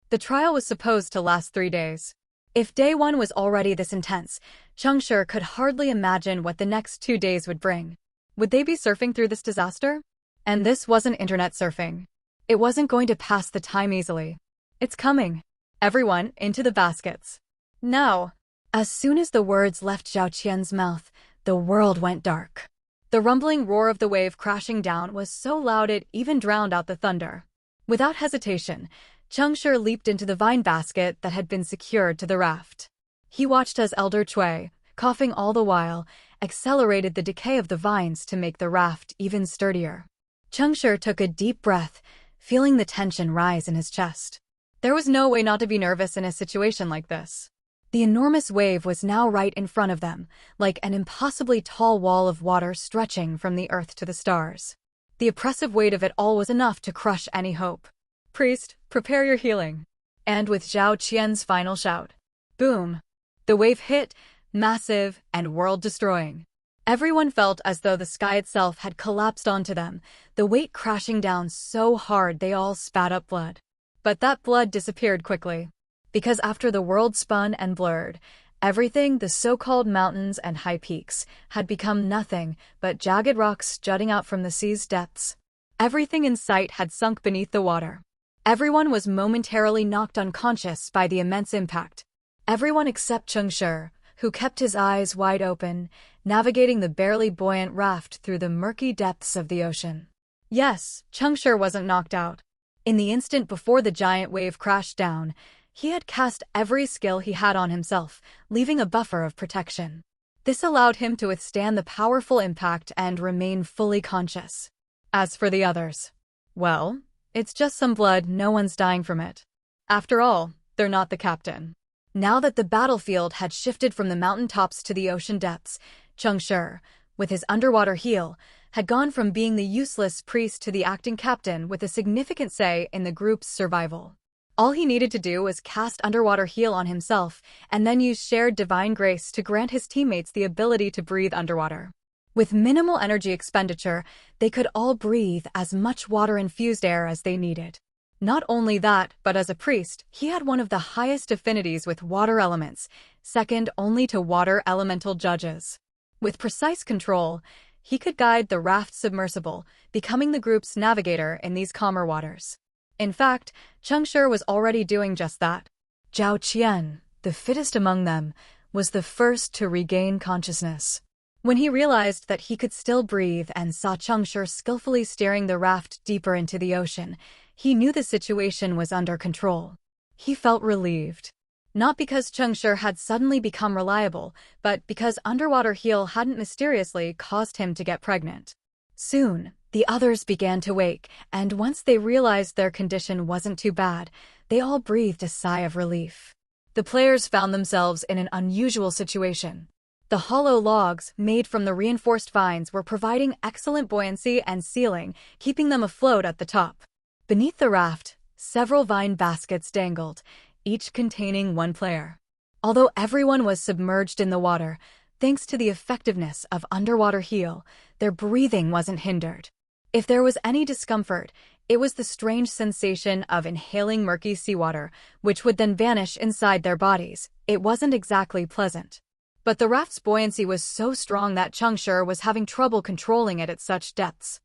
The trial was supposed to last 3 days. If day 1 was already this intense, Cheng Shi could hardly imagine what the next 2 days would bring. Would they be surfing through this disaster? And this wasn't internet surfing. It wasn't going to pass the time easily. It's coming. Everyone, into the baskets. Now. As soon as the words left Zhao Qian's mouth, the world went dark. The rumbling roar of the wave crashing down was so loud it even drowned out the thunder. Without hesitation, Cheng Shi leaped into the vine basket that had been secured to the raft. He watched as Elder Cui, coughing all the while, accelerated the decay of the vines to make the raft even sturdier. Cheng Shi took a deep breath, feeling the tension rise in his chest. There was no way not to be nervous in a situation like this. The enormous wave was now right in front of them, like an impossibly tall wall of water stretching from the earth to the stars. The oppressive weight of it all was enough to crush any hope. Priest, prepare your healing. And with Zhao Qian's final shout, boom! The wave hit, massive and world-destroying. Everyone felt as though the sky itself had collapsed onto them, the weight crashing down so hard they all spat up blood. But that blood disappeared quickly. Because after the world spun and blurred, everything, the so-called mountains and high peaks, had become nothing but jagged rocks jutting out from the sea's depths. Everything in sight had sunk beneath the water. Everyone was momentarily knocked unconscious by the immense impact. Everyone except Cheng Shi, who kept his eyes wide open, navigating the barely buoyant raft through the murky depths of the ocean. Yes, Cheng Shi wasn't knocked out. In the instant before the giant wave crashed down, he had cast every skill he had on himself, leaving a buffer of protection. This allowed him to withstand the powerful impact and remain fully conscious. As for the others, well, it's just some blood, no one's dying from it. After all, they're not the captain. Now that the battlefield had shifted from the mountaintops to the ocean depths, Cheng Shi, with his underwater heal, had gone from being the useless priest to the acting captain with a significant say in the group's survival. All he needed to do was cast underwater heal on himself and then use shared divine grace to grant his teammates the ability to breathe underwater. With minimal energy expenditure, they could all breathe as much water-infused air as they needed. Not only that, but as a priest, he had one of the highest affinities with water elements, second only to water elemental judges. With precise control, he could guide the raft submersible, becoming the group's navigator in these calmer waters. In fact, Cheng Shi was already doing just that. Zhao Qian, the fittest among them, was the first to regain consciousness. When he realized that he could still breathe and saw Cheng Shi skillfully steering the raft deeper into the ocean, he knew the situation was under control. He felt relieved. Not because Cheng Shi had suddenly become reliable, but because underwater heal hadn't mysteriously caused him to get pregnant. Soon, the others began to wake, and once they realized their condition wasn't too bad, they all breathed a sigh of relief. The players found themselves in an unusual situation. The hollow logs, made from the reinforced vines, were providing excellent buoyancy and sealing, keeping them afloat at the top. Beneath the raft, several vine baskets dangled, each containing one player. Although everyone was submerged in the water, thanks to the effectiveness of underwater heal, their breathing wasn't hindered. If there was any discomfort, it was the strange sensation of inhaling murky seawater, which would then vanish inside their bodies. It wasn't exactly pleasant. But the raft's buoyancy was so strong that Cheng Shi was having trouble controlling it at such depths.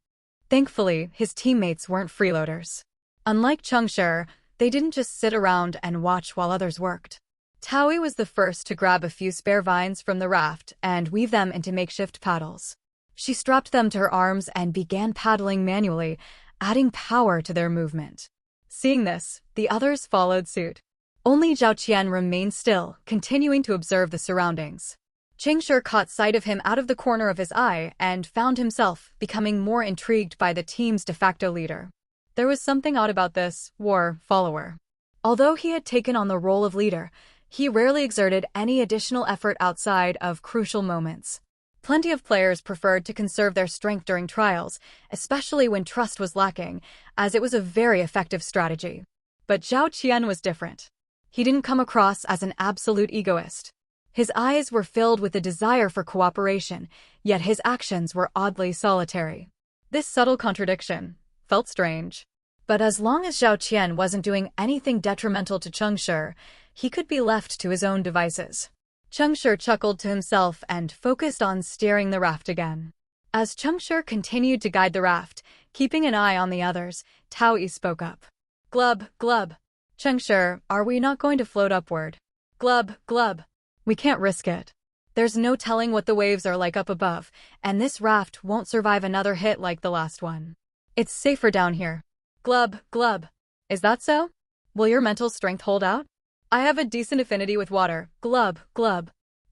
Thankfully, his teammates weren't freeloaders. Unlike Cheng Shi, they didn't just sit around and watch while others worked. Taui was the first to grab a few spare vines from the raft and weave them into makeshift paddles. She strapped them to her arms and began paddling manually, adding power to their movement. Seeing this, the others followed suit. Only Zhao Qian remained still, continuing to observe the surroundings. Cheng Shi caught sight of him out of the corner of his eye and found himself becoming more intrigued by the team's de facto leader. There was something odd about this war follower. Although he had taken on the role of leader, he rarely exerted any additional effort outside of crucial moments. Plenty of players preferred to conserve their strength during trials, especially when trust was lacking, as it was a very effective strategy. But Zhao Qian was different. He didn't come across as an absolute egoist. His eyes were filled with a desire for cooperation, yet his actions were oddly solitary. This subtle contradiction felt strange. But as long as Zhao Qian wasn't doing anything detrimental to Cheng Shi, he could be left to his own devices. Cheng Shi chuckled to himself and focused on steering the raft again. As Cheng Shi continued to guide the raft, keeping an eye on the others, Taui spoke up. Glub, glub. Cheng Shi, are we not going to float upward? Glub, glub. We can't risk it. There's no telling what the waves are like up above, and this raft won't survive another hit like the last one. It's safer down here. Glub, glub. Is that so? Will your mental strength hold out? I have a decent affinity with water. Glub, glub.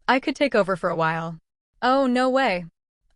I could take over for a while. Oh, no way.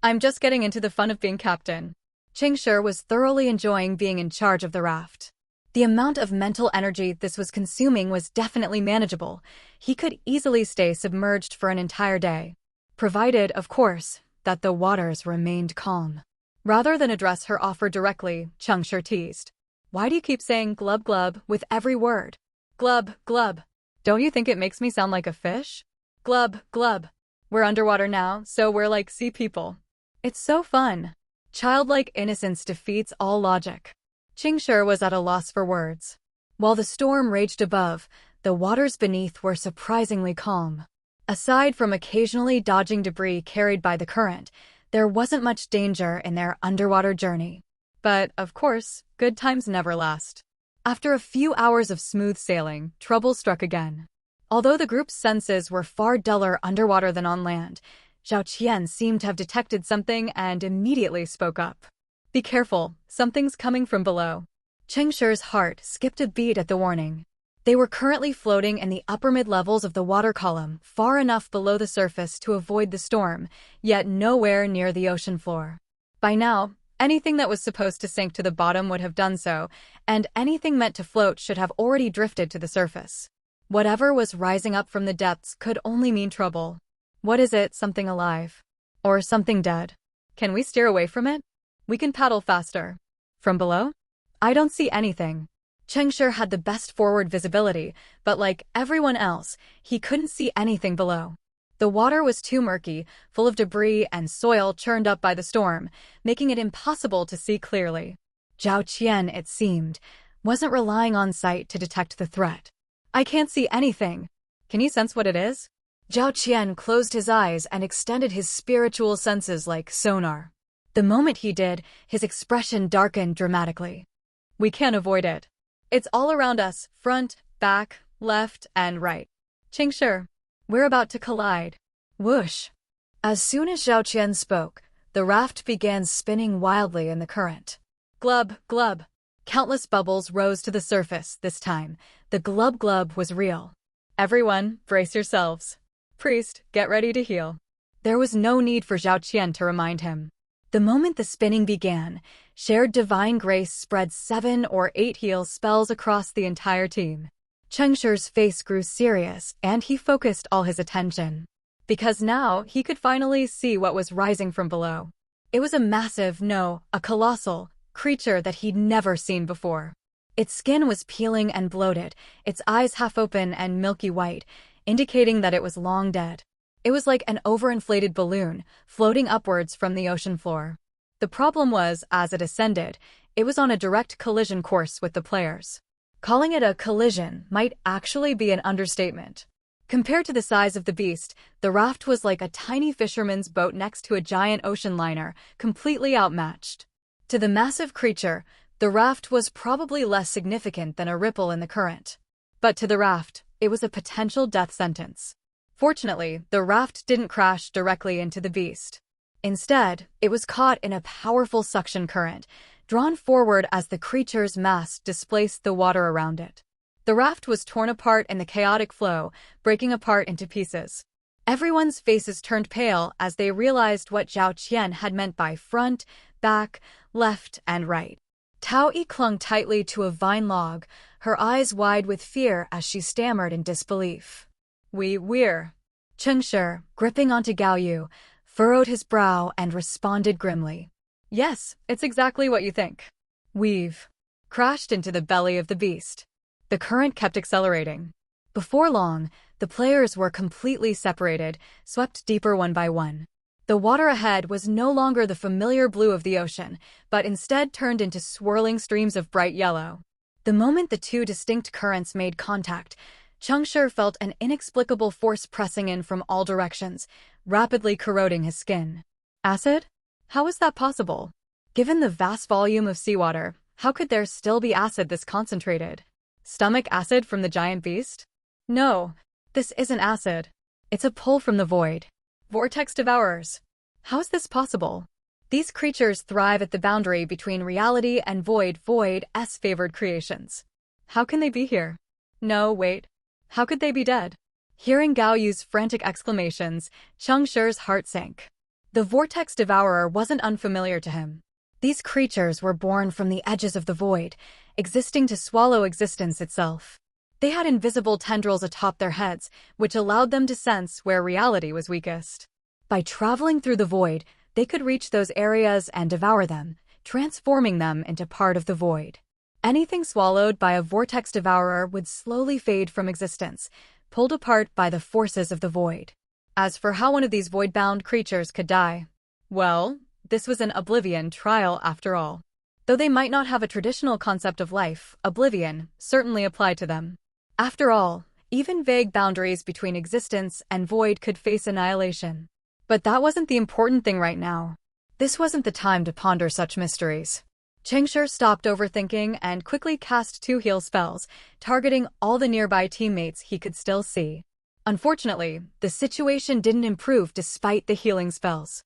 I'm just getting into the fun of being captain. Cheng Shi was thoroughly enjoying being in charge of the raft. The amount of mental energy this was consuming was definitely manageable. He could easily stay submerged for an entire day. Provided, of course, that the waters remained calm. Rather than address her offer directly, Cheng Shi teased. Why do you keep saying glub glub with every word? Glub, glub. Don't you think it makes me sound like a fish? Glub, glub. We're underwater now, so we're like sea people. It's so fun. Childlike innocence defeats all logic. Cheng Shi was at a loss for words. While the storm raged above, the waters beneath were surprisingly calm. Aside from occasionally dodging debris carried by the current, there wasn't much danger in their underwater journey. But, of course, good times never last. After a few hours of smooth sailing, trouble struck again. Although the group's senses were far duller underwater than on land, Zhao Qian seemed to have detected something and immediately spoke up. Be careful, something's coming from below. Cheng Shi's heart skipped a beat at the warning. They were currently floating in the upper mid-levels of the water column, far enough below the surface to avoid the storm, yet nowhere near the ocean floor. By now, anything that was supposed to sink to the bottom would have done so, and anything meant to float should have already drifted to the surface. Whatever was rising up from the depths could only mean trouble. What is it, something alive? Or something dead? Can we steer away from it? We can paddle faster. From below? I don't see anything. Cheng Shi had the best forward visibility, but like everyone else, he couldn't see anything below. The water was too murky, full of debris and soil churned up by the storm, making it impossible to see clearly. Zhao Qian, it seemed, wasn't relying on sight to detect the threat. I can't see anything. Can you sense what it is? Zhao Qian closed his eyes and extended his spiritual senses like sonar. The moment he did, his expression darkened dramatically. We can't avoid it. It's all around us, front, back, left, and right. Cheng Shi, we're about to collide. Whoosh! As soon as Zhao Qian spoke, the raft began spinning wildly in the current. Glub, glub. Countless bubbles rose to the surface this time. The glub glub was real. Everyone, brace yourselves. Priest, get ready to heal. There was no need for Zhao Qian to remind him. The moment the spinning began, shared divine grace spread 7 or 8 heal spells across the entire team. Cheng Shi's face grew serious, and he focused all his attention. Because now he could finally see what was rising from below. It was a massive, no, a colossal, creature that he'd never seen before. Its skin was peeling and bloated, its eyes half open and milky white, indicating that it was long dead. It was like an overinflated balloon, floating upwards from the ocean floor. The problem was, as it ascended, it was on a direct collision course with the players. Calling it a collision might actually be an understatement. Compared to the size of the beast, the raft was like a tiny fisherman's boat next to a giant ocean liner, completely outmatched. To the massive creature, the raft was probably less significant than a ripple in the current. But to the raft, it was a potential death sentence. Fortunately, the raft didn't crash directly into the beast. Instead, it was caught in a powerful suction current, drawn forward as the creature's mass displaced the water around it. The raft was torn apart in the chaotic flow, breaking apart into pieces. Everyone's faces turned pale as they realized what Zhao Qian had meant by front, back, left, and right. Tao Yi clung tightly to a vine log, her eyes wide with fear as she stammered in disbelief. We're. Cheng Shi, gripping onto Gao Yu, furrowed his brow and responded grimly. Yes, it's exactly what you think. We've crashed into the belly of the beast. The current kept accelerating. Before long, the players were completely separated, swept deeper one by one. The water ahead was no longer the familiar blue of the ocean, but instead turned into swirling streams of bright yellow. The moment the two distinct currents made contact, Cheng Shi felt an inexplicable force pressing in from all directions, rapidly corroding his skin. Acid? How is that possible? Given the vast volume of seawater, how could there still be acid this concentrated? Stomach acid from the giant beast? No, this isn't acid. It's a pull from the void. Vortex devourers. How is this possible? These creatures thrive at the boundary between reality and void's favored creations. How can they be here? No, wait. How could they be dead? Hearing Gao Yu's frantic exclamations, Cheng Shi's heart sank. The vortex devourer wasn't unfamiliar to him. These creatures were born from the edges of the void, existing to swallow existence itself. They had invisible tendrils atop their heads, which allowed them to sense where reality was weakest. By traveling through the void, they could reach those areas and devour them, transforming them into part of the void. Anything swallowed by a vortex devourer would slowly fade from existence, pulled apart by the forces of the void. As for how one of these void-bound creatures could die, well, this was an oblivion trial after all. Though they might not have a traditional concept of life, oblivion certainly applied to them. After all, even vague boundaries between existence and void could face annihilation. But that wasn't the important thing right now. This wasn't the time to ponder such mysteries. Cheng Shi stopped overthinking and quickly cast 2 heal spells, targeting all the nearby teammates he could still see. Unfortunately, the situation didn't improve despite the healing spells.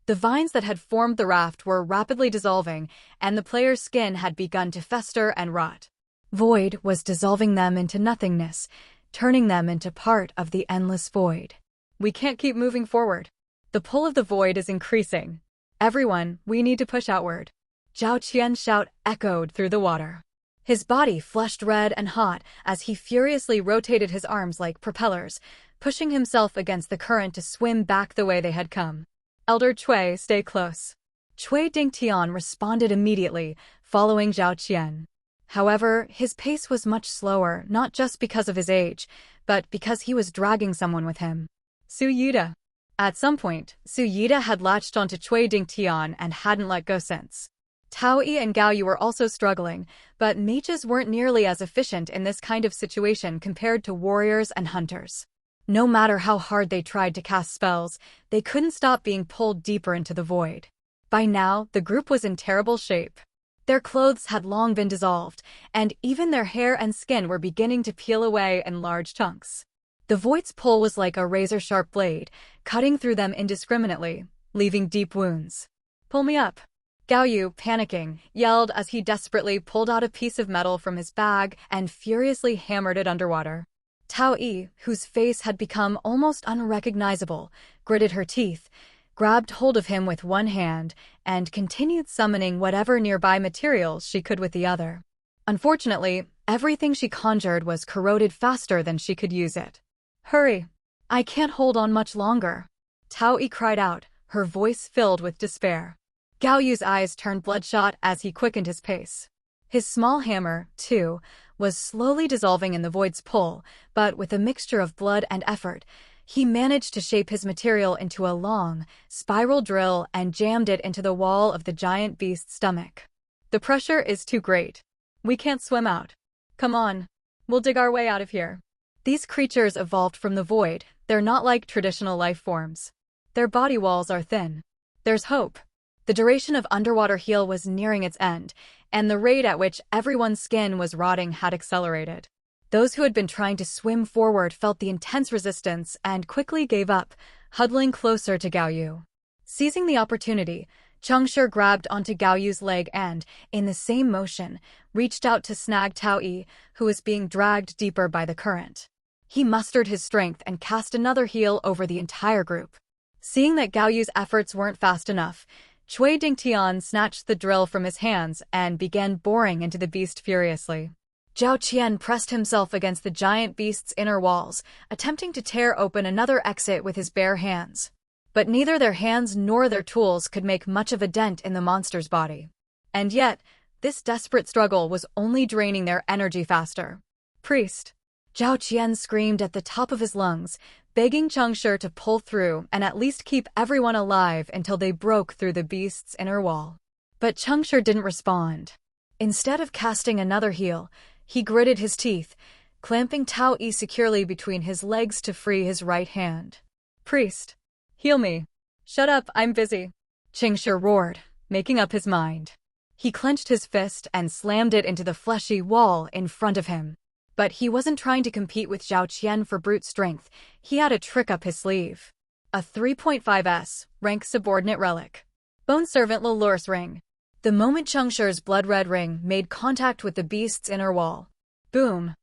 The vines that had formed the raft were rapidly dissolving, and the players' skin had begun to fester and rot. Void was dissolving them into nothingness, turning them into part of the endless void. We can't keep moving forward. The pull of the void is increasing. Everyone, we need to push outward. Zhao Qian's shout echoed through the water. His body flushed red and hot as he furiously rotated his arms like propellers, pushing himself against the current to swim back the way they had come. Elder Cui, stay close. Cui Dingtian responded immediately, following Zhao Qian. However, his pace was much slower, not just because of his age, but because he was dragging someone with him. Su Yida. At some point, Su Yida had latched onto Cui Dingtian and hadn't let go since. Tao Yi and Gao Yu were also struggling, but mages weren't nearly as efficient in this kind of situation compared to warriors and hunters. No matter how hard they tried to cast spells, they couldn't stop being pulled deeper into the void. By now, the group was in terrible shape. Their clothes had long been dissolved, and even their hair and skin were beginning to peel away in large chunks. The void's pull was like a razor-sharp blade, cutting through them indiscriminately, leaving deep wounds. Pull me up. Gao Yu, panicking, yelled as he desperately pulled out a piece of metal from his bag and furiously hammered it underwater. Tao Yi, whose face had become almost unrecognizable, gritted her teeth, grabbed hold of him with one hand, and continued summoning whatever nearby materials she could with the other. Unfortunately, everything she conjured was corroded faster than she could use it. Hurry! I can't hold on much longer. Tao Yi cried out, her voice filled with despair. Gao Yu's eyes turned bloodshot as he quickened his pace. His small hammer, too, was slowly dissolving in the void's pull, but with a mixture of blood and effort, he managed to shape his material into a long, spiral drill and jammed it into the wall of the giant beast's stomach. The pressure is too great. We can't swim out. Come on. We'll dig our way out of here. These creatures evolved from the void. They're not like traditional life forms. Their body walls are thin. There's hope. The duration of underwater heal was nearing its end, and the rate at which everyone's skin was rotting had accelerated. Those who had been trying to swim forward felt the intense resistance and quickly gave up, huddling closer to Gao Yu. Seizing the opportunity, Cheng Shi grabbed onto Gao Yu's leg and, in the same motion, reached out to snag Tao Yi, who was being dragged deeper by the current. He mustered his strength and cast another heel over the entire group. Seeing that Gao Yu's efforts weren't fast enough, Cui Dingtian snatched the drill from his hands and began boring into the beast furiously. Zhao Qian pressed himself against the giant beast's inner walls, attempting to tear open another exit with his bare hands. But neither their hands nor their tools could make much of a dent in the monster's body. And yet, this desperate struggle was only draining their energy faster. "Priest!" Zhao Qian screamed at the top of his lungs, begging Cheng Shi to pull through and at least keep everyone alive until they broke through the beast's inner wall. But Cheng Shi didn't respond. Instead of casting another heel, he gritted his teeth, clamping Tao Yi securely between his legs to free his right hand. "Priest! Heal me!" "Shut up, I'm busy!" Cheng Shi roared, making up his mind. He clenched his fist and slammed it into the fleshy wall in front of him. But he wasn't trying to compete with Zhao Qian for brute strength. He had a trick up his sleeve. A 3.5s, rank subordinate relic. Bone Servant Lalur's ring. The moment Cheng Shi's blood-red ring made contact with the beast's inner wall. Boom!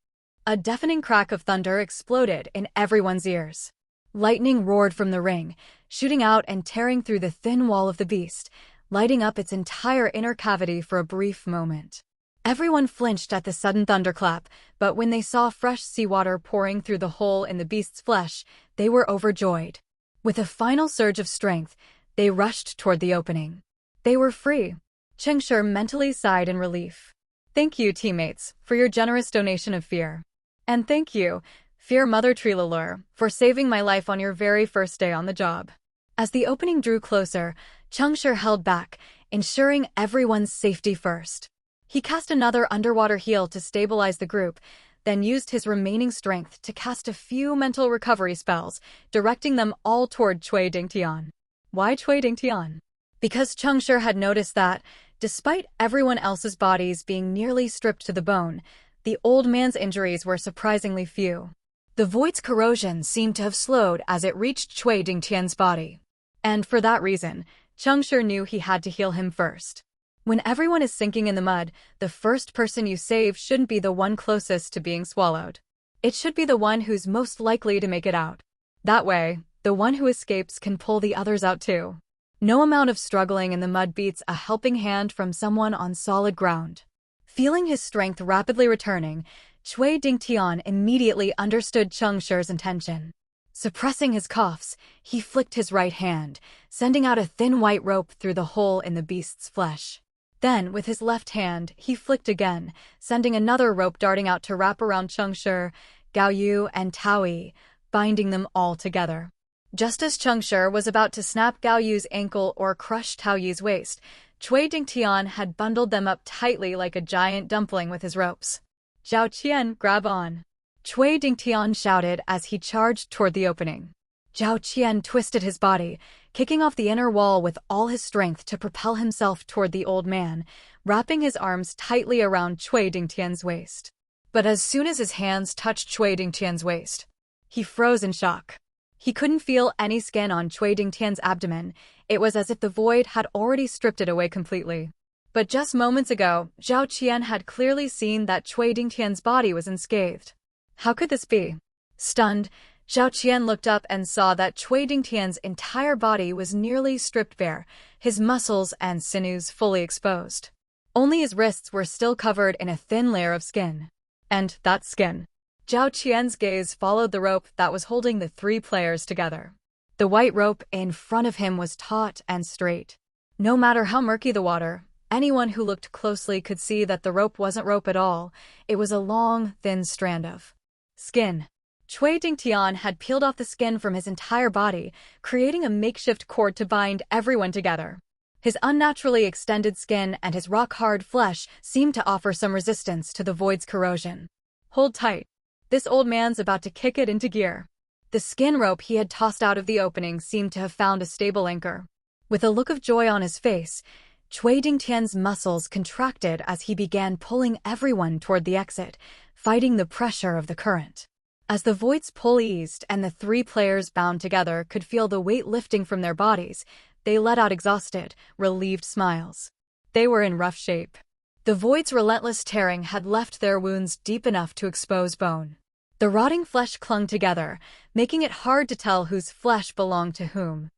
A deafening crack of thunder exploded in everyone's ears. Lightning roared from the ring, shooting out and tearing through the thin wall of the beast, lighting up its entire inner cavity for a brief moment. Everyone flinched at the sudden thunderclap, but when they saw fresh seawater pouring through the hole in the beast's flesh, they were overjoyed. With a final surge of strength, they rushed toward the opening. They were free. Cheng Shi mentally sighed in relief. "Thank you, teammates, for your generous donation of fear. And thank you, Fear Mother Tree Lalur, for saving my life on your very first day on the job." As the opening drew closer, Cheng Shi held back, ensuring everyone's safety first. He cast another underwater heel to stabilize the group, then used his remaining strength to cast a few mental recovery spells, directing them all toward Cui Dingtian. Why Cui Dingtian? Because Cheng Shi had noticed that, despite everyone else's bodies being nearly stripped to the bone, the old man's injuries were surprisingly few. The void's corrosion seemed to have slowed as it reached Cui Dingtian's body. And for that reason, Cheng Shi knew he had to heal him first. When everyone is sinking in the mud, the first person you save shouldn't be the one closest to being swallowed. It should be the one who's most likely to make it out. That way, the one who escapes can pull the others out too. No amount of struggling in the mud beats a helping hand from someone on solid ground. Feeling his strength rapidly returning, Cui Dingtian immediately understood Cheng Shi's intention. Suppressing his coughs, he flicked his right hand, sending out a thin white rope through the hole in the beast's flesh. Then, with his left hand, he flicked again, sending another rope darting out to wrap around Cheng Shi, Gao Yu, and Tao Yi, binding them all together. Just as Cheng Shi was about to snap Gao Yu's ankle or crush Tao Yi's waist, Cui Dingtian had bundled them up tightly like a giant dumpling with his ropes. "Zhao Qian, grab on!" Cui Dingtian shouted as he charged toward the opening. Zhao Qian twisted his body, kicking off the inner wall with all his strength to propel himself toward the old man, wrapping his arms tightly around Cui Dingtian's waist. But as soon as his hands touched Cui Dingtian's waist, he froze in shock. He couldn't feel any skin on Cui Dingtian's abdomen. It was as if the void had already stripped it away completely. But just moments ago, Zhao Qian had clearly seen that Cui Dingtian's body was unscathed. How could this be? Stunned, Zhao Qian looked up and saw that Cui Dingtian's entire body was nearly stripped bare, his muscles and sinews fully exposed. Only his wrists were still covered in a thin layer of skin. And that skin. Zhao Qian's gaze followed the rope that was holding the three players together. The white rope in front of him was taut and straight. No matter how murky the water, anyone who looked closely could see that the rope wasn't rope at all. It was a long, thin strand of skin. Cui Dingtian had peeled off the skin from his entire body, creating a makeshift cord to bind everyone together. His unnaturally extended skin and his rock-hard flesh seemed to offer some resistance to the void's corrosion. Hold tight. This old man's about to kick it into gear. The skin rope he had tossed out of the opening seemed to have found a stable anchor. With a look of joy on his face, Cui Dingtian's muscles contracted as he began pulling everyone toward the exit, fighting the pressure of the current. As the void's pull eased and the three players bound together could feel the weight lifting from their bodies, they let out exhausted, relieved smiles. They were in rough shape. The void's relentless tearing had left their wounds deep enough to expose bone. The rotting flesh clung together, making it hard to tell whose flesh belonged to whom.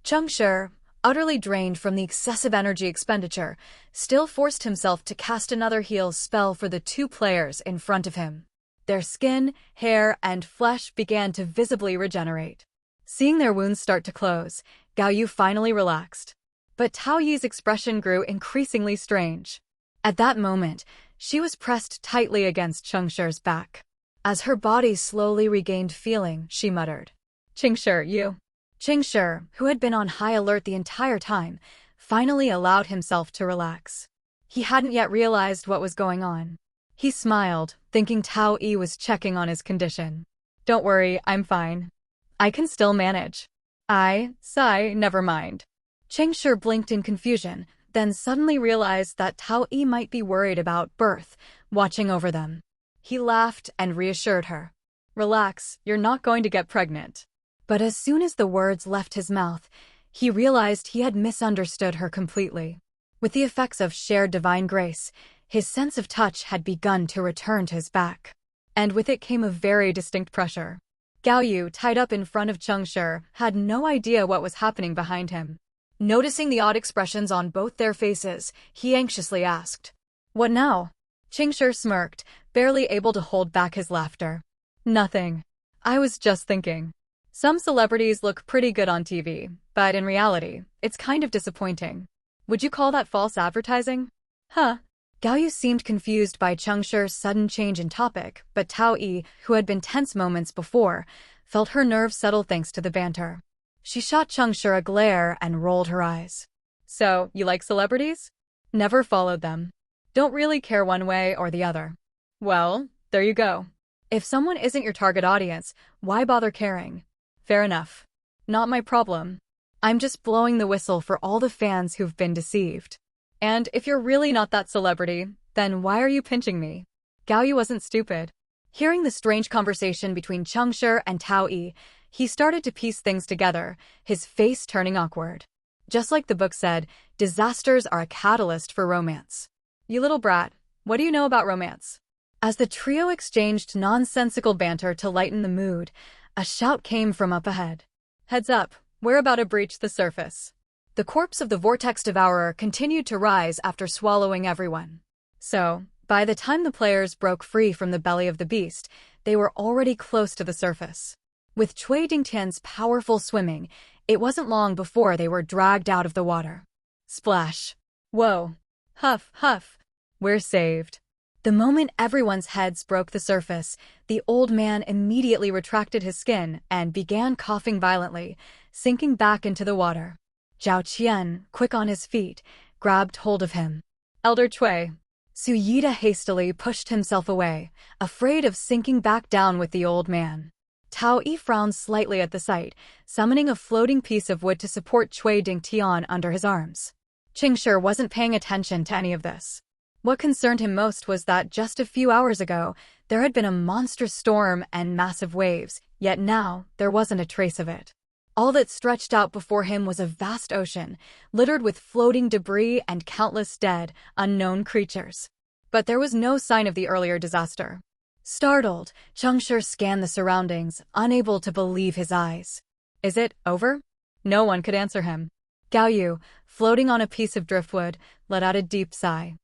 Cheng Shi, utterly drained from the excessive energy expenditure, still forced himself to cast another heal spell for the two players in front of him. Their skin, hair, and flesh began to visibly regenerate. Seeing their wounds start to close, Gao Yu finally relaxed. But Tao Yi's expression grew increasingly strange. At that moment, she was pressed tightly against Cheng Shi's back. As her body slowly regained feeling, she muttered, "Cheng Shi, you." Cheng Shi, who had been on high alert the entire time, finally allowed himself to relax. He hadn't yet realized what was going on. He smiled, thinking Tao Yi was checking on his condition. "Don't worry, I'm fine. I can still manage." Sigh, never mind. Cheng Shi blinked in confusion, then suddenly realized that Tao Yi might be worried about birth, watching over them. He laughed and reassured her. "Relax, you're not going to get pregnant." But as soon as the words left his mouth, he realized he had misunderstood her completely. With the effects of shared divine grace, his sense of touch had begun to return to his back. And with it came a very distinct pressure. Gao Yu, tied up in front of Cheng Shi, had no idea what was happening behind him. Noticing the odd expressions on both their faces, he anxiously asked, "What now?" Cheng Shi smirked, barely able to hold back his laughter. "Nothing. I was just thinking. Some celebrities look pretty good on TV, but in reality, it's kind of disappointing. Would you call that false advertising?" "Huh?" Gao Yu seemed confused by Cheng Shi's sudden change in topic, but Tao Yi, who had been tense moments before, felt her nerves settle thanks to the banter. She shot Cheng Shi a glare and rolled her eyes. "So, you like celebrities?" "Never followed them. Don't really care one way or the other." "Well, there you go. If someone isn't your target audience, why bother caring?" "Fair enough. Not my problem. I'm just blowing the whistle for all the fans who've been deceived. And if you're really not that celebrity, then why are you pinching me?" Gao Yu wasn't stupid. Hearing the strange conversation between Cheng Shi and Tao Yi, he started to piece things together, his face turning awkward. Just like the book said, disasters are a catalyst for romance. "You little brat, what do you know about romance?" As the trio exchanged nonsensical banter to lighten the mood, a shout came from up ahead. "Heads up, we're about to breach the surface." The corpse of the Vortex Devourer continued to rise after swallowing everyone. So, by the time the players broke free from the belly of the beast, they were already close to the surface. With Cui Dingtian's powerful swimming, it wasn't long before they were dragged out of the water. Splash. Whoa. Huff, huff. We're saved. The moment everyone's heads broke the surface, the old man immediately retracted his skin and began coughing violently, sinking back into the water. Zhao Qian, quick on his feet, grabbed hold of him. "Elder Cui." Su Yida hastily pushed himself away, afraid of sinking back down with the old man. Tao Yi frowned slightly at the sight, summoning a floating piece of wood to support Cui Dingtian under his arms. Cheng Shi wasn't paying attention to any of this. What concerned him most was that just a few hours ago, there had been a monstrous storm and massive waves, yet now there wasn't a trace of it. All that stretched out before him was a vast ocean, littered with floating debris and countless dead, unknown creatures. But there was no sign of the earlier disaster. Startled, Cheng Shi scanned the surroundings, unable to believe his eyes. "Is it over?" No one could answer him. Gao Yu, floating on a piece of driftwood, let out a deep sigh.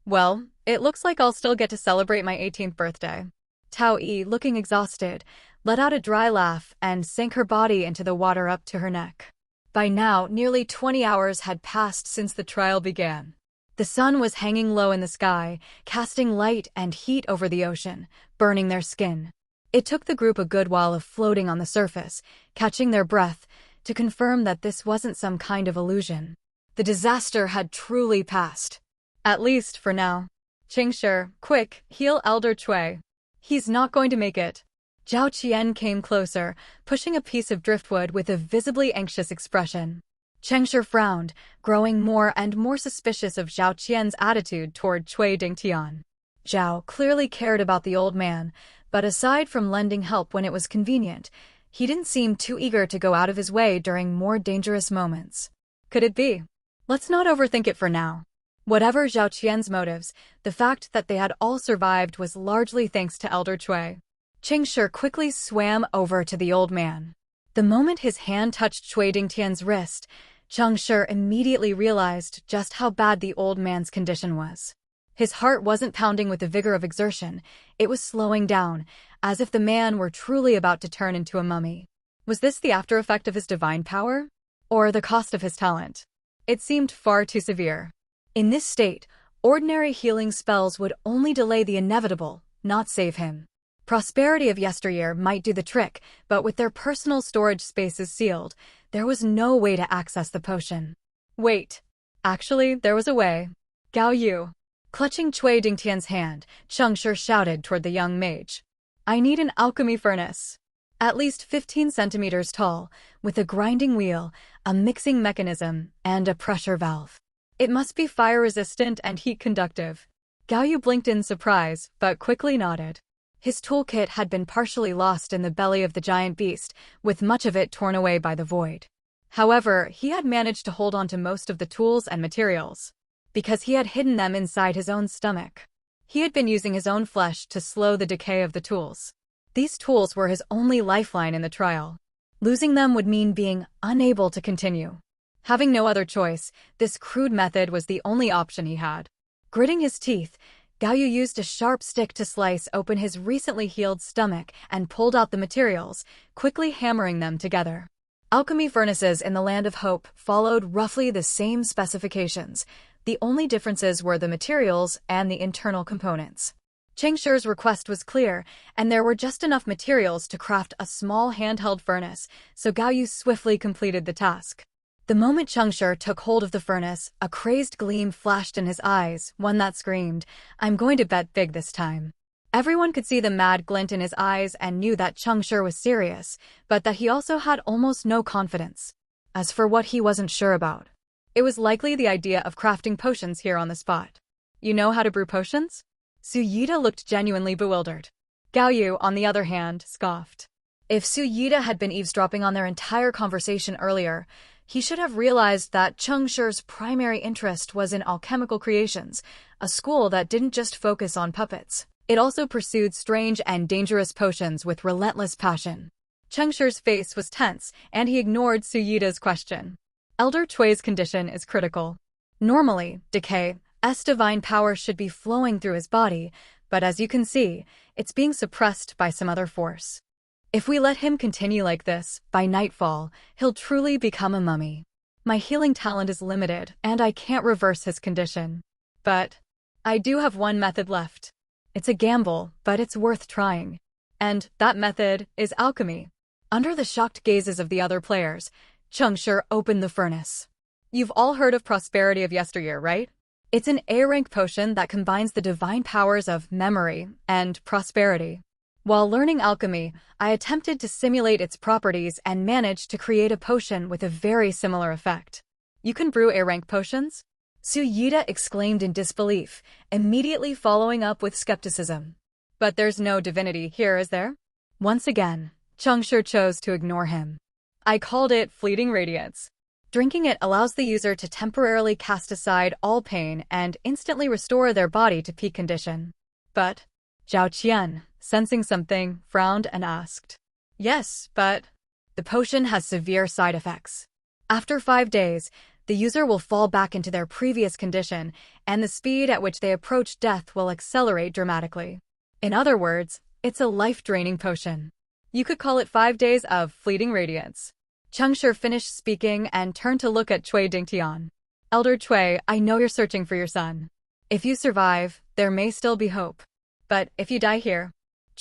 "Well, it looks like I'll still get to celebrate my 18th birthday." Tao Yi, looking exhausted, let out a dry laugh and sank her body into the water up to her neck. By now, nearly 20 hours had passed since the trial began. The sun was hanging low in the sky, casting light and heat over the ocean, burning their skin. It took the group a good while of floating on the surface, catching their breath, to confirm that this wasn't some kind of illusion. The disaster had truly passed. At least for now. "Cheng Shi, quick, heal Elder Cui. He's not going to make it." Zhao Qian came closer, pushing a piece of driftwood with a visibly anxious expression. Cheng Shi frowned, growing more and more suspicious of Zhao Qian's attitude toward Cui Dingtian. Zhao clearly cared about the old man, but aside from lending help when it was convenient, he didn't seem too eager to go out of his way during more dangerous moments. Could it be? Let's not overthink it for now. Whatever Zhao Qian's motives, the fact that they had all survived was largely thanks to Elder Cui. Cheng Shi quickly swam over to the old man. The moment his hand touched Cui Dingtian's wrist, Cheng Shi immediately realized just how bad the old man's condition was. His heart wasn't pounding with the vigor of exertion, it was slowing down, as if the man were truly about to turn into a mummy. Was this the after effect of his divine power? Or the cost of his talent? It seemed far too severe. In this state, ordinary healing spells would only delay the inevitable, not save him. Prosperity of yesteryear might do the trick, but with their personal storage spaces sealed, there was no way to access the potion. Wait. Actually, there was a way. Gao Yu. Clutching Cui Dingtian's hand, Cheng Shi shouted toward the young mage. I need an alchemy furnace. At least 15 centimeters tall, with a grinding wheel, a mixing mechanism, and a pressure valve. It must be fire-resistant and heat-conductive. Gao Yu blinked in surprise, but quickly nodded. His toolkit had been partially lost in the belly of the giant beast, with much of it torn away by the void. However, he had managed to hold on to most of the tools and materials, because he had hidden them inside his own stomach. He had been using his own flesh to slow the decay of the tools. These tools were his only lifeline in the trial. Losing them would mean being unable to continue. Having no other choice, this crude method was the only option he had. Gritting his teeth, Gao Yu used a sharp stick to slice open his recently healed stomach and pulled out the materials, quickly hammering them together. Alchemy furnaces in the Land of Hope followed roughly the same specifications. The only differences were the materials and the internal components. Cheng Shi's request was clear, and there were just enough materials to craft a small handheld furnace, so Gao Yu swiftly completed the task. The moment Cheng Shi took hold of the furnace, a crazed gleam flashed in his eyes, one that screamed, I'm going to bet big this time. Everyone could see the mad glint in his eyes and knew that Cheng Shi was serious, but that he also had almost no confidence. As for what he wasn't sure about, it was likely the idea of crafting potions here on the spot. You know how to brew potions? Su Yida looked genuinely bewildered. Gao Yu, on the other hand, scoffed. If Su Yida had been eavesdropping on their entire conversation earlier, he should have realized that Cheng Shi's primary interest was in alchemical creations, a school that didn't just focus on puppets. It also pursued strange and dangerous potions with relentless passion. Cheng Shi's face was tense, and he ignored Su Yida's question. Elder Cui's condition is critical. Normally, decay's divine power should be flowing through his body, but as you can see, it's being suppressed by some other force. If we let him continue like this, by nightfall, he'll truly become a mummy. My healing talent is limited, and I can't reverse his condition. But I do have one method left. It's a gamble, but it's worth trying. And that method is alchemy. Under the shocked gazes of the other players, Cheng Shi opened the furnace. You've all heard of prosperity of yesteryear, right? It's an A-rank potion that combines the divine powers of memory and prosperity. While learning alchemy, I attempted to simulate its properties and managed to create a potion with a very similar effect. You can brew A-rank potions? Su Yida exclaimed in disbelief, immediately following up with skepticism. But there's no divinity here, is there? Once again, Cheng Shi chose to ignore him. I called it fleeting radiance. Drinking it allows the user to temporarily cast aside all pain and instantly restore their body to peak condition. But Zhao Qian, sensing something, frowned and asked. Yes, but the potion has severe side effects. After 5 days, the user will fall back into their previous condition, and the speed at which they approach death will accelerate dramatically. In other words, it's a life-draining potion. You could call it 5 days of fleeting radiance. Cheng Shi finished speaking and turned to look at Cui Dingtian. Elder Cui, I know you're searching for your son. If you survive, there may still be hope. But if you die here,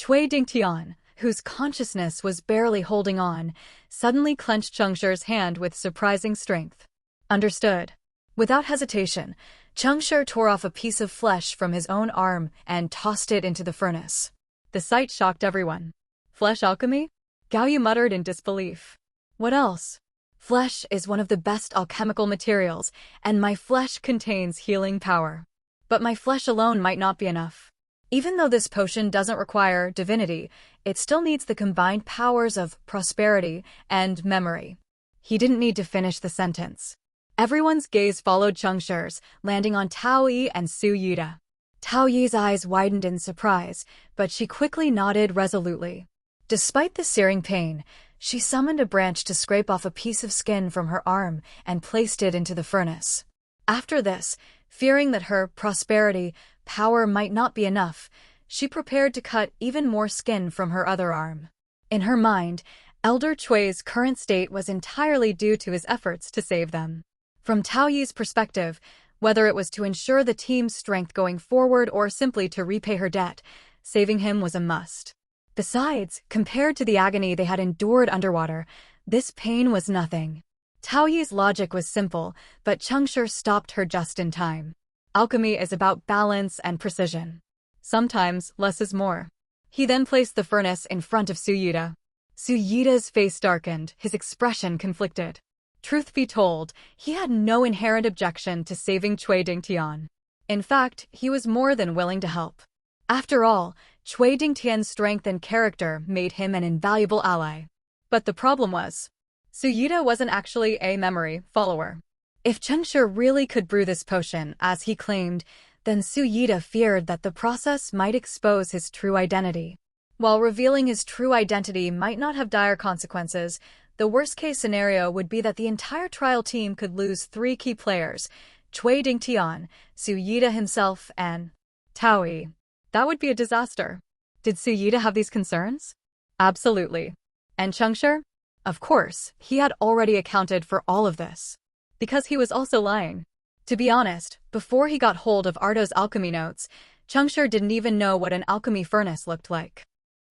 Cui Dingtian, whose consciousness was barely holding on, suddenly clenched Cheng Shi's hand with surprising strength. Understood. Without hesitation, Cheng Shi tore off a piece of flesh from his own arm and tossed it into the furnace. The sight shocked everyone. Flesh alchemy? Gao Yu muttered in disbelief. What else? Flesh is one of the best alchemical materials, and my flesh contains healing power. But my flesh alone might not be enough. Even though this potion doesn't require divinity, it still needs the combined powers of prosperity and memory. He didn't need to finish the sentence. Everyone's gaze followed Cheng Shi's, landing on Tao Yi and Su Yida. Tao Yi's eyes widened in surprise, but she quickly nodded resolutely. Despite the searing pain, she summoned a branch to scrape off a piece of skin from her arm and placed it into the furnace. After this, fearing that her prosperity power might not be enough, she prepared to cut even more skin from her other arm. In her mind, Elder Chui's current state was entirely due to his efforts to save them. From Tao Yi's perspective, whether it was to ensure the team's strength going forward or simply to repay her debt, saving him was a must. Besides, compared to the agony they had endured underwater, this pain was nothing. Tao Yi's logic was simple, but Cheng Shi stopped her just in time. Alchemy is about balance and precision. Sometimes, less is more. He then placed the furnace in front of Su Yida. Su Yida's face darkened, his expression conflicted. Truth be told, he had no inherent objection to saving Cui Dingtian. In fact, he was more than willing to help. After all, Cui Dingtian's strength and character made him an invaluable ally. But the problem was, Su Yida wasn't actually a memory follower. If Cheng Shi really could brew this potion, as he claimed, then Su Yida feared that the process might expose his true identity. While revealing his true identity might not have dire consequences, the worst-case scenario would be that the entire trial team could lose 3 key players, Cui Dingtian, Su Yida himself, and Tao Yi. That would be a disaster. Did Su Yida have these concerns? Absolutely. And Cheng Shi? Of course, he had already accounted for all of this. Because he was also lying. To be honest, before he got hold of Ardo's alchemy notes, Cheng Shi didn't even know what an alchemy furnace looked like.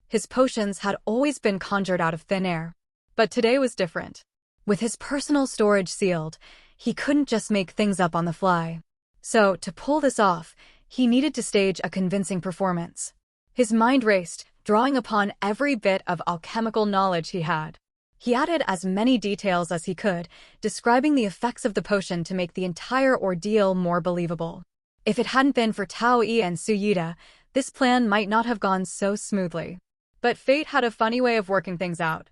His potions had always been conjured out of thin air. But today was different. With his personal storage sealed, he couldn't just make things up on the fly. So, to pull this off, he needed to stage a convincing performance. His mind raced, drawing upon every bit of alchemical knowledge he had. He added as many details as he could, describing the effects of the potion to make the entire ordeal more believable. If it hadn't been for Tao Yi and Su Yida, this plan might not have gone so smoothly. But fate had a funny way of working things out.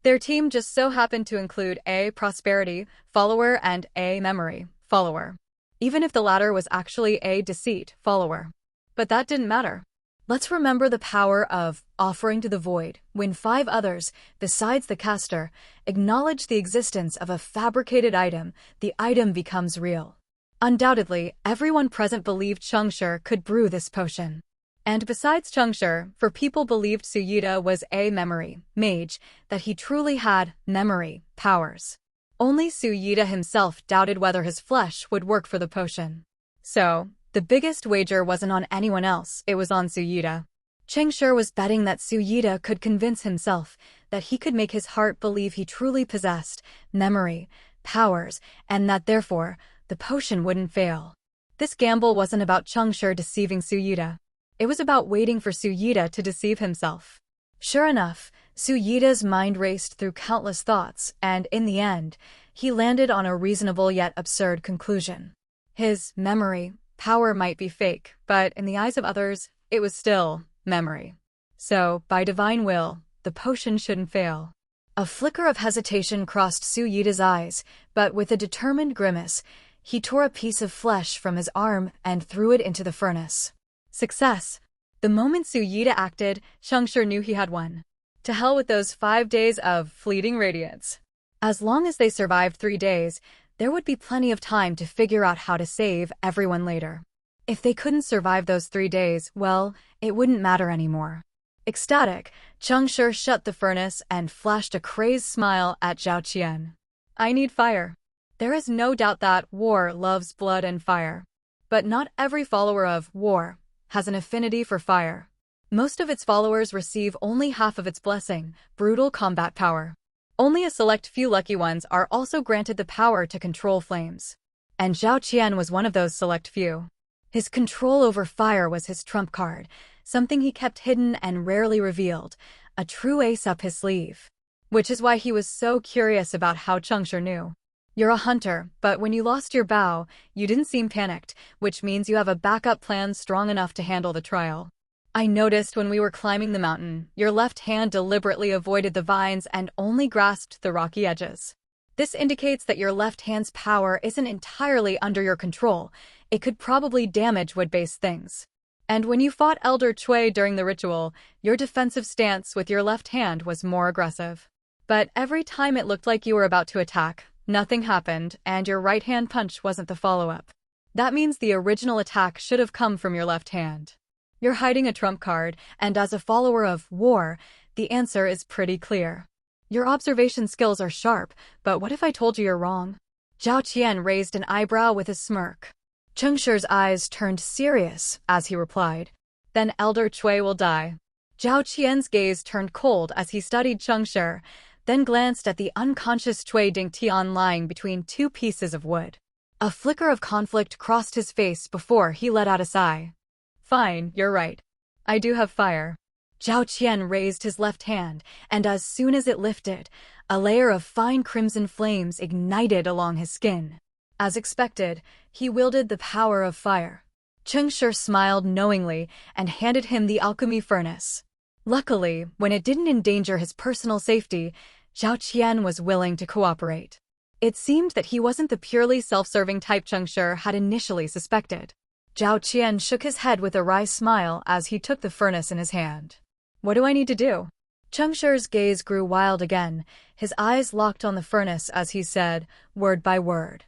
Their team just so happened to include a prosperity follower and a memory follower, even if the latter was actually a deceit follower. But that didn't matter. Let's remember the power of offering to the void when 5 others, besides the caster, acknowledge the existence of a fabricated item. The item becomes real. Undoubtedly, everyone present believed Cheng Shi could brew this potion. And besides Cheng Shi, for people believed Su Yida was a memory mage, that he truly had memory powers. Only Su Yida himself doubted whether his flesh would work for the potion. So, the biggest wager wasn't on anyone else, it was on Su Yida. Cheng Shi was betting that Su Yida could convince himself that he could make his heart believe he truly possessed memory powers, and that therefore, the potion wouldn't fail. This gamble wasn't about Cheng Shi deceiving Su Yida. It was about waiting for Su Yida to deceive himself. Sure enough, Su Yida's mind raced through countless thoughts, and in the end, he landed on a reasonable yet absurd conclusion. His memory power might be fake, but in the eyes of others, it was still memory. So, by divine will, the potion shouldn't fail. A flicker of hesitation crossed Su Yida's eyes, but with a determined grimace, he tore a piece of flesh from his arm and threw it into the furnace. Success! The moment Su Yida acted, Cheng Shi knew he had won. To hell with those 5 days of fleeting radiance. As long as they survived 3 days, there would be plenty of time to figure out how to save everyone later. If they couldn't survive those 3 days, well, it wouldn't matter anymore. Ecstatic, Cheng Shi shut the furnace and flashed a crazed smile at Zhao Qian. I need fire. There is no doubt that war loves blood and fire. But not every follower of war has an affinity for fire. Most of its followers receive only half of its blessing, brutal combat power. Only a select few lucky ones are also granted the power to control flames. And Zhao Qian was one of those select few. His control over fire was his trump card, something he kept hidden and rarely revealed, a true ace up his sleeve. which is why he was so curious about how Cheng Shi knew. You're a hunter, but when you lost your bow, you didn't seem panicked, which means you have a backup plan strong enough to handle the trial. I noticed when we were climbing the mountain, your left hand deliberately avoided the vines and only grasped the rocky edges. This indicates that your left hand's power isn't entirely under your control. It could probably damage wood-based things. And when you fought Elder Chui during the ritual, your defensive stance with your left hand was more aggressive. But every time it looked like you were about to attack, nothing happened, and your right-hand punch wasn't the follow-up. That means the original attack should have come from your left hand. You're hiding a trump card, and as a follower of war, the answer is pretty clear. Your observation skills are sharp, but what if I told you you're wrong? Zhao Qian raised an eyebrow with a smirk. Cheng Shi's eyes turned serious as he replied, "Then Elder Chui will die." Zhao Qian's gaze turned cold as he studied Cheng Shi, then glanced at the unconscious Cui Dingtian lying between two pieces of wood. A flicker of conflict crossed his face before he let out a sigh. "Fine, you're right. I do have fire." Zhao Qian raised his left hand, and as soon as it lifted, a layer of fine crimson flames ignited along his skin. As expected, he wielded the power of fire. Cheng Shi smiled knowingly and handed him the alchemy furnace. Luckily, when it didn't endanger his personal safety, Zhao Qian was willing to cooperate. It seemed that he wasn't the purely self-serving type Cheng Shi had initially suspected. Zhao Qian shook his head with a wry smile as he took the furnace in his hand. "What do I need to do?" Cheng Shi's gaze grew wild again, his eyes locked on the furnace as he said, word by word.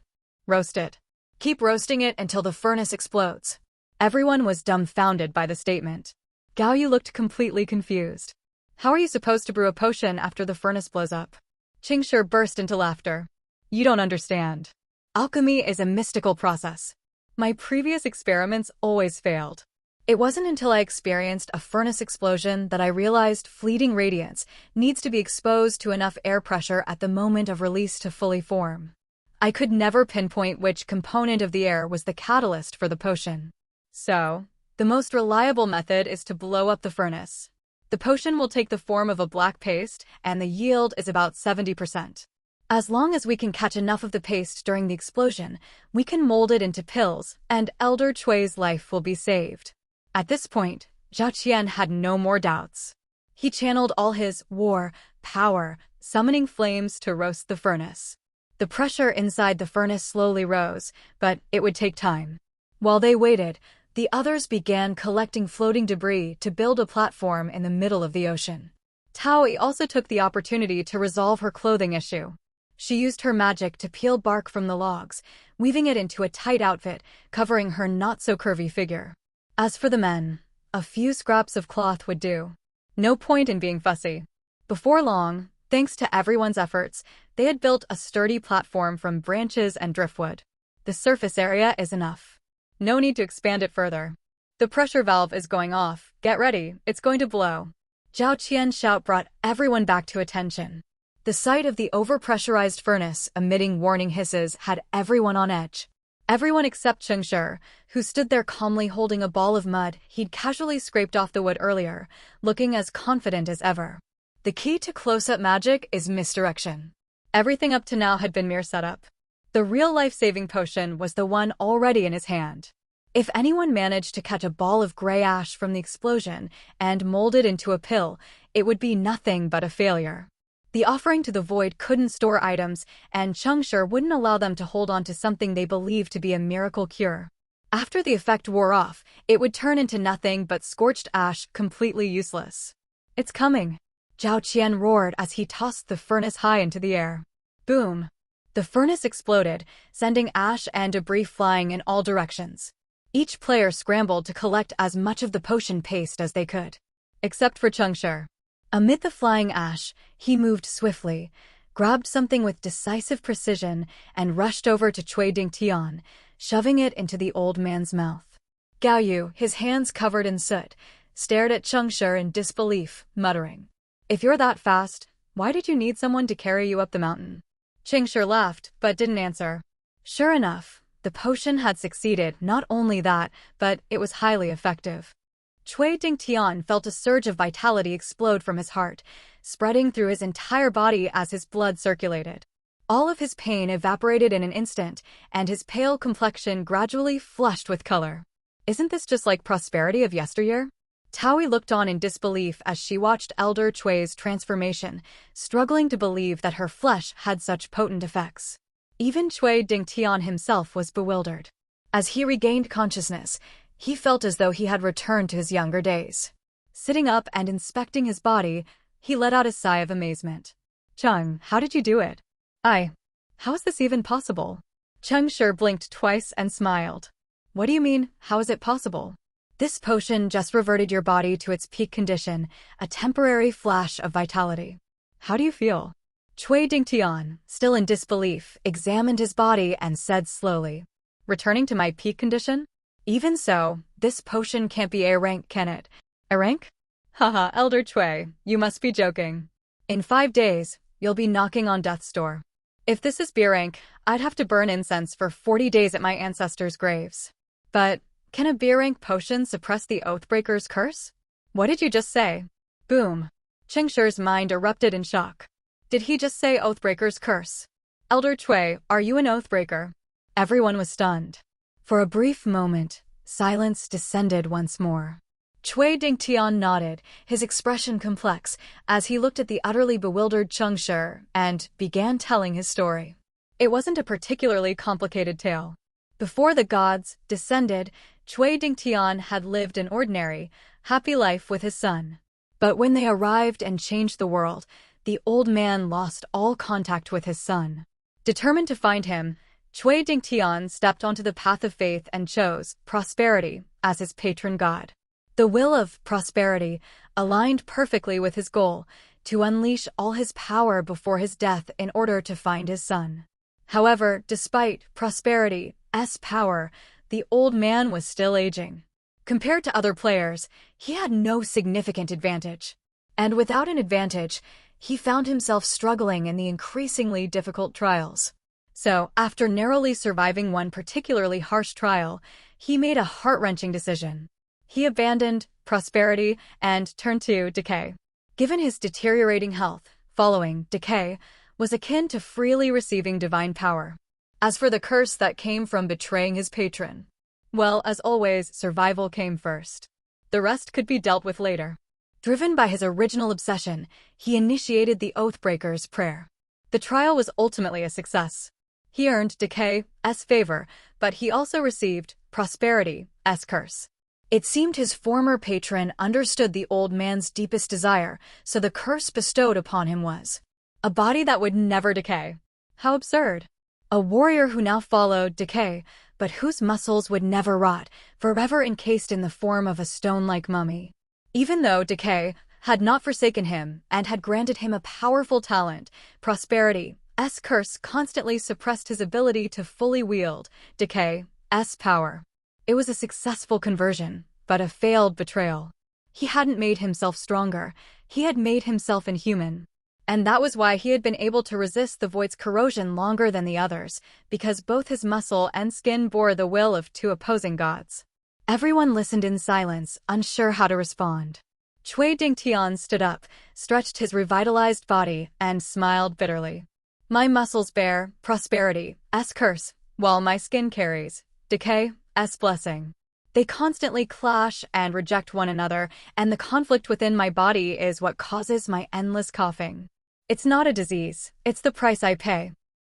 "Roast it. Keep roasting it until the furnace explodes." Everyone was dumbfounded by the statement. Gao Yu looked completely confused. "How are you supposed to brew a potion after the furnace blows up?" Cheng Shi burst into laughter. "You don't understand. Alchemy is a mystical process. My previous experiments always failed. It wasn't until I experienced a furnace explosion that I realized fleeting radiance needs to be exposed to enough air pressure at the moment of release to fully form. I could never pinpoint which component of the air was the catalyst for the potion. So, the most reliable method is to blow up the furnace. The potion will take the form of a black paste, and the yield is about 70%. As long as we can catch enough of the paste during the explosion, we can mold it into pills, and Elder Chui's life will be saved." At this point, Zhao Qian had no more doubts. He channeled all his war power, summoning flames to roast the furnace. The pressure inside the furnace slowly rose, but it would take time. While they waited, the others began collecting floating debris to build a platform in the middle of the ocean. Taoi also took the opportunity to resolve her clothing issue. She used her magic to peel bark from the logs, weaving it into a tight outfit, covering her not-so-curvy figure. As for the men, a few scraps of cloth would do. No point in being fussy. Before long, thanks to everyone's efforts, they had built a sturdy platform from branches and driftwood. The surface area is enough. No need to expand it further. "The pressure valve is going off. Get ready, it's going to blow." Zhao Qian's shout brought everyone back to attention. The sight of the overpressurized furnace emitting warning hisses had everyone on edge. Everyone except Cheng Shi, who stood there calmly holding a ball of mud he'd casually scraped off the wood earlier, looking as confident as ever. The key to close-up magic is misdirection. Everything up to now had been mere setup. The real life-saving potion was the one already in his hand. If anyone managed to catch a ball of gray ash from the explosion and mold it into a pill, it would be nothing but a failure. The offering to the void couldn't store items, and Cheng Shi wouldn't allow them to hold on to something they believed to be a miracle cure. After the effect wore off, it would turn into nothing but scorched ash, completely useless. "It's coming!" Zhao Qian roared as he tossed the furnace high into the air. Boom! The furnace exploded, sending ash and debris flying in all directions. Each player scrambled to collect as much of the potion paste as they could. Except for Cheng Shi. Amid the flying ash, he moved swiftly, grabbed something with decisive precision, and rushed over to Cui Dingtian, shoving it into the old man's mouth. Gao Yu, his hands covered in soot, stared at Cheng Shi in disbelief, muttering, "If you're that fast, why did you need someone to carry you up the mountain?" Cheng Shi laughed, but didn't answer. Sure enough, the potion had succeeded. Not only that, but it was highly effective. Cui Dingtian felt a surge of vitality explode from his heart, spreading through his entire body as his blood circulated. All of his pain evaporated in an instant, and his pale complexion gradually flushed with color. Isn't this just like prosperity of yesteryear? Taoi looked on in disbelief as she watched Elder Chui's transformation, struggling to believe that her flesh had such potent effects. Even Cui Dingtian himself was bewildered. As he regained consciousness, he felt as though he had returned to his younger days. Sitting up and inspecting his body, he let out a sigh of amazement. Cheng, how did you do it? How is this even possible? Cheng Shi blinked twice and smiled. What do you mean, how is it possible? This potion just reverted your body to its peak condition, a temporary flash of vitality. How do you feel? Cui Dingtian, still in disbelief, examined his body and said slowly. Returning to my peak condition? Even so, this potion can't be A rank, can it? A rank? Haha, Elder Cui, you must be joking. In 5 days, you'll be knocking on death's door. If this is B rank, I'd have to burn incense for 40 days at my ancestors' graves. But can a B rank potion suppress the Oathbreaker's curse? What did you just say? Boom. Cheng Shi's mind erupted in shock. Did he just say Oathbreaker's curse? Elder Cui, are you an Oathbreaker? Everyone was stunned. For a brief moment, silence descended once more. Cui Dingtian nodded, his expression complex, as he looked at the utterly bewildered Cheng Shi and began telling his story. It wasn't a particularly complicated tale. Before the gods descended, Cui Dingtian had lived an ordinary, happy life with his son. But when they arrived and changed the world, the old man lost all contact with his son. Determined to find him, Cui Dingtian stepped onto the path of faith and chose prosperity as his patron god. The will of prosperity aligned perfectly with his goal, to unleash all his power before his death in order to find his son. However, despite prosperity's power, the old man was still aging. Compared to other players, he had no significant advantage. And without an advantage, he found himself struggling in the increasingly difficult trials. So, after narrowly surviving one particularly harsh trial, he made a heart-wrenching decision. He abandoned prosperity and turned to decay. Given his deteriorating health, following decay was akin to freely receiving divine power. As for the curse that came from betraying his patron, well, as always, survival came first. The rest could be dealt with later. Driven by his original obsession, he initiated the Oathbreaker's prayer. The trial was ultimately a success. He earned decay's favor, but he also received prosperity's curse. It seemed his former patron understood the old man's deepest desire, so the curse bestowed upon him was a body that would never decay. How absurd. A warrior who now followed decay, but whose muscles would never rot, forever encased in the form of a stone-like mummy. Even though decay had not forsaken him and had granted him a powerful talent, prosperity's curse constantly suppressed his ability to fully wield decay's power. It was a successful conversion, but a failed betrayal. He hadn't made himself stronger, he had made himself inhuman. And that was why he had been able to resist the void's corrosion longer than the others, because both his muscle and skin bore the will of 2 opposing gods. Everyone listened in silence, unsure how to respond. Cui Dingtian stood up, stretched his revitalized body, and smiled bitterly. My muscles bear prosperity's curse, while my skin carries decay's blessing. They constantly clash and reject one another, and the conflict within my body is what causes my endless coughing. It's not a disease, it's the price I pay.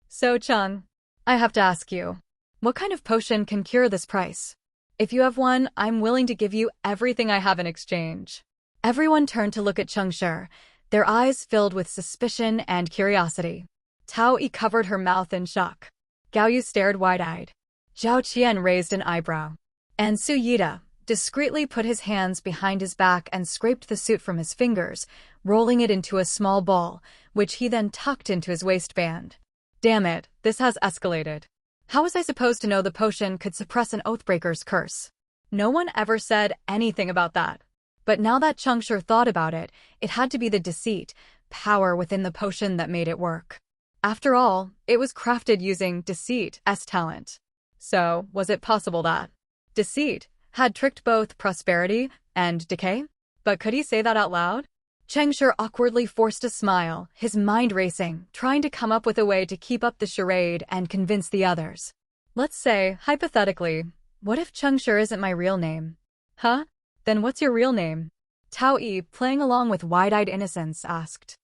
So, Cheng, I have to ask you, what kind of potion can cure this price? If you have one, I'm willing to give you everything I have in exchange. Everyone turned to look at Cheng Shi, their eyes filled with suspicion and curiosity. Taoi covered her mouth in shock. Gao Yu stared wide-eyed. Zhao Qian raised an eyebrow. And Su Yida discreetly put his hands behind his back and scraped the suit from his fingers, rolling it into a small ball, which he then tucked into his waistband. Damn it, this has escalated. How was I supposed to know the potion could suppress an Oathbreaker's curse? No one ever said anything about that. But now that Cheng Shi thought about it, it had to be the deceit, power within the potion that made it work. After all, it was crafted using deceit's talent. So, was it possible that deceit had tricked both prosperity and decay? But could he say that out loud? Cheng Shi awkwardly forced a smile, his mind racing, trying to come up with a way to keep up the charade and convince the others. Let's say, hypothetically, what if Cheng Shi isn't my real name? Huh? Then what's your real name? Tao Yi, playing along with wide-eyed innocence, asked.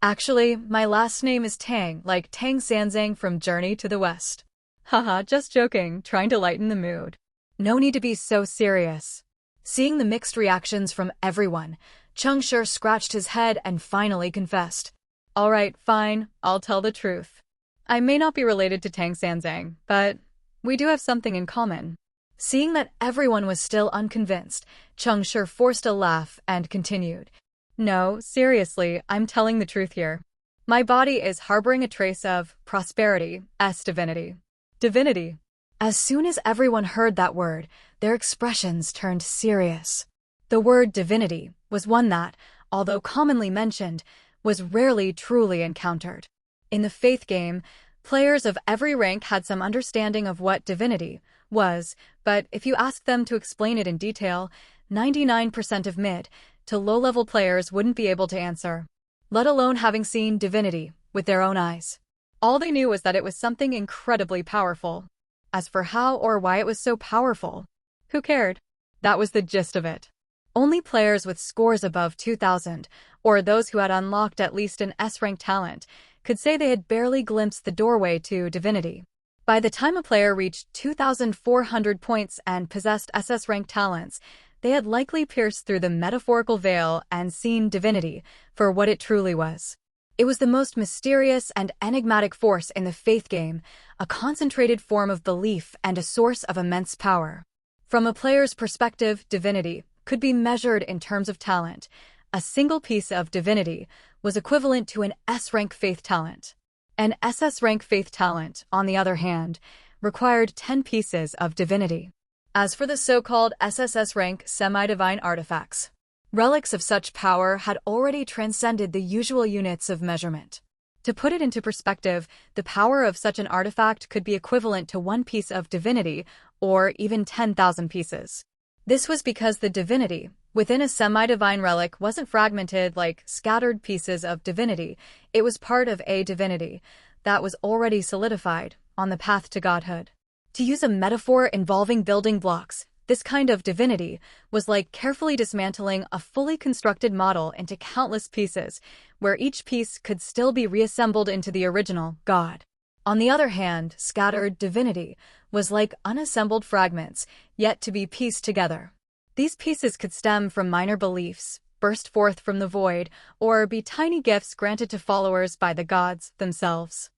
Actually, my last name is Tang, like Tang Sanzang from Journey to the West. Haha, just joking, trying to lighten the mood. No need to be so serious. Seeing the mixed reactions from everyone, Cheng Shi scratched his head and finally confessed. All right, fine, I'll tell the truth. I may not be related to Tang Sanzang, but we do have something in common. Seeing that everyone was still unconvinced, Cheng Shi forced a laugh and continued. No, seriously, I'm telling the truth here. My body is harboring a trace of prosperity, divinity. Divinity. As soon as everyone heard that word, their expressions turned serious. The word divinity was one that, although commonly mentioned, was rarely truly encountered. In the faith game, players of every rank had some understanding of what divinity was, but if you asked them to explain it in detail, 99% of mid to low-level players wouldn't be able to answer, let alone having seen divinity with their own eyes. All they knew was that it was something incredibly powerful. As for how or why it was so powerful, who cared? That was the gist of it. Only players with scores above 2,000, or those who had unlocked at least an S-rank talent, could say they had barely glimpsed the doorway to divinity. By the time a player reached 2,400 points and possessed SS-rank talents, they had likely pierced through the metaphorical veil and seen divinity for what it truly was. It was the most mysterious and enigmatic force in the faith game, a concentrated form of belief and a source of immense power. From a player's perspective, divinity could be measured in terms of talent. A single piece of divinity was equivalent to an S-rank faith talent. An SS-rank faith talent, on the other hand, required 10 pieces of divinity. As for the so-called SSS-rank semi-divine artifacts, relics of such power had already transcended the usual units of measurement. To put it into perspective, the power of such an artifact could be equivalent to 1 piece of divinity, or even 10,000 pieces. This was because the divinity within a semi-divine relic wasn't fragmented like scattered pieces of divinity. It was part of a divinity that was already solidified on the path to godhood. To use a metaphor involving building blocks, this kind of divinity was like carefully dismantling a fully constructed model into countless pieces, where each piece could still be reassembled into the original God. On the other hand, scattered divinity was like unassembled fragments, yet to be pieced together. These pieces could stem from minor beliefs, burst forth from the void, or be tiny gifts granted to followers by the gods themselves.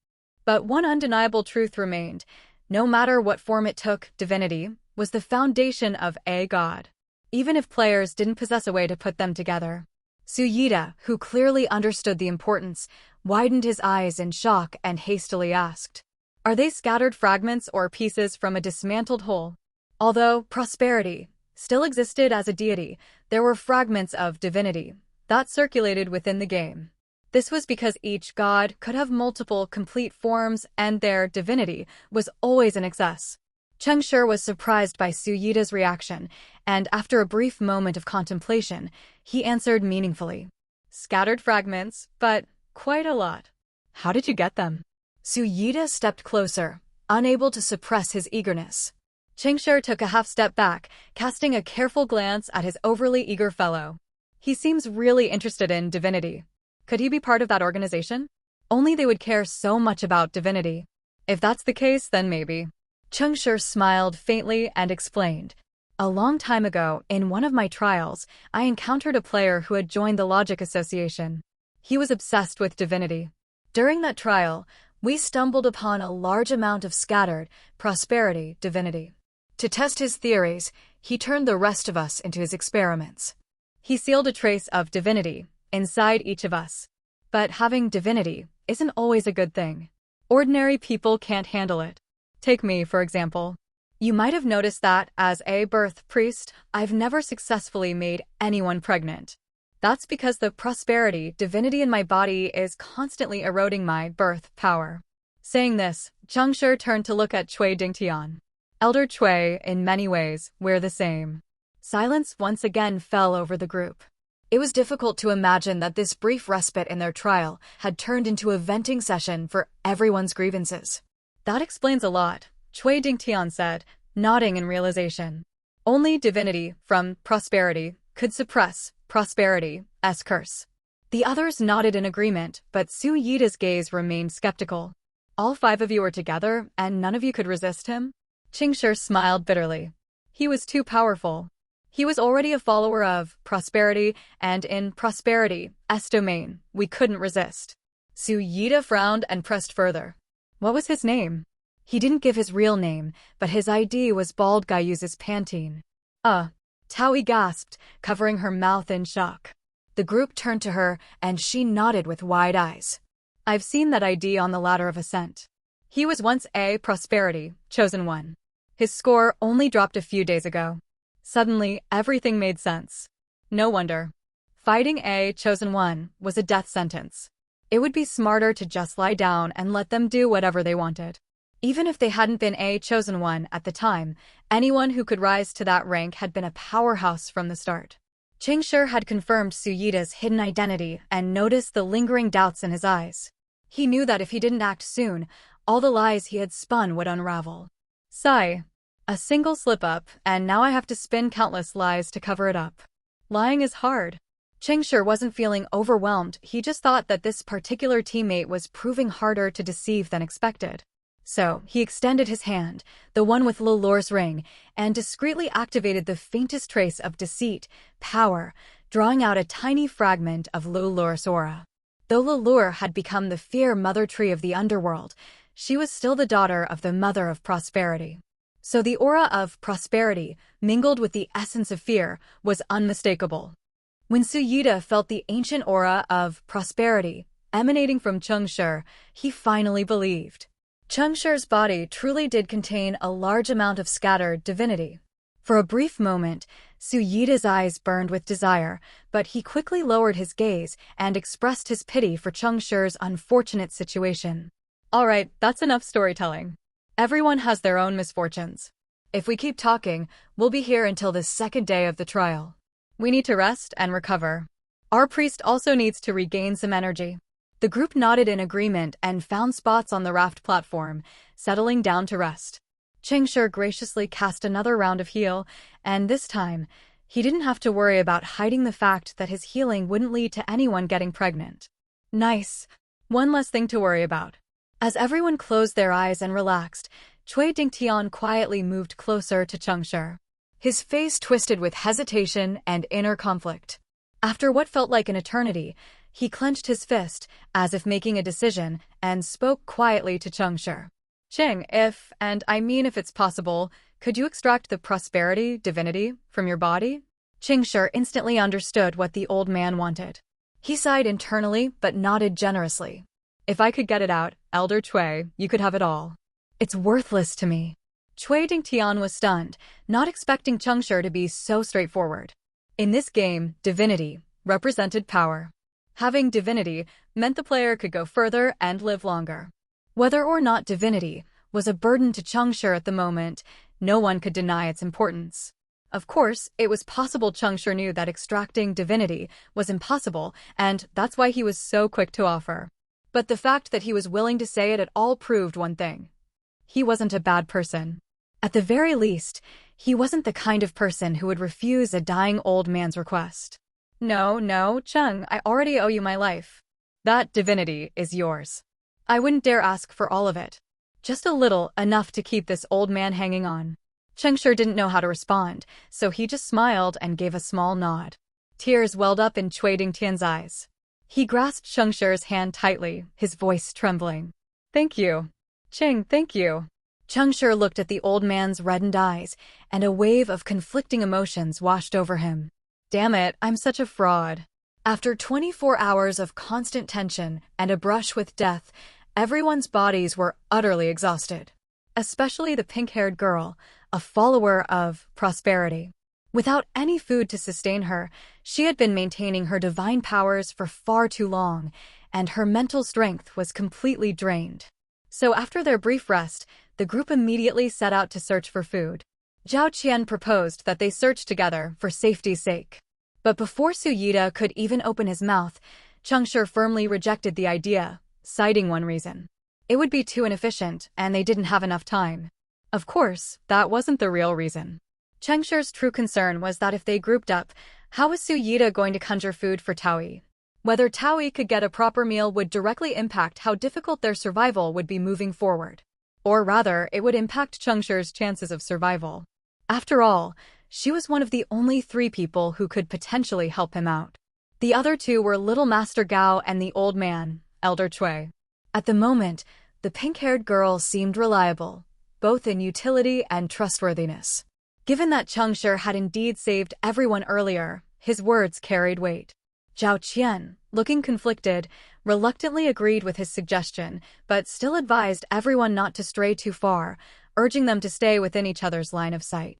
But one undeniable truth remained. No matter what form it took, divinity was the foundation of a god, even if players didn't possess a way to put them together. Suyita, who clearly understood the importance, widened his eyes in shock and hastily asked, "Are they scattered fragments or pieces from a dismantled whole?" Although prosperity still existed as a deity, there were fragments of divinity that circulated within the game. This was because each god could have multiple complete forms and their divinity was always in excess. Cheng Shi was surprised by Suyita's reaction, and after a brief moment of contemplation, he answered meaningfully. "Scattered fragments, but quite a lot. How did you get them?" Suyita stepped closer, unable to suppress his eagerness. Cheng Shi took a half step back, casting a careful glance at his overly eager fellow. He seems really interested in divinity. Could he be part of that organization? Only they would care so much about divinity. If that's the case, then maybe. Cheng Shi smiled faintly and explained. "A long time ago, in one of my trials, I encountered a player who had joined the Logic Association. He was obsessed with divinity. During that trial, we stumbled upon a large amount of scattered prosperity divinity. To test his theories, he turned the rest of us into his experiments. He sealed a trace of divinity inside each of us. But having divinity isn't always a good thing. Ordinary people can't handle it. Take me, for example. You might have noticed that, as a birth priest, I've never successfully made anyone pregnant. That's because the prosperity divinity in my body is constantly eroding my birth power." Saying this, Cheng Shi turned to look at Cui Dingtian. "Elder Cui, in many ways, we're the same. Silence once again fell over the group. It was difficult to imagine that this brief respite in their trial had turned into a venting session for everyone's grievances. That explains a lot, Cui Dingtian said, nodding in realization. Only divinity, from prosperity, could suppress prosperity's curse. The others nodded in agreement, but Su Yida's gaze remained skeptical. All 5 of you were together, and none of you could resist him? Cheng Shi smiled bitterly. He was too powerful. He was already a follower of prosperity, and in prosperity's domain, we couldn't resist. Su Yida frowned and pressed further. What was his name? He didn't give his real name, but his ID was Bald Gaius's Pantene. Taoi gasped, covering her mouth in shock. The group turned to her, and she nodded with wide eyes. I've seen that ID on the ladder of ascent. He was once a prosperity, chosen one. His score only dropped a few days ago. Suddenly, everything made sense. No wonder. Fighting a chosen one was a death sentence. It would be smarter to just lie down and let them do whatever they wanted. Even if they hadn't been a chosen one at the time, anyone who could rise to that rank had been a powerhouse from the start. Cheng Shi had confirmed Su Yida's hidden identity and noticed the lingering doubts in his eyes. He knew that if he didn't act soon, all the lies he had spun would unravel. Sigh. A single slip-up, and now I have to spin countless lies to cover it up. Lying is hard. Cheng Shi wasn't feeling overwhelmed, he just thought that this particular teammate was proving harder to deceive than expected. So, he extended his hand, the one with Lulure's ring, and discreetly activated the faintest trace of deceit, power, drawing out a tiny fragment of Lulure's aura. Though Lulure had become the fear mother tree of the underworld, she was still the daughter of the mother of prosperity. So the aura of prosperity, mingled with the essence of fear, was unmistakable. When Su Yida felt the ancient aura of prosperity emanating from Cheng Shi, he finally believed. Cheng Shi's body truly did contain a large amount of scattered divinity. For a brief moment, Su Yida's eyes burned with desire, but he quickly lowered his gaze and expressed his pity for Cheng Shi's unfortunate situation. All right, that's enough storytelling. Everyone has their own misfortunes. If we keep talking, we'll be here until the 2nd day of the trial. We need to rest and recover. Our priest also needs to regain some energy. The group nodded in agreement and found spots on the raft platform, settling down to rest. Cheng Shi graciously cast another round of heal, and this time, he didn't have to worry about hiding the fact that his healing wouldn't lead to anyone getting pregnant. Nice. One less thing to worry about. As everyone closed their eyes and relaxed, Cui Dingtian quietly moved closer to Cheng Shi. His face twisted with hesitation and inner conflict. After what felt like an eternity, he clenched his fist, as if making a decision, and spoke quietly to Cheng Shi. Cheng, if it's possible, could you extract the prosperity divinity from your body? Cheng Shi instantly understood what the old man wanted. He sighed internally, but nodded generously. If I could get it out, Elder Cui, you could have it all. It's worthless to me. Cui Dingtian was stunned, not expecting Cheng Shi to be so straightforward. In this game, divinity represented power. Having divinity meant the player could go further and live longer. Whether or not divinity was a burden to Cheng Shi at the moment, no one could deny its importance. Of course, it was possible Cheng Shi knew that extracting divinity was impossible, and that's why he was so quick to offer. But the fact that he was willing to say it at all proved one thing. He wasn't a bad person. At the very least, he wasn't the kind of person who would refuse a dying old man's request. No, Cheng, I already owe you my life. That divinity is yours. I wouldn't dare ask for all of it. Just a little, enough to keep this old man hanging on. Cheng Shi didn't know how to respond, so he just smiled and gave a small nod. Tears welled up in Cui Dingtian's eyes. He grasped Cheng Shi's hand tightly, his voice trembling. Thank you. Cheng, thank you. Cheng Shi looked at the old man's reddened eyes, and a wave of conflicting emotions washed over him. Damn it, I'm such a fraud. After 24 hours of constant tension and a brush with death, everyone's bodies were utterly exhausted. Especially the pink-haired girl, a follower of prosperity. Without any food to sustain her, she had been maintaining her divine powers for far too long, and her mental strength was completely drained. So after their brief rest, the group immediately set out to search for food. Zhao Qian proposed that they search together for safety's sake. But before Su Yida could even open his mouth, Cheng Shi firmly rejected the idea, citing one reason. It would be too inefficient, and they didn't have enough time. Of course, that wasn't the real reason. Cheng Shi's true concern was that if they grouped up, how was Su Yida going to conjure food for Taoyi? Whether Taoyi could get a proper meal would directly impact how difficult their survival would be moving forward. Or rather, it would impact Cheng Shi's chances of survival. After all, she was one of the only 3 people who could potentially help him out. The other 2 were Little Master Gao and the old man, Elder Cui. At the moment, the pink-haired girl seemed reliable, both in utility and trustworthiness. Given that Cheng Shi had indeed saved everyone earlier, his words carried weight. Zhao Qian, looking conflicted, reluctantly agreed with his suggestion, but still advised everyone not to stray too far, urging them to stay within each other's line of sight.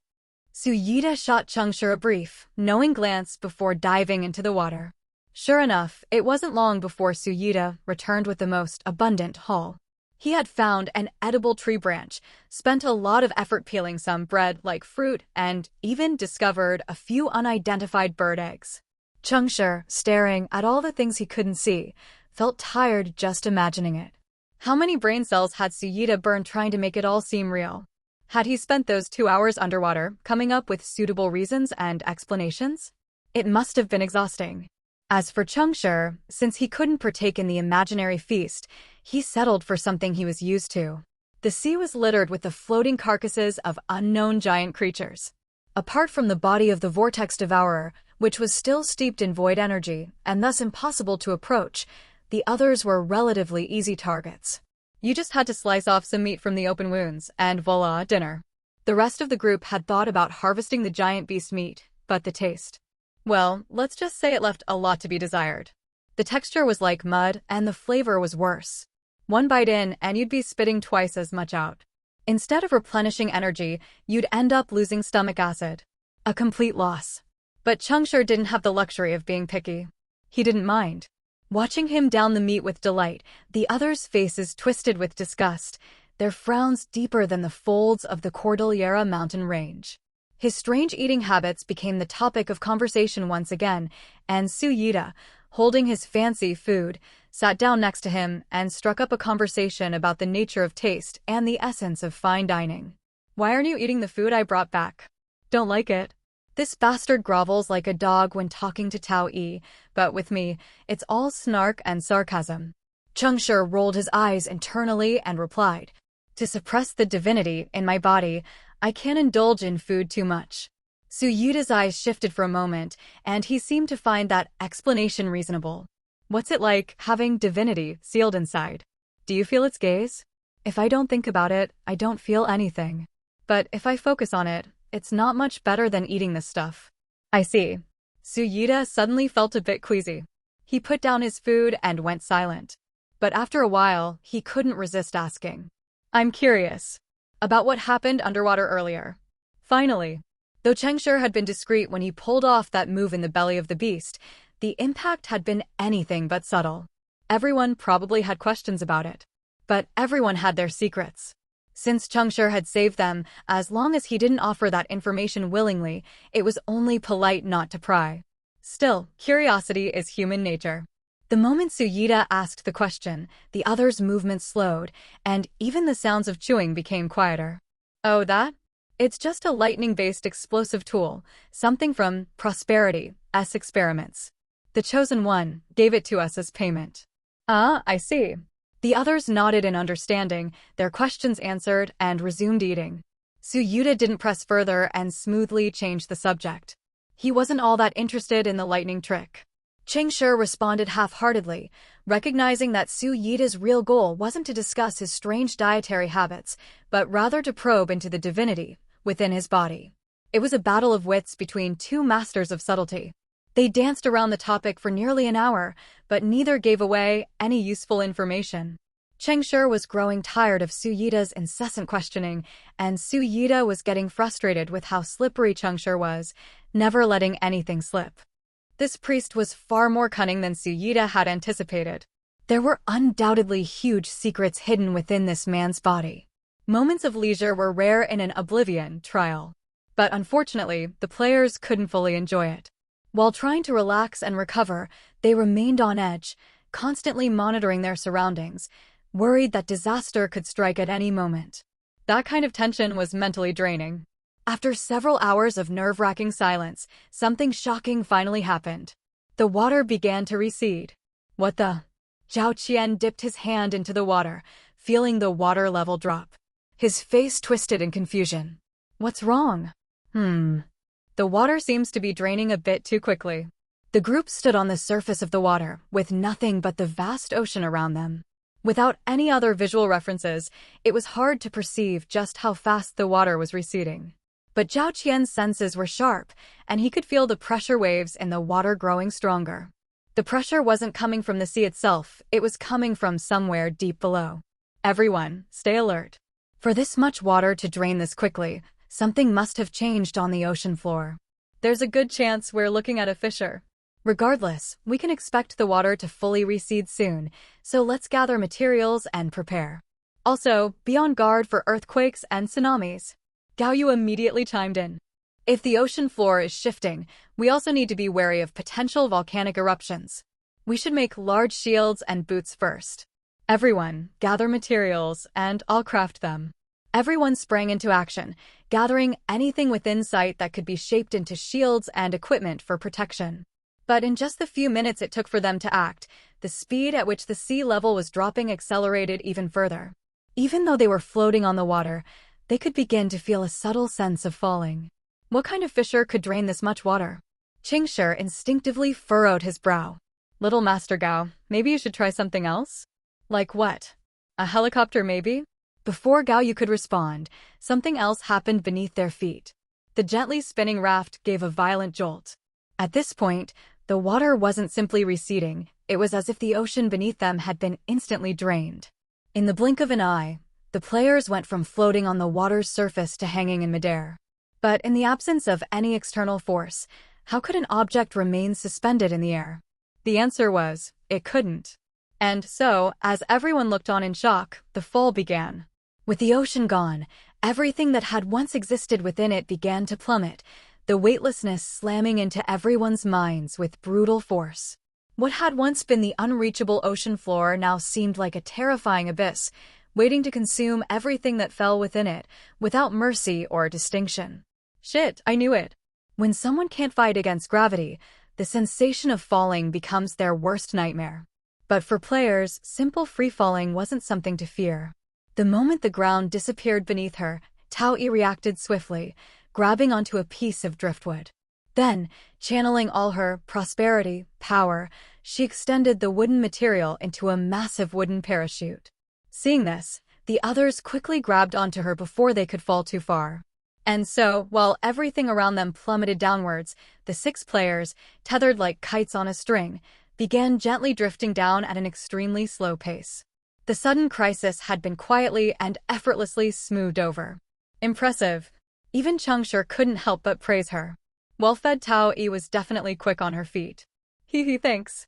Su Yida shot Cheng Shi a brief, knowing glance before diving into the water. Sure enough, it wasn't long before Su Yida returned with the most abundant haul. He had found an edible tree branch, spent a lot of effort peeling some bread-like fruit, and even discovered a few unidentified bird eggs. Cheng Shi, staring at all the things he couldn't see, felt tired just imagining it. How many brain cells had Su Yida burned trying to make it all seem real? Had he spent those 2 hours underwater, coming up with suitable reasons and explanations? It must have been exhausting. As for Cheng Shi, since he couldn't partake in the imaginary feast, he settled for something he was used to. The sea was littered with the floating carcasses of unknown giant creatures. Apart from the body of the vortex devourer, which was still steeped in void energy and thus impossible to approach, the others were relatively easy targets. You just had to slice off some meat from the open wounds, and voila, dinner. The rest of the group had thought about harvesting the giant beast meat, but the taste. Well, let's just say it left a lot to be desired. The texture was like mud, and the flavor was worse. One bite in, and you'd be spitting twice as much out. Instead of replenishing energy, you'd end up losing stomach acid. A complete loss. But Cheng Shi didn't have the luxury of being picky. He didn't mind. Watching him down the meat with delight, the others' faces twisted with disgust, their frowns deeper than the folds of the Cordillera mountain range. His strange eating habits became the topic of conversation once again, and Su Yida, holding his fancy food, sat down next to him and struck up a conversation about the nature of taste and the essence of fine dining. "Why aren't you eating the food I brought back?" "Don't like it." "This bastard grovels like a dog when talking to Tao Yi, but with me, it's all snark and sarcasm." Cheng Shi rolled his eyes internally and replied, "To suppress the divinity in my body, I can't indulge in food too much." Su Yida's eyes shifted for a moment, and he seemed to find that explanation reasonable. "What's it like, having divinity sealed inside? Do you feel its gaze?" "If I don't think about it, I don't feel anything. But if I focus on it, it's not much better than eating this stuff." "I see." Su Yida suddenly felt a bit queasy. He put down his food and went silent. But after a while, he couldn't resist asking, "I'm curious about what happened underwater earlier." Finally, though Cheng Shi had been discreet when he pulled off that move in the belly of the beast, the impact had been anything but subtle. Everyone probably had questions about it. But everyone had their secrets. Since Cheng Shi had saved them, as long as he didn't offer that information willingly, it was only polite not to pry. Still, curiosity is human nature. The moment Su Yida asked the question, the others' movements slowed, and even the sounds of chewing became quieter. "Oh, that? It's just a lightning-based explosive tool, something from Prosperity's experiments. The Chosen One gave it to us as payment." "Ah, I see." The others nodded in understanding, their questions answered, and resumed eating. Su Yida didn't press further and smoothly changed the subject. He wasn't all that interested in the lightning trick. Cheng Shi responded half-heartedly, recognizing that Su Yida's real goal wasn't to discuss his strange dietary habits, but rather to probe into the divinity within his body. It was a battle of wits between 2 masters of subtlety. They danced around the topic for nearly an hour, but neither gave away any useful information. Cheng Shi was growing tired of Su Yida's incessant questioning, and Su Yida was getting frustrated with how slippery Cheng Shi was, never letting anything slip. This priest was far more cunning than Su Yida had anticipated. There were undoubtedly huge secrets hidden within this man's body. Moments of leisure were rare in an oblivion trial. But unfortunately, the players couldn't fully enjoy it. While trying to relax and recover, they remained on edge, constantly monitoring their surroundings, worried that disaster could strike at any moment. That kind of tension was mentally draining. After several hours of nerve-wracking silence, something shocking finally happened. The water began to recede. What the? Zhao Qian dipped his hand into the water, feeling the water level drop. His face twisted in confusion. What's wrong? The water seems to be draining a bit too quickly. The group stood on the surface of the water, with nothing but the vast ocean around them. Without any other visual references, it was hard to perceive just how fast the water was receding. But Zhao Qian's senses were sharp, and he could feel the pressure waves in the water growing stronger. The pressure wasn't coming from the sea itself, it was coming from somewhere deep below. Everyone, stay alert. For this much water to drain this quickly, something must have changed on the ocean floor. There's a good chance we're looking at a fissure. Regardless, we can expect the water to fully recede soon, so let's gather materials and prepare. Also, be on guard for earthquakes and tsunamis. Gao Yu immediately chimed in. If the ocean floor is shifting, we also need to be wary of potential volcanic eruptions. We should make large shields and boots first. Everyone, gather materials, and I'll craft them. Everyone sprang into action, gathering anything within sight that could be shaped into shields and equipment for protection. But in just the few minutes it took for them to act, the speed at which the sea level was dropping accelerated even further. Even though they were floating on the water, they could begin to feel a subtle sense of falling. What kind of fissure could drain this much water? Cheng Shi instinctively furrowed his brow. Little Master Gao, maybe you should try something else? Like what? A helicopter maybe? Before Gao Yu could respond, something else happened beneath their feet. The gently spinning raft gave a violent jolt. At this point, the water wasn't simply receding, it was as if the ocean beneath them had been instantly drained. In the blink of an eye, the players went from floating on the water's surface to hanging in midair. But in the absence of any external force, how could an object remain suspended in the air? The answer was, it couldn't. And so, as everyone looked on in shock, the fall began. With the ocean gone, everything that had once existed within it began to plummet, the weightlessness slamming into everyone's minds with brutal force. What had once been the unreachable ocean floor now seemed like a terrifying abyss, waiting to consume everything that fell within it, without mercy or distinction. Shit, I knew it. When someone can't fight against gravity, the sensation of falling becomes their worst nightmare. But for players, simple free-falling wasn't something to fear. The moment the ground disappeared beneath her, Tao Yi reacted swiftly, grabbing onto a piece of driftwood. Then, channeling all her prosperity, power, she extended the wooden material into a massive wooden parachute. Seeing this, the others quickly grabbed onto her before they could fall too far. And so, while everything around them plummeted downwards, the 6 players, tethered like kites on a string, began gently drifting down at an extremely slow pace. The sudden crisis had been quietly and effortlessly smoothed over. Impressive. Even Cheng Shi couldn't help but praise her. Well-fed Tao Yi was definitely quick on her feet. Thanks.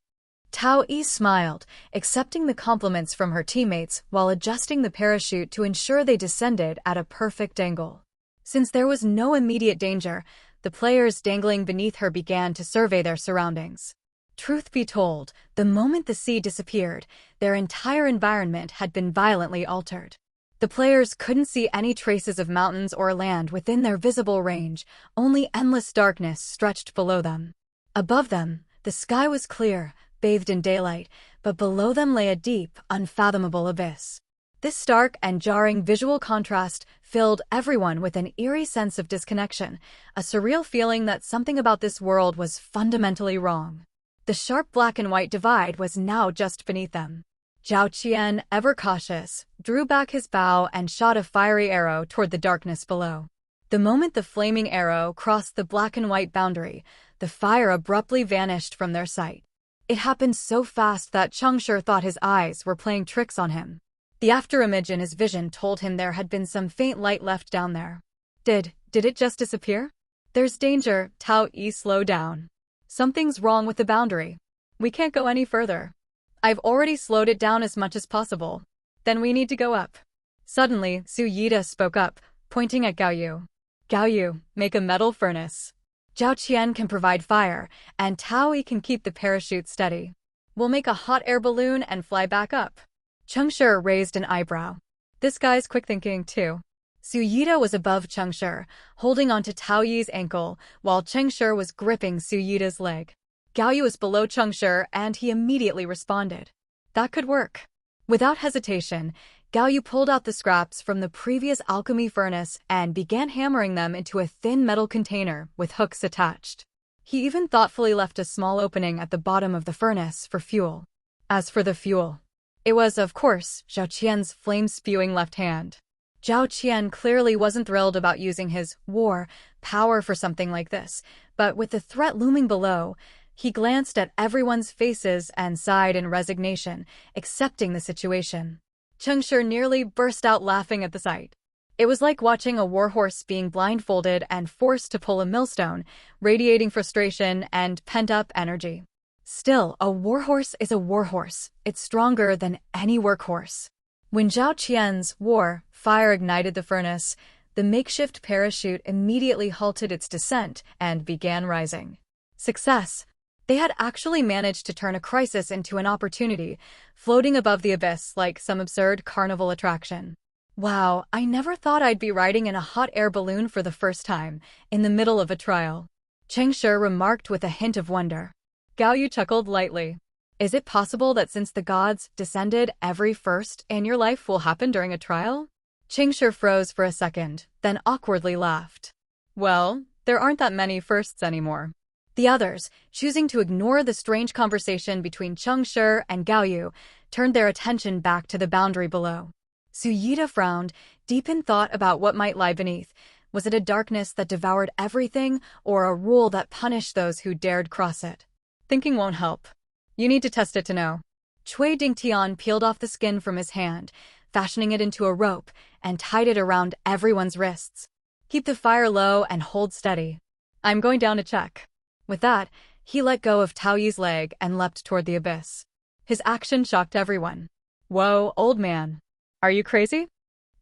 Tao Yi smiled, accepting the compliments from her teammates while adjusting the parachute to ensure they descended at a perfect angle. Since there was no immediate danger, the players dangling beneath her began to survey their surroundings. Truth be told, the moment the sea disappeared, their entire environment had been violently altered. The players couldn't see any traces of mountains or land within their visible range, only endless darkness stretched below them. Above them, the sky was clear, bathed in daylight, but below them lay a deep, unfathomable abyss. This stark and jarring visual contrast filled everyone with an eerie sense of disconnection, a surreal feeling that something about this world was fundamentally wrong. The sharp black and white divide was now just beneath them. Zhao Qian, ever cautious, drew back his bow and shot a fiery arrow toward the darkness below. The moment the flaming arrow crossed the black and white boundary, the fire abruptly vanished from their sight. It happened so fast that Cheng Shi thought his eyes were playing tricks on him. The afterimage in his vision told him there had been some faint light left down there. Did it just disappear? There's danger, Tao Yi, slow down. Something's wrong with the boundary. We can't go any further. I've already slowed it down as much as possible. Then we need to go up. Suddenly, Su Yida spoke up, pointing at Gao Yu. Gao Yu, make a metal furnace. Zhao Qian can provide fire, and Tao Yi can keep the parachute steady. We'll make a hot air balloon and fly back up. Cheng Shi raised an eyebrow. This guy's quick thinking, too. Su Yida was above Cheng Shi, holding onto Tao Yi's ankle, while Cheng Shi was gripping Su Yida's leg. Gao Yu was below Cheng Shi, and he immediately responded. That could work. Without hesitation, Gao Yu pulled out the scraps from the previous alchemy furnace and began hammering them into a thin metal container with hooks attached. He even thoughtfully left a small opening at the bottom of the furnace for fuel. As for the fuel, it was, of course, Zhao Qian's flame-spewing left hand. Zhao Qian clearly wasn't thrilled about using his war power for something like this, but with the threat looming below, he glanced at everyone's faces and sighed in resignation, accepting the situation. Cheng Shi nearly burst out laughing at the sight. It was like watching a warhorse being blindfolded and forced to pull a millstone, radiating frustration and pent-up energy. Still, a warhorse is a warhorse. It's stronger than any workhorse. When Zhao Qian's war fire ignited the furnace, the makeshift parachute immediately halted its descent and began rising. Success! They had actually managed to turn a crisis into an opportunity, floating above the abyss like some absurd carnival attraction. Wow, I never thought I'd be riding in a hot air balloon for the first time, in the middle of a trial. Cheng Shi remarked with a hint of wonder. Gao Yu chuckled lightly. Is it possible that since the gods descended, every first in your life will happen during a trial? Cheng Shi froze for a second, then awkwardly laughed. Well, there aren't that many firsts anymore. The others, choosing to ignore the strange conversation between Cheng Shi and Gao Yu, turned their attention back to the boundary below. Su Yida frowned, deep in thought about what might lie beneath. Was it a darkness that devoured everything, or a rule that punished those who dared cross it? Thinking won't help. You need to test it to know. Cui Dingtian peeled off the skin from his hand, fashioning it into a rope, and tied it around everyone's wrists. Keep the fire low and hold steady. I'm going down to check. With that, he let go of Tao Yi's leg and leapt toward the abyss. His action shocked everyone. Whoa, old man. Are you crazy?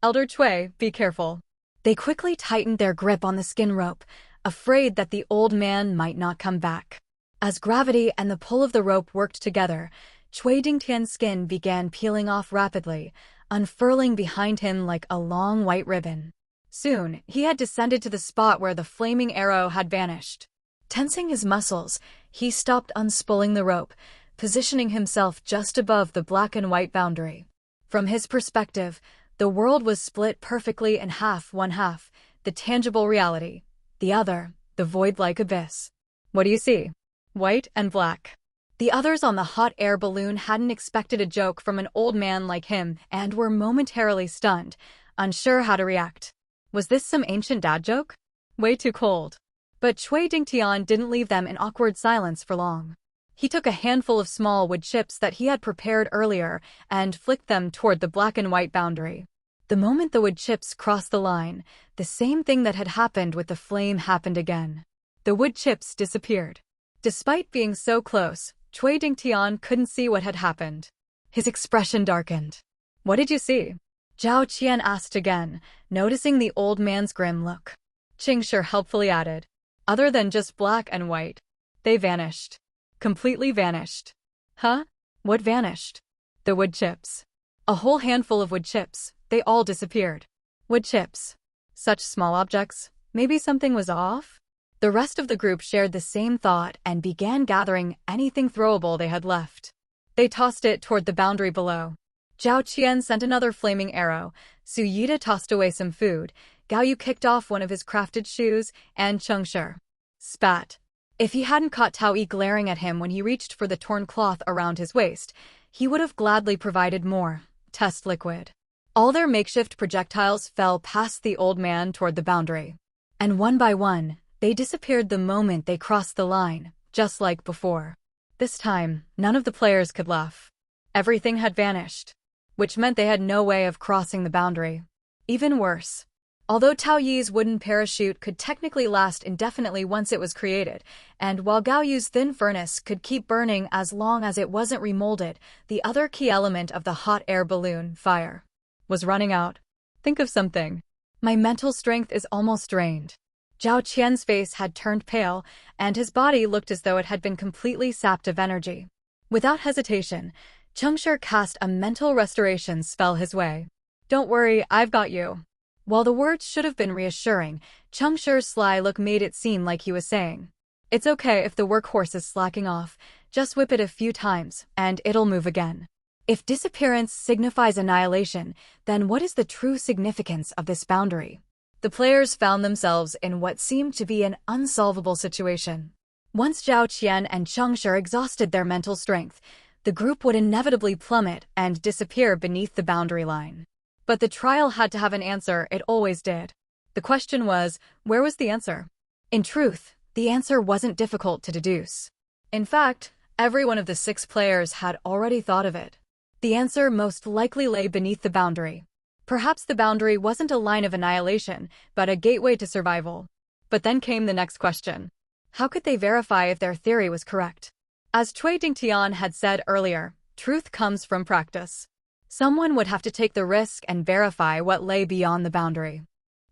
Elder Cui, be careful. They quickly tightened their grip on the skin rope, afraid that the old man might not come back. As gravity and the pull of the rope worked together, Cui Dingtian's skin began peeling off rapidly, unfurling behind him like a long white ribbon. Soon, he had descended to the spot where the flaming arrow had vanished. Tensing his muscles, he stopped unspooling the rope, positioning himself just above the black and white boundary. From his perspective, the world was split perfectly in half, one half, the tangible reality, the other, the void-like abyss. What do you see? White and black. The others on the hot air balloon hadn't expected a joke from an old man like him and were momentarily stunned, unsure how to react. Was this some ancient dad joke? Way too cold. But Cui Dingtian didn't leave them in awkward silence for long. He took a handful of small wood chips that he had prepared earlier and flicked them toward the black and white boundary. The moment the wood chips crossed the line, the same thing that had happened with the flame happened again. The wood chips disappeared. Despite being so close, Cui Dingtian couldn't see what had happened. His expression darkened. What did you see? Zhao Qian asked again, noticing the old man's grim look. Cheng Shi helpfully added. Other than just black and white. They vanished. Completely vanished. Huh? What vanished? The wood chips. A whole handful of wood chips. They all disappeared. Wood chips. Such small objects. Maybe something was off? The rest of the group shared the same thought and began gathering anything throwable they had left. They tossed it toward the boundary below. Zhao Qian sent another flaming arrow, Su Yida tossed away some food, Gao Yu kicked off one of his crafted shoes, and Cheng Shi spat. If he hadn't caught Tao Yi glaring at him when he reached for the torn cloth around his waist, he would have gladly provided more test liquid. All their makeshift projectiles fell past the old man toward the boundary. And one by one, they disappeared the moment they crossed the line, just like before. This time, none of the players could laugh. Everything had vanished, which meant they had no way of crossing the boundary. Even worse. Although Tao Yi's wooden parachute could technically last indefinitely once it was created, and while Gao Yu's thin furnace could keep burning as long as it wasn't remolded, the other key element of the hot air balloon, fire, was running out. Think of something. My mental strength is almost drained. Zhao Qian's face had turned pale, and his body looked as though it had been completely sapped of energy. Without hesitation, Cheng Shi cast a mental restoration spell his way. "Don't worry, I've got you." While the words should have been reassuring, Cheng Shi's sly look made it seem like he was saying, "It's okay if the workhorse is slacking off, just whip it a few times, and it'll move again." If disappearance signifies annihilation, then what is the true significance of this boundary? The players found themselves in what seemed to be an unsolvable situation. Once Zhao Qian and Cheng Shi exhausted their mental strength, the group would inevitably plummet and disappear beneath the boundary line. But the trial had to have an answer, it always did. The question was, where was the answer? In truth, the answer wasn't difficult to deduce. In fact, every one of the 6 players had already thought of it. The answer most likely lay beneath the boundary. Perhaps the boundary wasn't a line of annihilation, but a gateway to survival. But then came the next question. How could they verify if their theory was correct? As Cui Dingtian had said earlier, truth comes from practice. Someone would have to take the risk and verify what lay beyond the boundary.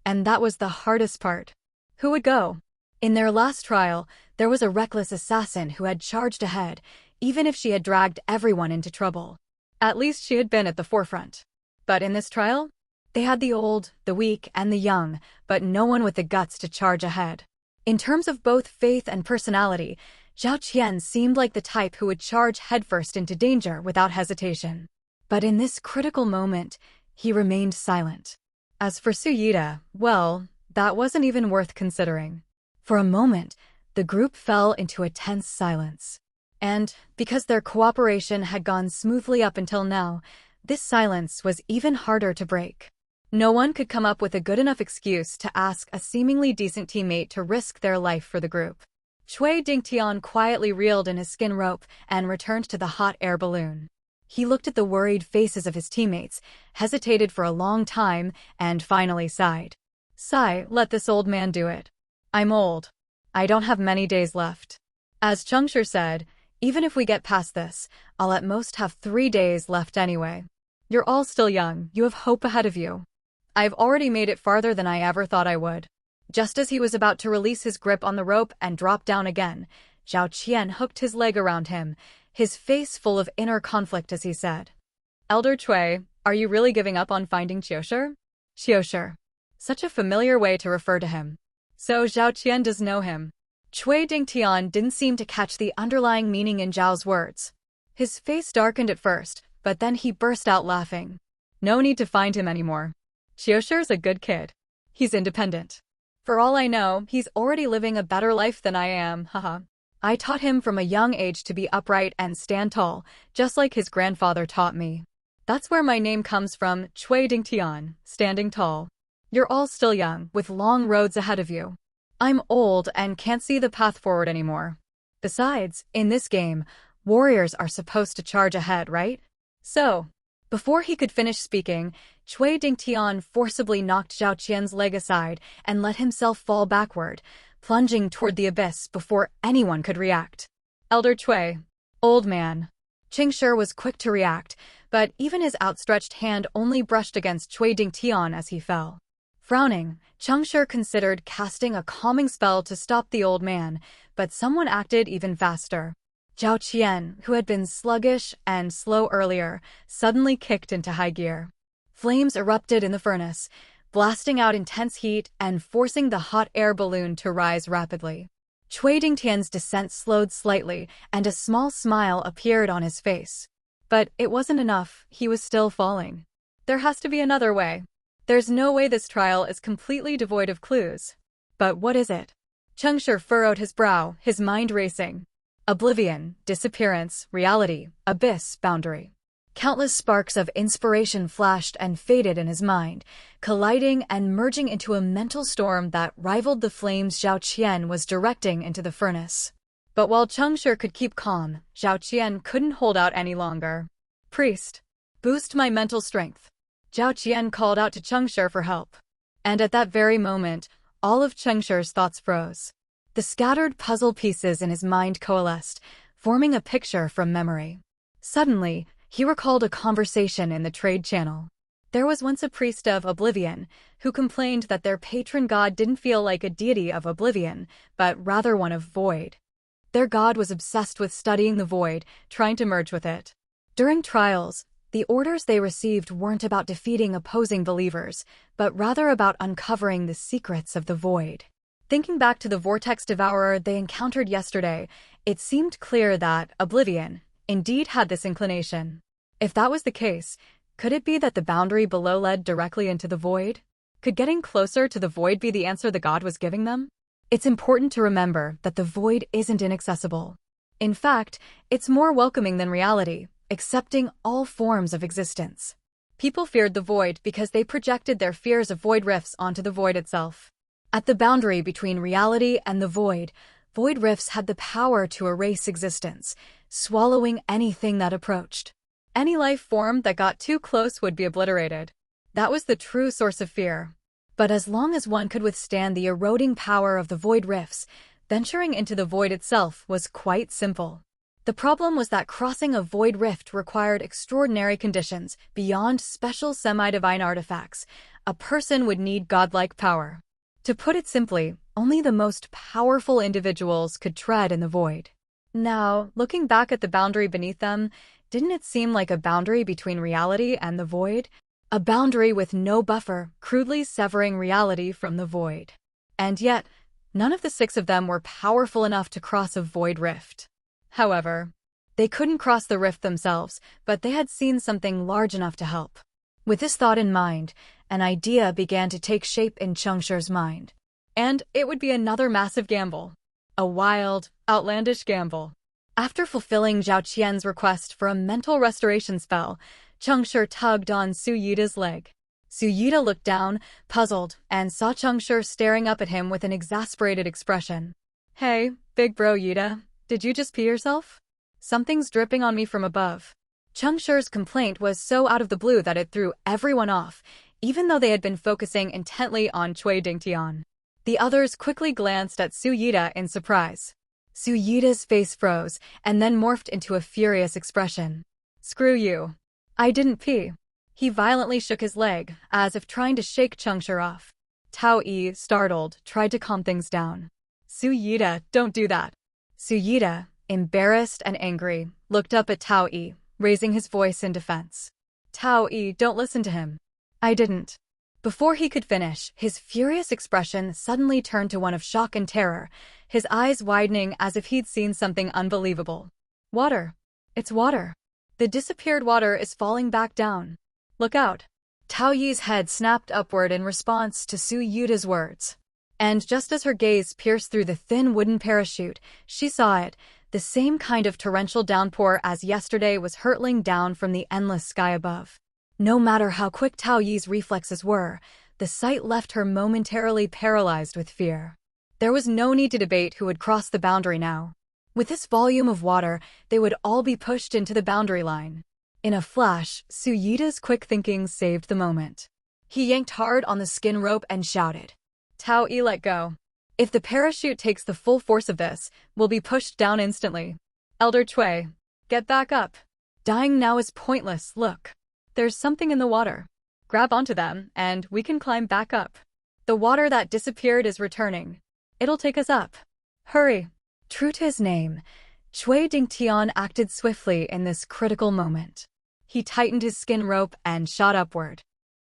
And that was the hardest part. Who would go? In their last trial, there was a reckless assassin who had charged ahead, even if she had dragged everyone into trouble. At least she had been at the forefront. But in this trial, they had the old, the weak, and the young, but no one with the guts to charge ahead. In terms of both faith and personality, Zhao Qian seemed like the type who would charge headfirst into danger without hesitation. But in this critical moment, he remained silent. As for Su Yida, well, that wasn't even worth considering. For a moment, the group fell into a tense silence. And, because their cooperation had gone smoothly up until now, this silence was even harder to break. No one could come up with a good enough excuse to ask a seemingly decent teammate to risk their life for the group. Cui Dingtian quietly reeled in his skin rope and returned to the hot air balloon. He looked at the worried faces of his teammates, hesitated for a long time, and finally sighed. "Sigh, let this old man do it. I'm old. I don't have many days left." As Cheng Shi said, "Even if we get past this, I'll at most have 3 days left anyway. You're all still young, you have hope ahead of you. I've already made it farther than I ever thought I would." Just as he was about to release his grip on the rope and drop down again, Zhao Qian hooked his leg around him, his face full of inner conflict as he said, "Elder Cui, are you really giving up on finding Qiushi?" Qiushi. Such a familiar way to refer to him. So Zhao Qian does know him. Cui Dingtian didn't seem to catch the underlying meaning in Zhao's words. His face darkened at first, but then he burst out laughing. "No need to find him anymore. Qiushi's a good kid. He's independent. For all I know, he's already living a better life than I am, haha. I taught him from a young age to be upright and stand tall, just like his grandfather taught me. That's where my name comes from, Cui Dingtian, standing tall. You're all still young, with long roads ahead of you. I'm old and can't see the path forward anymore. Besides, in this game, warriors are supposed to charge ahead, right? So," before he could finish speaking, Cui Dingtian forcibly knocked Zhao Qian's leg aside and let himself fall backward, plunging toward the abyss before anyone could react. "Elder Cui." "Old man." Cheng Shi was quick to react, but even his outstretched hand only brushed against Cui Dingtian as he fell. Frowning, Cheng Shi considered casting a calming spell to stop the old man, but someone acted even faster. Zhao Qian, who had been sluggish and slow earlier, suddenly kicked into high gear. Flames erupted in the furnace, blasting out intense heat and forcing the hot air balloon to rise rapidly. Cui Dingtian's descent slowed slightly, and a small smile appeared on his face. But it wasn't enough, he was still falling. There has to be another way. There's no way this trial is completely devoid of clues. But what is it? Cheng Shi furrowed his brow, his mind racing. Oblivion, disappearance, reality, abyss, boundary. Countless sparks of inspiration flashed and faded in his mind, colliding and merging into a mental storm that rivaled the flames Zhao Qian was directing into the furnace. But while Cheng Shi could keep calm, Zhao Qian couldn't hold out any longer. "Priest, boost my mental strength." Zhao Qian called out to Cheng Shi for help. And at that very moment, all of Cheng Shi's thoughts froze. The scattered puzzle pieces in his mind coalesced, forming a picture from memory. Suddenly, he recalled a conversation in the trade channel. There was once a priest of oblivion who complained that their patron god didn't feel like a deity of oblivion, but rather one of void. Their god was obsessed with studying the void, trying to merge with it. During trials, the orders they received weren't about defeating opposing believers, but rather about uncovering the secrets of the void. Thinking back to the vortex devourer they encountered yesterday, it seemed clear that oblivion indeed had this inclination. If that was the case, could it be that the boundary below led directly into the void? Could getting closer to the void be the answer the god was giving them? It's important to remember that the void isn't inaccessible. In fact, it's more welcoming than reality, accepting all forms of existence. People feared the void because they projected their fears of void rifts onto the void itself. At the boundary between reality and the void rifts had the power to erase existence, swallowing anything that approached. Any life form that got too close would be obliterated. That was the true source of fear. But as long as one could withstand the eroding power of the void rifts, venturing into the void itself was quite simple. The problem was that crossing a void rift required extraordinary conditions beyond special semi-divine artifacts. A person would need godlike power. To put it simply, only the most powerful individuals could tread in the void. Now, looking back at the boundary beneath them, didn't it seem like a boundary between reality and the void? A boundary with no buffer, crudely severing reality from the void. And yet, none of the 6 of them were powerful enough to cross a void rift. However, they couldn't cross the rift themselves, but they had seen something large enough to help. With this thought in mind, an idea began to take shape in Cheng Shi's mind. And it would be another massive gamble. A wild, outlandish gamble. After fulfilling Zhao Qian's request for a mental restoration spell, Cheng Shi tugged on Su Yida's leg. Su Yida looked down, puzzled, and saw Cheng Shi staring up at him with an exasperated expression. "Hey, big bro Yida, did you just pee yourself? Something's dripping on me from above." Cheng Shi's complaint was so out of the blue that it threw everyone off, even though they had been focusing intently on Cui Dingtian. The others quickly glanced at Su Yida in surprise. Su Yida's face froze, and then morphed into a furious expression. "Screw you. I didn't pee." He violently shook his leg, as if trying to shake Cheng Shi off. Tao Yi, startled, tried to calm things down. "Su Yida, don't do that." Su Yida, embarrassed and angry, looked up at Tao Yi, raising his voice in defense. "Tao Yi, don't listen to him." "I didn't." Before he could finish, his furious expression suddenly turned to one of shock and terror, his eyes widening as if he'd seen something unbelievable. "Water. It's water. The disappeared water is falling back down. Look out." Tao Yi's head snapped upward in response to Su Yida's words. And just as her gaze pierced through the thin wooden parachute, she saw it, the same kind of torrential downpour as yesterday was hurtling down from the endless sky above. No matter how quick Tao Yi's reflexes were, the sight left her momentarily paralyzed with fear. There was no need to debate who would cross the boundary now. With this volume of water, they would all be pushed into the boundary line. In a flash, Su Yida's quick thinking saved the moment. He yanked hard on the skin rope and shouted, "Tao Yi, let go. If the parachute takes the full force of this, we'll be pushed down instantly. Elder Cui, get back up. Dying now is pointless, look. There's something in the water. Grab onto them, and we can climb back up. The water that disappeared is returning. It'll take us up. Hurry." True to his name, Cui Dingtian acted swiftly in this critical moment. He tightened his skin rope and shot upward.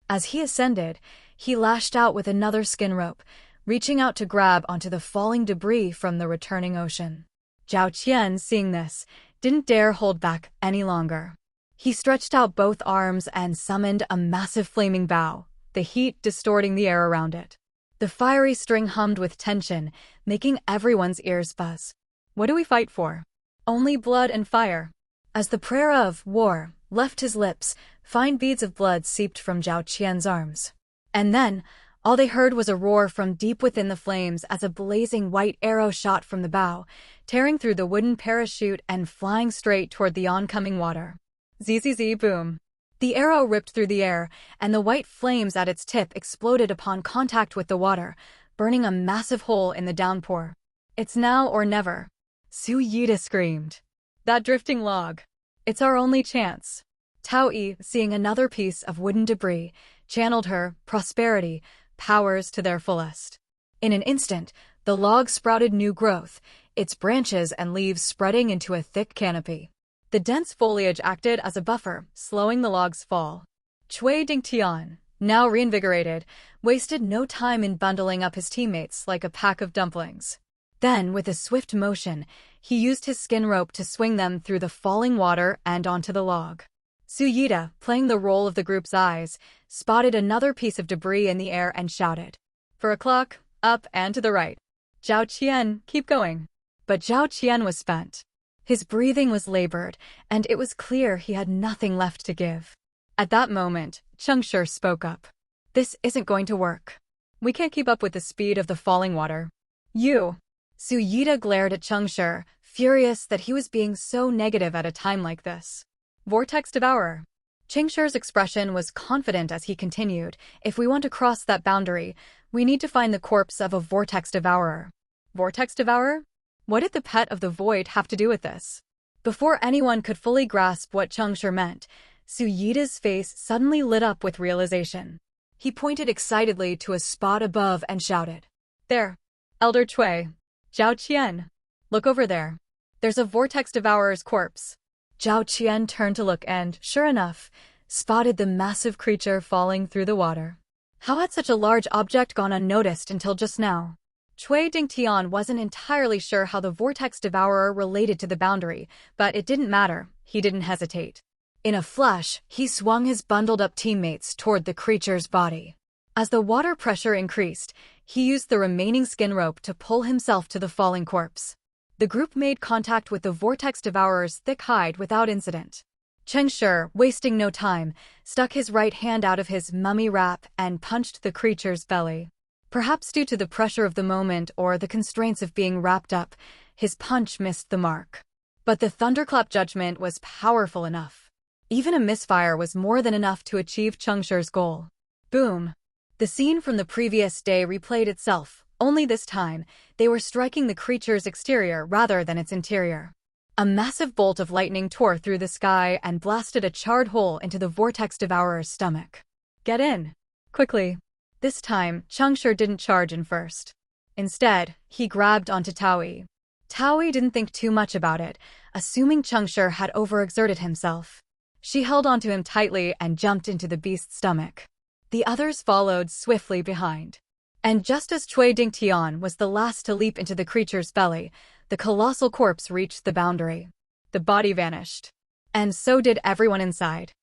As he ascended, he lashed out with another skin rope, reaching out to grab onto the falling debris from the returning ocean. Zhao Qian, seeing this, didn't dare hold back any longer. He stretched out both arms and summoned a massive flaming bow, the heat distorting the air around it. The fiery string hummed with tension, making everyone's ears buzz. What do we fight for? Only blood and fire. As the prayer of war left his lips, fine beads of blood seeped from Zhao Qian's arms. And then, all they heard was a roar from deep within the flames as a blazing white arrow shot from the bow, tearing through the wooden parachute and flying straight toward the oncoming water. Zzz, boom. The arrow ripped through the air, and the white flames at its tip exploded upon contact with the water, burning a massive hole in the downpour. "It's now or never." Su Yida screamed. "That drifting log. It's our only chance." Tao Yi, seeing another piece of wooden debris, channeled her prosperity powers to their fullest. In an instant, the log sprouted new growth, its branches and leaves spreading into a thick canopy. The dense foliage acted as a buffer, slowing the log's fall. Cui Dingtian, now reinvigorated, wasted no time in bundling up his teammates like a pack of dumplings. Then, with a swift motion, he used his skin rope to swing them through the falling water and onto the log. Suyita, playing the role of the group's eyes, spotted another piece of debris in the air and shouted, "For a clock, up and to the right. Zhao Qian, keep going." But Zhao Qian was spent. His breathing was labored, and it was clear he had nothing left to give. At that moment, Cheng Shi spoke up. "This isn't going to work. We can't keep up with the speed of the falling water." "You." Suyita glared at Cheng Shi, furious that he was being so negative at a time like this. "Vortex Devourer." Cheng Shi's expression was confident as he continued, "If we want to cross that boundary, we need to find the corpse of a Vortex Devourer." Vortex Devourer? What did the pet of the void have to do with this? Before anyone could fully grasp what Cheng Shi meant, Suyita's face suddenly lit up with realization. He pointed excitedly to a spot above and shouted, "There! Elder Cui! Zhao Qian! Look over there! There's a Vortex Devourer's corpse." Zhao Qian turned to look and, sure enough, spotted the massive creature falling through the water. How had such a large object gone unnoticed until just now? Cui Dingtian wasn't entirely sure how the Vortex Devourer related to the boundary, but it didn't matter. He didn't hesitate. In a flash, he swung his bundled-up teammates toward the creature's body. As the water pressure increased, he used the remaining skin rope to pull himself to the falling corpse. The group made contact with the Vortex Devourer's thick hide without incident. Cheng Shi, wasting no time, stuck his right hand out of his mummy wrap and punched the creature's belly. Perhaps due to the pressure of the moment or the constraints of being wrapped up, his punch missed the mark. But the thunderclap judgment was powerful enough. Even a misfire was more than enough to achieve Cheng Shi's goal. Boom! The scene from the previous day replayed itself, only this time, they were striking the creature's exterior rather than its interior. A massive bolt of lightning tore through the sky and blasted a charred hole into the Vortex Devourer's stomach. "Get in! Quickly!" This time, Cheng Shi didn't charge in first. Instead, he grabbed onto Tao Yi. Tao Yi didn't think too much about it, assuming Cheng Shi had overexerted himself. She held onto him tightly and jumped into the beast's stomach. The others followed swiftly behind. And just as Cui Dingtian was the last to leap into the creature's belly, the colossal corpse reached the boundary. The body vanished. And so did everyone inside.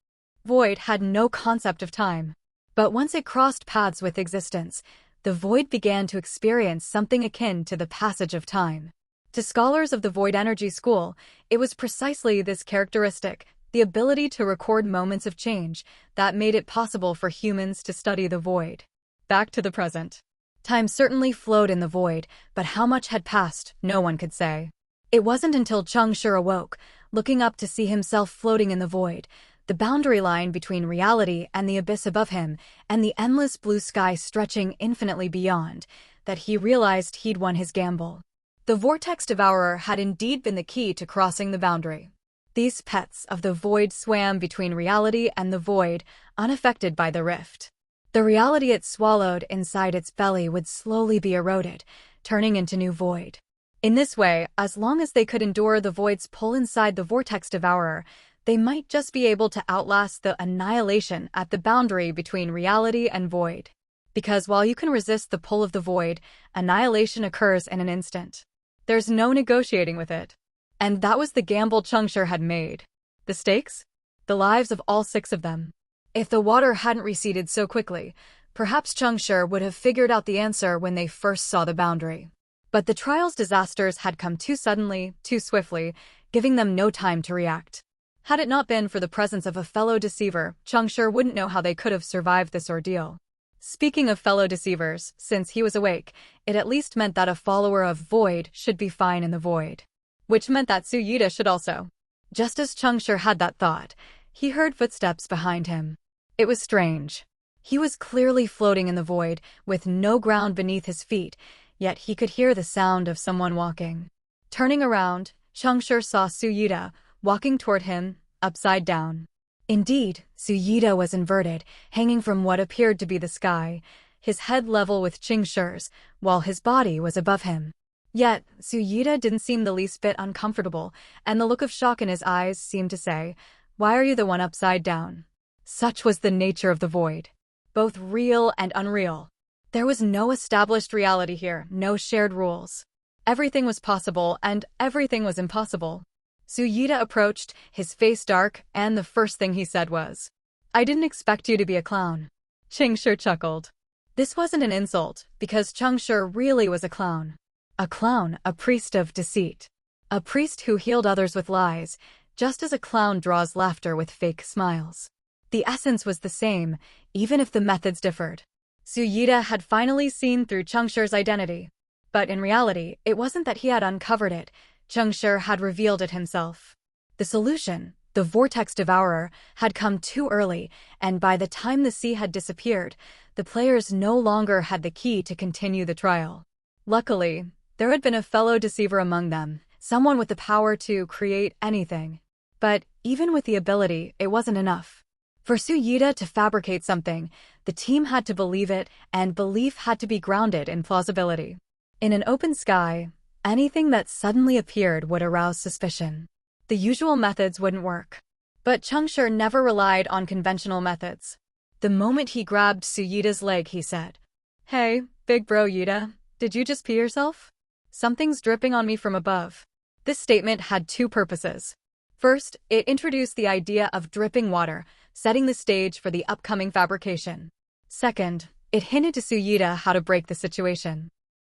Void had no concept of time. But once it crossed paths with existence, the void began to experience something akin to the passage of time. To scholars of the Void Energy School, it was precisely this characteristic, the ability to record moments of change, that made it possible for humans to study the void. Back to the present. Time certainly flowed in the void, but how much had passed, no one could say. It wasn't until Cheng Shi awoke, looking up to see himself floating in the void, the boundary line between reality and the abyss above him, and the endless blue sky stretching infinitely beyond, that he realized he'd won his gamble. The Vortex Devourer had indeed been the key to crossing the boundary. These pets of the void swam between reality and the void, unaffected by the rift. The reality it swallowed inside its belly would slowly be eroded, turning into new void. In this way, as long as they could endure the void's pull inside the Vortex Devourer, they might just be able to outlast the annihilation at the boundary between reality and void. Because while you can resist the pull of the void, annihilation occurs in an instant. There's no negotiating with it. And that was the gamble Cheng Shi had made. The stakes? The lives of all 6 of them. If the water hadn't receded so quickly, perhaps Cheng Shi would have figured out the answer when they first saw the boundary. But the trial's disasters had come too suddenly, too swiftly, giving them no time to react. Had it not been for the presence of a fellow deceiver, Cheng Shi wouldn't know how they could have survived this ordeal. Speaking of fellow deceivers, since he was awake, it at least meant that a follower of Void should be fine in the Void. Which meant that Suyita should also. Just as Cheng Shi had that thought, he heard footsteps behind him. It was strange. He was clearly floating in the void, with no ground beneath his feet, yet he could hear the sound of someone walking. Turning around, Cheng Shi saw Suyita, walking toward him, upside down. Indeed, Suyita was inverted, hanging from what appeared to be the sky, his head level with Cheng Shi's, while his body was above him. Yet, Suyita didn't seem the least bit uncomfortable, and the look of shock in his eyes seemed to say, "Why are you the one upside down?" Such was the nature of the void. Both real and unreal. There was no established reality here, no shared rules. Everything was possible, and everything was impossible. Suyita approached, his face dark, and the first thing he said was, "I didn't expect you to be a clown." Cheng Shi chuckled. This wasn't an insult, because Cheng Shi really was a clown. A clown, a priest of deceit. A priest who healed others with lies, just as a clown draws laughter with fake smiles. The essence was the same, even if the methods differed. Suyita had finally seen through Cheng Shi's identity. But in reality, it wasn't that he had uncovered it, Cheng Shi had revealed it himself. The solution, the vortex devourer, had come too early, and by the time the sea had disappeared, the players no longer had the key to continue the trial. Luckily, there had been a fellow deceiver among them, someone with the power to create anything. But even with the ability, it wasn't enough. For Suyita to fabricate something, the team had to believe it, and belief had to be grounded in plausibility. In an open sky, anything that suddenly appeared would arouse suspicion. The usual methods wouldn't work. But Cheng Shi never relied on conventional methods. The moment he grabbed Suyita's leg, he said, "Hey, big bro Yita, did you just pee yourself? Something's dripping on me from above." This statement had two purposes. First, it introduced the idea of dripping water, setting the stage for the upcoming fabrication. Second, it hinted to Suyita how to break the situation.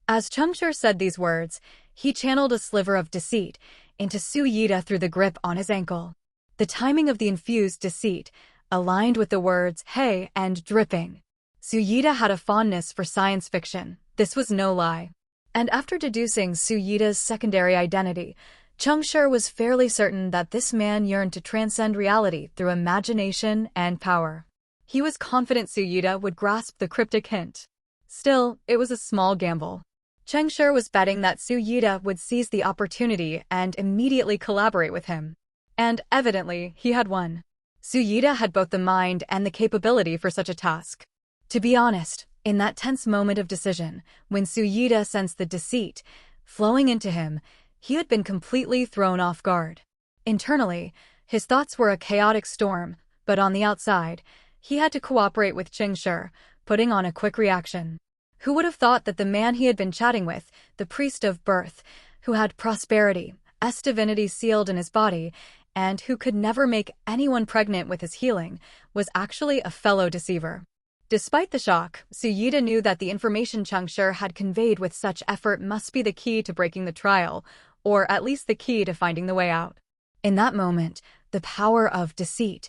As Cheng Shi said these words, he channeled a sliver of deceit into Suyita through the grip on his ankle. The timing of the infused deceit aligned with the words, "hey," and "dripping." Suyita had a fondness for science fiction. This was no lie. And after deducing Suyita's secondary identity, Cheng Shi was fairly certain that this man yearned to transcend reality through imagination and power. He was confident Suyita would grasp the cryptic hint. Still, it was a small gamble. Cheng Shi was betting that Suyita would seize the opportunity and immediately collaborate with him. And evidently, he had won. Suyita had both the mind and the capability for such a task. To be honest, in that tense moment of decision, when Suyita sensed the deceit flowing into him, he had been completely thrown off guard. Internally, his thoughts were a chaotic storm, but on the outside, he had to cooperate with Cheng Shi, putting on a quick reaction. Who would have thought that the man he had been chatting with, the priest of birth, who had prosperity, divinity sealed in his body, and who could never make anyone pregnant with his healing, was actually a fellow deceiver? Despite the shock, Suyita knew that the information Cheng Shi had conveyed with such effort must be the key to breaking the trial, or at least the key to finding the way out. In that moment, the power of deceit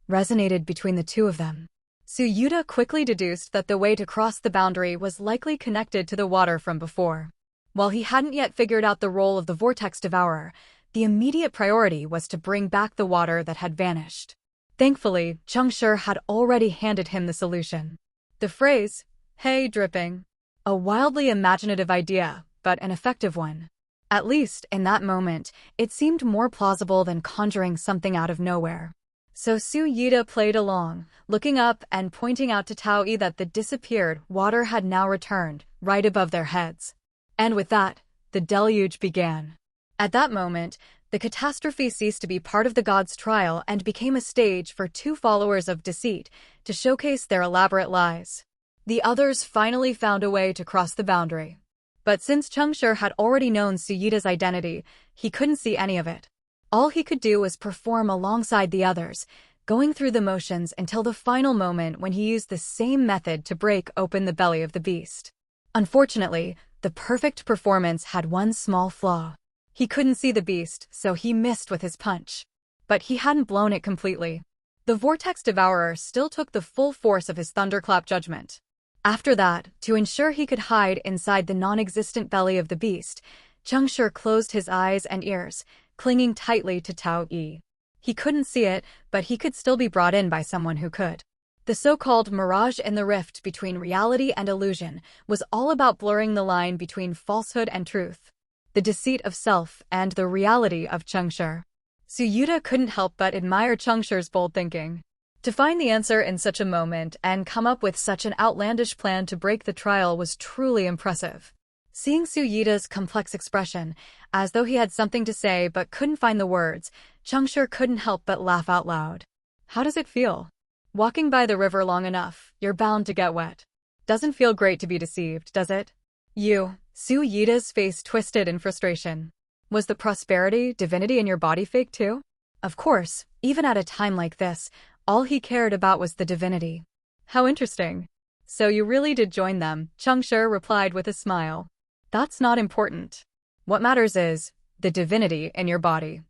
resonated between the two of them. Suyita quickly deduced that the way to cross the boundary was likely connected to the water from before. While he hadn't yet figured out the role of the vortex devourer, the immediate priority was to bring back the water that had vanished. Thankfully, Cheng Shi had already handed him the solution. The phrase, "hey, dripping," a wildly imaginative idea, but an effective one. At least, in that moment, it seemed more plausible than conjuring something out of nowhere. So Suyita played along, looking up and pointing out to Taoyi that the disappeared water had now returned, right above their heads. And with that, the deluge began. At that moment, the catastrophe ceased to be part of the gods' trial and became a stage for two followers of deceit to showcase their elaborate lies. The others finally found a way to cross the boundary. But since Cheng Shi had already known Suyita's identity, he couldn't see any of it. All he could do was perform alongside the others, going through the motions until the final moment when he used the same method to break open the belly of the beast. Unfortunately, the perfect performance had one small flaw. He couldn't see the beast, so he missed with his punch. But he hadn't blown it completely. The vortex devourer still took the full force of his thunderclap judgment. After that, to ensure he could hide inside the non-existent belly of the beast, Cheng Shi closed his eyes and ears, clinging tightly to Taoyi. He couldn't see it, but he could still be brought in by someone who could. The so-called mirage in the rift between reality and illusion was all about blurring the line between falsehood and truth, the deceit of self and the reality of Cheng Shi. Suyuta couldn't help but admire Cheng Shi's bold thinking. To find the answer in such a moment and come up with such an outlandish plan to break the trial was truly impressive. Seeing Suyita's complex expression, as though he had something to say but couldn't find the words, Cheng Shi couldn't help but laugh out loud. How does it feel? Walking by the river long enough, you're bound to get wet. Doesn't feel great to be deceived, does it? Suyita's face twisted in frustration. Was the prosperity, divinity in your body fake too? Of course, even at a time like this, all he cared about was the divinity. How interesting. So you really did join them, Cheng Shi replied with a smile. That's not important. What matters is the divinity in your body.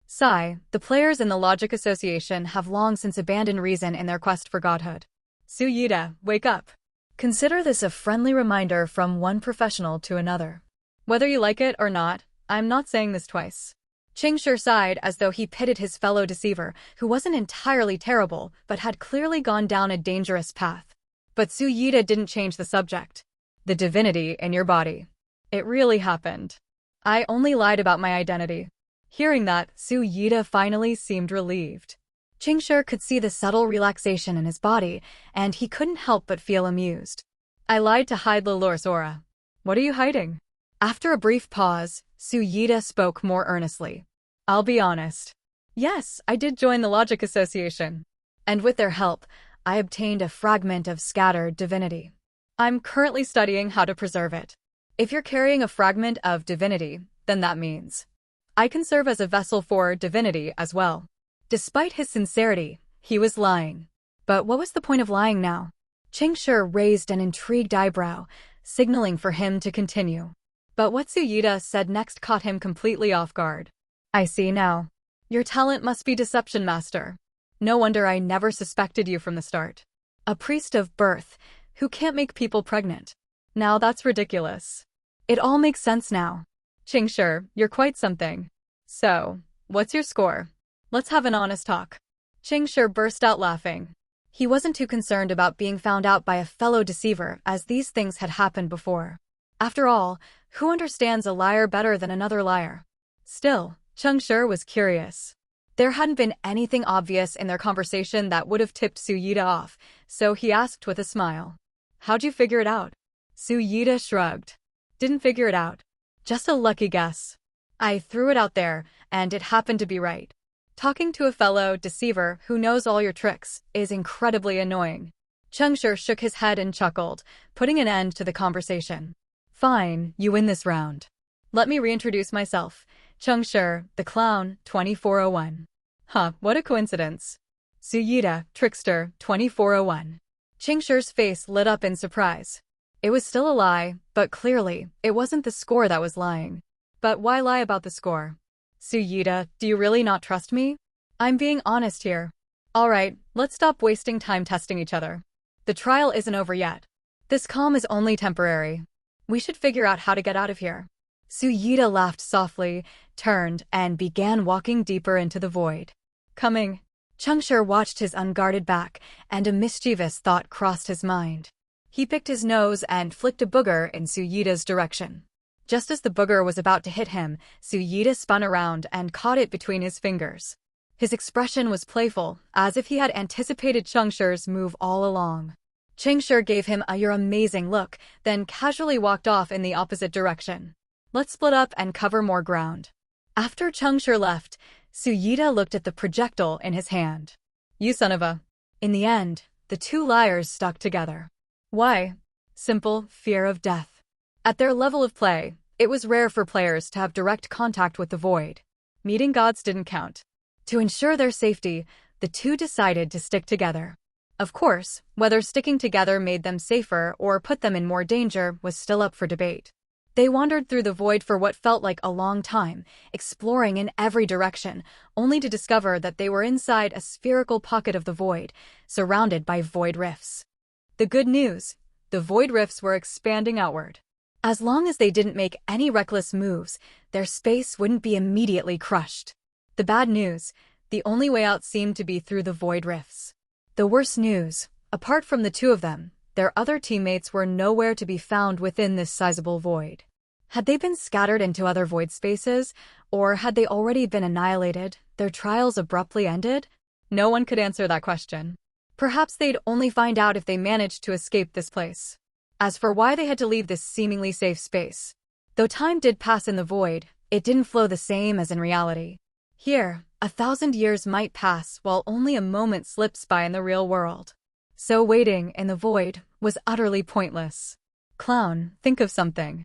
Sigh, the players in the Logic Association have long since abandoned reason in their quest for godhood. Suyita, wake up. Consider this a friendly reminder from one professional to another. Whether you like it or not, I'm not saying this twice. Cheng Shi sighed as though he pitied his fellow deceiver, who wasn't entirely terrible but had clearly gone down a dangerous path. But Suyita didn't change the subject. The divinity in your body. It really happened. I only lied about my identity. Hearing that, Suyita finally seemed relieved. Cheng Shi could see the subtle relaxation in his body, and he couldn't help but feel amused. I lied to hide Lalor's aura. What are you hiding? After a brief pause, Suyita spoke more earnestly. I'll be honest. Yes, I did join the Logic Association. And with their help, I obtained a fragment of scattered divinity. I'm currently studying how to preserve it. If you're carrying a fragment of divinity, then that means I can serve as a vessel for divinity as well. Despite his sincerity, he was lying. But what was the point of lying now? Cheng Shi raised an intrigued eyebrow, signaling for him to continue. But what Suyita said next caught him completely off guard. I see now. Your talent must be deception master. No wonder I never suspected you from the start. A priest of birth, who can't make people pregnant. Now that's ridiculous. It all makes sense now. Cheng Shi, you're quite something. So, what's your score? Let's have an honest talk. Cheng Shi burst out laughing. He wasn't too concerned about being found out by a fellow deceiver, as these things had happened before. After all, who understands a liar better than another liar? Still, Cheng Shi was curious. There hadn't been anything obvious in their conversation that would have tipped Suyita off, so he asked with a smile. How'd you figure it out? Suyita shrugged. Didn't figure it out. Just a lucky guess. I threw it out there, and it happened to be right. Talking to a fellow deceiver who knows all your tricks is incredibly annoying. Cheng Shi shook his head and chuckled, putting an end to the conversation. Fine, you win this round. Let me reintroduce myself. Cheng Shi, the clown, 2401. Huh, what a coincidence. Suyita, trickster, 2401. Cheng Shi's face lit up in surprise. It was still a lie, but clearly, it wasn't the score that was lying. But why lie about the score? Suyita, do you really not trust me? I'm being honest here. Alright, let's stop wasting time testing each other. The trial isn't over yet. This calm is only temporary. We should figure out how to get out of here. Suyita laughed softly, turned, and began walking deeper into the void. Coming. Cheng Shi watched his unguarded back, and a mischievous thought crossed his mind. He picked his nose and flicked a booger in Suyita's direction. Just as the booger was about to hit him, Suyita spun around and caught it between his fingers. His expression was playful, as if he had anticipated Cheng Shi's move all along. Cheng Shi gave him a "you're amazing" look, then casually walked off in the opposite direction. Let's split up and cover more ground. After Cheng Shi left, Suyita looked at the projectile in his hand. You son of a... In the end, the two liars stuck together. Why? Simple fear of death. At their level of play, it was rare for players to have direct contact with the void. Meeting gods didn't count. To ensure their safety, the two decided to stick together. Of course, whether sticking together made them safer or put them in more danger was still up for debate. They wandered through the void for what felt like a long time, exploring in every direction, only to discover that they were inside a spherical pocket of the void, surrounded by void rifts. The good news: the void rifts were expanding outward. As long as they didn't make any reckless moves, their space wouldn't be immediately crushed. The bad news: the only way out seemed to be through the void rifts. The worst news: apart from the two of them, their other teammates were nowhere to be found within this sizable void. Had they been scattered into other void spaces, or had they already been annihilated, their trials abruptly ended? No one could answer that question. Perhaps they'd only find out if they managed to escape this place. As for why they had to leave this seemingly safe space, though time did pass in the void, it didn't flow the same as in reality. Here, 1,000 years might pass while only a moment slips by in the real world. So waiting in the void was utterly pointless. Clown, think of something.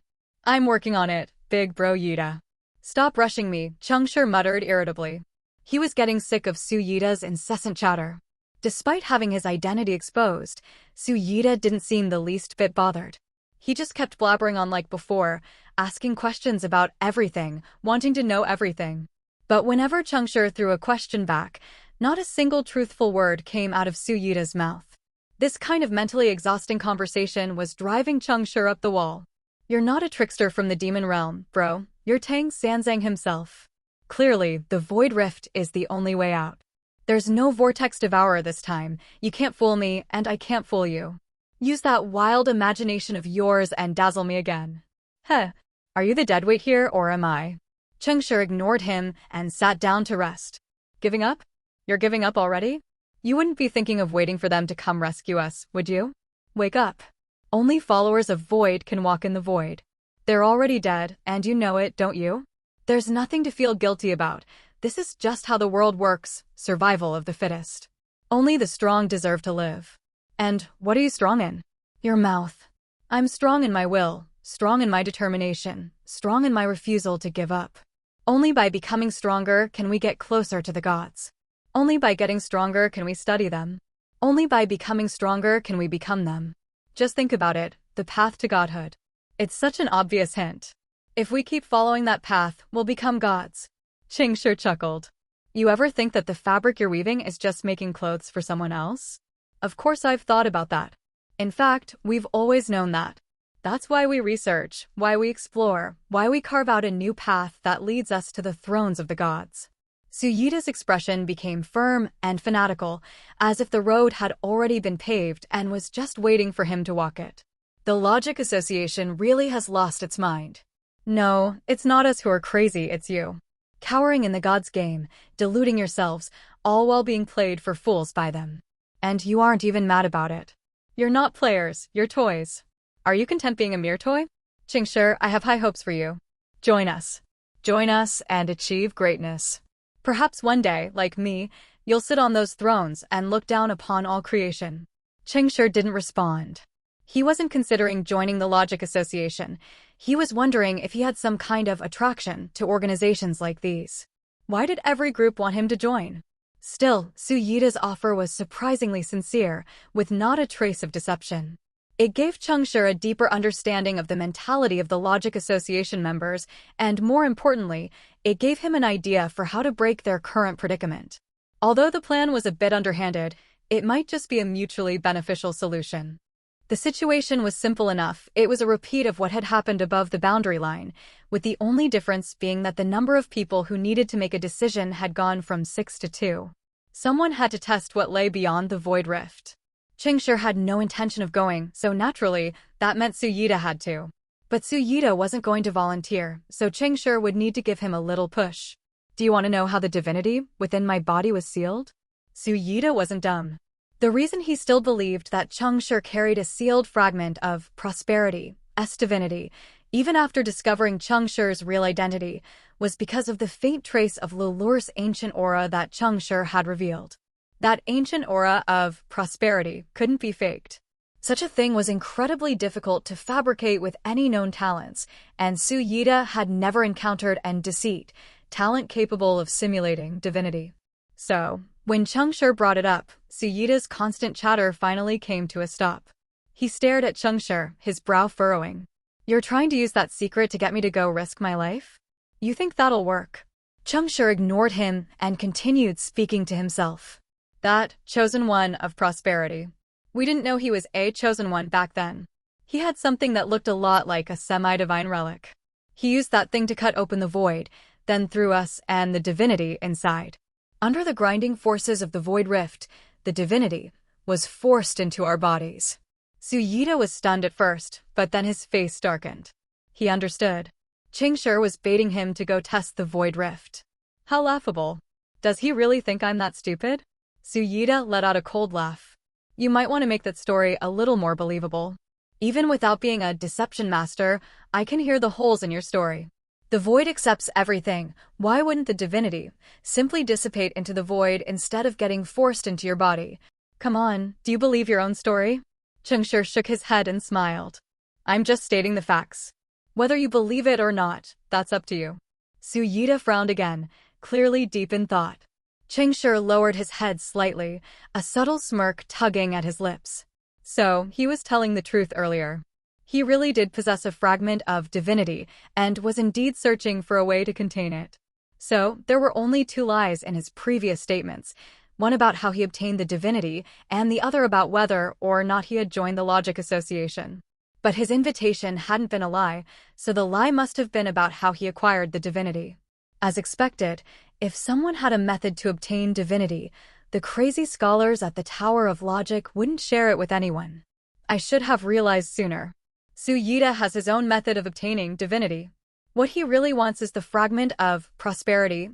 I'm working on it, big bro Yida. Stop rushing me, Cheng Shi muttered irritably. He was getting sick of Su Yida's incessant chatter. Despite having his identity exposed, Su Yida didn't seem the least bit bothered. He just kept blabbering on like before, asking questions about everything, wanting to know everything. But whenever Cheng Shi threw a question back, not a single truthful word came out of Su Yida's mouth. This kind of mentally exhausting conversation was driving Cheng Shi up the wall. You're not a trickster from the demon realm, bro. You're Tang Sanzang himself. Clearly, the Void Rift is the only way out. There's no Vortex Devourer this time. You can't fool me, and I can't fool you. Use that wild imagination of yours and dazzle me again. Heh, are you the deadweight here, or am I? Cheng Shi ignored him and sat down to rest. Giving up? You're giving up already? You wouldn't be thinking of waiting for them to come rescue us, would you? Wake up. Only followers of Void can walk in the void. They're already dead, and you know it, don't you? There's nothing to feel guilty about. This is just how the world works, survival of the fittest. Only the strong deserve to live. And what are you strong in? Your mouth. I'm strong in my will, strong in my determination, strong in my refusal to give up. Only by becoming stronger can we get closer to the gods. Only by getting stronger can we study them. Only by becoming stronger can we become them. Just think about it, the path to godhood. It's such an obvious hint. If we keep following that path, we'll become gods. Cheng Shi chuckled. You ever think that the fabric you're weaving is just making clothes for someone else? Of course I've thought about that. In fact, we've always known that. That's why we research, why we explore, why we carve out a new path that leads us to the thrones of the gods. Su Yida's expression became firm and fanatical, as if the road had already been paved and was just waiting for him to walk it. The logic association really has lost its mind. No, it's not us who are crazy, it's you. Cowering in the gods' game, deluding yourselves, all while being played for fools by them. And you aren't even mad about it. You're not players, you're toys. Are you content being a mere toy? Cheng Shi, I have high hopes for you. Join us. Join us and achieve greatness. Perhaps one day, like me, you'll sit on those thrones and look down upon all creation. Cheng Shi didn't respond. He wasn't considering joining the Logic Association. He was wondering if he had some kind of attraction to organizations like these. Why did every group want him to join? Still, Su Yida's offer was surprisingly sincere, with not a trace of deception. It gave Cheng Shi a deeper understanding of the mentality of the Logic Association members, and more importantly, it gave him an idea for how to break their current predicament. Although the plan was a bit underhanded, it might just be a mutually beneficial solution. The situation was simple enough. It was a repeat of what had happened above the boundary line, with the only difference being that the number of people who needed to make a decision had gone from 6 to 2. Someone had to test what lay beyond the Void Rift. Cheng Shi had no intention of going, so naturally, that meant Su Yida had to. But Su Yida wasn't going to volunteer, so Cheng Shi would need to give him a little push. Do you want to know how the divinity within my body was sealed? Su Yida wasn't dumb. The reason he still believed that Cheng Shi carried a sealed fragment of prosperity, divinity, even after discovering Cheng Shi's real identity, was because of the faint trace of Lulur's ancient aura that Cheng Shi had revealed. That ancient aura of prosperity couldn't be faked. Such a thing was incredibly difficult to fabricate with any known talents, and Su Yida had never encountered an deceit, talent capable of simulating divinity. So, when Cheng Shi brought it up, Su Yida's constant chatter finally came to a stop. He stared at Cheng Shi, his brow furrowing. You're trying to use that secret to get me to go risk my life? You think that'll work? Cheng Shi ignored him and continued speaking to himself. That chosen one of prosperity. We didn't know he was a chosen one back then. He had something that looked a lot like a semi-divine relic. He used that thing to cut open the void, then threw us and the divinity inside. Under the grinding forces of the Void Rift, the divinity was forced into our bodies. Su Yida was stunned at first, but then his face darkened. He understood. Cheng Shi was baiting him to go test the void rift. How laughable. Does he really think I'm that stupid? Su Yida let out a cold laugh. You might want to make that story a little more believable. Even without being a deception master, I can hear the holes in your story. The void accepts everything. Why wouldn't the divinity simply dissipate into the void instead of getting forced into your body? Come on, do you believe your own story? Cheng Shi shook his head and smiled. I'm just stating the facts. Whether you believe it or not, that's up to you. Su Yida frowned again, clearly deep in thought. Cheng Shi lowered his head slightly, a subtle smirk tugging at his lips. So, he was telling the truth earlier. He really did possess a fragment of divinity, and was indeed searching for a way to contain it. So, there were only two lies in his previous statements, one about how he obtained the divinity, and the other about whether or not he had joined the Logic Association. But his invitation hadn't been a lie, so the lie must have been about how he acquired the divinity. As expected, if someone had a method to obtain divinity, the crazy scholars at the Tower of Logic wouldn't share it with anyone. I should have realized sooner. Su Yida has his own method of obtaining divinity. What he really wants is the fragment of prosperity's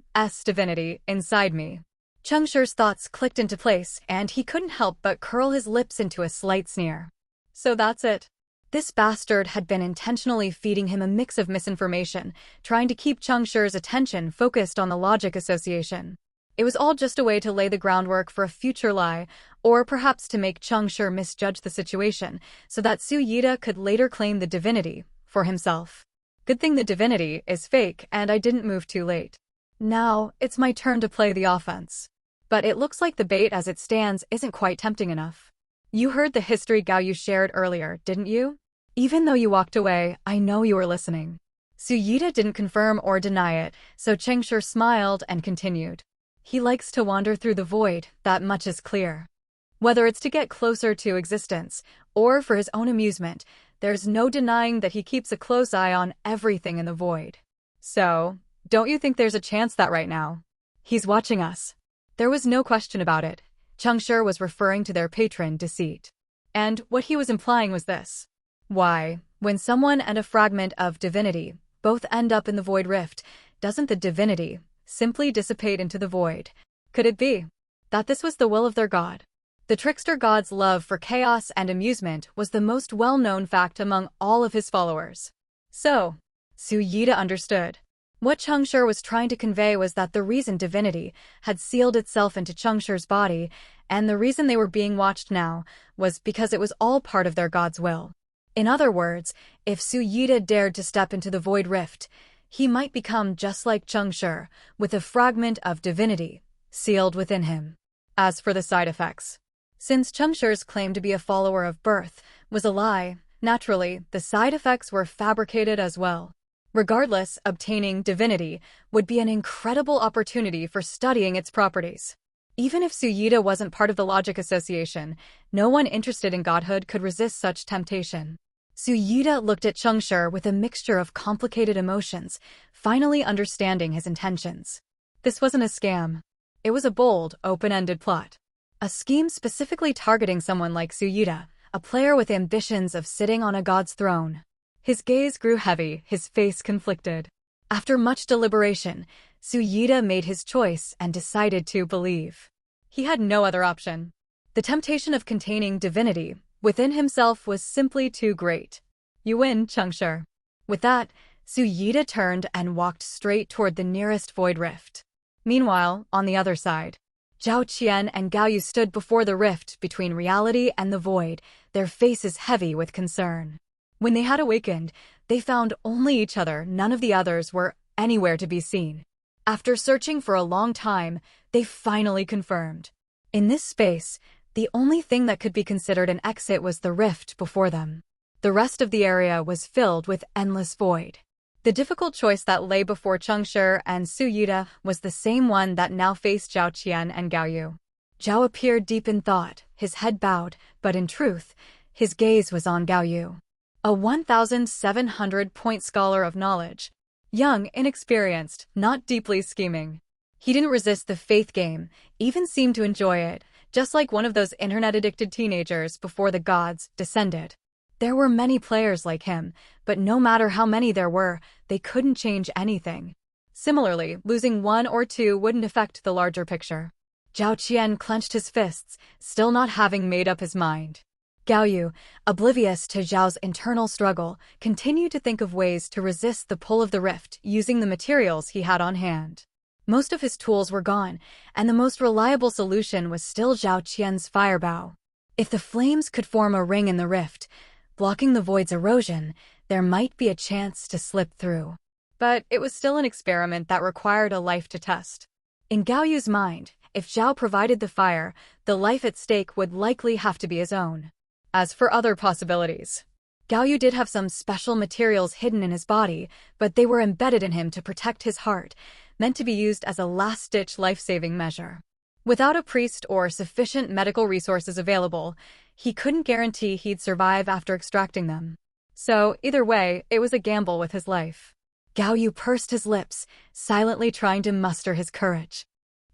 divinity inside me. Cheng Shi's thoughts clicked into place, and he couldn't help but curl his lips into a slight sneer. So that's it. This bastard had been intentionally feeding him a mix of misinformation, trying to keep Cheng Shi's attention focused on the Logic Association. It was all just a way to lay the groundwork for a future lie, or perhaps to make Cheng Shi misjudge the situation, so that Su Yida could later claim the divinity for himself. Good thing the divinity is fake and I didn't move too late. Now, it's my turn to play the offense. But it looks like the bait as it stands isn't quite tempting enough. You heard the history Gao Yu shared earlier, didn't you? Even though you walked away, I know you were listening. Su Yida didn't confirm or deny it, so Cheng Shi smiled and continued. He likes to wander through the void, that much is clear. Whether it's to get closer to existence, or for his own amusement, there's no denying that he keeps a close eye on everything in the void. So, don't you think there's a chance that right now he's watching us? There was no question about it. Cheng Shi was referring to their patron, Deceit. And what he was implying was this. Why, when someone and a fragment of divinity both end up in the void rift, doesn't the divinity simply dissipate into the void? Could it be that this was the will of their god? The trickster god's love for chaos and amusement was the most well-known fact among all of his followers. So, Su Yida understood. What Cheng Shi was trying to convey was that the reason divinity had sealed itself into Cheng Shi's body, and the reason they were being watched now, was because it was all part of their god's will. In other words, if Su Yida dared to step into the void rift, he might become just like Cheng Shi, with a fragment of divinity sealed within him. As for the side effects, since Cheng Shi's claim to be a follower of birth was a lie, naturally, the side effects were fabricated as well. Regardless, obtaining divinity would be an incredible opportunity for studying its properties. Even if Su Yida wasn't part of the Logic Association, no one interested in godhood could resist such temptation. Su Yida looked at Cheng Shi with a mixture of complicated emotions, finally understanding his intentions. This wasn't a scam. It was a bold, open-ended plot. A scheme specifically targeting someone like Su Yida, a player with ambitions of sitting on a god's throne. His gaze grew heavy, his face conflicted. After much deliberation, Su Yida made his choice and decided to believe. He had no other option. The temptation of containing divinity within himself was simply too great. You win, Cheng Shi. With that, Su Yida turned and walked straight toward the nearest void rift. Meanwhile, on the other side, Zhao Qian and Gao Yu stood before the rift between reality and the void, their faces heavy with concern. When they had awakened, they found only each other, none of the others were anywhere to be seen. After searching for a long time, they finally confirmed. In this space, the only thing that could be considered an exit was the rift before them. The rest of the area was filled with endless void. The difficult choice that lay before Cheng Shi and Su Yida was the same one that now faced Zhao Qian and Gao Yu. Zhao appeared deep in thought, his head bowed, but in truth, his gaze was on Gao Yu. A 1,700-point scholar of knowledge. Young, inexperienced, not deeply scheming. He didn't resist the faith game, even seemed to enjoy it, just like one of those internet-addicted teenagers before the gods descended. There were many players like him, but no matter how many there were, they couldn't change anything. Similarly, losing one or two wouldn't affect the larger picture. Zhao Qian clenched his fists, still not having made up his mind. Gao Yu, oblivious to Zhao's internal struggle, continued to think of ways to resist the pull of the rift using the materials he had on hand. Most of his tools were gone, and the most reliable solution was still Zhao Qian's firebow. If the flames could form a ring in the rift, blocking the void's erosion, there might be a chance to slip through. But it was still an experiment that required a life to test. In Gao Yu's mind, if Zhao provided the fire, the life at stake would likely have to be his own. As for other possibilities, Gao Yu did have some special materials hidden in his body, but they were embedded in him to protect his heart, meant to be used as a last-ditch life-saving measure. Without a priest or sufficient medical resources available, he couldn't guarantee he'd survive after extracting them. So, either way, it was a gamble with his life. Gao Yu pursed his lips, silently trying to muster his courage.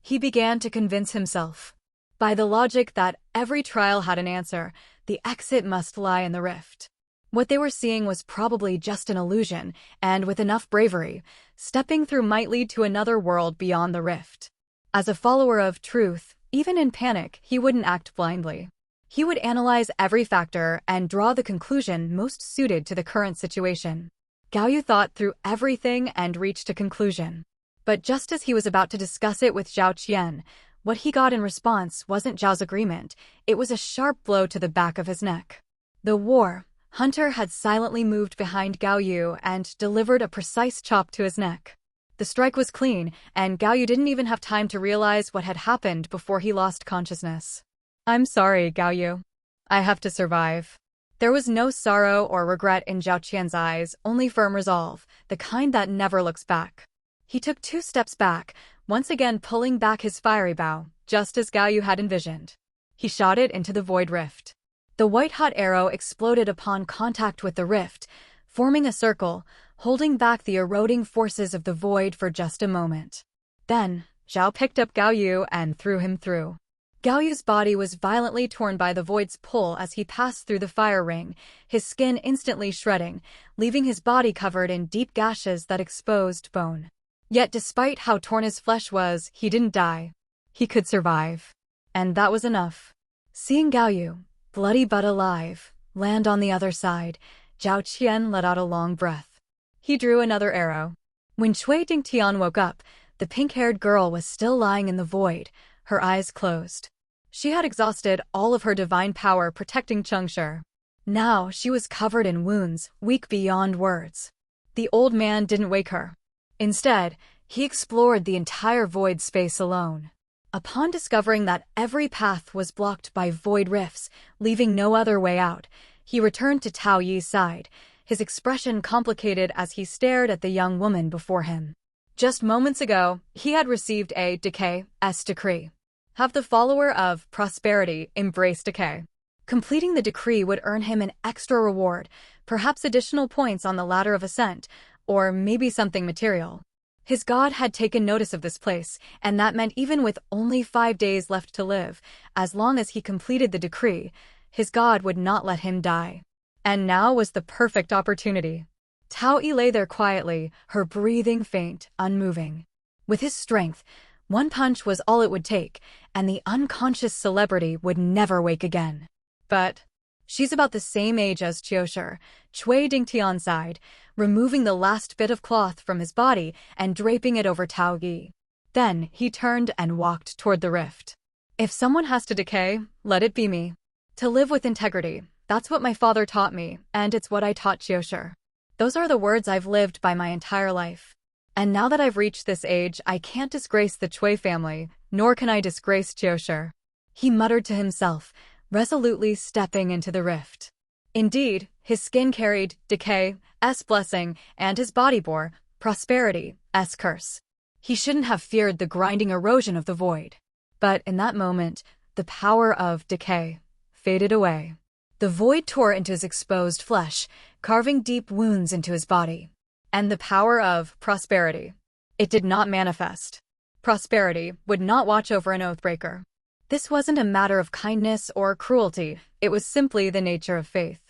He began to convince himself, by the logic that every trial had an answer, the exit must lie in the rift. What they were seeing was probably just an illusion, and with enough bravery, stepping through might lead to another world beyond the rift. As a follower of truth, even in panic, he wouldn't act blindly. He would analyze every factor and draw the conclusion most suited to the current situation. Gao Yu thought through everything and reached a conclusion. But just as he was about to discuss it with Zhao Qian, what he got in response wasn't Zhao's agreement, it was a sharp blow to the back of his neck. The war hunter had silently moved behind Gao Yu and delivered a precise chop to his neck. The strike was clean, and Gao Yu didn't even have time to realize what had happened before he lost consciousness. "I'm sorry, Gao Yu. I have to survive." There was no sorrow or regret in Zhao Qian's eyes, only firm resolve, the kind that never looks back. He took 2 steps back, once again pulling back his fiery bow, just as Gao Yu had envisioned. He shot it into the void rift. The white-hot arrow exploded upon contact with the rift, forming a circle, holding back the eroding forces of the void for just a moment. Then, Zhao picked up Gao Yu and threw him through. Gao Yu's body was violently torn by the void's pull as he passed through the fire ring, his skin instantly shredding, leaving his body covered in deep gashes that exposed bone. Yet despite how torn his flesh was, he didn't die. He could survive. And that was enough. Seeing Gao Yu, bloody but alive, land on the other side, Zhao Qian let out a long breath. He drew another arrow. When Cui Dingtian woke up, the pink-haired girl was still lying in the void, her eyes closed. She had exhausted all of her divine power protecting Cheng Shi. Now she was covered in wounds, weak beyond words. The old man didn't wake her. Instead, he explored the entire void space alone. Upon discovering that every path was blocked by void rifts, leaving no other way out, he returned to Tao Yi's side, his expression complicated as he stared at the young woman before him. Just moments ago, he had received a decay's decree. Have the follower of prosperity embrace decay. Completing the decree would earn him an extra reward, perhaps additional points on the ladder of ascent, or maybe something material. His god had taken notice of this place, and that meant even with only 5 days left to live, as long as he completed the decree, his god would not let him die. And now was the perfect opportunity. Tao Yi lay there quietly, her breathing faint, unmoving. With his strength, one punch was all it would take, and the unconscious celebrity would never wake again. But she's about the same age as Qiushi, Cui Dingtian sighed, removing the last bit of cloth from his body and draping it over Tao Yi. Then he turned and walked toward the rift. If someone has to decay, let it be me. To live with integrity, that's what my father taught me, and it's what I taught Qiushi. Those are the words I've lived by my entire life. And now that I've reached this age, I can't disgrace the Cui family, nor can I disgrace Qiushi. He muttered to himself, resolutely stepping into the rift. Indeed, his skin carried decay's blessing, and his body bore prosperity's curse. He shouldn't have feared the grinding erosion of the void. But in that moment, the power of decay faded away. The void tore into his exposed flesh, carving deep wounds into his body. And the power of prosperity. It did not manifest. Prosperity would not watch over an oathbreaker. This wasn't a matter of kindness or cruelty, it was simply the nature of faith.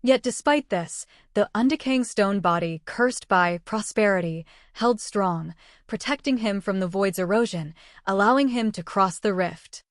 Yet despite this, the undecaying stone body, cursed by prosperity, held strong, protecting him from the void's erosion, allowing him to cross the rift.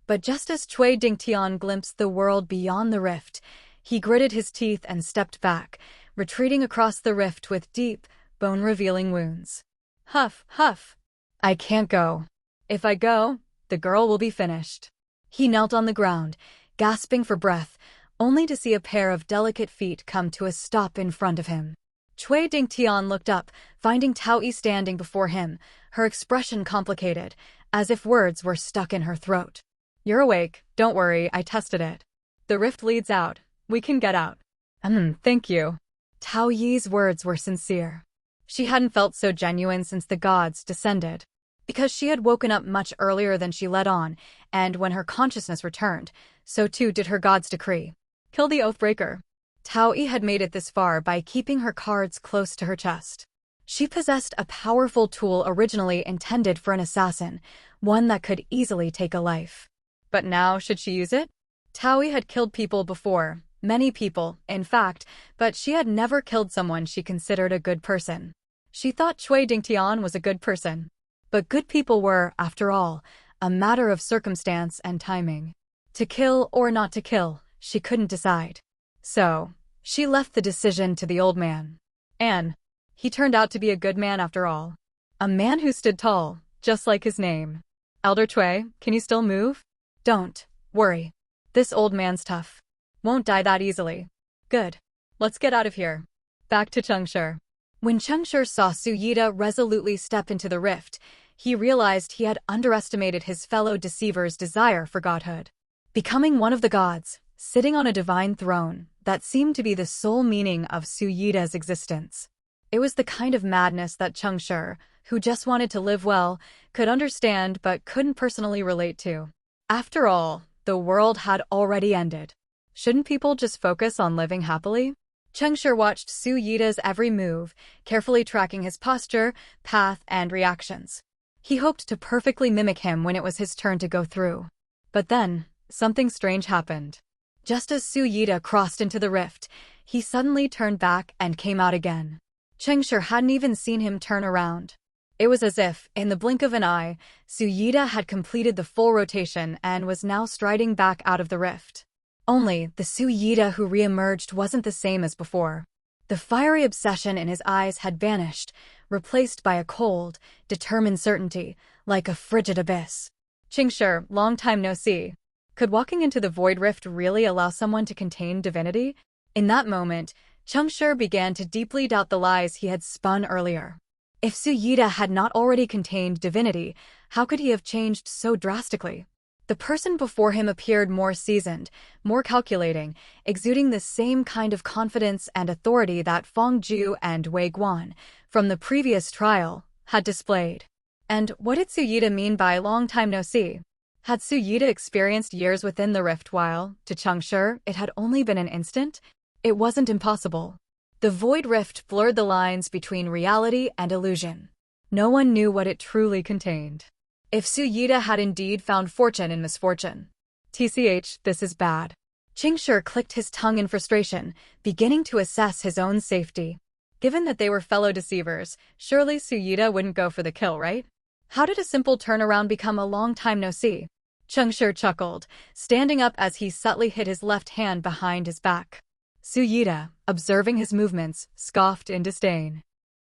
But just as Cui Dingtian glimpsed the world beyond the rift, he gritted his teeth and stepped back, retreating across the rift with deep, bone-revealing wounds. Huff, huff. I can't go. If I go, the girl will be finished. He knelt on the ground, gasping for breath, only to see a pair of delicate feet come to a stop in front of him. Cui Dingtian looked up, finding Tao Yi standing before him, her expression complicated, as if words were stuck in her throat. You're awake, don't worry, I tested it. The rift leads out. We can get out. Thank you. Tao Yi's words were sincere. She hadn't felt so genuine since the gods descended. Because she had woken up much earlier than she let on, and when her consciousness returned, so too did her god's decree. Kill the Oathbreaker. Tao Yi had made it this far by keeping her cards close to her chest. She possessed a powerful tool originally intended for an assassin, one that could easily take a life. But now, should she use it? Tao Yi had killed people before, many people, in fact, but she had never killed someone she considered a good person. She thought Cui Dingtian was a good person. But good people were, after all, a matter of circumstance and timing. To kill or not to kill, she couldn't decide. So, she left the decision to the old man. And he turned out to be a good man after all. A man who stood tall, just like his name. Elder Cui, can you still move? Don't worry. This old man's tough. Won't die that easily. Good. Let's get out of here. Back to Cheng Shi. When Cheng Shi saw Su Yida resolutely step into the rift, he realized he had underestimated his fellow deceiver's desire for godhood. Becoming one of the gods, sitting on a divine throne, that seemed to be the sole meaning of Su Yida's existence. It was the kind of madness that Cheng Shi, who just wanted to live well, could understand but couldn't personally relate to. After all, the world had already ended. Shouldn't people just focus on living happily? Cheng Shi watched Su Yida's every move, carefully tracking his posture, path, and reactions. He hoped to perfectly mimic him when it was his turn to go through. But then, something strange happened. Just as Su Yida crossed into the rift, he suddenly turned back and came out again. Cheng Shi hadn't even seen him turn around. It was as if, in the blink of an eye, Su Yida had completed the full rotation and was now striding back out of the rift. Only, the Su Yida who re-emerged wasn't the same as before. The fiery obsession in his eyes had vanished, replaced by a cold, determined certainty, like a frigid abyss. Cheng Shi, long time no see. Could walking into the void rift really allow someone to contain divinity? In that moment, Cheng Shi began to deeply doubt the lies he had spun earlier. If Su Yida had not already contained divinity, how could he have changed so drastically? The person before him appeared more seasoned, more calculating, exuding the same kind of confidence and authority that Feng Zhu and Wei Guan, from the previous trial, had displayed. And what did Su Yida mean by long time no see? Had Su Yida experienced years within the rift while, to Cheng Shi, it had only been an instant? It wasn't impossible. The void rift blurred the lines between reality and illusion. No one knew what it truly contained. If Su Yida had indeed found fortune in misfortune. TCH, this is bad. Cheng Shi clicked his tongue in frustration, beginning to assess his own safety. Given that they were fellow deceivers, surely Su Yida wouldn't go for the kill, right? How did a simple turnaround become a long time no see? Cheng Shi chuckled, standing up as he subtly hid his left hand behind his back. Su Yida, observing his movements, scoffed in disdain.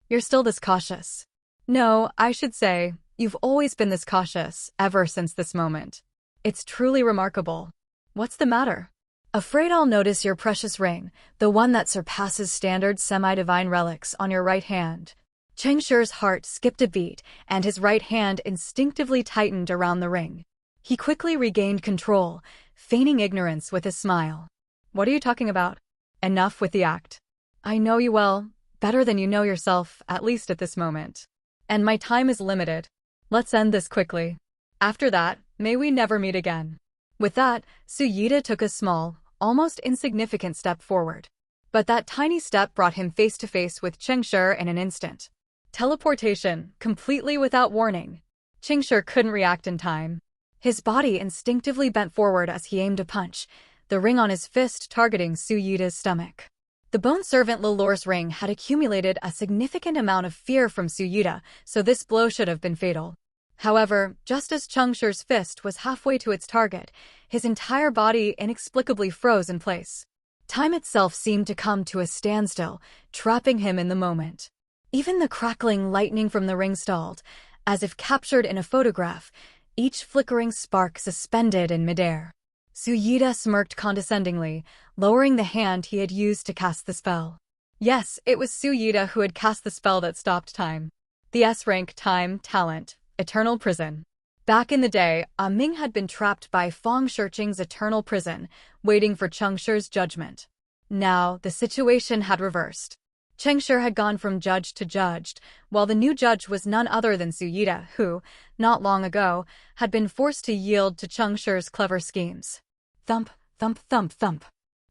You're still this cautious. No, I should say, you've always been this cautious, ever since this moment. It's truly remarkable. What's the matter? Afraid I'll notice your precious ring, the one that surpasses standard semi-divine relics on your right hand. Cheng Shi's heart skipped a beat, and his right hand instinctively tightened around the ring. He quickly regained control, feigning ignorance with a smile. What are you talking about? Enough with the act. I know you well, better than you know yourself, at least at this moment. And my time is limited. Let's end this quickly. After that, may we never meet again. With that, Su Yida took a small, almost insignificant step forward. But that tiny step brought him face to face with Cheng Shi in an instant. Teleportation, completely without warning. Cheng Shi couldn't react in time. His body instinctively bent forward as he aimed a punch, the ring on his fist targeting Su Yida's stomach. The bone servant Lalor's ring had accumulated a significant amount of fear from Suyita, so this blow should have been fatal. However, just as Cheng Shi's fist was halfway to its target, his entire body inexplicably froze in place. Time itself seemed to come to a standstill, trapping him in the moment. Even the crackling lightning from the ring stalled, as if captured in a photograph, each flickering spark suspended in midair. Suyita smirked condescendingly, lowering the hand he had used to cast the spell. Yes, it was Suyita who had cast the spell that stopped time. The S-rank time, talent, eternal prison. Back in the day, Ming had been trapped by Fong Shiqing's eternal prison, waiting for Cheng Shi's judgment. Now, the situation had reversed. Cheng Shi had gone from judge to judged, while the new judge was none other than Suyita, who, not long ago, had been forced to yield to Cheng Shi's clever schemes. Thump, thump, thump, thump.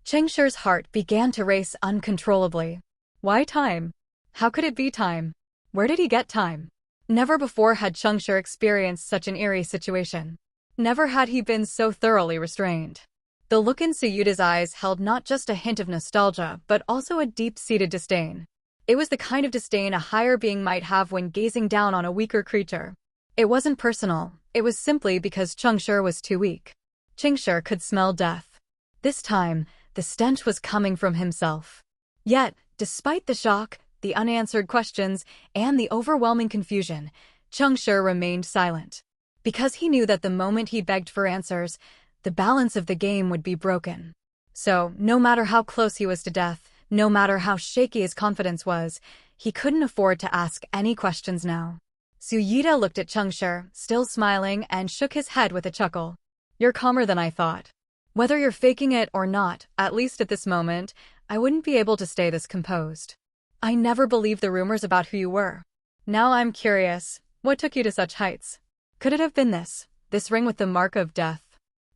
Cheng Shi's heart began to race uncontrollably. Why time? How could it be time? Where did he get time? Never before had Cheng Shi experienced such an eerie situation. Never had he been so thoroughly restrained. The look in Suyita's eyes held not just a hint of nostalgia, but also a deep-seated disdain. It was the kind of disdain a higher being might have when gazing down on a weaker creature. It wasn't personal, it was simply because Cheng Shi was too weak. Cheng Shi could smell death. This time, the stench was coming from himself. Yet, despite the shock, the unanswered questions, and the overwhelming confusion, Cheng Shi remained silent. Because he knew that the moment he begged for answers, the balance of the game would be broken. So, no matter how close he was to death, no matter how shaky his confidence was, he couldn't afford to ask any questions now. Suyita looked at Cheng Shi, still smiling, and shook his head with a chuckle. You're calmer than I thought. Whether you're faking it or not, at least at this moment, I wouldn't be able to stay this composed. I never believed the rumors about who you were. Now I'm curious, what took you to such heights? Could it have been this ring with the mark of death?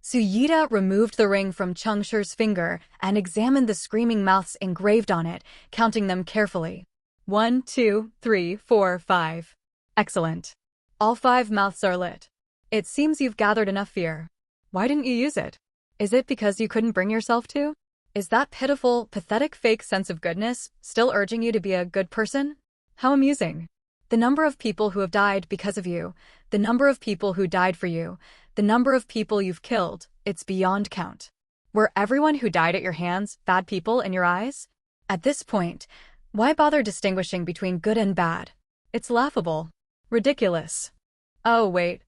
Suyita removed the ring from Cheng Shi's finger and examined the screaming mouths engraved on it, counting them carefully. 1, 2, 3, 4, 5. Excellent. All 5 mouths are lit. It seems you've gathered enough fear. Why didn't you use it? Is it because you couldn't bring yourself to? Is that pitiful, pathetic fake sense of goodness still urging you to be a good person? How amusing. The number of people who have died because of you, the number of people who died for you, the number of people you've killed, it's beyond count. Were everyone who died at your hands bad people in your eyes? At this point, why bother distinguishing between good and bad? It's laughable. Ridiculous. Oh, wait.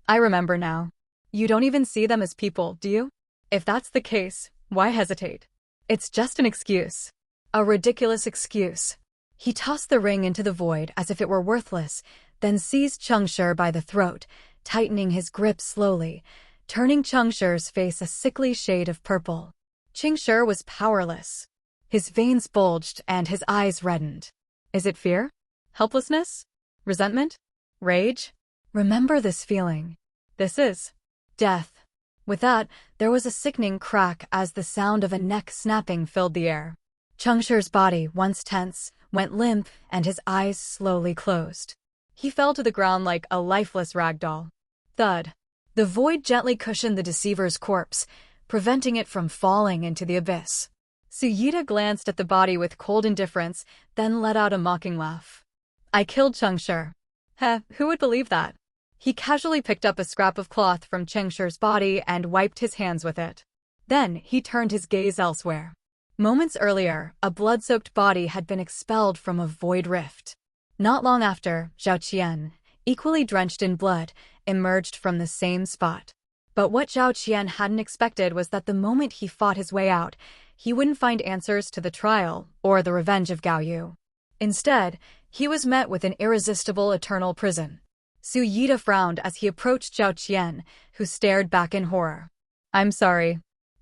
I remember now. You don't even see them as people, do you? If that's the case, why hesitate? It's just an excuse. A ridiculous excuse. He tossed the ring into the void as if it were worthless, then seized Cheng Shi by the throat, tightening his grip slowly, turning Cheng Shi's face a sickly shade of purple. Cheng Shi was powerless. His veins bulged and his eyes reddened. Is it fear? Helplessness? Resentment? Rage? Remember this feeling. This is death. With that, there was a sickening crack as the sound of a neck snapping filled the air. Cheng Shi's body, once tense, went limp and his eyes slowly closed. He fell to the ground like a lifeless rag doll. Thud. The void gently cushioned the deceiver's corpse, preventing it from falling into the abyss. Suyita glanced at the body with cold indifference, then let out a mocking laugh. I killed Cheng Shi. Heh, who would believe that? He casually picked up a scrap of cloth from Cheng Shi's body and wiped his hands with it. Then he turned his gaze elsewhere. Moments earlier, a blood-soaked body had been expelled from a void rift. Not long after, Zhao Qian, equally drenched in blood, emerged from the same spot. But what Zhao Qian hadn't expected was that the moment he fought his way out, he wouldn't find answers to the trial or the revenge of Gao Yu. Instead, he was met with an irresistible eternal prison. Suyita frowned as he approached Zhao Qian, who stared back in horror. I'm sorry.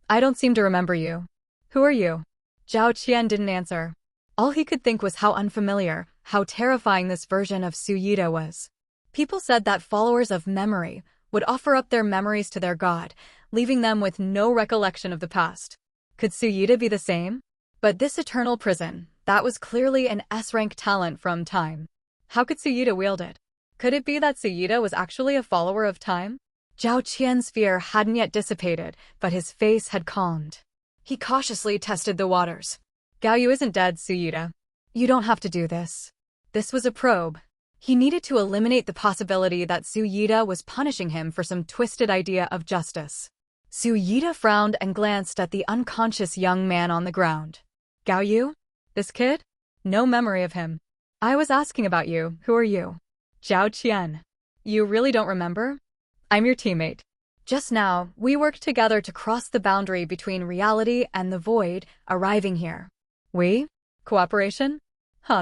I don't seem to remember you. Who are you? Zhao Qian didn't answer. All he could think was how unfamiliar, how terrifying this version of Suyita was. People said that followers of memory would offer up their memories to their god, leaving them with no recollection of the past. Could Suyita be the same? But this eternal prison, that was clearly an S-rank talent from time. How could Suyita wield it? Could it be that Suyita was actually a follower of time? Zhao Qian's fear hadn't yet dissipated, but his face had calmed. He cautiously tested the waters. Gaoyu isn't dead, Suyita. You don't have to do this. This was a probe. He needed to eliminate the possibility that Suyita was punishing him for some twisted idea of justice. Suyita frowned and glanced at the unconscious young man on the ground. Gaoyu? This kid? No memory of him. I was asking about you. Who are you? Zhao Qian. You really don't remember? I'm your teammate. Just now, we worked together to cross the boundary between reality and the void, arriving here. We? Cooperation?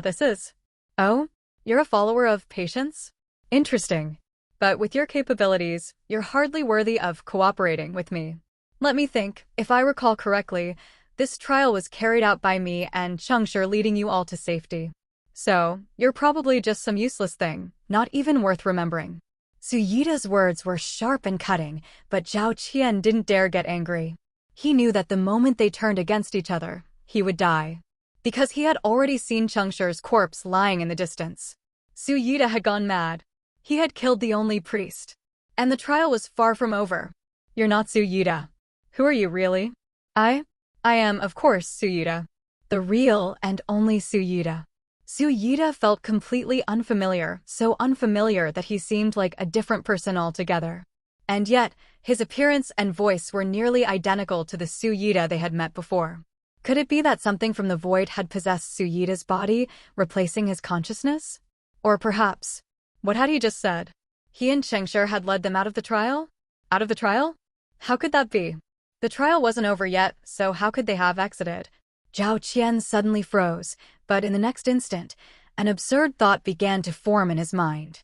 This is. Oh? You're a follower of patience? Interesting. But with your capabilities, you're hardly worthy of cooperating with me. Let me think. If I recall correctly, this trial was carried out by me and Cheng Shi leading you all to safety. So, you're probably just some useless thing, not even worth remembering. Suyita's words were sharp and cutting, but Zhao Qian didn't dare get angry. He knew that the moment they turned against each other, he would die. Because he had already seen Cheng Shi's corpse lying in the distance. Suyita had gone mad. He had killed the only priest. And the trial was far from over. You're not Suyita. Who are you really? I am, of course, Suyita. The real and only Suyita. Suyita felt completely unfamiliar, so unfamiliar that he seemed like a different person altogether. And yet, his appearance and voice were nearly identical to the Suyita they had met before. Could it be that something from the void had possessed Suyita's body, replacing his consciousness? Or perhaps, what had he just said? He and Cheng Shi had led them out of the trial? Out of the trial? How could that be? The trial wasn't over yet, so how could they have exited? Zhao Qian suddenly froze, but in the next instant, an absurd thought began to form in his mind.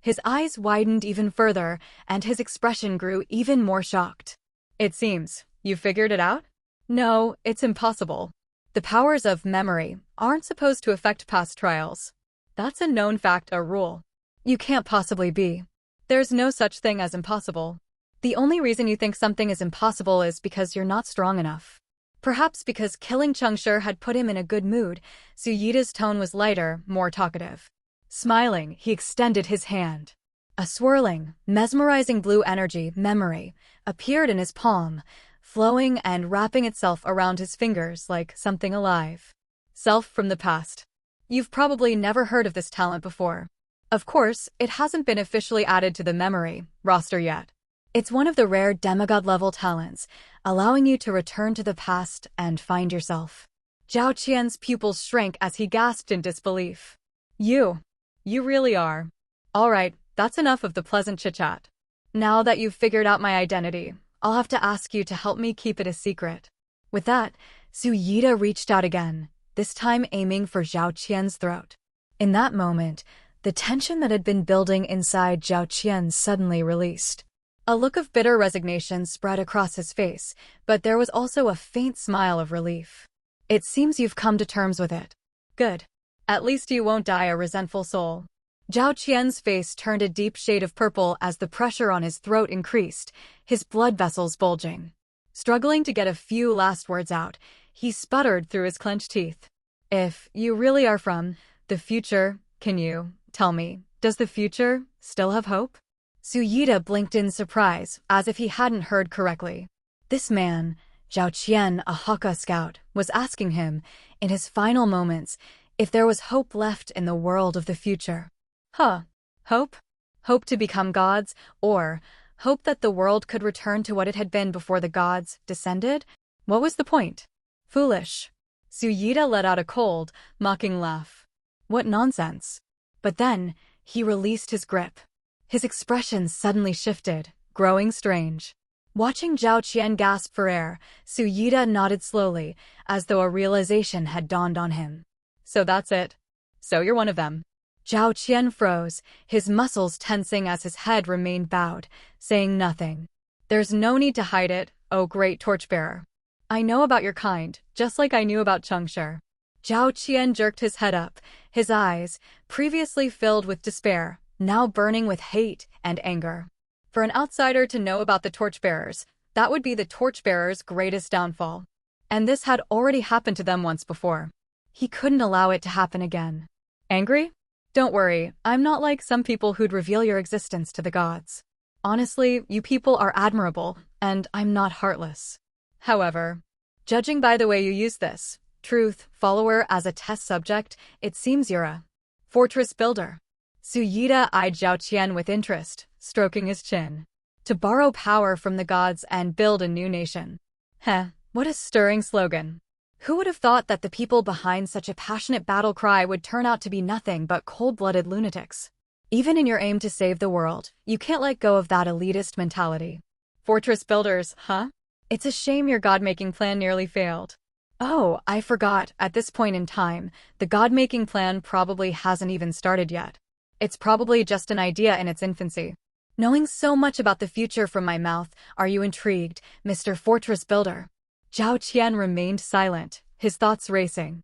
His eyes widened even further, and his expression grew even more shocked. It seems, you figured it out? No, it's impossible. The powers of memory aren't supposed to affect past trials. That's a known fact, a rule. You can't possibly be. There's no such thing as impossible. The only reason you think something is impossible is because you're not strong enough. Perhaps because killing Cheng Shi had put him in a good mood, Suyita's tone was lighter, more talkative. Smiling, he extended his hand. A swirling, mesmerizing blue energy, memory, appeared in his palm, flowing and wrapping itself around his fingers like something alive. Self from the past. You've probably never heard of this talent before. Of course, it hasn't been officially added to the memory roster yet. It's one of the rare demigod-level talents, allowing you to return to the past and find yourself. Zhao Qian's pupils shrank as he gasped in disbelief. You really are. All right, that's enough of the pleasant chit-chat. Now that you've figured out my identity, I'll have to ask you to help me keep it a secret. With that, Suyita reached out again, this time aiming for Zhao Qian's throat. In that moment, the tension that had been building inside Zhao Qian suddenly released. A look of bitter resignation spread across his face, but there was also a faint smile of relief. It seems you've come to terms with it. Good. At least you won't die a resentful soul. Zhao Qian's face turned a deep shade of purple as the pressure on his throat increased, his blood vessels bulging. Struggling to get a few last words out, he sputtered through his clenched teeth. If you really are from the future, can you tell me, does the future still have hope? Suyita blinked in surprise, as if he hadn't heard correctly. This man, Zhao Qian, a Hakka scout, was asking him, in his final moments, if there was hope left in the world of the future. Hope? Hope to become gods, or hope that the world could return to what it had been before the gods descended? What was the point? Foolish. Suyita let out a cold, mocking laugh. What nonsense. But then, he released his grip. His expression suddenly shifted, growing strange. Watching Zhao Qian gasp for air, Suyita nodded slowly, as though a realization had dawned on him. So that's it. So you're one of them. Zhao Qian froze, his muscles tensing as his head remained bowed, saying nothing. There's no need to hide it, oh great torchbearer. I know about your kind, just like I knew about Cheng Shi. Zhao Qian jerked his head up, his eyes, previously filled with despair, now burning with hate and anger. For an outsider to know about the torchbearers, that would be the torchbearers' greatest downfall. And this had already happened to them once before. He couldn't allow it to happen again. Angry? Don't worry, I'm not like some people who'd reveal your existence to the gods. Honestly, you people are admirable, and I'm not heartless. However, judging by the way you use this, Truth, follower as a test subject, it seems you're a fortress builder. Suyita eyed Zhao Qian with interest, stroking his chin. To borrow power from the gods and build a new nation. Heh, what a stirring slogan. Who would have thought that the people behind such a passionate battle cry would turn out to be nothing but cold-blooded lunatics? Even in your aim to save the world, you can't let go of that elitist mentality. Fortress builders, huh? It's a shame your god-making plan nearly failed. Oh, I forgot, at this point in time, the god-making plan probably hasn't even started yet. It's probably just an idea in its infancy. Knowing so much about the future from my mouth, are you intrigued, Mr. Fortress Builder? Zhao Qian remained silent, his thoughts racing.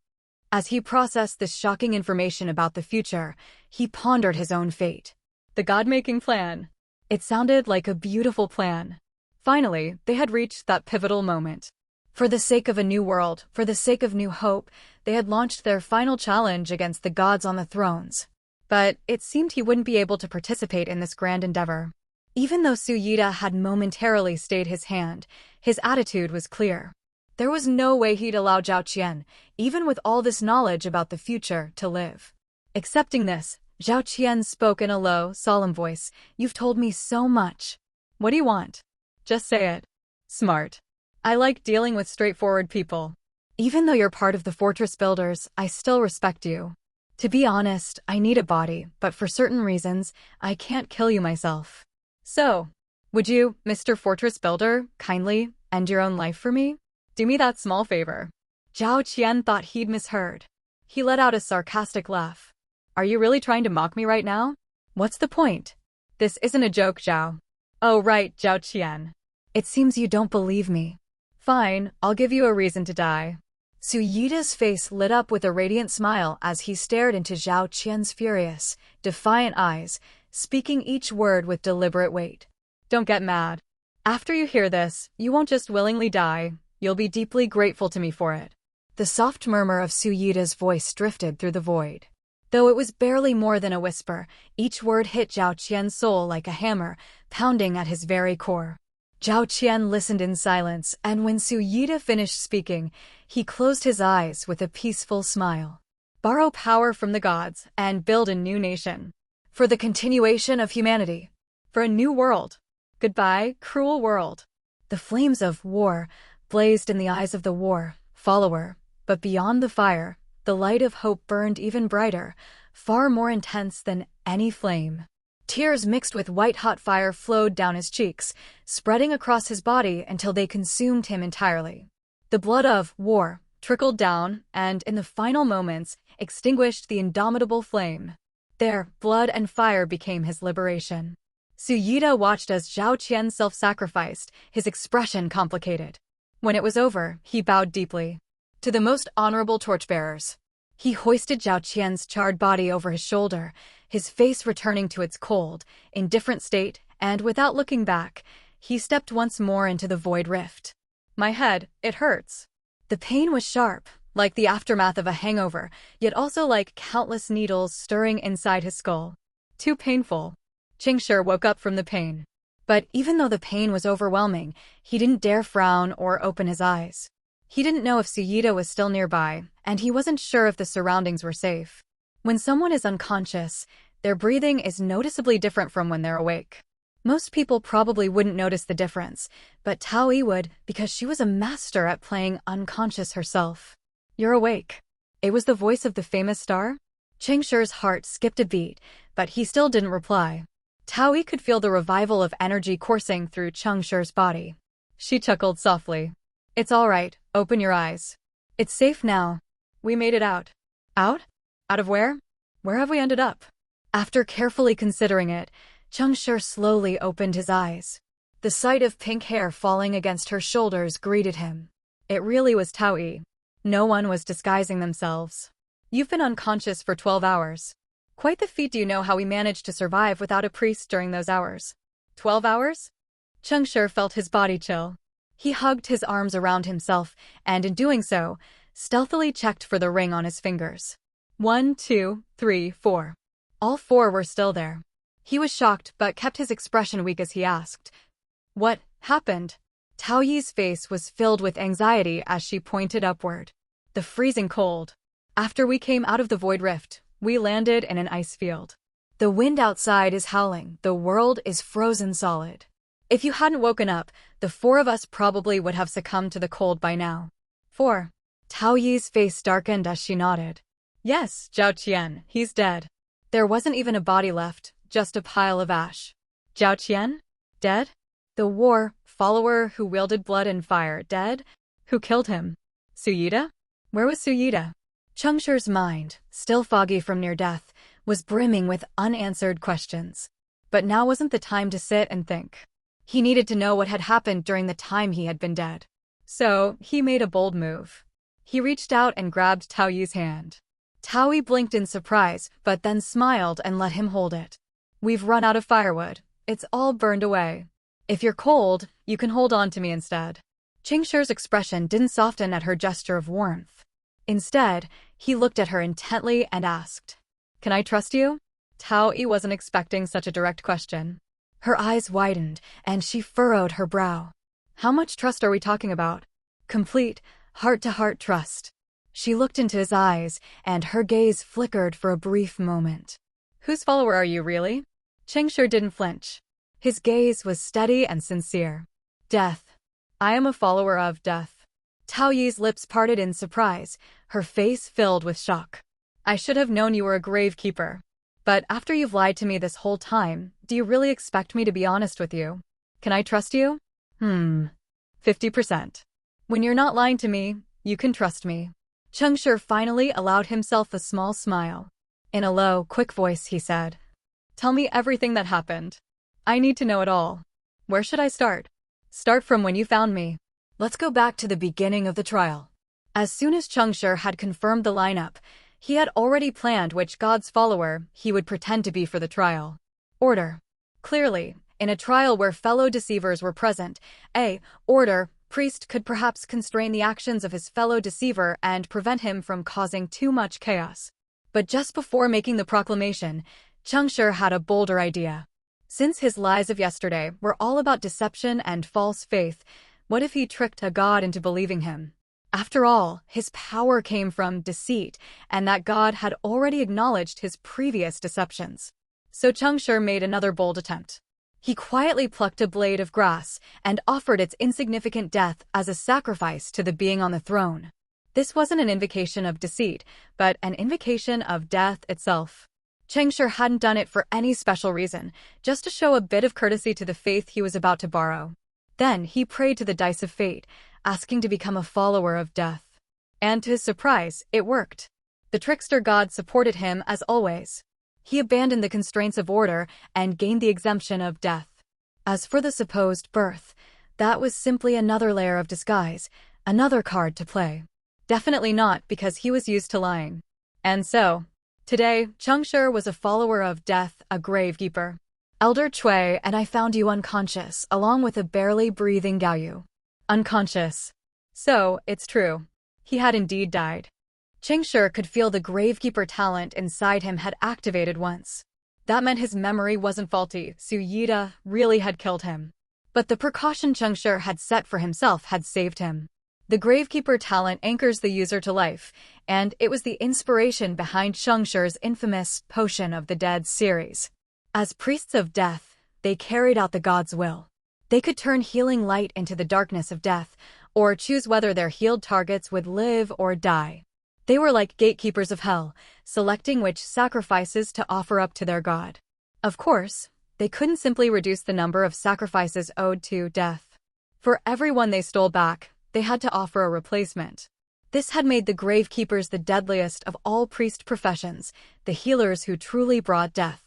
As he processed this shocking information about the future, he pondered his own fate. The god-making plan. It sounded like a beautiful plan. Finally, they had reached that pivotal moment. For the sake of a new world, for the sake of new hope, they had launched their final challenge against the gods on the thrones. But it seemed he wouldn't be able to participate in this grand endeavor. Even though Suyita had momentarily stayed his hand, his attitude was clear. There was no way he'd allow Zhao Qian, even with all this knowledge about the future, to live. Accepting this, Zhao Qian spoke in a low, solemn voice. You've told me so much. What do you want? Just say it. Smart. I like dealing with straightforward people. Even though you're part of the fortress builders, I still respect you. To be honest, I need a body, but for certain reasons, I can't kill you myself. So, would you, Mr. Fortress Builder, kindly end your own life for me? Do me that small favor. Zhao Qian thought he'd misheard. He let out a sarcastic laugh. Are you really trying to mock me right now? What's the point? This isn't a joke, Zhao. Oh right, Zhao Qian. It seems you don't believe me. Fine, I'll give you a reason to die. Suyita's face lit up with a radiant smile as he stared into Zhao Qian's furious, defiant eyes, speaking each word with deliberate weight. Don't get mad. After you hear this, you won't just willingly die, you'll be deeply grateful to me for it. The soft murmur of Suyita's voice drifted through the void. Though it was barely more than a whisper, each word hit Zhao Qian's soul like a hammer, pounding at his very core. Zhao Qian listened in silence, and when Suyita finished speaking, he closed his eyes with a peaceful smile. Borrow power from the gods and build a new nation. For the continuation of humanity. For a new world. Goodbye, cruel world. The flames of war blazed in the eyes of the war follower, but beyond the fire, the light of hope burned even brighter, far more intense than any flame. Tears mixed with white-hot fire flowed down his cheeks, spreading across his body until they consumed him entirely. The blood of war trickled down and, in the final moments, extinguished the indomitable flame. There, blood and fire became his liberation. Suyita watched as Zhao Qian self-sacrificed, his expression complicated. When it was over, he bowed deeply. To the most honorable torchbearers. He hoisted Zhao Qian's charred body over his shoulder, his face returning to its cold, indifferent state, and without looking back, he stepped once more into the void rift. My head, it hurts. The pain was sharp, like the aftermath of a hangover, yet also like countless needles stirring inside his skull. Too painful. Cheng Shi woke up from the pain. But even though the pain was overwhelming, he didn't dare frown or open his eyes. He didn't know if Suyita was still nearby, and he wasn't sure if the surroundings were safe. When someone is unconscious, their breathing is noticeably different from when they're awake. Most people probably wouldn't notice the difference, but Tao Yi would because she was a master at playing unconscious herself. You're awake. It was the voice of the famous star? Cheng Shi's heart skipped a beat, but he still didn't reply. Tao Yi could feel the revival of energy coursing through Cheng Shi's body. She chuckled softly. It's all right, open your eyes. It's safe now. We made it out. Out? Out of where? Where have we ended up? After carefully considering it, Cheng Shi slowly opened his eyes. The sight of pink hair falling against her shoulders greeted him. It really was Tao Yi. No one was disguising themselves. You've been unconscious for 12 hours. Quite the feat. Do you know how we managed to survive without a priest during those hours? 12 hours? Cheng Shi felt his body chill. He hugged his arms around himself, and in doing so, stealthily checked for the ring on his fingers. 1, 2, 3, 4. All 4 were still there. He was shocked but kept his expression weak as he asked, "What happened?" Tao Yi's face was filled with anxiety as she pointed upward. The freezing cold. After we came out of the void rift, we landed in an ice field. The wind outside is howling, the world is frozen solid. If you hadn't woken up, the four of us probably would have succumbed to the cold by now. 4. Tao Yi's face darkened as she nodded. Yes, Zhao Qian, he's dead. There wasn't even a body left, just a pile of ash. Zhao Qian? Dead? The war follower who wielded blood and fire, dead? Who killed him? Suyida? Where was Suyida? Cheng Shi's mind, still foggy from near death, was brimming with unanswered questions. But now wasn't the time to sit and think. He needed to know what had happened during the time he had been dead. So, he made a bold move. He reached out and grabbed Tao Yi's hand. Tao Yi blinked in surprise, but then smiled and let him hold it. We've run out of firewood. It's all burned away. If you're cold, you can hold on to me instead. Cheng Shi's expression didn't soften at her gesture of warmth. Instead, he looked at her intently and asked, "Can I trust you?" Tao Yi wasn't expecting such a direct question. Her eyes widened, and she furrowed her brow. How much trust are we talking about? Complete, heart-to-heart trust. She looked into his eyes, and her gaze flickered for a brief moment. Whose follower are you, really? Cheng Shi didn't flinch. His gaze was steady and sincere. Death. I am a follower of death. Tao Yi's lips parted in surprise, her face filled with shock. I should have known you were a gravekeeper. But after you've lied to me this whole time, do you really expect me to be honest with you? Can I trust you? 50%. When you're not lying to me, you can trust me. Cheng Shi finally allowed himself a small smile. In a low, quick voice, he said, "Tell me everything that happened. I need to know it all. Where should I start?" "Start from when you found me. Let's go back to the beginning of the trial." As soon as Cheng Shi had confirmed the lineup, he had already planned which god's follower he would pretend to be for the trial. Order. Clearly, in a trial where fellow deceivers were present, order priest could perhaps constrain the actions of his fellow deceiver and prevent him from causing too much chaos. But just before making the proclamation, Cheng Shi had a bolder idea. Since his lies of yesterday were all about deception and false faith, what if he tricked a god into believing him? After all, his power came from deceit, and that god had already acknowledged his previous deceptions. So Cheng Shi made another bold attempt. He quietly plucked a blade of grass and offered its insignificant death as a sacrifice to the being on the throne. This wasn't an invocation of deceit, but an invocation of death itself. Cheng Shi hadn't done it for any special reason, just to show a bit of courtesy to the faith he was about to borrow. Then he prayed to the dice of fate, asking to become a follower of death. And to his surprise, it worked. The trickster god supported him as always. He abandoned the constraints of order and gained the exemption of death. As for the supposed birth, that was simply another layer of disguise, another card to play. Definitely not because he was used to lying. And so, today, Cheng Shi was a follower of death, a gravekeeper. Elder Cui and I found you unconscious, along with a barely breathing Gao Yu. Unconscious. So, it's true. He had indeed died. Cheng Shi could feel the gravekeeper talent inside him had activated once. That meant his memory wasn't faulty. Suyida really had killed him. But the precaution Cheng Shi had set for himself had saved him. The gravekeeper talent anchors the user to life, and it was the inspiration behind Cheng Shi's infamous Potion of the Dead series. As priests of death, they carried out the god's will. They could turn healing light into the darkness of death, or choose whether their healed targets would live or die. They were like gatekeepers of hell, selecting which sacrifices to offer up to their god. Of course, they couldn't simply reduce the number of sacrifices owed to death. For every one they stole back, they had to offer a replacement. This had made the gravekeepers the deadliest of all priest professions, the healers who truly brought death.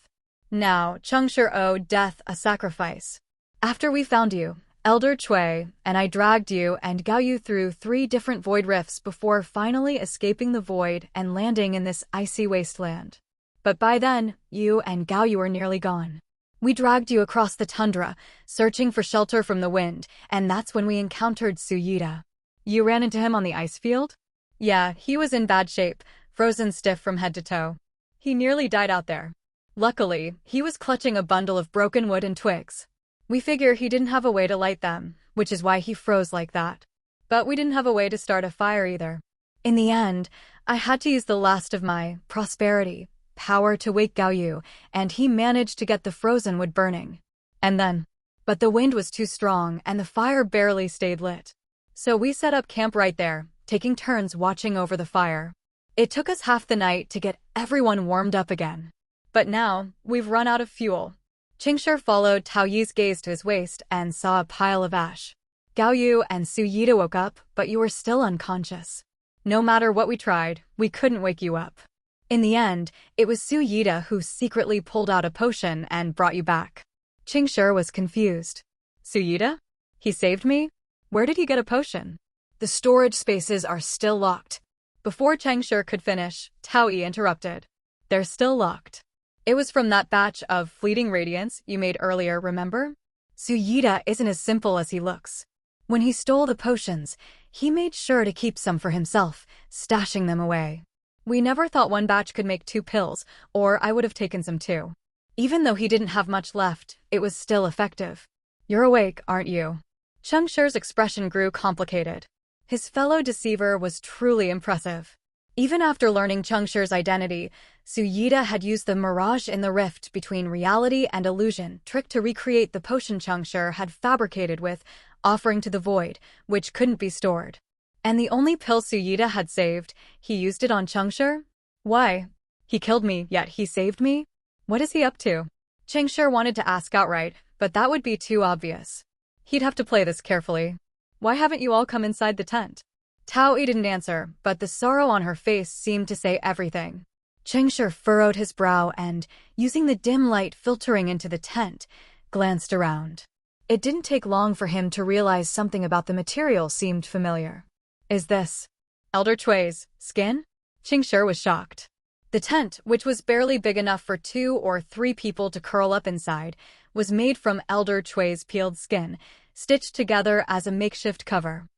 Now, Cheng Shi owed death a sacrifice. After we found you, Elder Cui and I dragged you and Gao Yu through 3 different void rifts before finally escaping the void and landing in this icy wasteland. But by then, you and Gao Yu were nearly gone. We dragged you across the tundra, searching for shelter from the wind, and that's when we encountered Suyida. You ran into him on the ice field? Yeah, he was in bad shape, frozen stiff from head to toe. He nearly died out there. Luckily, he was clutching a bundle of broken wood and twigs. We figure he didn't have a way to light them, which is why he froze like that. But we didn't have a way to start a fire either. In the end, I had to use the last of my prosperity power to wake Gao Yu, and he managed to get the frozen wood burning. And then, but the wind was too strong and the fire barely stayed lit. So we set up camp right there, taking turns watching over the fire. It took us half the night to get everyone warmed up again. But now, we've run out of fuel. Cheng Shi followed Tao Yi's gaze to his waist and saw a pile of ash. Gao Yu and Su Yida woke up, but you were still unconscious. No matter what we tried, we couldn't wake you up. In the end, it was Su Yida who secretly pulled out a potion and brought you back. Cheng Shi was confused. Su Yida? He saved me? Where did he get a potion? The storage spaces are still locked. Before Cheng Shi could finish, Tao Yi interrupted. They're still locked. It was from that batch of fleeting radiance you made earlier, remember? Su Yida isn't as simple as he looks. When he stole the potions, he made sure to keep some for himself, stashing them away. We never thought one batch could make 2 pills, or I would have taken some too. Even though he didn't have much left, it was still effective. You're awake, aren't you? Cheng Shi's expression grew complicated. His fellow deceiver was truly impressive. Even after learning Cheng Shi's identity, Su Yida had used the mirage in the rift between reality and illusion trick to recreate the potion Cheng Shi had fabricated with, offering to the void, which couldn't be stored. And the only pill Su Yida had saved, he used it on Cheng Shi? Why? He killed me, yet he saved me? What is he up to? Cheng Shi wanted to ask outright, but that would be too obvious. He'd have to play this carefully. Why haven't you all come inside the tent? Tao Yi didn't answer, but the sorrow on her face seemed to say everything. Cheng Shi furrowed his brow and, using the dim light filtering into the tent, glanced around. It didn't take long for him to realize something about the material seemed familiar. Is this Elder Chui's skin? Cheng Shi was shocked. The tent, which was barely big enough for 2 or 3 people to curl up inside, was made from Elder Chui's peeled skin, stitched together as a makeshift cover.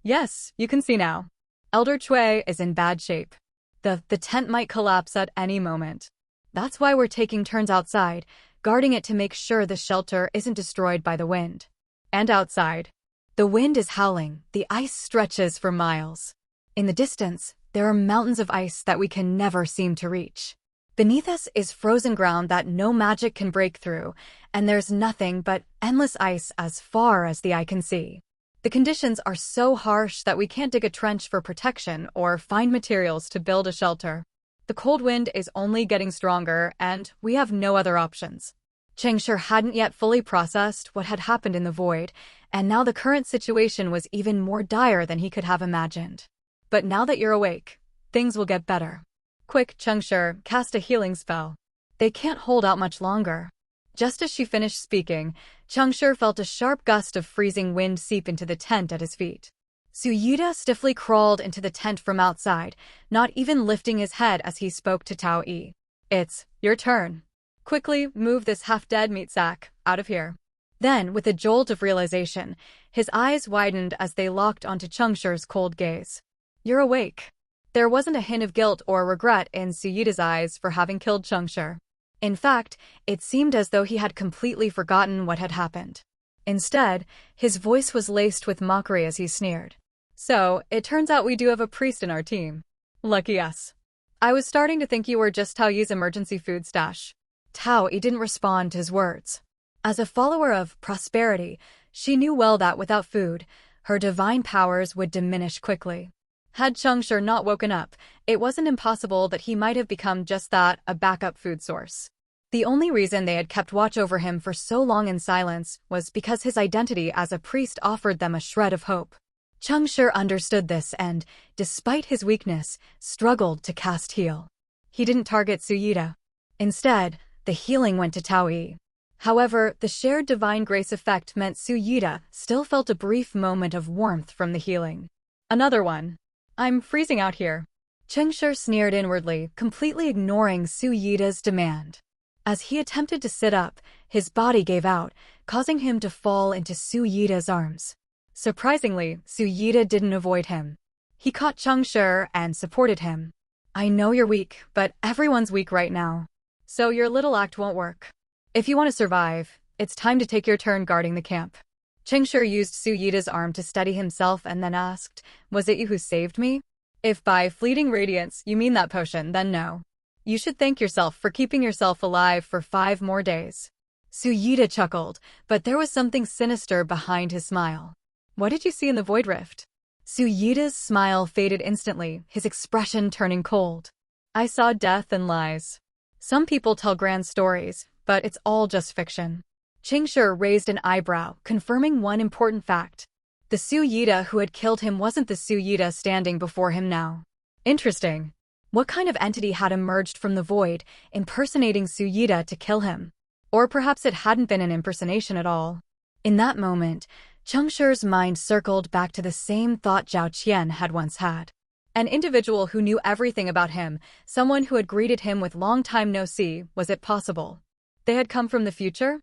Yes, you can see now. Elder Chui is in bad shape. The tent might collapse at any moment. That's why we're taking turns outside, guarding it to make sure the shelter isn't destroyed by the wind. And outside, the wind is howling, the ice stretches for miles. In the distance, there are mountains of ice that we can never seem to reach. Beneath us is frozen ground that no magic can break through, and there's nothing but endless ice as far as the eye can see. The conditions are so harsh that we can't dig a trench for protection or find materials to build a shelter. The cold wind is only getting stronger, and we have no other options. Cheng Shi hadn't yet fully processed what had happened in the void, and now the current situation was even more dire than he could have imagined. But now that you're awake, things will get better. Quick, Cheng Shi, cast a healing spell. They can't hold out much longer. Just as she finished speaking, Cheng Shi felt a sharp gust of freezing wind seep into the tent at his feet. Su Yida stiffly crawled into the tent from outside, not even lifting his head as he spoke to Tao Yi. It's your turn. Quickly move this half-dead meat sack out of here. Then, with a jolt of realization, his eyes widened as they locked onto Cheng Shi's cold gaze. You're awake. There wasn't a hint of guilt or regret in Su Yida's eyes for having killed Cheng Shi. In fact, it seemed as though he had completely forgotten what had happened. Instead, his voice was laced with mockery as he sneered. So, it turns out we do have a priest in our team. Lucky us. I was starting to think you were just Tao Yi's emergency food stash. Tao Yi didn't respond to his words. As a follower of prosperity, she knew well that without food, her divine powers would diminish quickly. Had Cheng Shi not woken up, it wasn't impossible that he might have become just that, a backup food source. The only reason they had kept watch over him for so long in silence was because his identity as a priest offered them a shred of hope. Cheng Shi understood this and, despite his weakness, struggled to cast heal. He didn't target Su Yida. Instead, the healing went to Tao Yi. However, the shared divine grace effect meant Su Yida still felt a brief moment of warmth from the healing. Another one. I'm freezing out here. Cheng Shi sneered inwardly, completely ignoring Su Yida's demand. As he attempted to sit up, his body gave out, causing him to fall into Su Yida's arms. Surprisingly, Su Yida didn't avoid him. He caught Cheng Shi and supported him. I know you're weak, but everyone's weak right now. So your little act won't work. If you want to survive, it's time to take your turn guarding the camp. Cheng Shi used Su Yida's arm to steady himself and then asked, Was it you who saved me? If by fleeting radiance you mean that potion, then no. You should thank yourself for keeping yourself alive for 5 more days. Suyita chuckled, but there was something sinister behind his smile. What did you see in the void rift? Suyita's smile faded instantly, his expression turning cold. I saw death and lies. Some people tell grand stories, but it's all just fiction. Cheng Shi raised an eyebrow, confirming one important fact. The Suyita who had killed him wasn't the Suyita standing before him now. Interesting. What kind of entity had emerged from the void, impersonating Suyita to kill him? Or perhaps it hadn't been an impersonation at all. In that moment, Cheng Shi's mind circled back to the same thought Zhao Qian had once had. An individual who knew everything about him, someone who had greeted him with long time no see, was it possible? They had come from the future?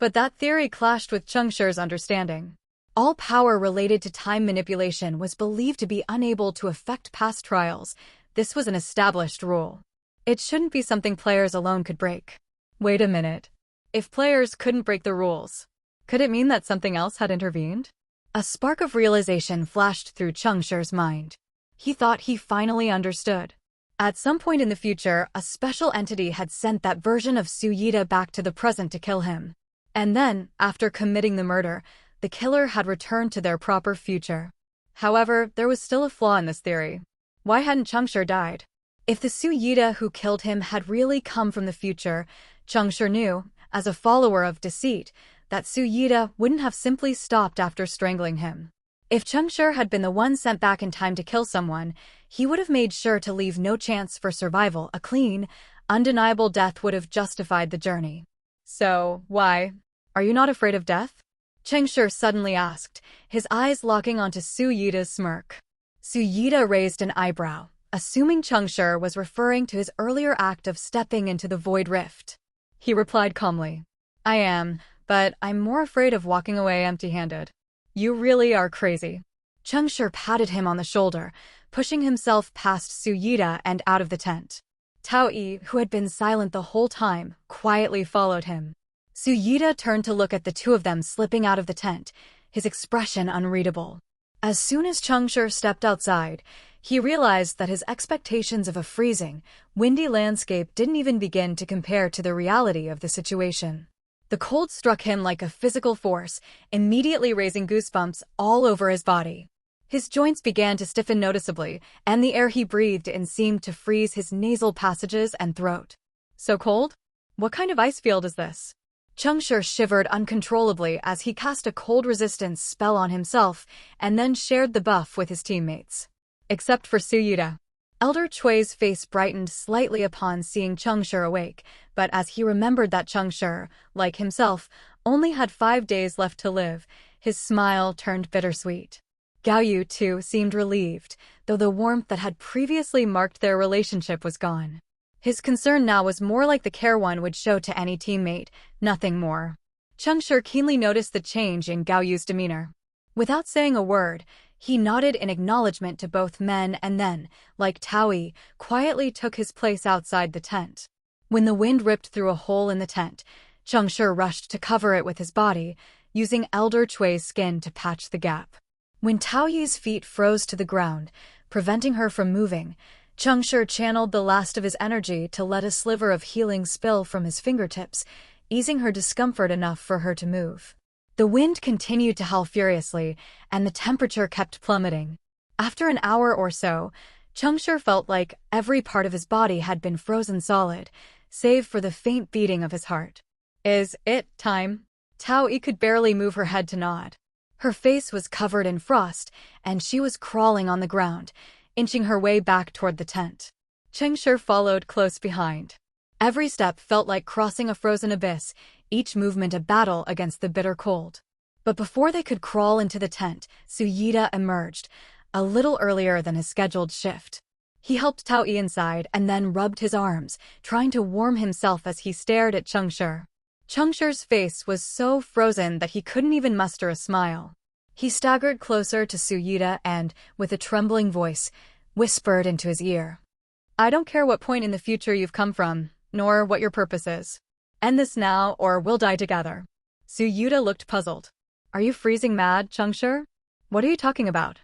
But that theory clashed with Cheng Shi's understanding. All power related to time manipulation was believed to be unable to affect past trials. This was an established rule. It shouldn't be something players alone could break. Wait a minute. If players couldn't break the rules, could it mean that something else had intervened? A spark of realization flashed through Cheng Shi's mind. He thought he finally understood. At some point in the future, a special entity had sent that version of Suyita back to the present to kill him. And then, after committing the murder, the killer had returned to their proper future. However, there was still a flaw in this theory. Why hadn't Cheng Shi died? If the Suyita who killed him had really come from the future, Cheng Shi knew, as a follower of deceit, that Suyita wouldn't have simply stopped after strangling him. If Cheng Shi had been the one sent back in time to kill someone, he would have made sure to leave no chance for survival. A clean, undeniable death would have justified the journey. So, why? Are you not afraid of death? Cheng Shi suddenly asked, his eyes locking onto Suyita's smirk. Suyita raised an eyebrow, assuming Cheng Shi was referring to his earlier act of stepping into the void rift. He replied calmly, I am, but I'm more afraid of walking away empty-handed. You really are crazy. Cheng Shi patted him on the shoulder, pushing himself past Suyita and out of the tent. Tao Yi, who had been silent the whole time, quietly followed him. Suyita turned to look at the two of them slipping out of the tent, his expression unreadable. As soon as Cheng Shi stepped outside, he realized that his expectations of a freezing, windy landscape didn't even begin to compare to the reality of the situation. The cold struck him like a physical force, immediately raising goosebumps all over his body. His joints began to stiffen noticeably, and the air he breathed in seemed to freeze his nasal passages and throat. So cold? What kind of ice field is this? Cheng Shi shivered uncontrollably as he cast a cold resistance spell on himself and then shared the buff with his teammates. Except for Suyita. Elder Chui's face brightened slightly upon seeing Cheng Shi awake, but as he remembered that Cheng Shi, like himself, only had 5 days left to live, his smile turned bittersweet. Gao Yu, too, seemed relieved, though the warmth that had previously marked their relationship was gone. His concern now was more like the care one would show to any teammate, nothing more. Cheng Shi keenly noticed the change in Gao Yu's demeanor. Without saying a word, he nodded in acknowledgement to both men and then, like Tao Yi, quietly took his place outside the tent. When the wind ripped through a hole in the tent, Cheng Shi rushed to cover it with his body, using Elder Chui's skin to patch the gap. When Tao Yi's feet froze to the ground, preventing her from moving, Cheng Shi channeled the last of his energy to let a sliver of healing spill from his fingertips, easing her discomfort enough for her to move. The wind continued to howl furiously, and the temperature kept plummeting. After an hour or so, Cheng Shi felt like every part of his body had been frozen solid, save for the faint beating of his heart. Is it time? Tao Yi could barely move her head to nod. Her face was covered in frost, and she was crawling on the ground, inching her way back toward the tent. Cheng Shi followed close behind. Every step felt like crossing a frozen abyss, each movement a battle against the bitter cold. But before they could crawl into the tent, Suyita emerged, a little earlier than his scheduled shift. He helped Tao Yi inside and then rubbed his arms, trying to warm himself as he stared at Cheng Shi. Cheng Shi's face was so frozen that he couldn't even muster a smile. He staggered closer to Suyita and, with a trembling voice, whispered into his ear. I don't care what point in the future you've come from, nor what your purpose is. End this now or we'll die together. Suyita looked puzzled. Are you freezing mad, Cheng Shi? What are you talking about?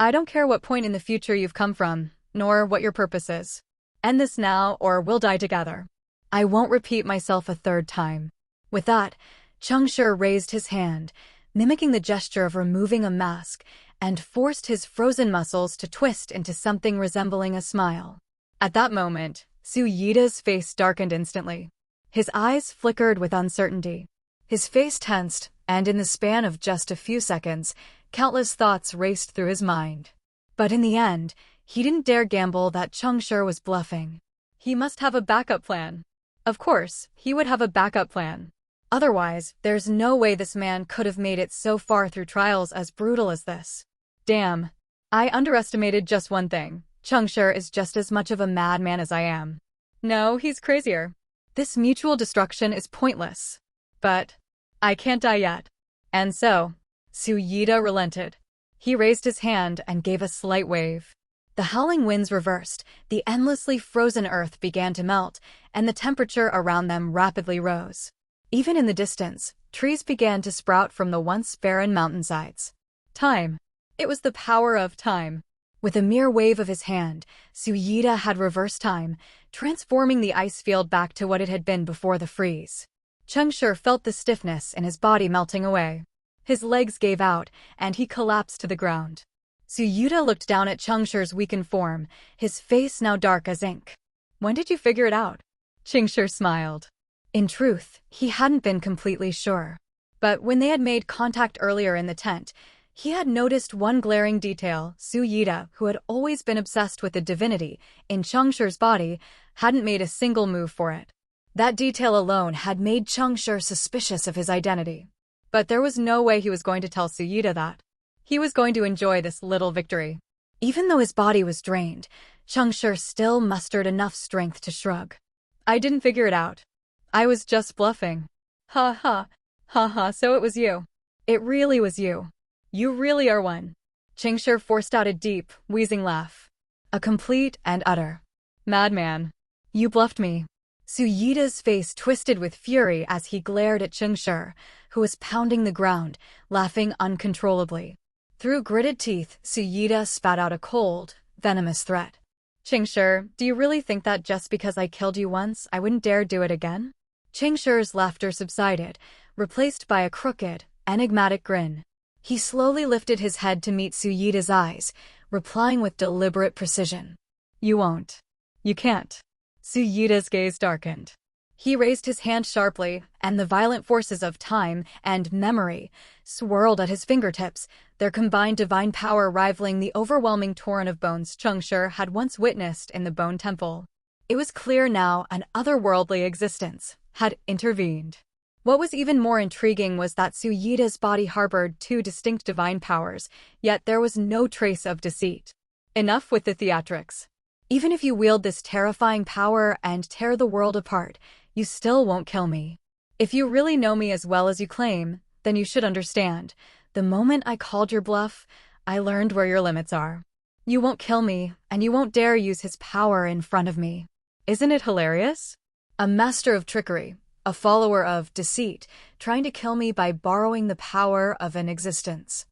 I don't care what point in the future you've come from, nor what your purpose is. End this now, or we'll die together. I won't repeat myself a third time. With that, Cheng Shi raised his hand, mimicking the gesture of removing a mask, and forced his frozen muscles to twist into something resembling a smile. At that moment, Su Yida's face darkened instantly. His eyes flickered with uncertainty. His face tensed, and in the span of just a few seconds, countless thoughts raced through his mind. But in the end, he didn't dare gamble that Cheng Shi was bluffing. He must have a backup plan. Of course, he would have a backup plan. Otherwise, there's no way this man could have made it so far through trials as brutal as this. Damn. I underestimated just one thing. Cheng Shi is just as much of a madman as I am. No, he's crazier. This mutual destruction is pointless. But I can't die yet. And so, Su Yida relented. He raised his hand and gave a slight wave. The howling winds reversed, the endlessly frozen earth began to melt, and the temperature around them rapidly rose. Even in the distance, trees began to sprout from the once barren mountainsides. Time. It was the power of time. With a mere wave of his hand, Su Yida had reversed time, transforming the ice field back to what it had been before the freeze. Cheng Shi felt the stiffness in his body melting away. His legs gave out, and he collapsed to the ground. Su Yida looked down at Cheng Shi's weakened form, his face now dark as ink. When did you figure it out? Cheng Shi smiled. In truth, he hadn't been completely sure. But when they had made contact earlier in the tent, he had noticed one glaring detail. Su Yida, who had always been obsessed with the divinity in Cheng Shi's body, hadn't made a single move for it. That detail alone had made Cheng Shi suspicious of his identity. But there was no way he was going to tell Su Yida that. He was going to enjoy this little victory. Even though his body was drained, Cheng Shi still mustered enough strength to shrug. I didn't figure it out. I was just bluffing. Ha ha. Ha ha, so it was you. It really was you. You really are one. Cheng Shi forced out a deep, wheezing laugh. A complete and utter madman. You bluffed me. Su Yida's face twisted with fury as he glared at Cheng Shi, who was pounding the ground, laughing uncontrollably. Through gritted teeth, Su Yida spat out a cold, venomous threat. Cheng Shi, do you really think that just because I killed you once, I wouldn't dare do it again? Cheng Shi's laughter subsided, replaced by a crooked, enigmatic grin. He slowly lifted his head to meet Su Yida's eyes, replying with deliberate precision. You won't. You can't. Su Yida's gaze darkened. He raised his hand sharply, and the violent forces of time and memory swirled at his fingertips, their combined divine power rivaling the overwhelming torrent of bones Cheng Shi had once witnessed in the Bone Temple. It was clear now an otherworldly existence had intervened. What was even more intriguing was that Su Yida's body harbored two distinct divine powers, yet there was no trace of deceit. Enough with the theatrics. Even if you wield this terrifying power and tear the world apart, you still won't kill me. If you really know me as well as you claim, then you should understand. The moment I called your bluff, I learned where your limits are. You won't kill me, and you won't dare use his power in front of me. Isn't it hilarious? A master of trickery, a follower of deceit, trying to kill me by borrowing the power of an existence.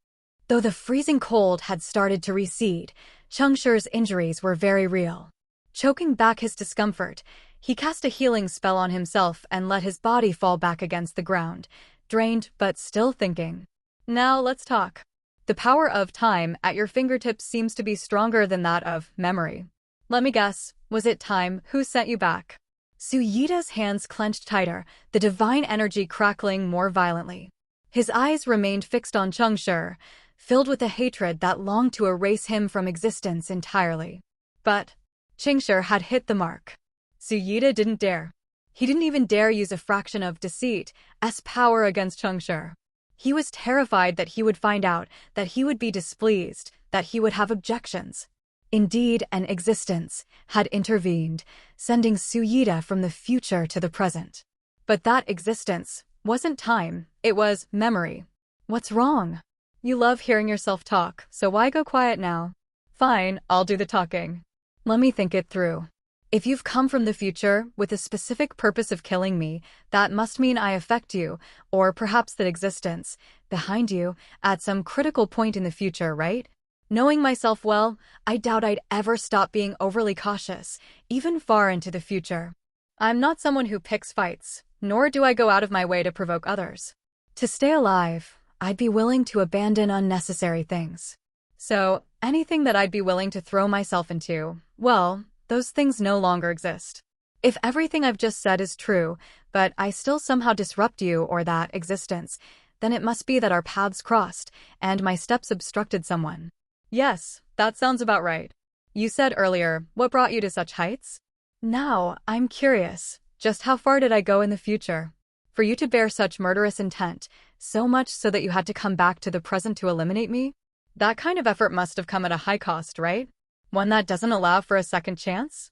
Though the freezing cold had started to recede, Cheng Shi's injuries were very real. Choking back his discomfort, he cast a healing spell on himself and let his body fall back against the ground, drained but still thinking. Now let's talk. The power of time at your fingertips seems to be stronger than that of memory. Let me guess, was it time who sent you back? Su Yida's hands clenched tighter, the divine energy crackling more violently. His eyes remained fixed on Cheng Shi, filled with a hatred that longed to erase him from existence entirely. But Cheng Shi had hit the mark. Su Yida didn't dare. He didn't even dare use a fraction of deceit's power against Cheng Shi. He was terrified that he would find out, that he would be displeased, that he would have objections. Indeed, an existence had intervened, sending Su Yida from the future to the present. But that existence wasn't time, it was memory. What's wrong? You love hearing yourself talk, so why go quiet now? Fine, I'll do the talking. Let me think it through. If you've come from the future with a specific purpose of killing me, that must mean I affect you, or perhaps that existence, behind you, at some critical point in the future, right? Knowing myself well, I doubt I'd ever stop being overly cautious, even far into the future. I'm not someone who picks fights, nor do I go out of my way to provoke others. To stay alive, I'd be willing to abandon unnecessary things. So, anything that I'd be willing to throw myself into, well, those things no longer exist. If everything I've just said is true, but I still somehow disrupt you or that existence, then it must be that our paths crossed, and my steps obstructed someone. Yes, that sounds about right. You said earlier, what brought you to such heights? Now, I'm curious, just how far did I go in the future? For you to bear such murderous intent, so much so that you had to come back to the present to eliminate me? That kind of effort must have come at a high cost, right? One that doesn't allow for a second chance?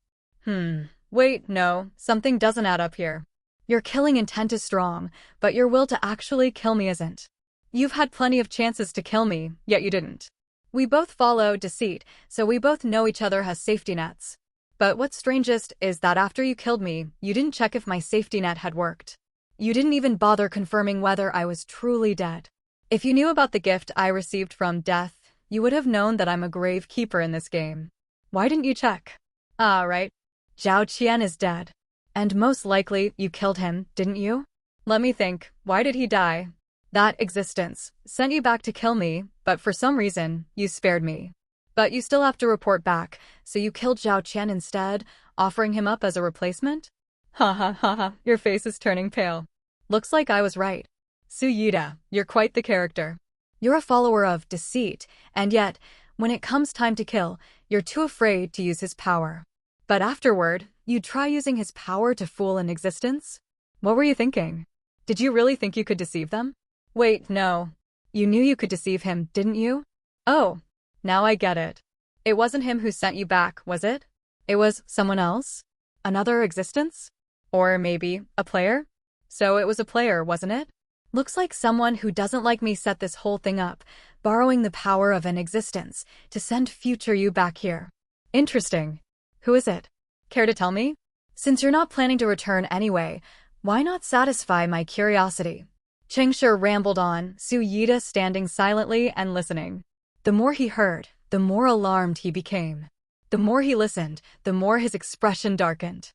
Wait, no, something doesn't add up here. Your killing intent is strong, but your will to actually kill me isn't. You've had plenty of chances to kill me, yet you didn't. We both follow deceit, so we both know each other has safety nets. But what's strangest is that after you killed me, you didn't check if my safety net had worked. You didn't even bother confirming whether I was truly dead. If you knew about the gift I received from death, you would have known that I'm a grave keeper in this game. Why didn't you check? Ah, right. Zhao Qian is dead. And most likely, you killed him, didn't you? Let me think, why did he die? That existence sent you back to kill me, but for some reason, you spared me. But you still have to report back, so you killed Zhao Qian instead, offering him up as a replacement? Ha ha ha ha, your face is turning pale. Looks like I was right. Su Yida, you're quite the character. You're a follower of deceit, and yet, when it comes time to kill, you're too afraid to use his power. But afterward, you try using his power to fool an existence? What were you thinking? Did you really think you could deceive them? Wait, no. You knew you could deceive him, didn't you? Oh, now I get it. It wasn't him who sent you back, was it? It was someone else? Another existence? Or maybe a player? So it was a player, wasn't it? Looks like someone who doesn't like me set this whole thing up, borrowing the power of an existence to send future you back here. Interesting. Who is it? Care to tell me? Since you're not planning to return anyway, why not satisfy my curiosity? Cheng Shi rambled on, Su Yida standing silently and listening. The more he heard, the more alarmed he became. The more he listened, the more his expression darkened.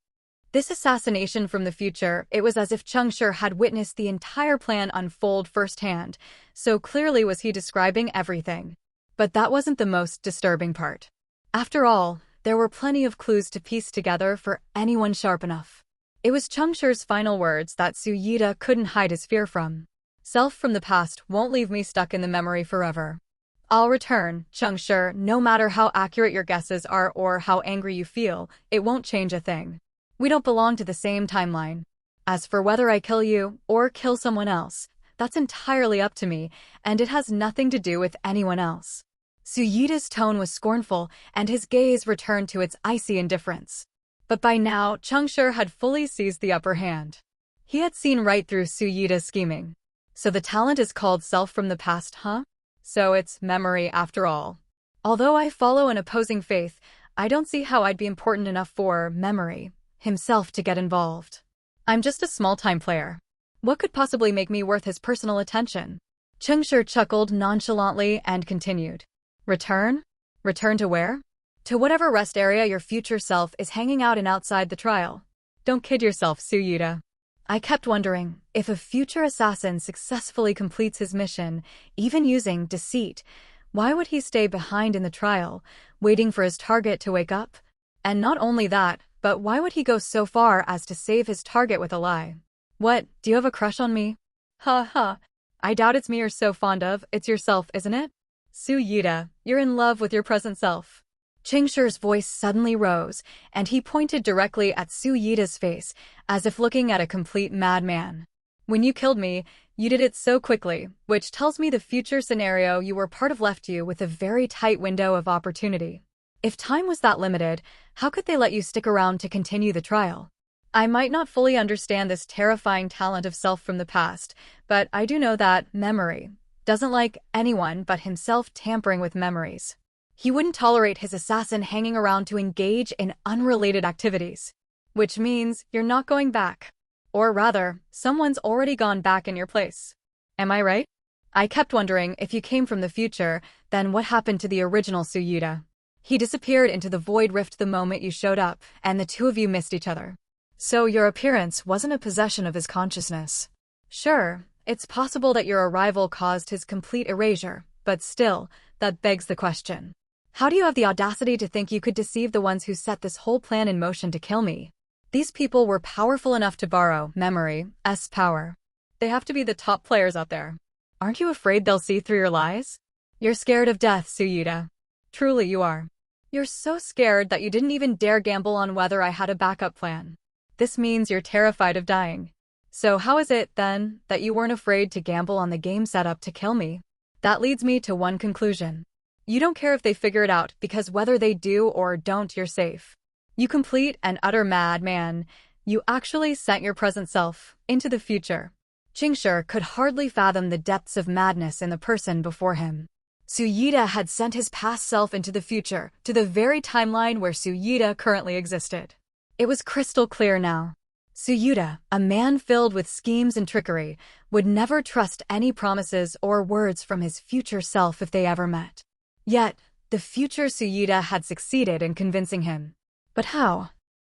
This assassination from the future, it was as if Cheng Shi had witnessed the entire plan unfold firsthand, so clearly was he describing everything. But that wasn't the most disturbing part. After all, there were plenty of clues to piece together for anyone sharp enough. It was Cheng Shi's final words that Su Yida couldn't hide his fear from. Self from the past won't leave me stuck in the memory forever. I'll return, Cheng Shi, no matter how accurate your guesses are or how angry you feel, it won't change a thing. We don't belong to the same timeline. As for whether I kill you or kill someone else, that's entirely up to me, and it has nothing to do with anyone else. Su Yida's tone was scornful, and his gaze returned to its icy indifference. But by now, Cheng Shi had fully seized the upper hand. He had seen right through Su Yida's scheming. So the talent is called self from the past, huh? So it's memory after all. Although I follow an opposing faith, I don't see how I'd be important enough for memory himself to get involved. I'm just a small-time player. What could possibly make me worth his personal attention? Cheng Shi chuckled nonchalantly and continued. Return? Return to where? To whatever rest area your future self is hanging out in outside the trial. Don't kid yourself, Su Yida. I kept wondering, if a future assassin successfully completes his mission, even using deceit, why would he stay behind in the trial, waiting for his target to wake up? And not only that, but why would he go so far as to save his target with a lie? What, do you have a crush on me? Ha ha. I doubt it's me you're so fond of, it's yourself, isn't it? Su Yida, you're in love with your present self. Cheng Shi's voice suddenly rose, and he pointed directly at Su Yida's face, as if looking at a complete madman. When you killed me, you did it so quickly, which tells me the future scenario you were part of left you with a very tight window of opportunity. If time was that limited, how could they let you stick around to continue the trial? I might not fully understand this terrifying talent of self from the past, but I do know that memory doesn't like anyone but himself tampering with memories. He wouldn't tolerate his assassin hanging around to engage in unrelated activities. Which means you're not going back. Or rather, someone's already gone back in your place. Am I right? I kept wondering if you came from the future, then what happened to the original Suyuta? He disappeared into the void rift the moment you showed up, and the two of you missed each other. So your appearance wasn't a possession of his consciousness. Sure, it's possible that your arrival caused his complete erasure, but still, that begs the question. How do you have the audacity to think you could deceive the ones who set this whole plan in motion to kill me? These people were powerful enough to borrow memory's power. They have to be the top players out there. Aren't you afraid they'll see through your lies? You're scared of death, Suyuta. Truly you are. You're so scared that you didn't even dare gamble on whether I had a backup plan. This means you're terrified of dying. So how is it, then, that you weren't afraid to gamble on the game setup to kill me? That leads me to one conclusion. You don't care if they figure it out because whether they do or don't, you're safe. You complete and utter madman. You actually sent your present self into the future. Cheng Shi could hardly fathom the depths of madness in the person before him. Suyuta had sent his past self into the future, to the very timeline where Suyuta currently existed. It was crystal clear now. Suyuta, a man filled with schemes and trickery, would never trust any promises or words from his future self if they ever met. Yet, the future Suyuta had succeeded in convincing him. But how?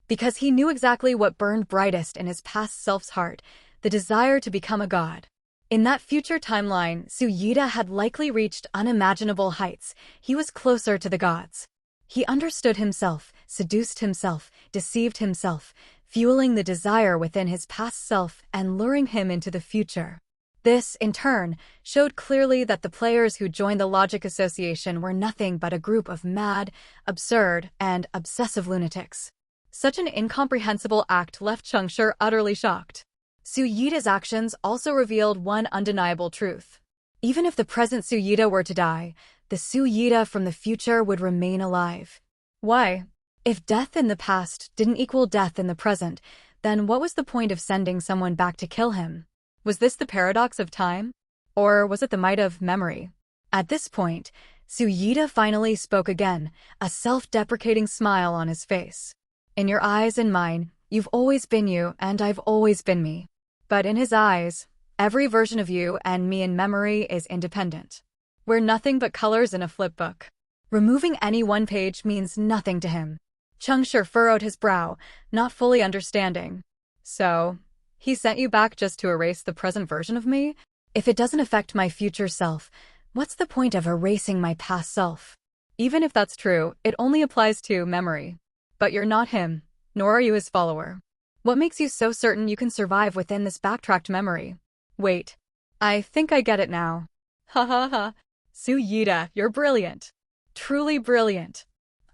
Because he knew exactly what burned brightest in his past self's heart, the desire to become a god. In that future timeline, Suyuta had likely reached unimaginable heights. He was closer to the gods. He understood himself, seduced himself, deceived himself, fueling the desire within his past self and luring him into the future. This, in turn, showed clearly that the players who joined the Logic Association were nothing but a group of mad, absurd, and obsessive lunatics. Such an incomprehensible act left Cheng Shi utterly shocked. Suyuta's actions also revealed one undeniable truth. Even if the present Suyuta were to die, the Suyuta from the future would remain alive. Why? If death in the past didn't equal death in the present, then what was the point of sending someone back to kill him? Was this the paradox of time? Or was it the might of memory? At this point, Suyuta finally spoke again, a self-deprecating smile on his face. In your eyes and mine, you've always been you and I've always been me. But in his eyes, every version of you and me in memory is independent. We're nothing but colors in a flipbook. Removing any one page means nothing to him. Cheng Shi furrowed his brow, not fully understanding. So, he sent you back just to erase the present version of me? If it doesn't affect my future self, what's the point of erasing my past self? Even if that's true, it only applies to memory. But you're not him, nor are you his follower. What makes you so certain you can survive within this backtracked memory? Wait, I think I get it now. Ha ha ha. Suyuta, you're brilliant. Truly brilliant.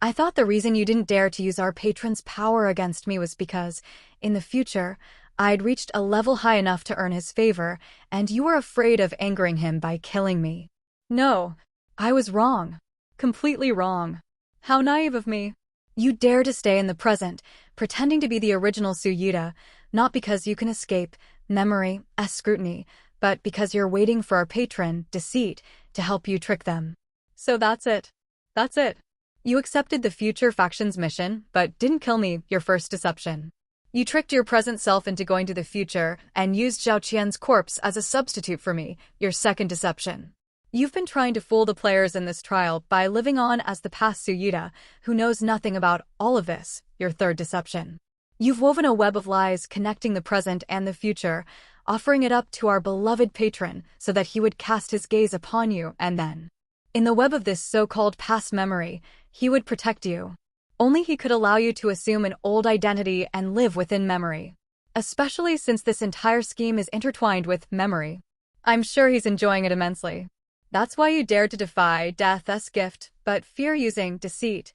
I thought the reason you didn't dare to use our patron's power against me was because, in the future, I'd reached a level high enough to earn his favor, and you were afraid of angering him by killing me. No, I was wrong. Completely wrong. How naive of me. You dare to stay in the present, pretending to be the original Suyuta, not because you can escape memory's scrutiny, but because you're waiting for our patron, Deceit, to help you trick them. So that's it. That's it. You accepted the future faction's mission, but didn't kill me, your first deception. You tricked your present self into going to the future and used Zhao Qian's corpse as a substitute for me, your second deception. You've been trying to fool the players in this trial by living on as the past Suyuta, who knows nothing about all of this, your third deception. You've woven a web of lies connecting the present and the future, offering it up to our beloved patron so that he would cast his gaze upon you and then, in the web of this so-called past memory, he would protect you. Only he could allow you to assume an old identity and live within memory. Especially since this entire scheme is intertwined with memory. I'm sure he's enjoying it immensely. That's why you dared to defy death's gift, but fear using deceit's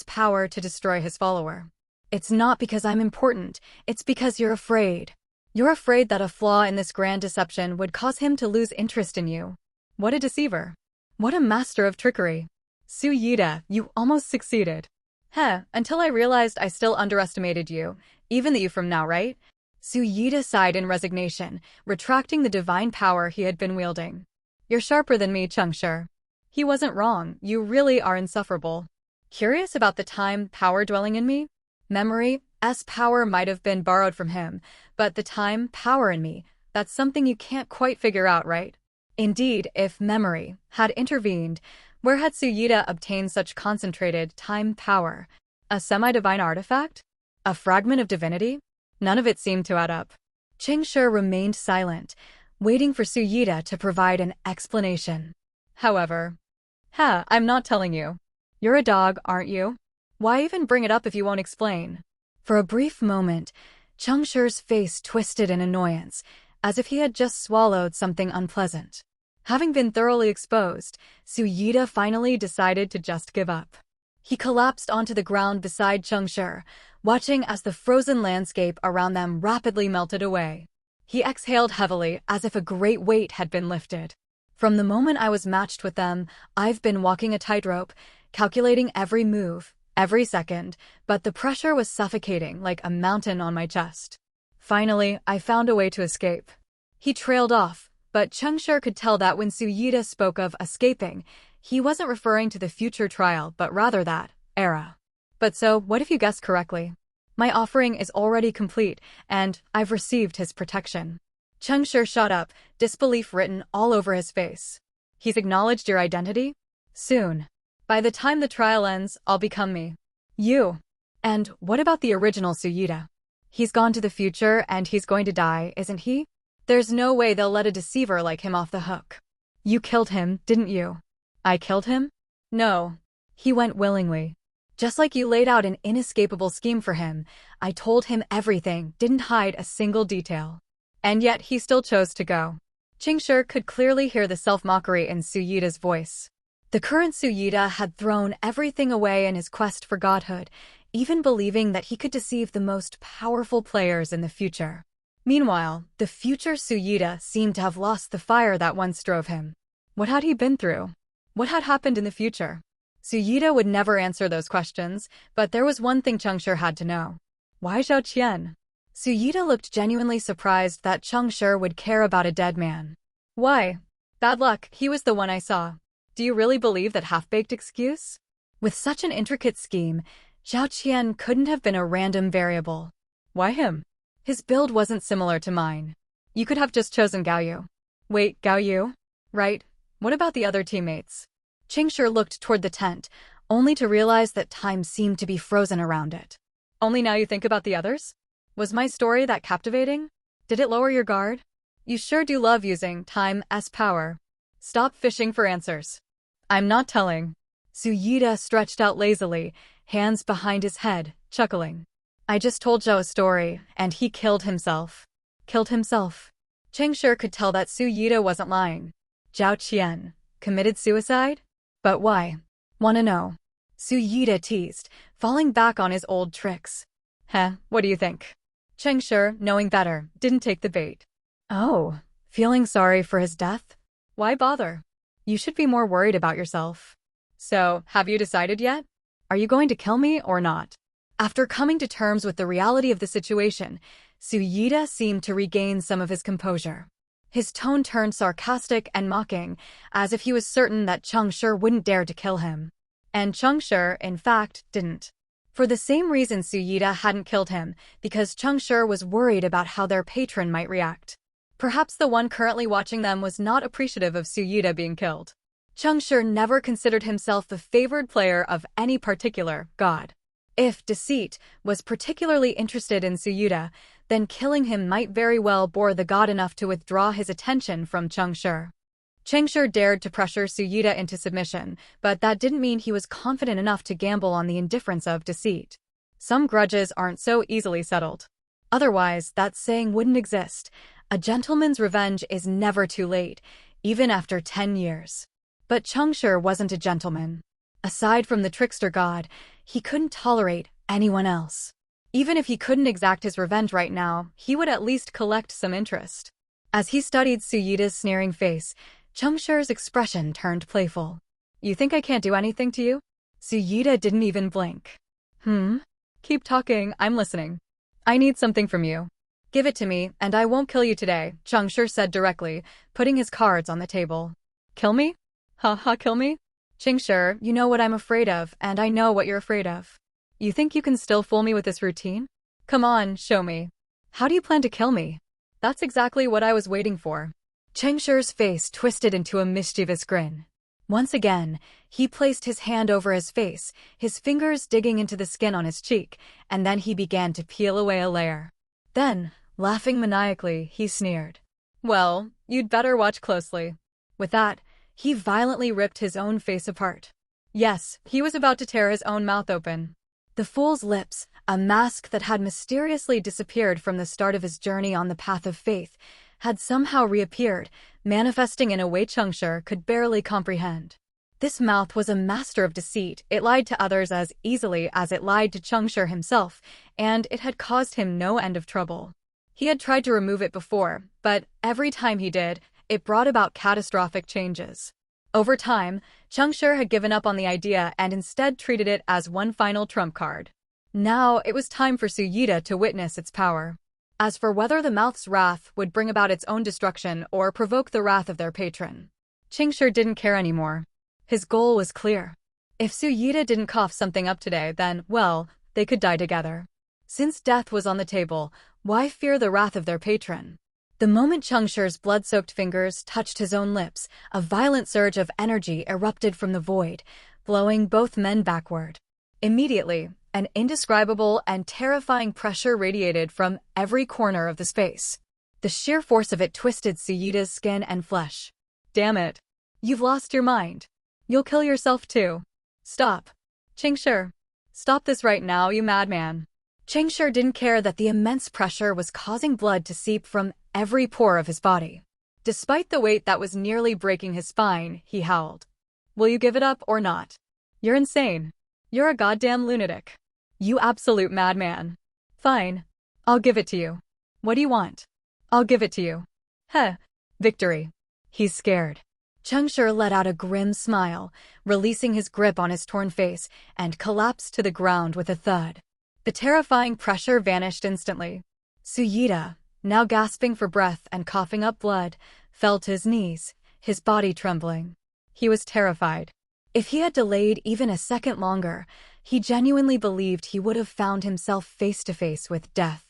power to destroy his follower. It's not because I'm important, it's because you're afraid. You're afraid that a flaw in this grand deception would cause him to lose interest in you. What a deceiver. What a master of trickery. Suyuta, you almost succeeded. Until I realized I still underestimated you, even the you from now, right? Suyuta sighed in resignation, retracting the divine power he had been wielding. You're sharper than me, Cheng Shi. He wasn't wrong, you really are insufferable. Curious about the time power dwelling in me? Memory's power might have been borrowed from him, but the time power in me, that's something you can't quite figure out, right? Indeed, if memory had intervened, where had Suyita obtained such concentrated time power? A semi-divine artifact? A fragment of divinity? None of it seemed to add up. Cheng Shi remained silent, waiting for Suyita to provide an explanation. However, I'm not telling you. You're a dog, aren't you? Why even bring it up if you won't explain? For a brief moment, Cheng Shi's face twisted in annoyance, as if he had just swallowed something unpleasant. Having been thoroughly exposed, Suyita finally decided to just give up. He collapsed onto the ground beside Cheng Shi, watching as the frozen landscape around them rapidly melted away. He exhaled heavily, as if a great weight had been lifted. From the moment I was matched with them, I've been walking a tightrope, calculating every move, every second, but the pressure was suffocating like a mountain on my chest. Finally, I found a way to escape. He trailed off, but Cheng Shi could tell that when Suyita spoke of escaping, he wasn't referring to the future trial but rather that era. But so, what if you guessed correctly? My offering is already complete, and I've received his protection. Cheng Shi shot up, disbelief written all over his face. He's acknowledged your identity? Soon. By the time the trial ends, I'll become me. You. And what about the original Suyita? He's gone to the future and he's going to die, isn't he? There's no way they'll let a deceiver like him off the hook. You killed him, didn't you? I killed him? No. He went willingly. Just like you laid out an inescapable scheme for him, I told him everything, didn't hide a single detail. And yet he still chose to go. Cheng Shi could clearly hear the self-mockery in Suyita's voice. The current Suyita had thrown everything away in his quest for godhood, even believing that he could deceive the most powerful players in the future. Meanwhile, the future Suyita seemed to have lost the fire that once drove him. What had he been through? What had happened in the future? Suyita would never answer those questions, but there was one thing Cheng Shi had to know. Why Zhao Qian? Suyita looked genuinely surprised that Cheng Shi would care about a dead man. Why? Bad luck, he was the one I saw. Do you really believe that half-baked excuse? With such an intricate scheme, Zhao Qian couldn't have been a random variable. Why him? His build wasn't similar to mine. You could have just chosen Gao Yu. Wait, Gao Yu? Right. What about the other teammates? Cheng Shi looked toward the tent, only to realize that time seemed to be frozen around it. Only now you think about the others? Was my story that captivating? Did it lower your guard? You sure do love using time as power. Stop fishing for answers. I'm not telling. Suyita stretched out lazily, hands behind his head, chuckling. I just told Zhao a story, and he killed himself. Killed himself. Cheng Shi could tell that Suyita wasn't lying. Zhao Qian committed suicide? But why? Wanna know? Suyita teased, falling back on his old tricks. What do you think? Cheng Shi, knowing better, didn't take the bait. Oh, feeling sorry for his death? Why bother? You should be more worried about yourself. So, have you decided yet? Are you going to kill me or not? After coming to terms with the reality of the situation, Suyita seemed to regain some of his composure. His tone turned sarcastic and mocking, as if he was certain that Cheng Shi wouldn't dare to kill him. And Cheng Shi, in fact, didn't. For the same reason Suyita hadn't killed him, because Cheng Shi was worried about how their patron might react. Perhaps the one currently watching them was not appreciative of Suyita being killed. Cheng Shi never considered himself the favored player of any particular god. If Deceit was particularly interested in Suyita, then killing him might very well bore the god enough to withdraw his attention from Cheng Shi. Cheng Shi dared to pressure Suyita into submission, but that didn't mean he was confident enough to gamble on the indifference of Deceit. Some grudges aren't so easily settled. Otherwise, that saying wouldn't exist. A gentleman's revenge is never too late, even after 10 years. But Cheng Shi wasn't a gentleman. Aside from the trickster god, he couldn't tolerate anyone else. Even if he couldn't exact his revenge right now, he would at least collect some interest. As he studied Suyita's sneering face, Cheng Shi's expression turned playful. You think I can't do anything to you? Suyita didn't even blink. Keep talking, I'm listening. I need something from you. Give it to me, and I won't kill you today, Cheng Shi said directly, putting his cards on the table. Kill me? Kill me? Cheng Shi, you know what I'm afraid of, and I know what you're afraid of. You think you can still fool me with this routine? Come on, show me. How do you plan to kill me? That's exactly what I was waiting for. Cheng Shi's face twisted into a mischievous grin. Once again, he placed his hand over his face, his fingers digging into the skin on his cheek, and then he began to peel away a layer. Then, laughing maniacally, he sneered. "Well, you'd better watch closely." With that, he violently ripped his own face apart. Yes, he was about to tear his own mouth open. The fool's lips, a mask that had mysteriously disappeared from the start of his journey on the path of faith, had somehow reappeared, manifesting in a way Cheng Shi could barely comprehend. This mouth was a master of deceit. It lied to others as easily as it lied to Cheng Shi himself, and it had caused him no end of trouble. He had tried to remove it before, but every time he did, it brought about catastrophic changes. Over time, Cheng Shi had given up on the idea and instead treated it as one final trump card. Now it was time for Su Yide to witness its power. As for whether the mouth's wrath would bring about its own destruction or provoke the wrath of their patron, Cheng Shi didn't care anymore. His goal was clear. If Su Yide didn't cough something up today, then, well, they could die together. Since death was on the table, why fear the wrath of their patron? The moment Cheng Shi's blood-soaked fingers touched his own lips, a violent surge of energy erupted from the void, blowing both men backward. Immediately, an indescribable and terrifying pressure radiated from every corner of the space. The sheer force of it twisted Su Yide's skin and flesh. Damn it. You've lost your mind. You'll kill yourself too. Stop. Cheng Shi. Stop this right now, you madman. Cheng Shi didn't care that the immense pressure was causing blood to seep from every pore of his body. Despite the weight that was nearly breaking his spine, he howled. Will you give it up or not? You're insane. You're a goddamn lunatic. You absolute madman. Fine. I'll give it to you. What do you want? I'll give it to you. Heh. Victory. He's scared. Cheng Shi let out a grim smile, releasing his grip on his torn face, and collapsed to the ground with a thud. The terrifying pressure vanished instantly. Su Yide, now gasping for breath and coughing up blood, fell to his knees, his body trembling. He was terrified. If he had delayed even a second longer, he genuinely believed he would have found himself face to face with death.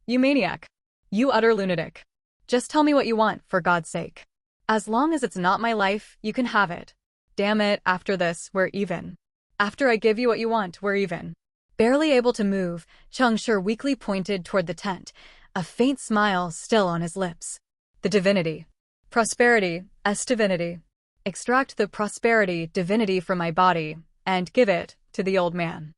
You maniac. You utter lunatic. Just tell me what you want, for God's sake. As long as it's not my life, you can have it. Damn it, after this, we're even. After I give you what you want, we're even. Barely able to move, Cheng Shi weakly pointed toward the tent, a faint smile still on his lips. The divinity. Prosperity, divinity. Extract the prosperity divinity from my body, and give it to the old man.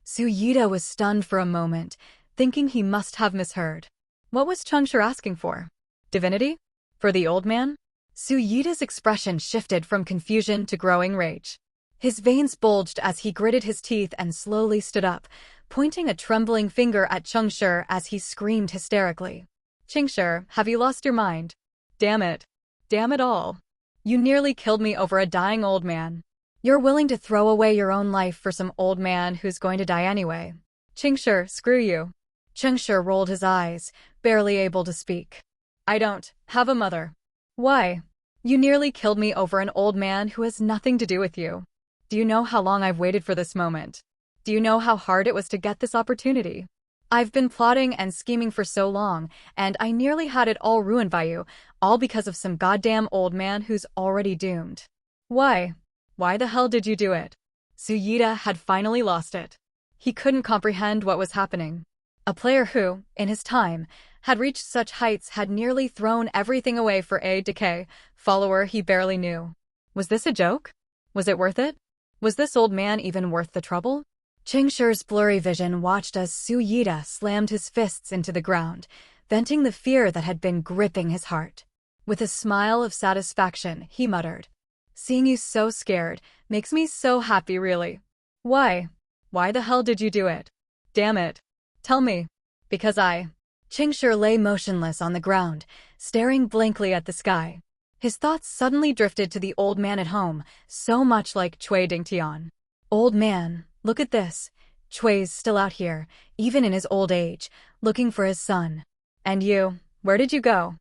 Su Yide was stunned for a moment, thinking he must have misheard. What was Cheng Shi asking for? Divinity? For the old man? Su Yide's expression shifted from confusion to growing rage. His veins bulged as he gritted his teeth and slowly stood up, pointing a trembling finger at Cheng Shi as he screamed hysterically. Cheng Shi, have you lost your mind? Damn it. Damn it all. You nearly killed me over a dying old man. You're willing to throw away your own life for some old man who's going to die anyway. Cheng Shi, screw you. Cheng Shi rolled his eyes, barely able to speak. I don't have a mother. Why? You nearly killed me over an old man who has nothing to do with you. Do you know how long I've waited for this moment? Do you know how hard it was to get this opportunity? I've been plotting and scheming for so long, and I nearly had it all ruined by you, all because of some goddamn old man who's already doomed. Why? Why the hell did you do it? Su Yide had finally lost it. He couldn't comprehend what was happening. A player who, in his time, had reached such heights had nearly thrown everything away for a decay follower he barely knew. Was this a joke? Was it worth it? Was this old man even worth the trouble? Cheng Shi's blurry vision watched as Su Yide slammed his fists into the ground, venting the fear that had been gripping his heart. With a smile of satisfaction, he muttered, Seeing you so scared makes me so happy, really. Why? Why the hell did you do it? Damn it. Tell me. Because I... Cheng Shi lay motionless on the ground, staring blankly at the sky. His thoughts suddenly drifted to the old man at home, so much like Cui Dingtian. Old man, look at this. Cui's still out here, even in his old age, looking for his son. And you, where did you go?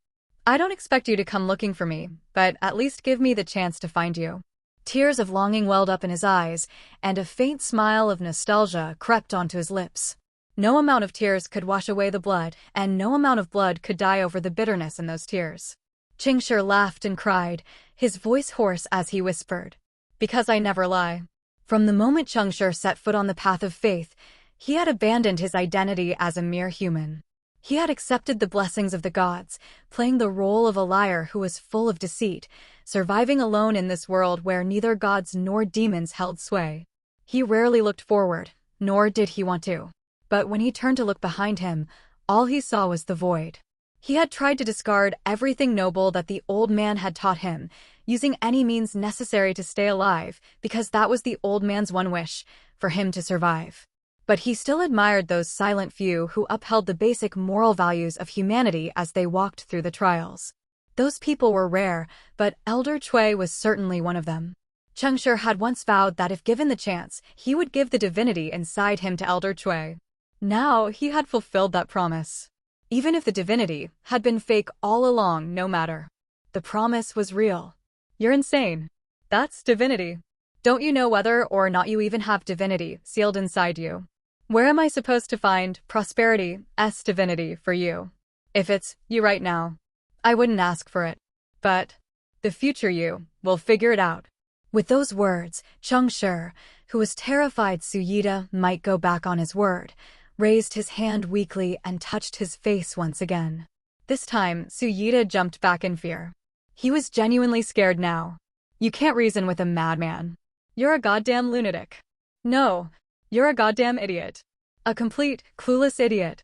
I don't expect you to come looking for me, but at least give me the chance to find you. Tears of longing welled up in his eyes, and a faint smile of nostalgia crept onto his lips. No amount of tears could wash away the blood, and no amount of blood could dye over the bitterness in those tears. Cheng Shi laughed and cried, his voice hoarse as he whispered, "Because I never lie." From the moment Cheng Shi set foot on the path of faith, he had abandoned his identity as a mere human. He had accepted the blessings of the gods, playing the role of a liar who was full of deceit, surviving alone in this world where neither gods nor demons held sway. He rarely looked forward, nor did he want to. But when he turned to look behind him, all he saw was the void. He had tried to discard everything noble that the old man had taught him, using any means necessary to stay alive, because that was the old man's one wish, for him to survive. But he still admired those silent few who upheld the basic moral values of humanity as they walked through the trials. Those people were rare, but Elder Chui was certainly one of them. Cheng Shi had once vowed that if given the chance, he would give the divinity inside him to Elder Chui. Now he had fulfilled that promise. Even if the divinity had been fake all along, no matter. The promise was real. You're insane. That's divinity. Don't you know whether or not you even have divinity sealed inside you? Where am I supposed to find prosperity's divinity for you? If it's you right now, I wouldn't ask for it. But the future you will figure it out. With those words, Cheng Shi, who was terrified Su Yide might go back on his word, raised his hand weakly and touched his face once again. This time, Su Yide jumped back in fear. He was genuinely scared now. You can't reason with a madman. You're a goddamn lunatic. No, you're a goddamn idiot. A complete, clueless idiot.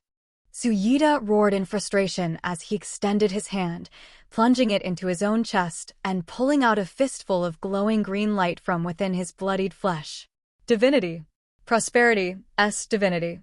Su Yide roared in frustration as he extended his hand, plunging it into his own chest and pulling out a fistful of glowing green light from within his bloodied flesh. Divinity. Prosperity's divinity.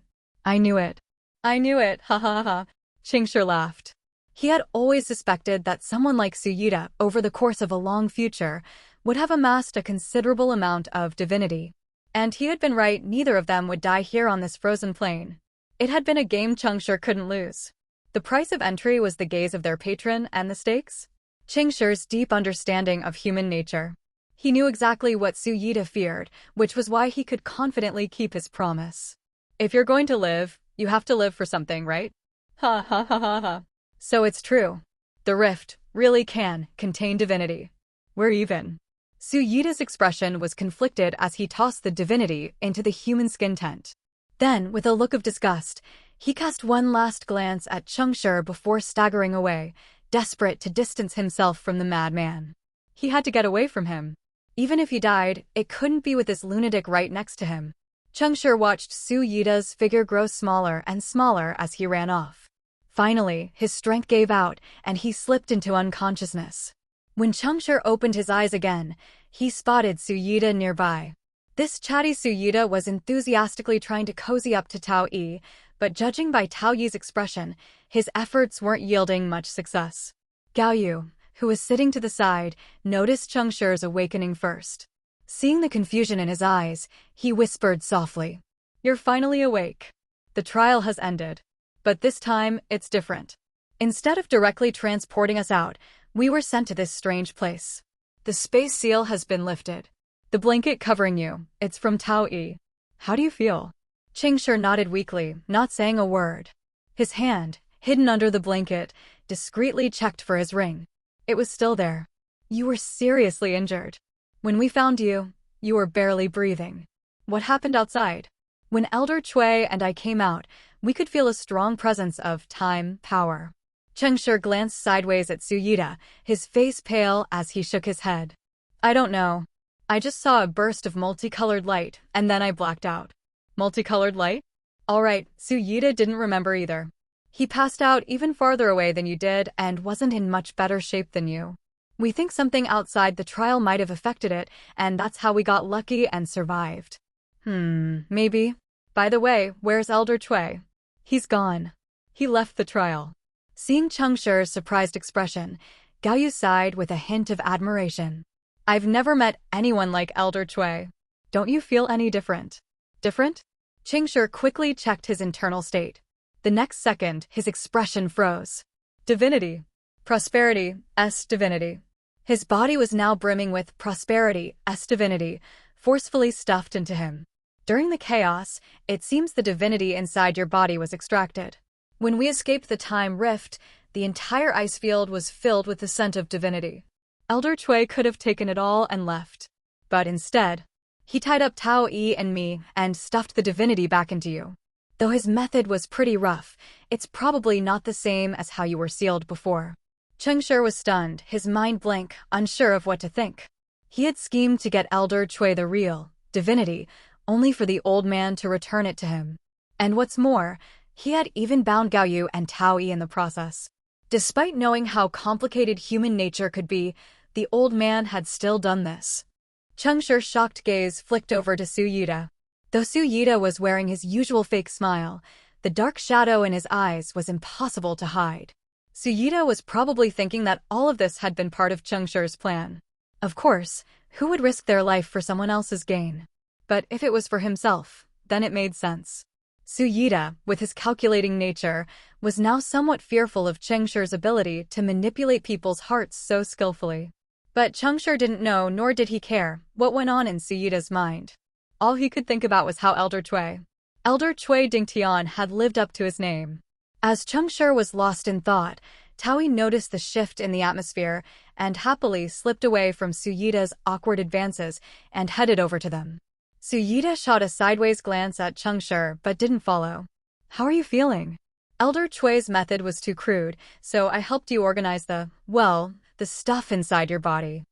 I knew it. I knew it, ha ha ha. Cheng Shi laughed. He had always suspected that someone like Su Yide, over the course of a long future, would have amassed a considerable amount of divinity. And he had been right, neither of them would die here on this frozen plain. It had been a game Cheng Shi couldn't lose. The price of entry was the gaze of their patron and the stakes. Cheng Shi's deep understanding of human nature. He knew exactly what Su Yide feared, which was why he could confidently keep his promise. If you're going to live, you have to live for something, right? Ha ha ha ha ha. So it's true. The rift really can contain divinity. We're even. Su Yide's expression was conflicted as he tossed the divinity into the human skin tent. Then, with a look of disgust, he cast one last glance at Cheng Shi before staggering away, desperate to distance himself from the madman. He had to get away from him. Even if he died, it couldn't be with this lunatic right next to him. Cheng Shi watched Su Yide's figure grow smaller and smaller as he ran off. Finally, his strength gave out, and he slipped into unconsciousness. When Cheng Shi opened his eyes again, he spotted Su Yide nearby. This chatty Su Yide was enthusiastically trying to cozy up to Tao Yi, but judging by Tao Yi's expression, his efforts weren't yielding much success. Gao Yu, who was sitting to the side, noticed Cheng Shi's awakening first. Seeing the confusion in his eyes, he whispered softly, "You're finally awake. The trial has ended. But this time, it's different. Instead of directly transporting us out, we were sent to this strange place. The space seal has been lifted. The blanket covering you, it's from Tao Yi. How do you feel?" Cheng Shi nodded weakly, not saying a word. His hand, hidden under the blanket, discreetly checked for his ring. It was still there. "You were seriously injured. When we found you, you were barely breathing. What happened outside? When Elder Chui and I came out, we could feel a strong presence of time power." Cheng Shi glanced sideways at Su Yide, his face pale as he shook his head. "I don't know. I just saw a burst of multicolored light, and then I blacked out." Multicolored light? All right, Su Yide didn't remember either. "He passed out even farther away than you did and wasn't in much better shape than you. We think something outside the trial might have affected it, and that's how we got lucky and survived." Maybe. By the way, where's Elder Chui? "He's gone. He left the trial." Seeing Cheng Shi's surprised expression, Gao Yu sighed with a hint of admiration. "I've never met anyone like Elder Chui. Don't you feel any different?" Different? Cheng Shi quickly checked his internal state. The next second, his expression froze. Divinity. Prosperity's divinity. His body was now brimming with prosperity's divinity, forcefully stuffed into him. During the chaos, it seems the divinity inside your body was extracted. When we escaped the time rift, The entire ice field was filled with the scent of divinity. Elder Chui could have taken it all and left. But instead, he tied up Tao Yi and me and stuffed the divinity back into you. Though his method was pretty rough, it's probably not the same as how you were sealed before. Cheng Shi was stunned, his mind blank, unsure of what to think. He had schemed to get Elder Chui the real divinity, only for the old man to return it to him. And what's more, he had even bound Gao Yu and Tao Yi in the process. Despite knowing how complicated human nature could be, the old man had still done this. Cheng Shi's shocked gaze flicked over to Su Yida. Though Su Yida was wearing his usual fake smile, the dark shadow in his eyes was impossible to hide. Su Yida was probably thinking that all of this had been part of Cheng Shi's plan. Of course, who would risk their life for someone else's gain? But if it was for himself, then it made sense. Su Yida, with his calculating nature, was now somewhat fearful of Cheng Shi's ability to manipulate people's hearts so skillfully. But Cheng Shi didn't know, nor did he care, what went on in Su Yida's mind. All he could think about was how Elder Chui Dingtian had lived up to his name. As Cheng Shi was lost in thought, Tao Yi noticed the shift in the atmosphere and happily slipped away from Su Yida's awkward advances and headed over to them. Su Yida shot a sideways glance at Cheng Shi but didn't follow. "How are you feeling?" Elder Chui's method was too crude, so I helped you organize the stuff inside your body.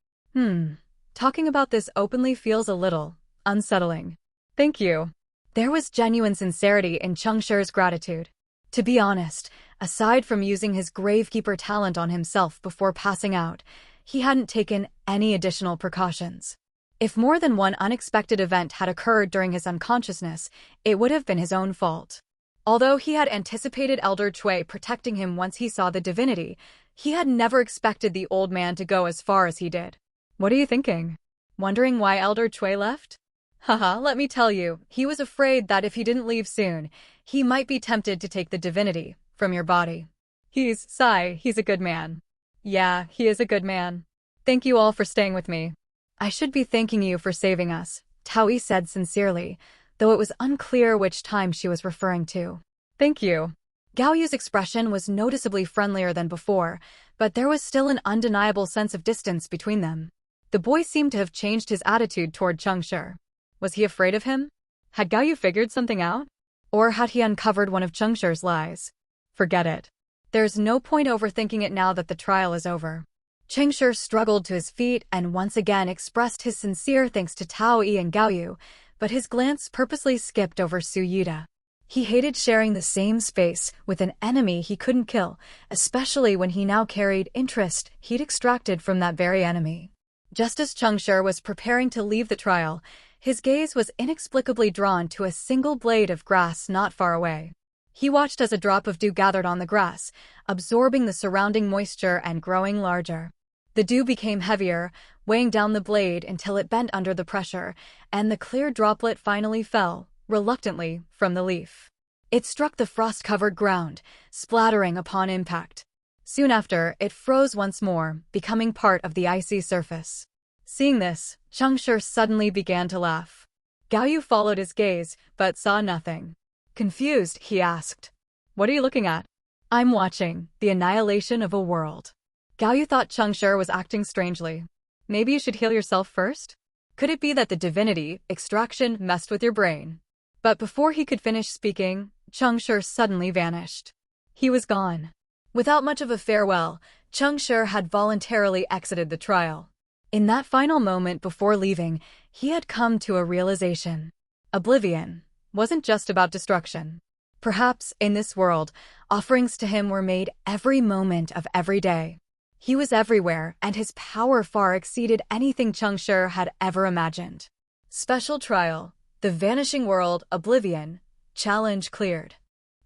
Talking about this openly feels a little unsettling. Thank you. There was genuine sincerity in Cheng Shi's gratitude. To be honest, aside from using his gravekeeper talent on himself before passing out, he hadn't taken any additional precautions. If more than one unexpected event had occurred during his unconsciousness, it would have been his own fault. Although he had anticipated Elder Chui protecting him once he saw the divinity, he had never expected the old man to go as far as he did. What are you thinking? Wondering why Elder Chui left? Haha, let me tell you, he was afraid that if he didn't leave soon, he might be tempted to take the divinity from your body. He's a good man. Yeah, he is a good man. Thank you all for staying with me. I should be thanking you for saving us, Tao Yi said sincerely, though it was unclear which time she was referring to. Thank you. Gao Yu's expression was noticeably friendlier than before, but there was still an undeniable sense of distance between them. The boy seemed to have changed his attitude toward Cheng Shi. Was he afraid of him? Had Gao Yu figured something out? Or had he uncovered one of Cheng Shi's lies? Forget it. There's no point overthinking it now that the trial is over. Cheng Shi struggled to his feet and once again expressed his sincere thanks to Tao Yi and Gao Yu, but his glance purposely skipped over Su Yida. He hated sharing the same space with an enemy he couldn't kill, especially when he now carried interest he'd extracted from that very enemy. Just as Cheng Shi was preparing to leave the trial, his gaze was inexplicably drawn to a single blade of grass not far away. He watched as a drop of dew gathered on the grass, absorbing the surrounding moisture and growing larger. The dew became heavier, weighing down the blade until it bent under the pressure, and the clear droplet finally fell, reluctantly, from the leaf. It struck the frost-covered ground, splattering upon impact. Soon after, it froze once more, becoming part of the icy surface. Seeing this, Cheng Shi suddenly began to laugh. Gao Yu followed his gaze, but saw nothing. Confused, he asked, "What are you looking at?" "I'm watching the annihilation of a world." Gao Yu thought Cheng Shi was acting strangely. Maybe you should heal yourself first? Could it be that the divinity extraction messed with your brain? But before he could finish speaking, Cheng Shi suddenly vanished. He was gone. Without much of a farewell, Cheng Shi had voluntarily exited the trial. In that final moment before leaving, he had come to a realization. Oblivion wasn't just about destruction. Perhaps, in this world, offerings to him were made every moment of every day. He was everywhere, and his power far exceeded anything Cheng Shi had ever imagined. Special Trial, The Vanishing World, Oblivion, Challenge cleared.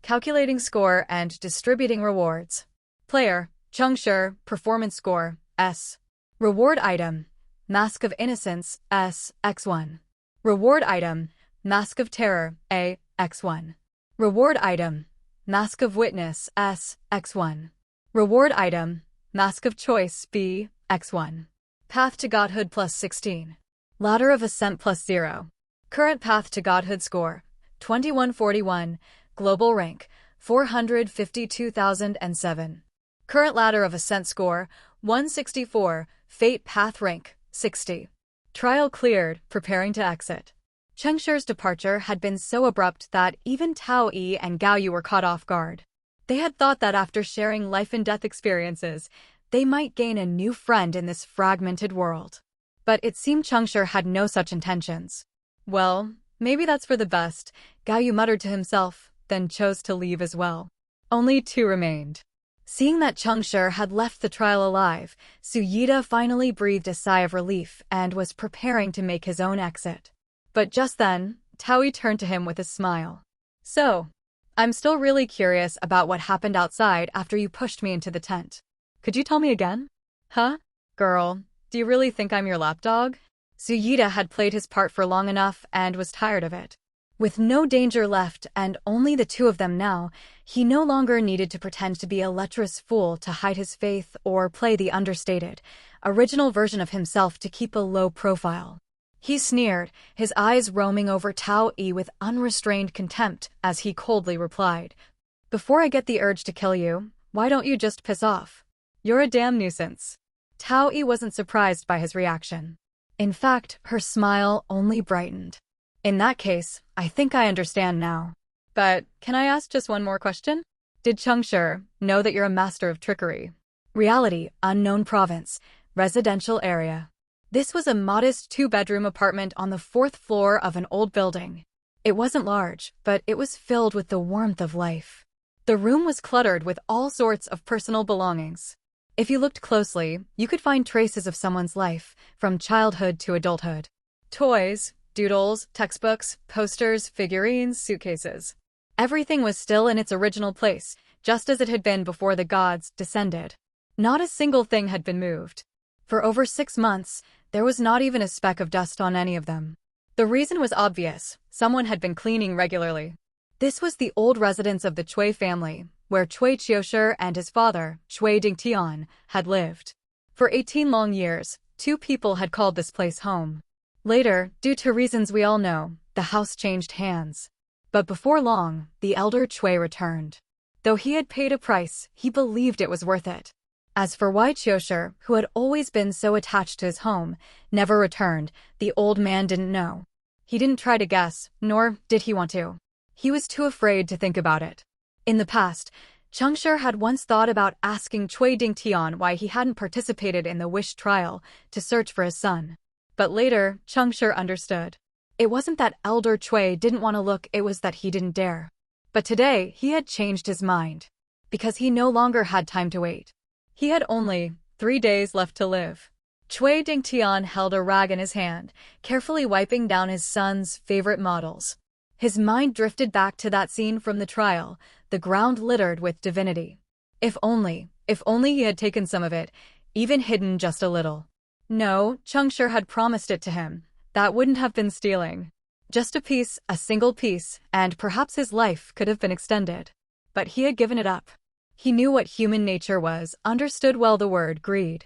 Calculating score and distributing rewards. Player, Cheng Shi, Performance score, S. Reward item, Mask of Innocence, S, X1. Reward item, Mask of Terror, A, X1. Reward item, Mask of Witness, S, X1. Reward item, Mask of Choice, B, X1. Path to Godhood plus 16. Ladder of Ascent plus 0. Current Path to Godhood score, 2141. Global rank, 452,007. Current ladder of ascent score, 164. Fate path rank, 60. Trial cleared, preparing to exit. Cheng Shi's departure had been so abrupt that even Tao Yi and Gao Yu were caught off guard. They had thought that after sharing life-and-death experiences, they might gain a new friend in this fragmented world. But it seemed Cheng Shi had no such intentions. Well, maybe that's for the best, Gao Yu muttered to himself, then chose to leave as well. Only two remained. Seeing that Cheng Shi had left the trial alive, Su Yida finally breathed a sigh of relief and was preparing to make his own exit. But just then, Tao Yi turned to him with a smile. So, I'm still really curious about what happened outside after you pushed me into the tent. Could you tell me again? Huh? Girl, do you really think I'm your lapdog? Su Yida had played his part for long enough and was tired of it. With no danger left and only the two of them now, he no longer needed to pretend to be a lecherous fool to hide his faith or play the understated, original version of himself to keep a low profile. He sneered, his eyes roaming over Tao Yi with unrestrained contempt as he coldly replied, "Before I get the urge to kill you, why don't you just piss off? You're a damn nuisance." Tao Yi wasn't surprised by his reaction. In fact, her smile only brightened. In that case, I think I understand now. But can I ask just one more question? Did Cheng Shi know that you're a master of trickery? Reality, unknown province, residential area. This was a modest two-bedroom apartment on the 4th floor of an old building. It wasn't large, but it was filled with the warmth of life. The room was cluttered with all sorts of personal belongings. If you looked closely, you could find traces of someone's life, from childhood to adulthood. Toys, doodles, textbooks, posters, figurines, suitcases. Everything was still in its original place, just as it had been before the gods descended. Not a single thing had been moved. For over 6 months, there was not even a speck of dust on any of them. The reason was obvious. Someone had been cleaning regularly. This was the old residence of the Cui family, where Cui Qiushi and his father, Cui Dingtian, had lived. For 18 long years, two people had called this place home. Later, due to reasons we all know, the house changed hands. But before long, the elder Cui returned. Though he had paid a price, he believed it was worth it. As for Wei Qiushi, who had always been so attached to his home, never returned, the old man didn't know. He didn't try to guess, nor did he want to. He was too afraid to think about it. In the past, Cheng Shi had once thought about asking Cui Dingtian why he hadn't participated in the wish trial to search for his son. But later, Cheng Shi understood. It wasn't that elder Cui didn't want to look, it was that he didn't dare. But today, he had changed his mind. Because he no longer had time to wait. He had only 3 days left to live. Cui Dingtian held a rag in his hand, carefully wiping down his son's favorite models. His mind drifted back to that scene from the trial, the ground littered with divinity. If only he had taken some of it, even hidden just a little. No, Cheng Shi had promised it to him. That wouldn't have been stealing. Just a piece, a single piece, and perhaps his life could have been extended. But he had given it up. He knew what human nature was, understood well the word greed.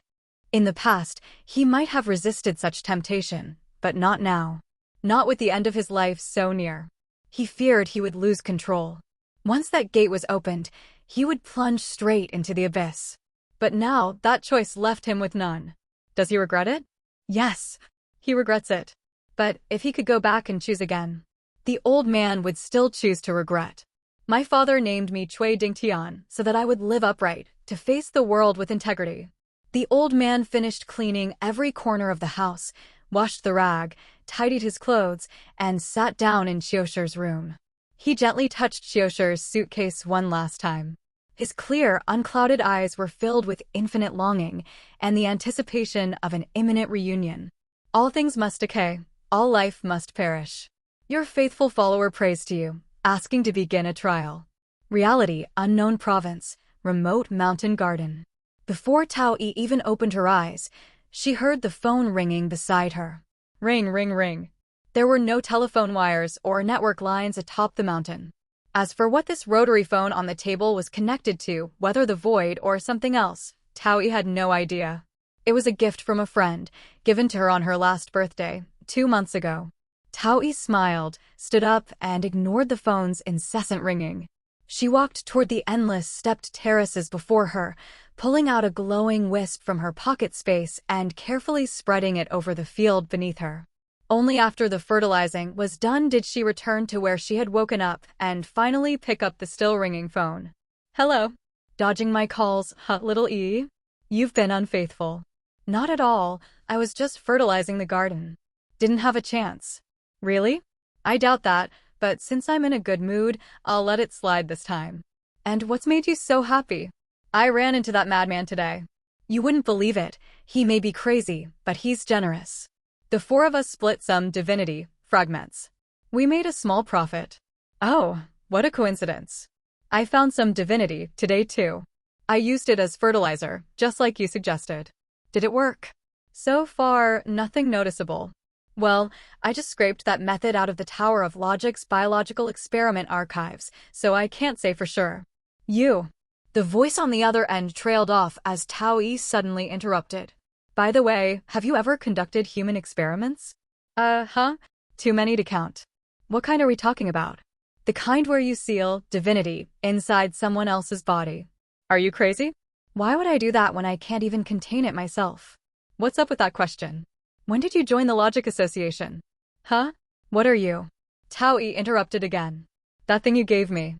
In the past, he might have resisted such temptation, but not now. Not with the end of his life so near. He feared he would lose control. Once that gate was opened, he would plunge straight into the abyss. But now, that choice left him with none. Does he regret it? Yes, he regrets it. But if he could go back and choose again, the old man would still choose to regret. My father named me Cui Dingtian so that I would live upright, to face the world with integrity. The old man finished cleaning every corner of the house, washed the rag, tidied his clothes, and sat down in Qiushi's room. He gently touched Qiushi's suitcase one last time. His clear, unclouded eyes were filled with infinite longing and the anticipation of an imminent reunion. All things must decay, all life must perish. Your faithful follower prays to you, asking to begin a trial. Reality, unknown province, remote mountain garden. Before Tao Yi even opened her eyes, she heard the phone ringing beside her. Ring, ring, ring. There were no telephone wires or network lines atop the mountain. As for what this rotary phone on the table was connected to, whether the void or something else, Tao Yi had no idea. It was a gift from a friend, given to her on her last birthday, 2 months ago. Tao Yi smiled, stood up, and ignored the phone's incessant ringing. She walked toward the endless stepped terraces before her, pulling out a glowing wisp from her pocket space and carefully spreading it over the field beneath her. Only after the fertilizing was done did she return to where she had woken up and finally pick up the still-ringing phone. "Hello. Dodging my calls, huh, little E? You've been unfaithful." "Not at all. I was just fertilizing the garden. Didn't have a chance." "Really? I doubt that, but since I'm in a good mood, I'll let it slide this time." "And what's made you so happy?" "I ran into that madman today. You wouldn't believe it. He may be crazy, but he's generous. The four of us split some divinity fragments. We made a small profit." "Oh, what a coincidence. I found some divinity today too. I used it as fertilizer, just like you suggested." "Did it work?" "So far, nothing noticeable." "Well, I just scraped that method out of the Tower of Logic's biological experiment archives, so I can't say for sure." "You." The voice on the other end trailed off as Tao-E suddenly interrupted. "By the way, have you ever conducted human experiments?" Huh? Too many to count." "What kind are we talking about?" "The kind where you seal divinity inside someone else's body." "Are you crazy?" "Why would I do that when I can't even contain it myself?" "What's up with that question?" "When did you join the Logic Association?" "Huh? What are you?" Tao-E interrupted again. "That thing you gave me.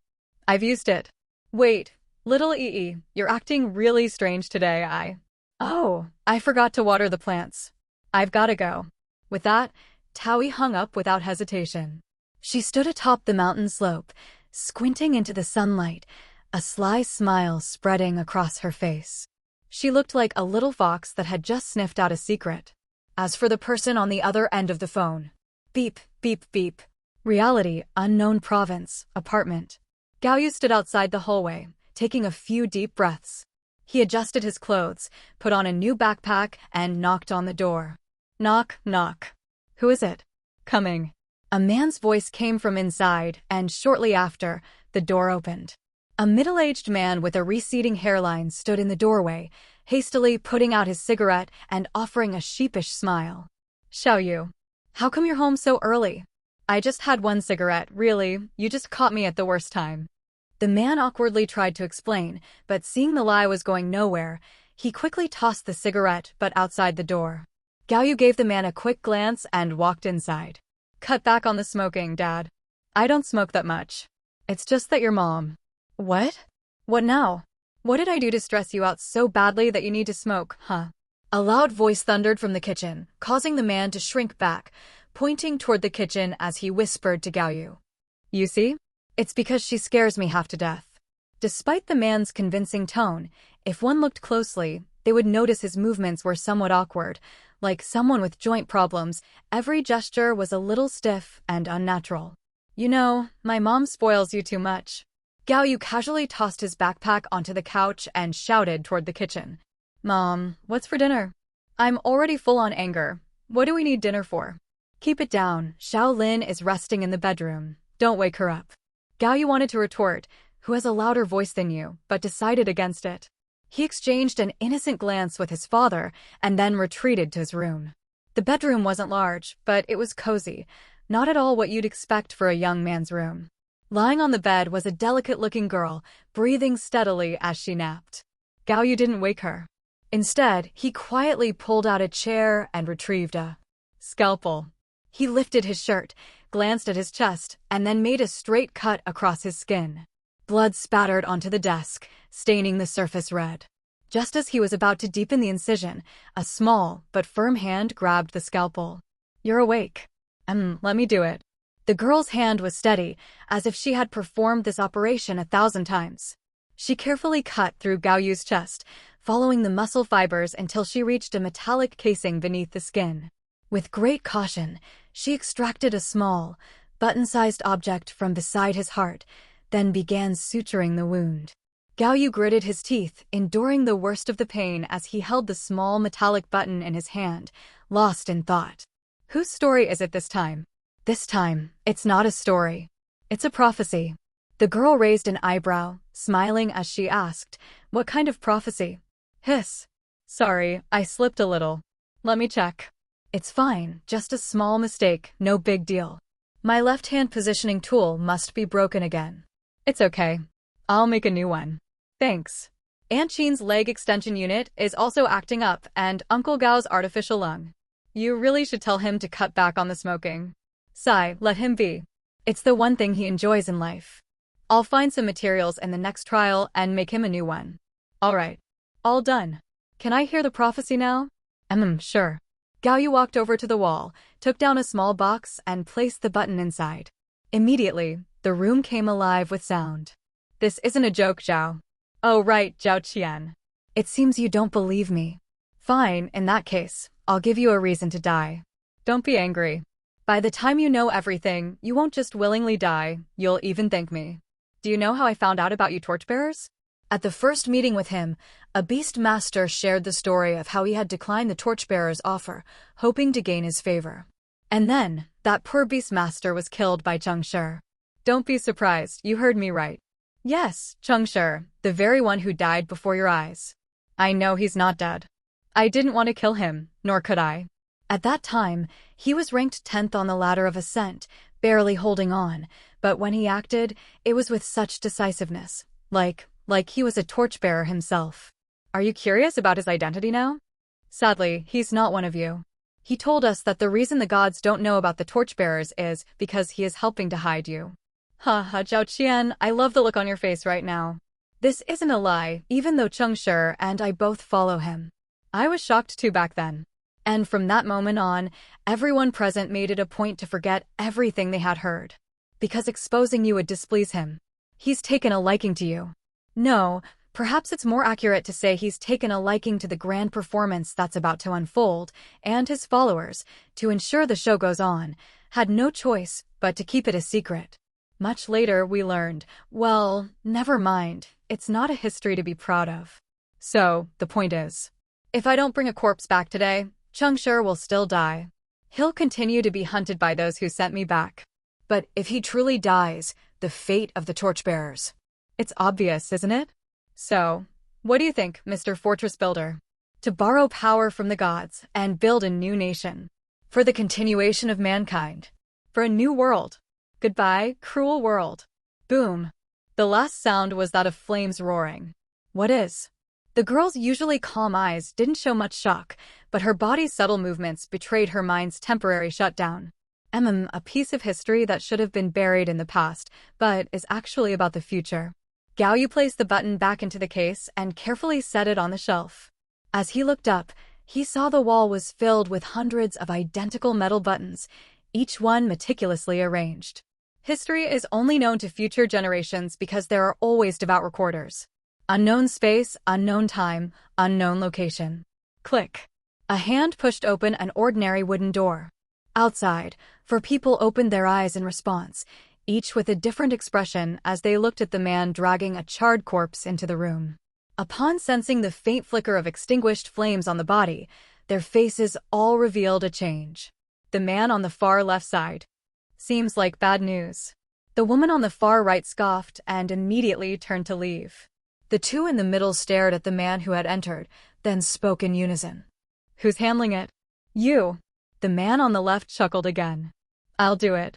I've used it." "Wait, little E, you're acting really strange today. Oh, I forgot to water the plants. I've gotta go." With that, Tao-E hung up without hesitation. She stood atop the mountain slope, squinting into the sunlight, a sly smile spreading across her face. She looked like a little fox that had just sniffed out a secret. As for the person on the other end of the phone, beep, beep, beep. Reality, unknown province, apartment. Gaoyu stood outside the hallway, taking a few deep breaths. He adjusted his clothes, put on a new backpack, and knocked on the door. Knock, knock. "Who is it?" "Coming." A man's voice came from inside, and shortly after, the door opened. A middle-aged man with a receding hairline stood in the doorway, hastily putting out his cigarette and offering a sheepish smile. "Xiaoyu, how come you're home so early?" "I just had one cigarette, really. You just caught me at the worst time." The man awkwardly tried to explain, but seeing the lie was going nowhere, he quickly tossed the cigarette but outside the door. Gaoyu gave the man a quick glance and walked inside. "Cut back on the smoking, Dad. I don't smoke that much. It's just that your mom." "What? What now? What did I do to stress you out so badly that you need to smoke, huh?" A loud voice thundered from the kitchen, causing the man to shrink back, pointing toward the kitchen as he whispered to Gaoyu. "You see? It's because she scares me half to death." Despite the man's convincing tone, if one looked closely, they would notice his movements were somewhat awkward. Like someone with joint problems, every gesture was a little stiff and unnatural. "You know, my mom spoils you too much." Gaoyu casually tossed his backpack onto the couch and shouted toward the kitchen. "Mom, what's for dinner?" "I'm already full on anger. What do we need dinner for?" "Keep it down. Xiaolin is resting in the bedroom. Don't wake her up." Gaoyu wanted to retort, "Who has a louder voice than you?" but decided against it. He exchanged an innocent glance with his father and then retreated to his room. The bedroom wasn't large, but it was cozy, not at all what you'd expect for a young man's room. Lying on the bed was a delicate-looking girl, breathing steadily as she napped. Gaoyu didn't wake her. Instead, he quietly pulled out a chair and retrieved a scalpel. He lifted his shirt, glanced at his chest, and then made a straight cut across his skin. Blood spattered onto the desk, staining the surface red. Just as he was about to deepen the incision, a small but firm hand grabbed the scalpel. "You're awake. Let me do it." The girl's hand was steady, as if she had performed this operation 1,000 times. She carefully cut through Gaoyu's chest, following the muscle fibers until she reached a metallic casing beneath the skin. With great caution, she extracted a small, button-sized object from beside his heart, then began suturing the wound. Gaoyu gritted his teeth, enduring the worst of the pain as he held the small metallic button in his hand, lost in thought. Whose story is it this time? This time, it's not a story. It's a prophecy. The girl raised an eyebrow, smiling as she asked, "What kind of prophecy?" "Hiss. Sorry, I slipped a little. Let me check." "It's fine, just a small mistake, no big deal. My left-hand positioning tool must be broken again." "It's okay. I'll make a new one. Thanks." Aunt Chin's leg extension unit is also acting up, and Uncle Gao's artificial lung. You really should tell him to cut back on the smoking. Sigh, let him be. It's the one thing he enjoys in life. I'll find some materials in the next trial and make him a new one. All right. All done. Can I hear the prophecy now? Sure. Gao Yu walked over to the wall, took down a small box, and placed the button inside. Immediately, the room came alive with sound. This isn't a joke, Zhao. Oh right, Zhao Qian. It seems you don't believe me. Fine, in that case, I'll give you a reason to die. Don't be angry. By the time you know everything, you won't just willingly die, you'll even thank me. Do you know how I found out about you torchbearers? At the first meeting with him, a beast master shared the story of how he had declined the torchbearer's offer, hoping to gain his favor. And then, that poor beast master was killed by Cheng Shi. Don't be surprised, you heard me right. Yes, Cheng Shi, the very one who died before your eyes. I know he's not dead. I didn't want to kill him, nor could I. At that time, he was ranked 10th on the ladder of ascent, barely holding on, but when he acted, it was with such decisiveness, like he was a torchbearer himself. Are you curious about his identity now? Sadly, he's not one of you. He told us that the reason the gods don't know about the torchbearers is because he is helping to hide you. Ha ha, Zhao Qian, I love the look on your face right now. This isn't a lie, even though Cheng Shi and I both follow him. I was shocked too back then. And from that moment on, everyone present made it a point to forget everything they had heard. Because exposing you would displease him. He's taken a liking to you. No, perhaps it's more accurate to say he's taken a liking to the grand performance that's about to unfold, and his followers, to ensure the show goes on, had no choice but to keep it a secret. Much later, we learned, well, never mind, it's not a history to be proud of. So, the point is, if I don't bring a corpse back today, Cheng Shi will still die. He'll continue to be hunted by those who sent me back. But if he truly dies, the fate of the torchbearers. It's obvious, isn't it? So, what do you think, Mr. Fortress Builder? To borrow power from the gods and build a new nation. For the continuation of mankind. For a new world. Goodbye, cruel world. Boom. The last sound was that of flames roaring. What is? The girl's usually calm eyes didn't show much shock, but her body's subtle movements betrayed her mind's temporary shutdown. A piece of history that should have been buried in the past, but is actually about the future. Gao Yu placed the button back into the case and carefully set it on the shelf. As he looked up, he saw the wall was filled with hundreds of identical metal buttons, each one meticulously arranged. History is only known to future generations because there are always devout recorders. Unknown space, unknown time, unknown location. Click. A hand pushed open an ordinary wooden door. Outside, 4 people opened their eyes in response, each with a different expression as they looked at the man dragging a charred corpse into the room. Upon sensing the faint flicker of extinguished flames on the body, their faces all revealed a change. The man on the far left side. Seems like bad news. The woman on the far right scoffed and immediately turned to leave. The 2 in the middle stared at the man who had entered, then spoke in unison. Who's handling it? You. The man on the left chuckled again. I'll do it.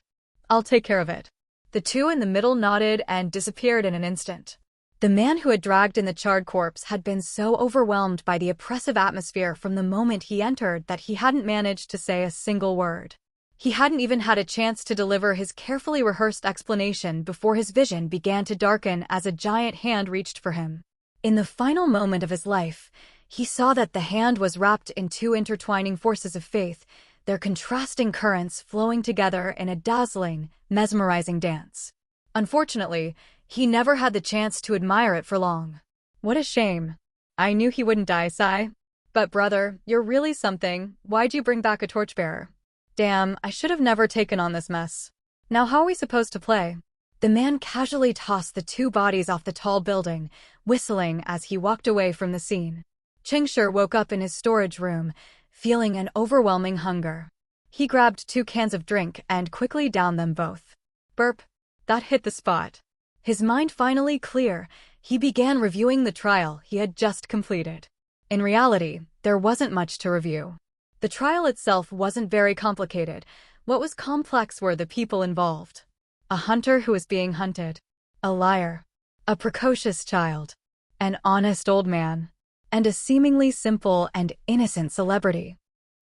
I'll take care of it. The 2 in the middle nodded and disappeared in an instant. The man who had dragged in the charred corpse had been so overwhelmed by the oppressive atmosphere from the moment he entered that he hadn't managed to say a single word. He hadn't even had a chance to deliver his carefully rehearsed explanation before his vision began to darken as a giant hand reached for him. In the final moment of his life, he saw that the hand was wrapped in 2 intertwining forces of faith, their contrasting currents flowing together in a dazzling, mesmerizing dance. Unfortunately, he never had the chance to admire it for long. What a shame. I knew he wouldn't die, Sai. But brother, you're really something. Why'd you bring back a torchbearer? Damn, I should have never taken on this mess. Now how are we supposed to play? The man casually tossed the 2 bodies off the tall building, whistling as he walked away from the scene. Cheng Shi woke up in his storage room, feeling an overwhelming hunger. He grabbed 2 cans of drink and quickly downed them both. Burp. That hit the spot. His mind finally clear, he began reviewing the trial he had just completed. In reality, there wasn't much to review. The trial itself wasn't very complicated. What was complex were the people involved. A hunter who was being hunted. A liar. A precocious child. An honest old man. And a seemingly simple and innocent celebrity.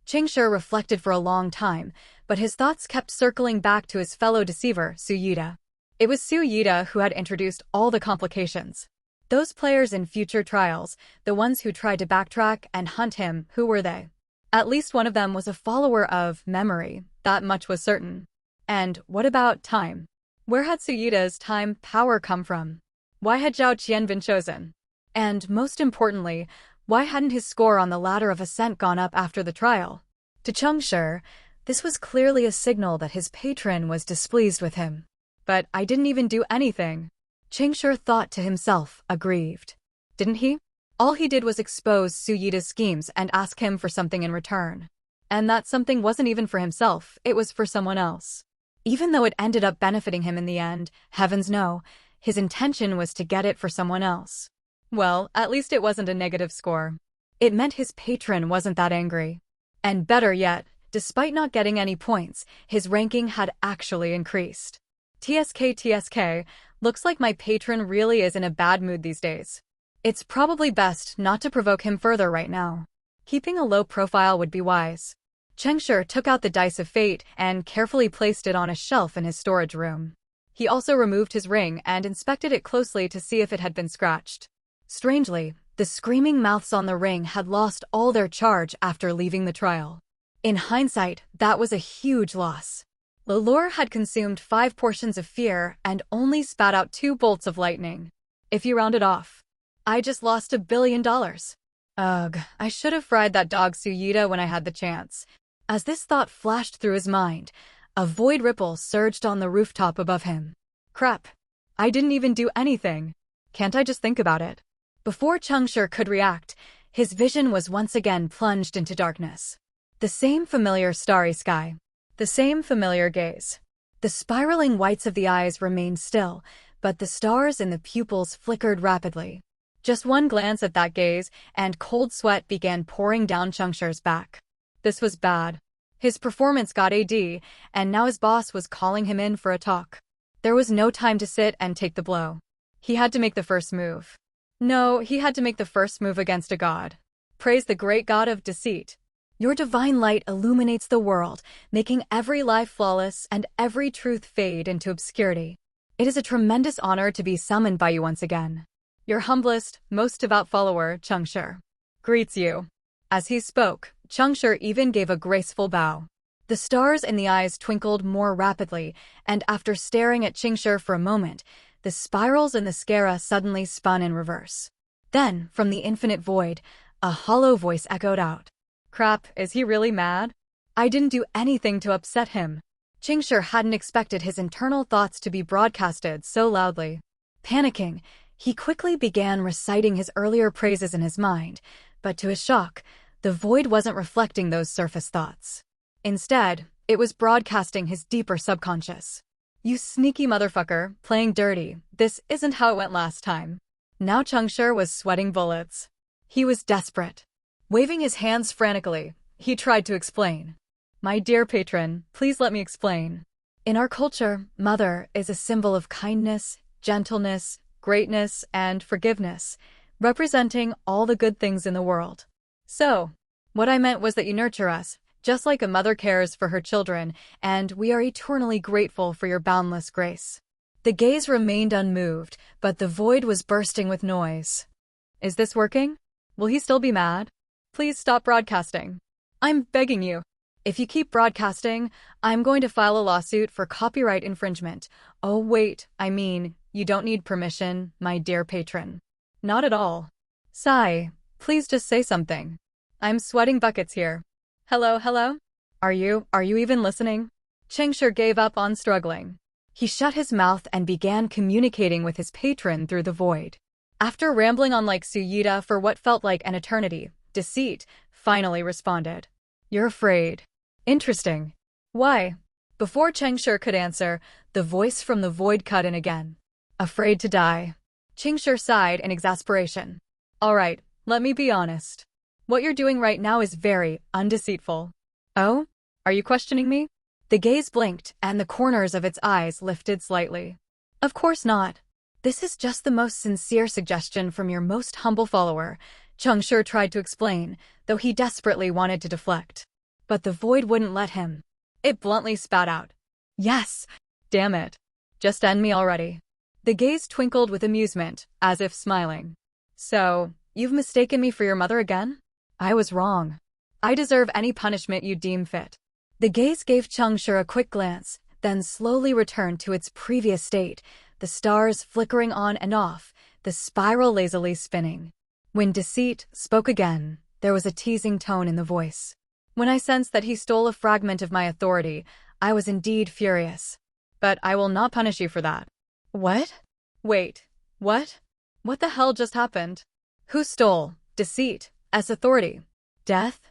Cheng Shi reflected for a long time, but his thoughts kept circling back to his fellow deceiver, Su Yida. It was Su Yida who had introduced all the complications. Those players in future trials, the ones who tried to backtrack and hunt him, who were they? At least one of them was a follower of memory, that much was certain. And what about time? Where had Su Yida's time power come from? Why had Zhao Qian been chosen? And most importantly, why hadn't his score on the ladder of ascent gone up after the trial? To Cheng Shi, this was clearly a signal that his patron was displeased with him. But I didn't even do anything. Cheng Shi thought to himself, aggrieved. Didn't he? All he did was expose Su Yida's schemes and ask him for something in return. And that something wasn't even for himself, it was for someone else. Even though it ended up benefiting him in the end, heavens no, his intention was to get it for someone else. Well, at least it wasn't a negative score. It meant his patron wasn't that angry. And better yet, despite not getting any points, his ranking had actually increased. TSK, looks like my patron really is in a bad mood these days. It's probably best not to provoke him further right now. Keeping a low profile would be wise. Cheng Shi took out the dice of fate and carefully placed it on a shelf in his storage room. He also removed his ring and inspected it closely to see if it had been scratched. Strangely, the screaming mouths on the ring had lost all their charge after leaving the trial. In hindsight, that was a huge loss. Lalore had consumed 5 portions of fear and only spat out 2 bolts of lightning. If you round it off, I just lost $1 billion. Ugh, I should have fried that dog Su Yida when I had the chance. As this thought flashed through his mind, a void ripple surged on the rooftop above him. Crap. I didn't even do anything. Can't I just think about it? Before Cheng Shi could react, his vision was once again plunged into darkness. The same familiar starry sky. The same familiar gaze. The spiraling whites of the eyes remained still, but the stars in the pupils flickered rapidly. Just one glance at that gaze, and cold sweat began pouring down Cheng Shi's back. This was bad. His performance got AD, and now his boss was calling him in for a talk. There was no time to sit and take the blow. He had to make the first move. No, he had to make the first move against a god. Praise the great god of deceit. Your divine light illuminates the world, making every lie flawless and every truth fade into obscurity. It is a tremendous honor to be summoned by you once again. Your humblest, most devout follower, Cheng Shi, greets you. As he spoke, Cheng Shi even gave a graceful bow. The stars in the eyes twinkled more rapidly, and after staring at Cheng Shi for a moment, the spirals in the sclera suddenly spun in reverse. Then, from the infinite void, a hollow voice echoed out. Crap, is he really mad? I didn't do anything to upset him. Cheng Shi hadn't expected his internal thoughts to be broadcasted so loudly. Panicking, he quickly began reciting his earlier praises in his mind, but to his shock, the void wasn't reflecting those surface thoughts. Instead, it was broadcasting his deeper subconscious. You sneaky motherfucker, playing dirty, this isn't how it went last time. Now Cheng Shi was sweating bullets. He was desperate. Waving his hands frantically, he tried to explain. My dear patron, please let me explain. In our culture, mother is a symbol of kindness, gentleness, greatness, and forgiveness, representing all the good things in the world. So, what I meant was that you nurture us, just like a mother cares for her children, and we are eternally grateful for your boundless grace. The gaze remained unmoved, but the void was bursting with noise. Is this working? Will he still be mad? Please stop broadcasting. I'm begging you. If you keep broadcasting, I'm going to file a lawsuit for copyright infringement. Oh wait, I mean, you don't need permission, my dear patron. Not at all. Sigh, please just say something. I'm sweating buckets here. Hello? Are you even listening? Cheng Shi gave up on struggling. He shut his mouth and began communicating with his patron through the void. After rambling on like Su Yida for what felt like an eternity, Deceit finally responded. You're afraid. Interesting. Why? Before Cheng Shi could answer, the voice from the void cut in again. Afraid to die. Cheng Shi sighed in exasperation. All right, let me be honest. What you're doing right now is very undeceitful. Oh? Are you questioning me? The gaze blinked, and the corners of its eyes lifted slightly. Of course not. This is just the most sincere suggestion from your most humble follower, Cheng Shi tried to explain, though he desperately wanted to deflect. But the void wouldn't let him. It bluntly spat out. Yes! Damn it. Just end me already. The gaze twinkled with amusement, as if smiling. So, you've mistaken me for your mother again? I was wrong. I deserve any punishment you deem fit. The gaze gave Cheng Shi a quick glance, then slowly returned to its previous state, the stars flickering on and off, the spiral lazily spinning. When Deceit spoke again, there was a teasing tone in the voice. When I sensed that he stole a fragment of my authority, I was indeed furious. But I will not punish you for that. What? Wait, what? What the hell just happened? Who stole Deceit as authority? Death?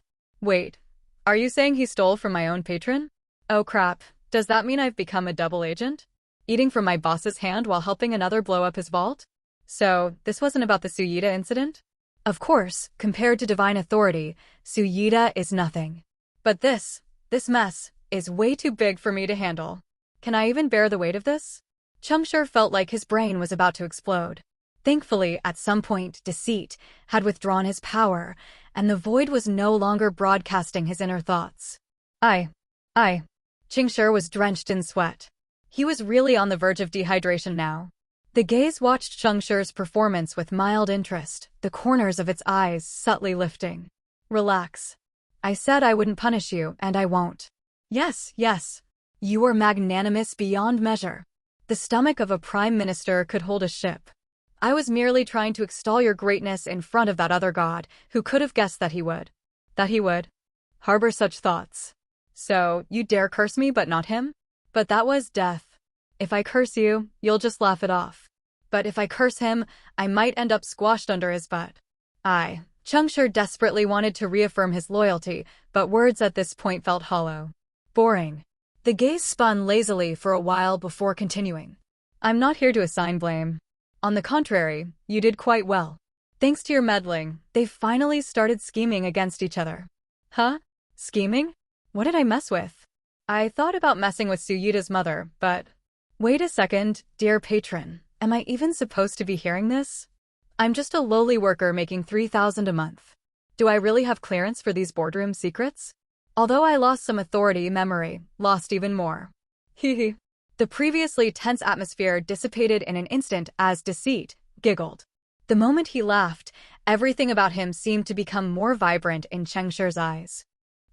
Wait, are you saying he stole from my own patron? Oh crap, does that mean I've become a double agent? Eating from my boss's hand while helping another blow up his vault? So, this wasn't about the Suyita incident? Of course, compared to divine authority, Suyita is nothing. But this mess, is way too big for me to handle. Can I even bear the weight of this? Cheng Shi felt like his brain was about to explode. Thankfully, at some point, Deceit had withdrawn his power, and the void was no longer broadcasting his inner thoughts. Cheng Shi was drenched in sweat. He was really on the verge of dehydration now. The gaze watched Cheng Shi's performance with mild interest, the corners of its eyes subtly lifting. Relax. I said I wouldn't punish you, and I won't. Yes. You are magnanimous beyond measure. The stomach of a prime minister could hold a ship. I was merely trying to extol your greatness in front of that other god, who could have guessed that he would harbor such thoughts. So, you dare curse me but not him? But that was death. If I curse you, you'll just laugh it off. But if I curse him, I might end up squashed under his butt. Cheng Shi desperately wanted to reaffirm his loyalty, but words at this point felt hollow. Boring. The gaze spun lazily for a while before continuing. I'm not here to assign blame. On the contrary, you did quite well. Thanks to your meddling, they've finally started scheming against each other. Huh? Scheming? What did I mess with? I thought about messing with Suyita's mother, but... Wait a second, dear patron. Am I even supposed to be hearing this? I'm just a lowly worker making $3,000 a month. Do I really have clearance for these boardroom secrets? Although I lost some authority, memory lost even more. Hee. The previously tense atmosphere dissipated in an instant as Deceit giggled. The moment he laughed, everything about him seemed to become more vibrant in Cheng Shi's eyes.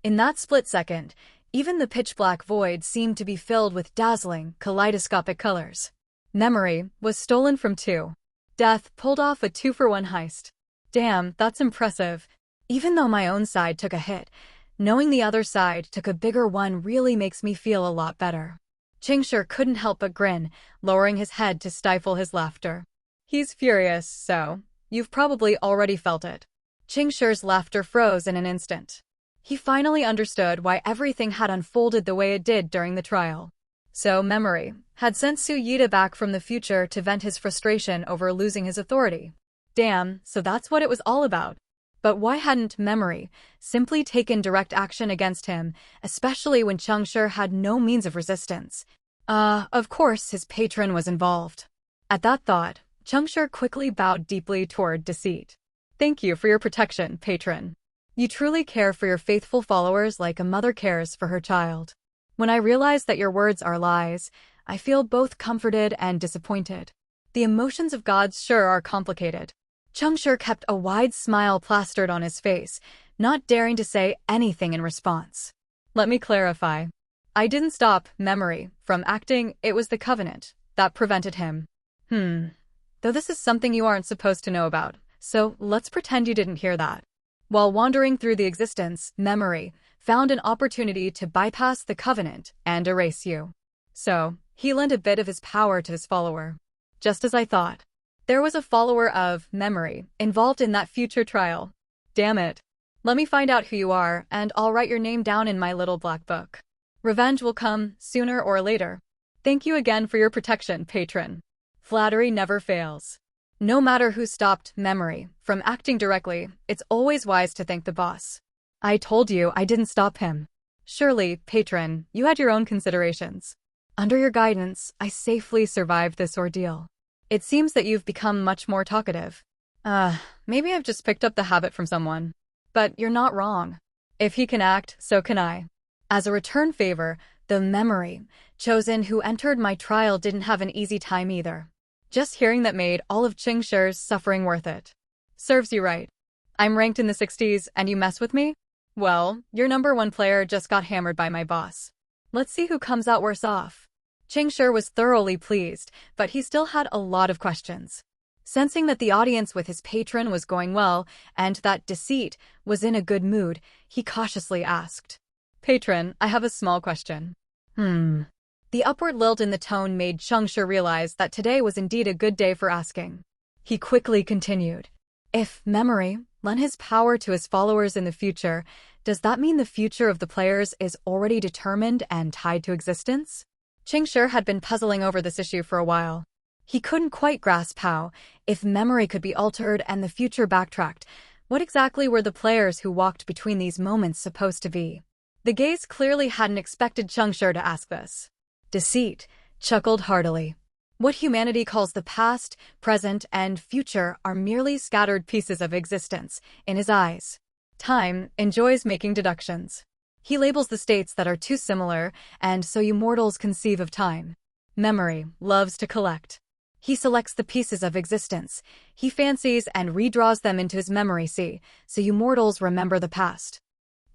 In that split second, even the pitch-black void seemed to be filled with dazzling, kaleidoscopic colors. Memory was stolen from two. Death pulled off a 2-for-1 heist. Damn, that's impressive. Even though my own side took a hit, knowing the other side took a bigger one really makes me feel a lot better. Cheng Shi couldn't help but grin, lowering his head to stifle his laughter. He's furious, so you've probably already felt it. Cheng Shi's laughter froze in an instant. He finally understood why everything had unfolded the way it did during the trial. So Memory had sent Suyita back from the future to vent his frustration over losing his authority. Damn, so that's what it was all about. But why hadn't Memory simply taken direct action against him, especially when Cheng Shi had no means of resistance? Of course his patron was involved. At that thought, Cheng Shi quickly bowed deeply toward Deceit. Thank you for your protection, patron. You truly care for your faithful followers like a mother cares for her child. When I realize that your words are lies, I feel both comforted and disappointed. The emotions of gods sure are complicated. Cheng Shi kept a wide smile plastered on his face, not daring to say anything in response. Let me clarify. I didn't stop Memory from acting, it was the covenant that prevented him. Though this is something you aren't supposed to know about, so let's pretend you didn't hear that. While wandering through the existence, Memory found an opportunity to bypass the covenant and erase you. So, he lent a bit of his power to his follower. Just as I thought. There was a follower of Memory involved in that future trial. Damn it. Let me find out who you are, and I'll write your name down in my little black book. Revenge will come, sooner or later. Thank you again for your protection, patron. Flattery never fails. No matter who stopped Memory from acting directly, it's always wise to thank the boss. I told you I didn't stop him. Surely, patron, you had your own considerations. Under your guidance, I safely survived this ordeal. It seems that you've become much more talkative. Maybe I've just picked up the habit from someone. But you're not wrong. If he can act, so can I. As a return favor, the memory chosen who entered my trial didn't have an easy time either. Just hearing that made all of Cheng Shi's suffering worth it. Serves you right. I'm ranked in the 60s and you mess with me? Well, your #1 player just got hammered by my boss. Let's see who comes out worse off. Cheng Shi was thoroughly pleased, but he still had a lot of questions. Sensing that the audience with his patron was going well and that Deceit was in a good mood, he cautiously asked, "Patron, I have a small question." The upward lilt in the tone made Cheng Shi realize that today was indeed a good day for asking. He quickly continued, "If memory lent his power to his followers in the future, does that mean the future of the players is already determined and tied to existence?" Cheng Shi had been puzzling over this issue for a while. He couldn't quite grasp how, if memory could be altered and the future backtracked, what exactly were the players who walked between these moments supposed to be? The gaze clearly hadn't expected Cheng Shi to ask this. Deceit chuckled heartily. What humanity calls the past, present, and future are merely scattered pieces of existence, in his eyes. Time enjoys making deductions. He labels the states that are too similar, and so you mortals conceive of time. Memory loves to collect. He selects the pieces of existence. He fancies and redraws them into his memory, so you mortals remember the past.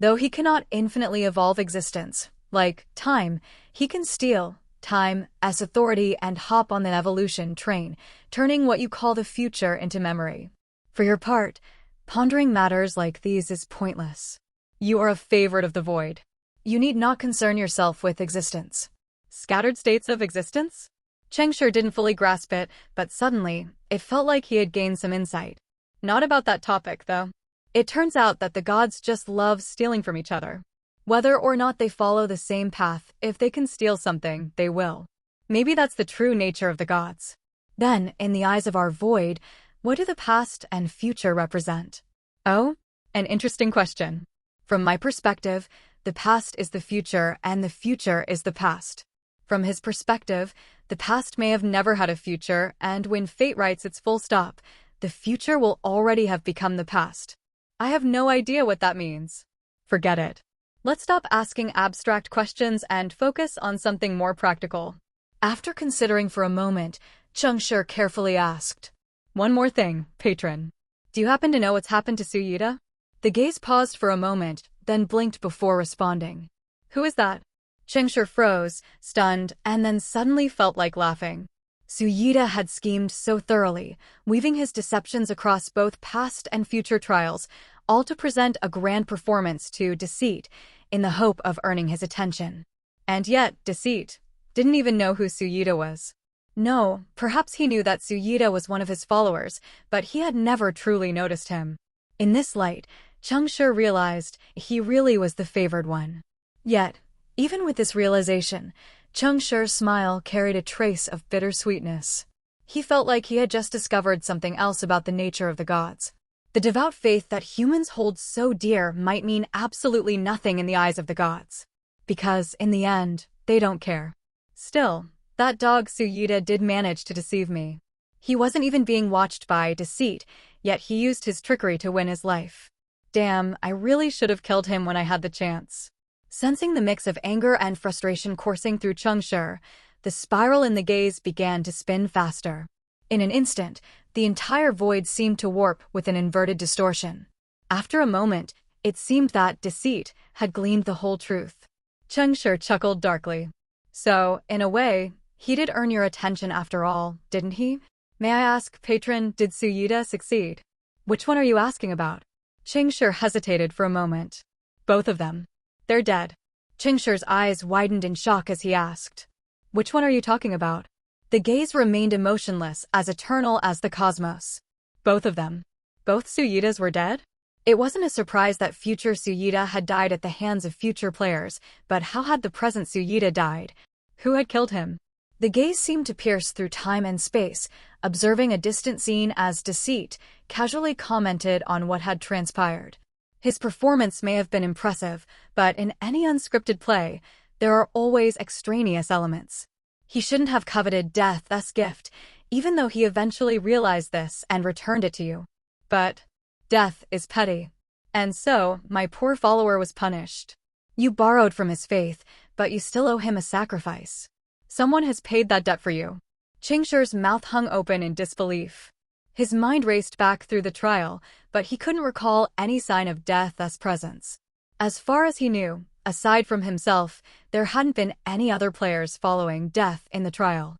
Though he cannot infinitely evolve existence, like time, he can steal time as authority and hop on the evolution train, turning what you call the future into memory. For your part, pondering matters like these is pointless. You are a favorite of the void. You need not concern yourself with existence. Scattered states of existence? Cheng Shi didn't fully grasp it, but suddenly, it felt like he had gained some insight. Not about that topic, though. It turns out that the gods just love stealing from each other. Whether or not they follow the same path, if they can steal something, they will. Maybe that's the true nature of the gods. Then, in the eyes of our void, what do the past and future represent? Oh, an interesting question. From my perspective, the past is the future and the future is the past. From his perspective, the past may have never had a future, and when fate writes its full stop, the future will already have become the past. I have no idea what that means. Forget it. Let's stop asking abstract questions and focus on something more practical. After considering for a moment, Cheng Shi carefully asked, "One more thing, patron. Do you happen to know what's happened to Suyita?" The gaze paused for a moment, then blinked before responding. "Who is that?" Cheng Shi froze, stunned, and then suddenly felt like laughing. Suyita had schemed so thoroughly, weaving his deceptions across both past and future trials, all to present a grand performance to Deceit, in the hope of earning his attention. And yet, Deceit didn't even know who Suyita was. No, perhaps he knew that Suyita was one of his followers, but he had never truly noticed him. In this light, Cheng Shi realized he really was the favored one. Yet, even with this realization, Cheng Shi's smile carried a trace of bittersweetness. He felt like he had just discovered something else about the nature of the gods. The devout faith that humans hold so dear might mean absolutely nothing in the eyes of the gods. Because, in the end, they don't care. Still, that dog Suyita did manage to deceive me. He wasn't even being watched by Deceit, yet he used his trickery to win his life. Damn, I really should have killed him when I had the chance. Sensing the mix of anger and frustration coursing through Cheng Shi, the spiral in the gaze began to spin faster. In an instant, the entire void seemed to warp with an inverted distortion. After a moment, it seemed that Deceit had gleaned the whole truth. Cheng Shi chuckled darkly. So, in a way, he did earn your attention after all, didn't he? May I ask, patron, did Suyita succeed? Which one are you asking about? Cheng Shi hesitated for a moment. Both of them. They're dead. Cheng Shi's eyes widened in shock as he asked, "Which one are you talking about?" The gaze remained emotionless, as eternal as the cosmos. Both of them. Both Suyitas were dead? It wasn't a surprise that future Suyita had died at the hands of future players, but how had the present Suyita died? Who had killed him? The gaze seemed to pierce through time and space, observing a distant scene as Deceit casually commented on what had transpired. His performance may have been impressive, but in any unscripted play, there are always extraneous elements. He shouldn't have coveted death as gift, even though he eventually realized this and returned it to you. But death is petty. And so, my poor follower was punished. You borrowed from his faith, but you still owe him a sacrifice. Someone has paid that debt for you. Cheng Shi's mouth hung open in disbelief. His mind raced back through the trial, but he couldn't recall any sign of death's presence. As far as he knew, aside from himself, there hadn't been any other players following death in the trial.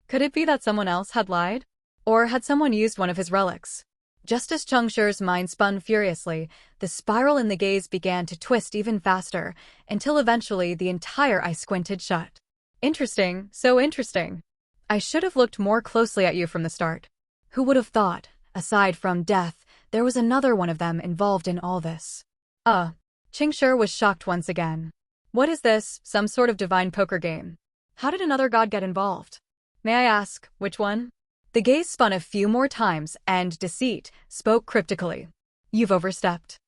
Could it be that someone else had lied? Or had someone used one of his relics? Just as Cheng Shi's mind spun furiously, the spiral in the gaze began to twist even faster, until eventually the entire eye squinted shut. Interesting, so interesting. I should have looked more closely at you from the start. Who would have thought, aside from death, there was another one of them involved in all this? Cheng Shi was shocked once again. What is this, some sort of divine poker game? How did another god get involved? May I ask, which one? The gaze spun a few more times, and Deceit spoke cryptically. You've overstepped.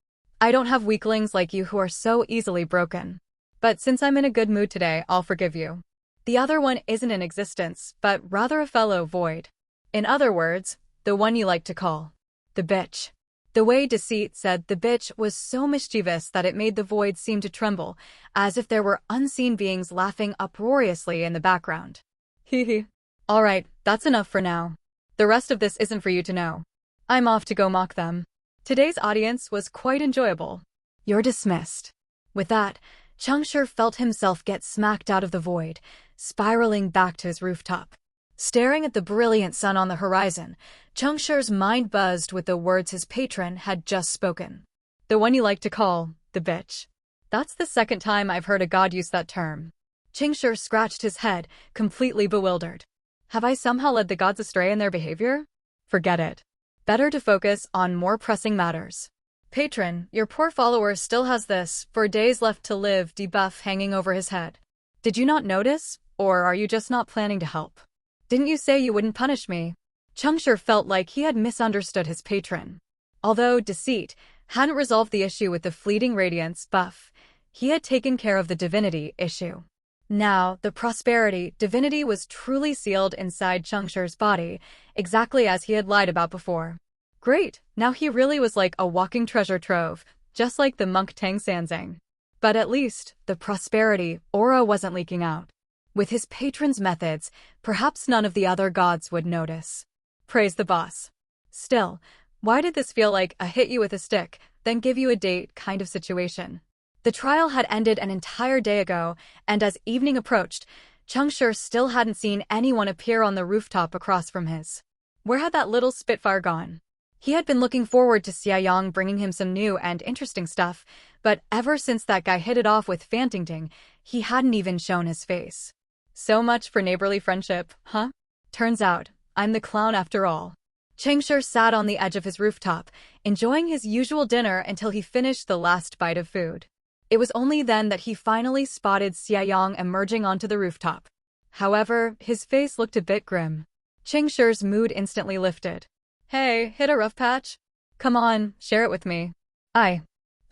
I don't have weaklings like you who are so easily broken. But since I'm in a good mood today, I'll forgive you. The other one isn't in existence, but rather a fellow void. In other words, the one you like to call the bitch. The way Deceit said the bitch was so mischievous that it made the void seem to tremble, as if there were unseen beings laughing uproariously in the background. Hee. All right, that's enough for now. The rest of this isn't for you to know. I'm off to go mock them. Today's audience was quite enjoyable. You're dismissed. With that, Cheng Shi felt himself get smacked out of the void, spiraling back to his rooftop. Staring at the brilliant sun on the horizon, Cheng Shi's mind buzzed with the words his patron had just spoken. The one you like to call the bitch. That's the second time I've heard a god use that term. Cheng Shi scratched his head, completely bewildered. Have I somehow led the gods astray in their behavior? Forget it. Better to focus on more pressing matters. Patron, your poor follower still has this "for days left to live" debuff hanging over his head. Did you not notice, or are you just not planning to help? Didn't you say you wouldn't punish me? Cheng Shi felt like he had misunderstood his patron. Although Deceit hadn't resolved the issue with the fleeting radiance buff, he had taken care of the divinity issue. Now, the prosperity divinity was truly sealed inside Cheng Shi's body, exactly as he had lied about before. Great, now he really was like a walking treasure trove, just like the monk Tang Sanzang. But at least, the prosperity aura wasn't leaking out. With his patron's methods, perhaps none of the other gods would notice. Praise the boss. Still, why did this feel like a hit you with a stick, then give you a date kind of situation? The trial had ended an entire day ago, and as evening approached, Cheng Shi still hadn't seen anyone appear on the rooftop across from his. Where had that little spitfire gone? He had been looking forward to Xia Yang bringing him some new and interesting stuff, but ever since that guy hit it off with Fantingting, he hadn't even shown his face. So much for neighborly friendship, huh? Turns out, I'm the clown after all. Cheng Shi sat on the edge of his rooftop, enjoying his usual dinner until he finished the last bite of food. It was only then that he finally spotted Xia Yang emerging onto the rooftop. However, his face looked a bit grim. Cheng Shi's mood instantly lifted. Hey, hit a rough patch? Come on, share it with me. I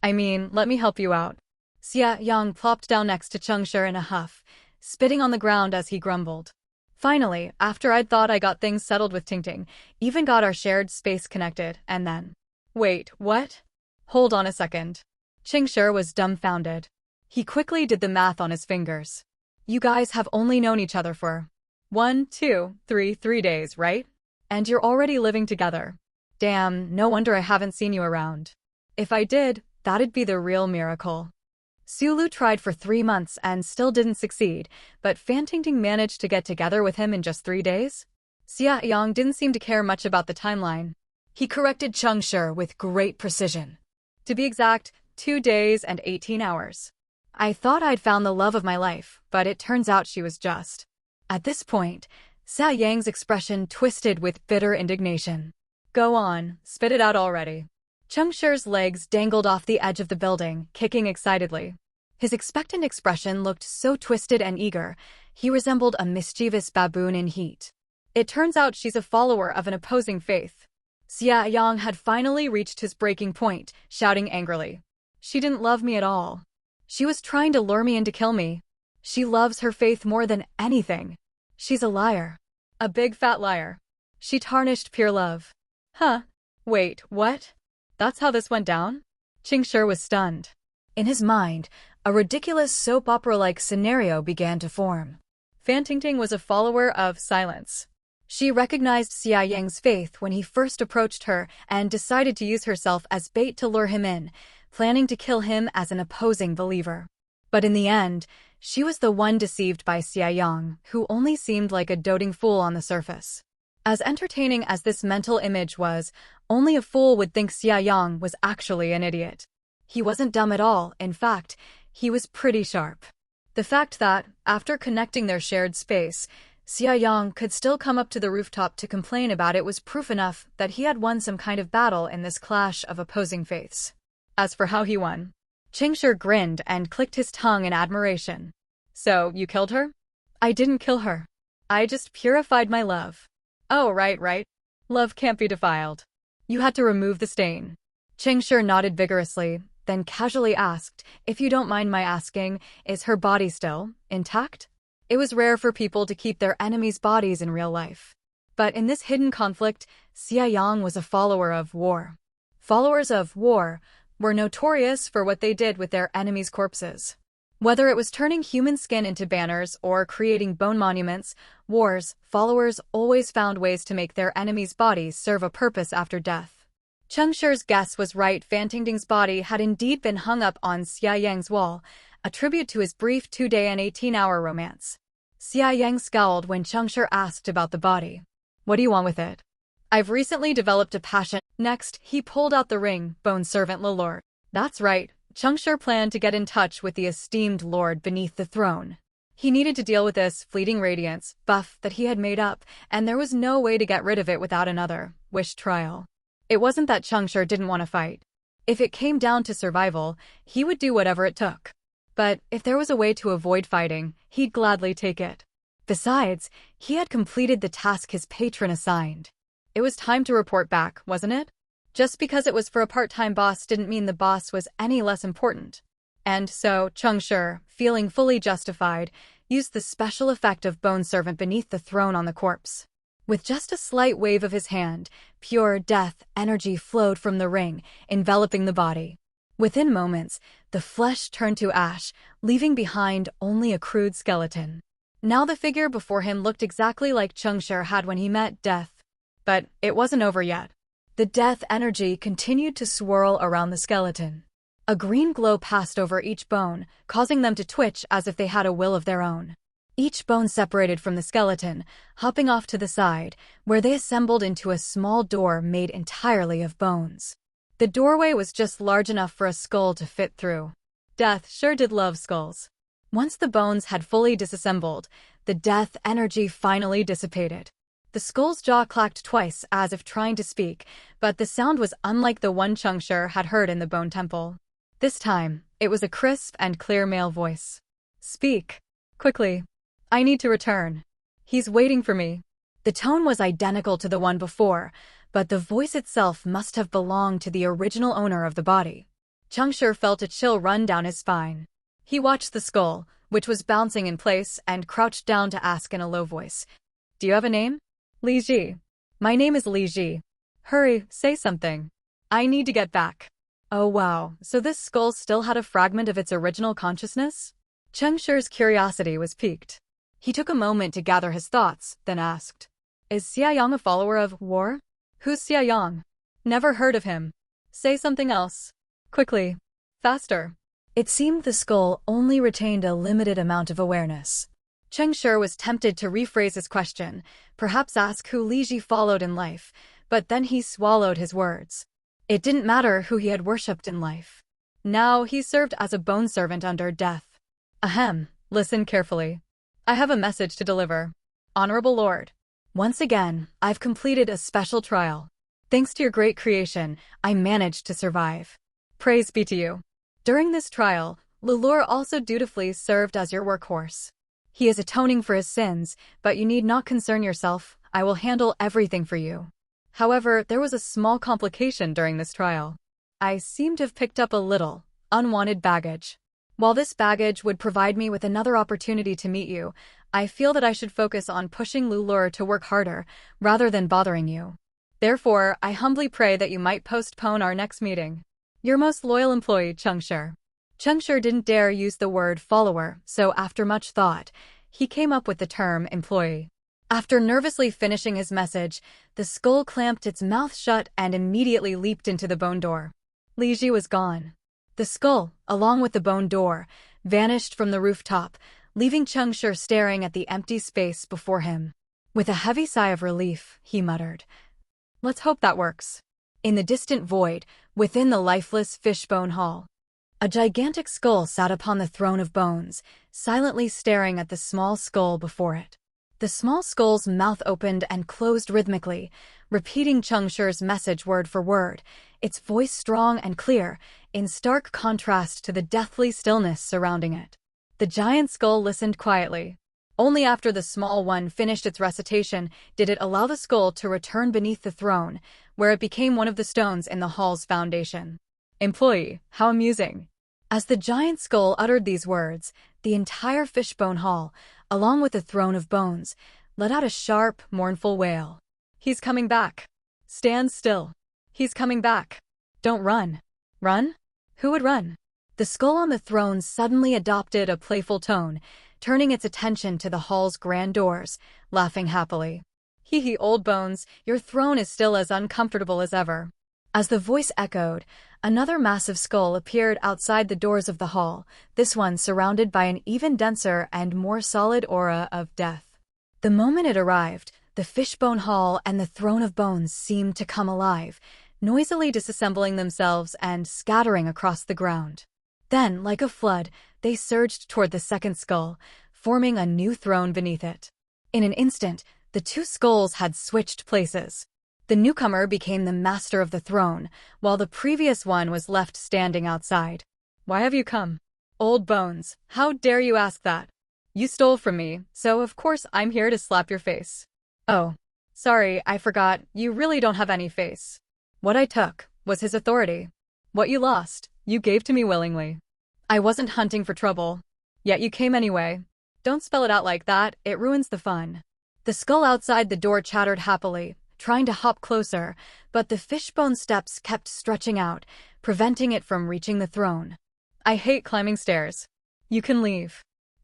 mean, let me help you out. Xia Yang plopped down next to Cheng Shi in a huff, spitting on the ground as he grumbled. Finally, after I'd thought I got things settled with Tingting, even got our shared space connected, and then... Wait, what? Hold on a second. Cheng Shi was dumbfounded. He quickly did the math on his fingers. You guys have only known each other for 1, 2, 3 days, right? And you're already living together. Damn, no wonder I haven't seen you around. If I did, that'd be the real miracle. Sulu tried for 3 months and still didn't succeed, but Fantingting managed to get together with him in just 3 days? Xia Yang didn't seem to care much about the timeline. He corrected Cheng Shi with great precision. To be exact, 2 days and 18 hours. I thought I'd found the love of my life, but it turns out she was just. At this point, Xia Yang's expression twisted with bitter indignation. Go on, spit it out already. Cheng Shi's legs dangled off the edge of the building, kicking excitedly. His expectant expression looked so twisted and eager, he resembled a mischievous baboon in heat. It turns out she's a follower of an opposing faith. Xia Yang had finally reached his breaking point, shouting angrily. She didn't love me at all. She was trying to lure me in to kill me. She loves her faith more than anything. She's a liar. A big fat liar. She tarnished pure love. Huh? Wait, what? That's how this went down? Cheng Shi was stunned. In his mind, a ridiculous soap opera-like scenario began to form. Fan Tingting was a follower of silence. She recognized Xia Yang's faith when he first approached her and decided to use herself as bait to lure him in, planning to kill him as an opposing believer. But in the end, she was the one deceived by Xia Yang, who only seemed like a doting fool on the surface. As entertaining as this mental image was, only a fool would think Xia Yang was actually an idiot. He wasn't dumb at all. In fact, he was pretty sharp. The fact that, after connecting their shared space, Xia Yang could still come up to the rooftop to complain about it was proof enough that he had won some kind of battle in this clash of opposing faiths. As for how he won, Cheng Shi grinned and clicked his tongue in admiration. So, you killed her? I didn't kill her. I just purified my love. Oh, right. Love can't be defiled. You had to remove the stain. Cheng Shi nodded vigorously, then casually asked, if you don't mind my asking, is her body still intact? It was rare for people to keep their enemies' bodies in real life. But in this hidden conflict, Xia Yang was a follower of war. Followers of war were notorious for what they did with their enemies' corpses. Whether it was turning human skin into banners or creating bone monuments, followers always found ways to make their enemies' bodies serve a purpose after death. Cheng Shi's guess was right. Fan Tingting's body had indeed been hung up on Xia Yang's wall, a tribute to his brief 2-day and 18-hour romance. Xia Yang scowled when Cheng Shi asked about the body. What do you want with it? I've recently developed a passion. Next, he pulled out the ring, bone servant Lord. That's right. Cheng Shi planned to get in touch with the esteemed lord beneath the throne. He needed to deal with this fleeting radiance buff that he had made up, and there was no way to get rid of it without another wish trial. It wasn't that Cheng Shi didn't want to fight. If it came down to survival, he would do whatever it took. But if there was a way to avoid fighting, he'd gladly take it. Besides, he had completed the task his patron assigned. It was time to report back, wasn't it? Just because it was for a part-time boss didn't mean the boss was any less important. And so, Cheng Shi, feeling fully justified, used the special effect of bone servant beneath the throne on the corpse. With just a slight wave of his hand, pure death energy flowed from the ring, enveloping the body. Within moments, the flesh turned to ash, leaving behind only a crude skeleton. Now the figure before him looked exactly like Cheng Shi had when he met death. But it wasn't over yet. The death energy continued to swirl around the skeleton. A green glow passed over each bone, causing them to twitch as if they had a will of their own. Each bone separated from the skeleton, hopping off to the side, where they assembled into a small door made entirely of bones. The doorway was just large enough for a skull to fit through. Death sure did love skulls. Once the bones had fully disassembled, the death energy finally dissipated. The skull's jaw clacked twice as if trying to speak, but the sound was unlike the one Cheng Shi had heard in the bone temple. This time, it was a crisp and clear male voice. Speak. Quickly. I need to return. He's waiting for me. The tone was identical to the one before, but the voice itself must have belonged to the original owner of the body. Cheng Shi felt a chill run down his spine. He watched the skull, which was bouncing in place, and crouched down to ask in a low voice. Do you have a name? Li Ji. My name is Li Ji. Hurry, say something. I need to get back. Oh wow, so this skull still had a fragment of its original consciousness? Cheng Shi's curiosity was piqued. He took a moment to gather his thoughts, then asked, is Xia Yang a follower of war? Who's Xia Yang? Never heard of him. Say something else. Quickly. Faster. It seemed the skull only retained a limited amount of awareness. Cheng Shi was tempted to rephrase his question, perhaps ask who Li Ji followed in life, but then he swallowed his words. It didn't matter who he had worshipped in life. Now he served as a bone servant under death. Ahem, listen carefully. I have a message to deliver. Honorable Lord. Once again, I've completed a special trial. Thanks to your great creation, I managed to survive. Praise be to you. During this trial, Lulur also dutifully served as your workhorse. He is atoning for his sins, but you need not concern yourself. I will handle everything for you. However, there was a small complication during this trial. I seem to have picked up a little unwanted baggage. While this baggage would provide me with another opportunity to meet you, I feel that I should focus on pushing Lulur to work harder, rather than bothering you. Therefore, I humbly pray that you might postpone our next meeting. Your most loyal employee, Cheng Shi. Cheng Shi didn't dare use the word follower, so after much thought, he came up with the term employee. After nervously finishing his message, the skull clamped its mouth shut and immediately leaped into the bone door. Li Ji was gone. The skull, along with the bone door, vanished from the rooftop, leaving Cheng Shi staring at the empty space before him. With a heavy sigh of relief, he muttered, "Let's hope that works." In the distant void, within the lifeless fishbone hall, a gigantic skull sat upon the throne of bones, silently staring at the small skull before it. The small skull's mouth opened and closed rhythmically, repeating Cheng Shi's message word for word, its voice strong and clear, in stark contrast to the deathly stillness surrounding it. The giant skull listened quietly. Only after the small one finished its recitation did it allow the skull to return beneath the throne, where it became one of the stones in the hall's foundation. "Employee, how amusing." As the giant skull uttered these words, the entire fishbone hall, along with the throne of bones, let out a sharp, mournful wail. "He's coming back. Stand still. He's coming back. Don't run." Run? Who would run? The skull on the throne suddenly adopted a playful tone, turning its attention to the hall's grand doors, laughing happily. "Hee hee, old bones, your throne is still as uncomfortable as ever." As the voice echoed, another massive skull appeared outside the doors of the hall, this one surrounded by an even denser and more solid aura of death. The moment it arrived, the fishbone hall and the throne of bones seemed to come alive, noisily disassembling themselves and scattering across the ground. Then, like a flood, they surged toward the second skull, forming a new throne beneath it. In an instant, the two skulls had switched places. The newcomer became the master of the throne, while the previous one was left standing outside. "Why have you come?" "Old bones, how dare you ask that? You stole from me, so of course I'm here to slap your face." "Oh, sorry, I forgot, you really don't have any face." "What I took was his authority. What you lost, you gave to me willingly. I wasn't hunting for trouble. Yet you came anyway. Don't spell it out like that, it ruins the fun." The skull outside the door chattered happily, trying to hop closer, but the fishbone steps kept stretching out, preventing it from reaching the throne. "I hate climbing stairs. You can leave.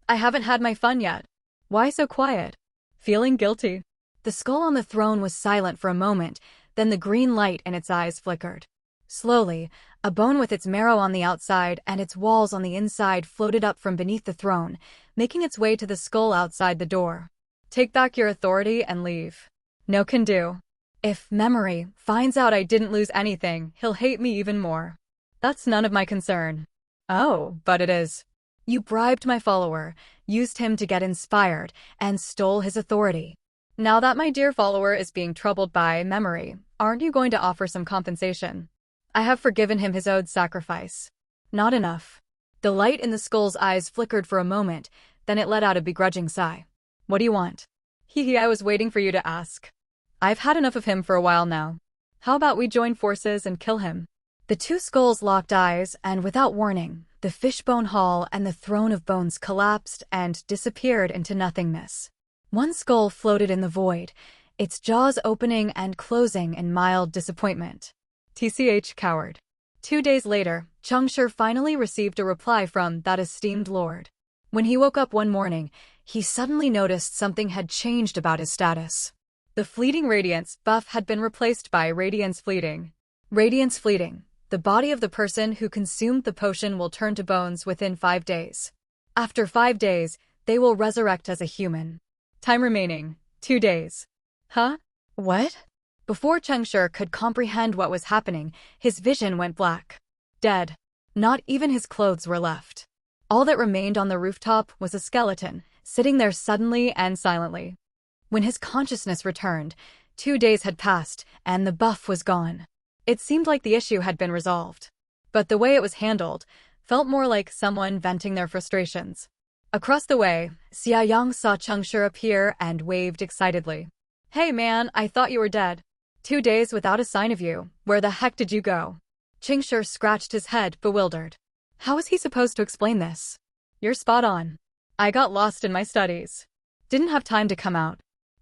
I haven't had my fun yet." "Why so quiet?" "Feeling guilty." The skull on the throne was silent for a moment, then the green light in its eyes flickered. Slowly, a bone with its marrow on the outside and its walls on the inside floated up from beneath the throne, making its way to the skull outside the door. "Take back your authority and leave." "No can do. If Memory finds out I didn't lose anything, he'll hate me even more." "That's none of my concern." "Oh, but it is. You bribed my follower, used him to get inspired, and stole his authority. Now that my dear follower is being troubled by Memory, aren't you going to offer some compensation?" "I have forgiven him his owed sacrifice." "Not enough." The light in the skull's eyes flickered for a moment, then it let out a begrudging sigh. "What do you want?" "Hee hee, I was waiting for you to ask. I've had enough of him for a while now. How about we join forces and kill him?" The two skulls locked eyes, and without warning, the fishbone hall and the throne of bones collapsed and disappeared into nothingness. One skull floated in the void, its jaws opening and closing in mild disappointment. TCH coward. 2 days later, Cheng Shi finally received a reply from that esteemed lord. When he woke up one morning, he suddenly noticed something had changed about his status. The fleeting radiance buff had been replaced by radiance fleeting. Radiance fleeting. The body of the person who consumed the potion will turn to bones within 5 days. After 5 days, they will resurrect as a human. Time remaining, 2 days. Huh? What? Before Cheng Shi could comprehend what was happening, his vision went black. Dead. Not even his clothes were left. All that remained on the rooftop was a skeleton, sitting there suddenly and silently. When his consciousness returned, 2 days had passed, and the buff was gone. It seemed like the issue had been resolved. But the way it was handled felt more like someone venting their frustrations. Across the way, Xia Yang saw Cheng Shi appear and waved excitedly. "Hey man, I thought you were dead. 2 days without a sign of you. Where the heck did you go?" Cheng Shi scratched his head, bewildered. How was he supposed to explain this? "You're spot on. I got lost in my studies." Didn't have time to come out.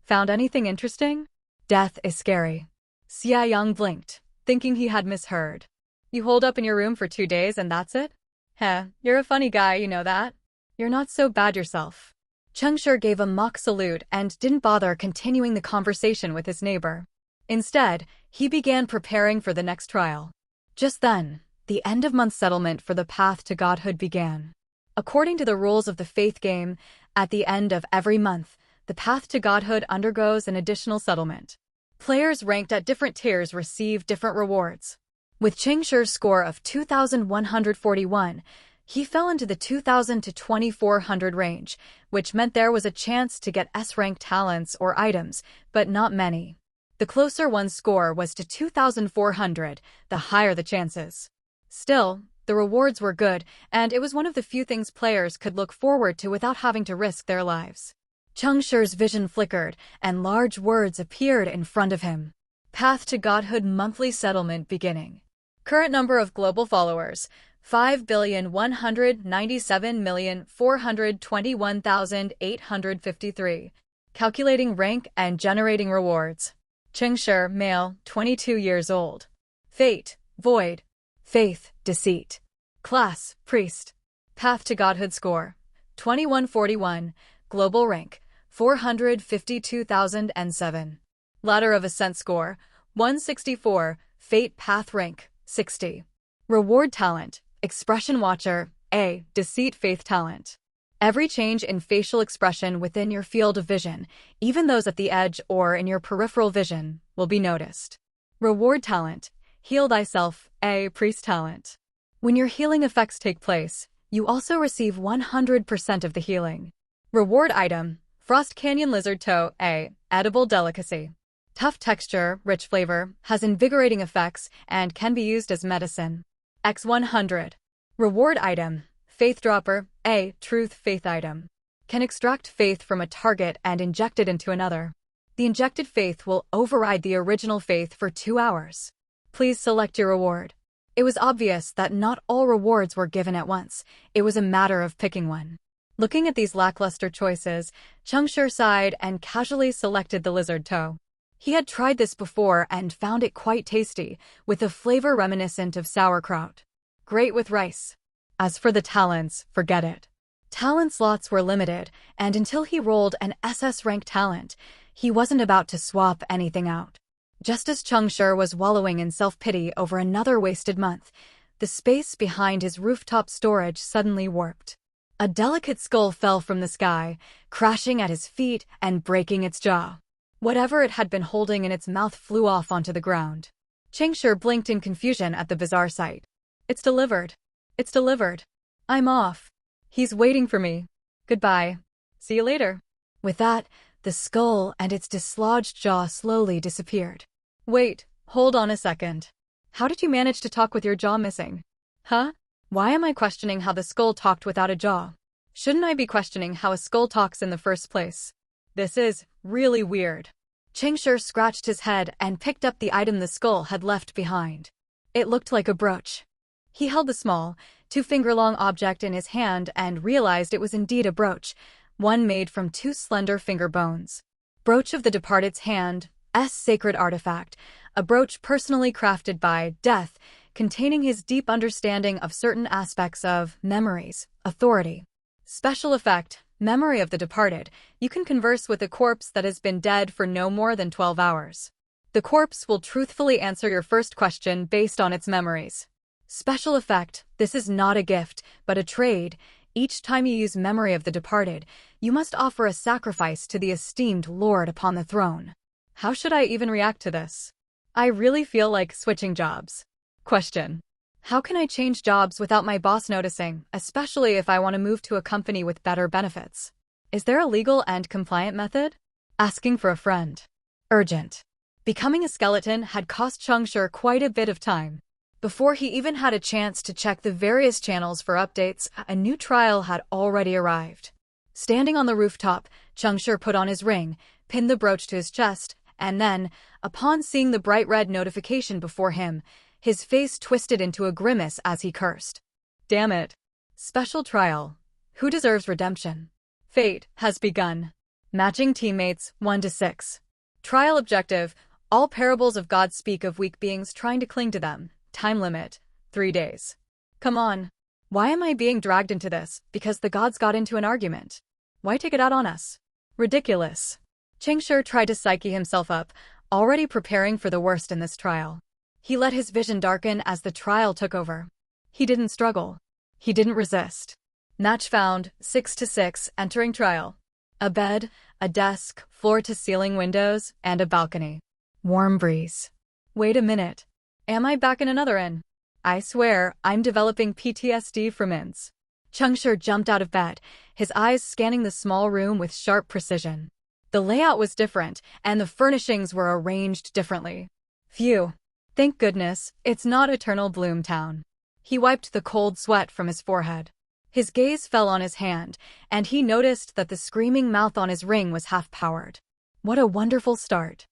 Found anything interesting? Death is scary. Xia Yang blinked, thinking he had misheard. You holed up in your room for 2 days and that's it? Heh, you're a funny guy, you know that? You're not so bad yourself. Cheng Shi gave a mock salute and didn't bother continuing the conversation with his neighbor. Instead, he began preparing for the next trial. Just then, the end-of-month settlement for the path to godhood began. According to the rules of the faith game, at the end of every month, the path to godhood undergoes an additional settlement. Players ranked at different tiers receive different rewards. With Cheng Shi's score of 2,141, he fell into the 2,000 to 2,400 range, which meant there was a chance to get S-rank talents or items, but not many. The closer one's score was to 2,400, the higher the chances. Still, the rewards were good, and it was one of the few things players could look forward to without having to risk their lives. Cheng Shi's vision flickered, and large words appeared in front of him. Path to Godhood monthly settlement beginning. Current number of global followers, 5,197,421,853. Calculating rank and generating rewards. Cheng Shi, male, 22 years old. Fate, void. Faith, deceit. Class, priest. Path to Godhood score, 2141. Global rank, 452,007. Ladder of Ascent score, 164. Fate path rank, 60. Reward talent, Expression Watcher, A. Deceit faith talent. Every change in facial expression within your field of vision, even those at the edge or in your peripheral vision, will be noticed. Reward talent, Heal Thyself, A. Priest talent. When your healing effects take place, you also receive 100% of the healing. Reward item, Frost Canyon Lizard Toe, A. Edible delicacy. Tough texture, rich flavor, has invigorating effects, and can be used as medicine. X100. Reward item, Faith Dropper, A. Truth faith item. Can extract faith from a target and inject it into another. The injected faith will override the original faith for 2 hours. Please select your reward. It was obvious that not all rewards were given at once. It was a matter of picking one. Looking at these lackluster choices, Cheng Shi sighed and casually selected the lizard toe. He had tried this before and found it quite tasty, with a flavor reminiscent of sauerkraut. Great with rice. As for the talents, forget it. Talent slots were limited, and until he rolled an SS rank talent, he wasn't about to swap anything out. Just as Cheng Shi was wallowing in self-pity over another wasted month, the space behind his rooftop storage suddenly warped. A delicate skull fell from the sky, crashing at his feet and breaking its jaw. Whatever it had been holding in its mouth flew off onto the ground. Cheng Shi blinked in confusion at the bizarre sight. It's delivered. It's delivered. I'm off. He's waiting for me. Goodbye. See you later. With that, the skull and its dislodged jaw slowly disappeared. Wait, hold on a second. How did you manage to talk with your jaw missing? Huh? Why am I questioning how the skull talked without a jaw? Shouldn't I be questioning how a skull talks in the first place? This is really weird. Cheng Shi scratched his head and picked up the item the skull had left behind. It looked like a brooch. He held the small, 2-finger-long object in his hand and realized it was indeed a brooch, one made from 2 slender finger bones. Brooch of the Departed's Hand, S. Sacred artifact, a brooch personally crafted by Death, containing his deep understanding of certain aspects of memories, authority. Special effect, Memory of the Departed. You can converse with a corpse that has been dead for no more than 12 hours. The corpse will truthfully answer your first question based on its memories. Special effect, this is not a gift, but a trade. Each time you use Memory of the Departed, you must offer a sacrifice to the esteemed Lord upon the throne. How should I even react to this? I really feel like switching jobs. Question. How can I change jobs without my boss noticing, especially if I want to move to a company with better benefits? Is there a legal and compliant method? Asking for a friend. Urgent. Becoming a skeleton had cost Cheng Shi quite a bit of time. Before he even had a chance to check the various channels for updates, a new trial had already arrived. Standing on the rooftop, Cheng Shi put on his ring, pinned the brooch to his chest, and then, upon seeing the bright red notification before him, his face twisted into a grimace as he cursed. Damn it. Special trial. Who deserves redemption? Fate has begun. Matching teammates 1 to 6. Trial objective: all parables of God speak of weak beings trying to cling to them. Time limit: 3 days. Come on. Why am I being dragged into this? Because the gods got into an argument. Why take it out on us? Ridiculous. Cheng Shi tried to psyche himself up, already preparing for the worst in this trial. He let his vision darken as the trial took over. He didn't struggle. He didn't resist. Match found, 6 to 6, entering trial. A bed, a desk, floor-to-ceiling windows, and a balcony. Warm breeze. Wait a minute. Am I back in another inn? I swear, I'm developing PTSD from inns. Cheng Shi jumped out of bed, his eyes scanning the small room with sharp precision. The layout was different, and the furnishings were arranged differently. Phew. Thank goodness, it's not Eternal Bloom Town. He wiped the cold sweat from his forehead. His gaze fell on his hand, and he noticed that the screaming mouth on his ring was half-powered. What a wonderful start.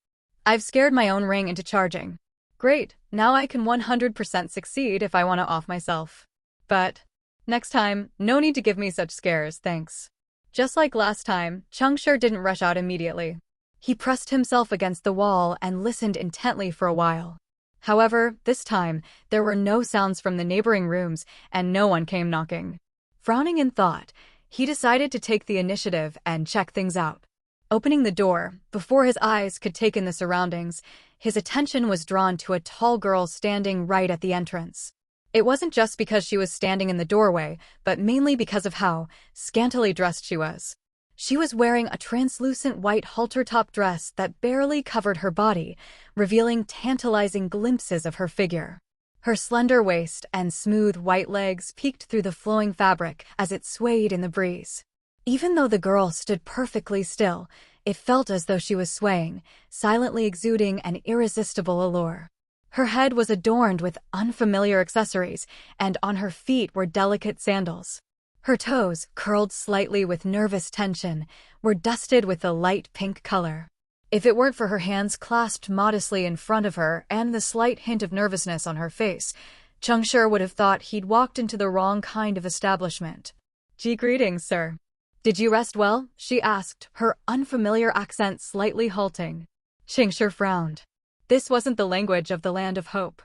I've scared my own ring into charging. Great, now I can 100% succeed if I want to off myself. But next time, no need to give me such scares, thanks. Just like last time, Cheng Shi didn't rush out immediately. He pressed himself against the wall and listened intently for a while. However, this time, there were no sounds from the neighboring rooms, and no one came knocking. Frowning in thought, he decided to take the initiative and check things out. Opening the door, before his eyes could take in the surroundings, his attention was drawn to a tall girl standing right at the entrance. It wasn't just because she was standing in the doorway, but mainly because of how scantily dressed she was. She was wearing a translucent white halter-top dress that barely covered her body, revealing tantalizing glimpses of her figure. Her slender waist and smooth white legs peeked through the flowing fabric as it swayed in the breeze. Even though the girl stood perfectly still, it felt as though she was swaying, silently exuding an irresistible allure. Her head was adorned with unfamiliar accessories, and on her feet were delicate sandals. Her toes, curled slightly with nervous tension, were dusted with a light pink color. If it weren't for her hands clasped modestly in front of her and the slight hint of nervousness on her face, Cheng Shi would have thought he'd walked into the wrong kind of establishment. Greetings, sir. Did you rest well? She asked, her unfamiliar accent slightly halting. Cheng Shi frowned. This wasn't the language of the Land of Hope.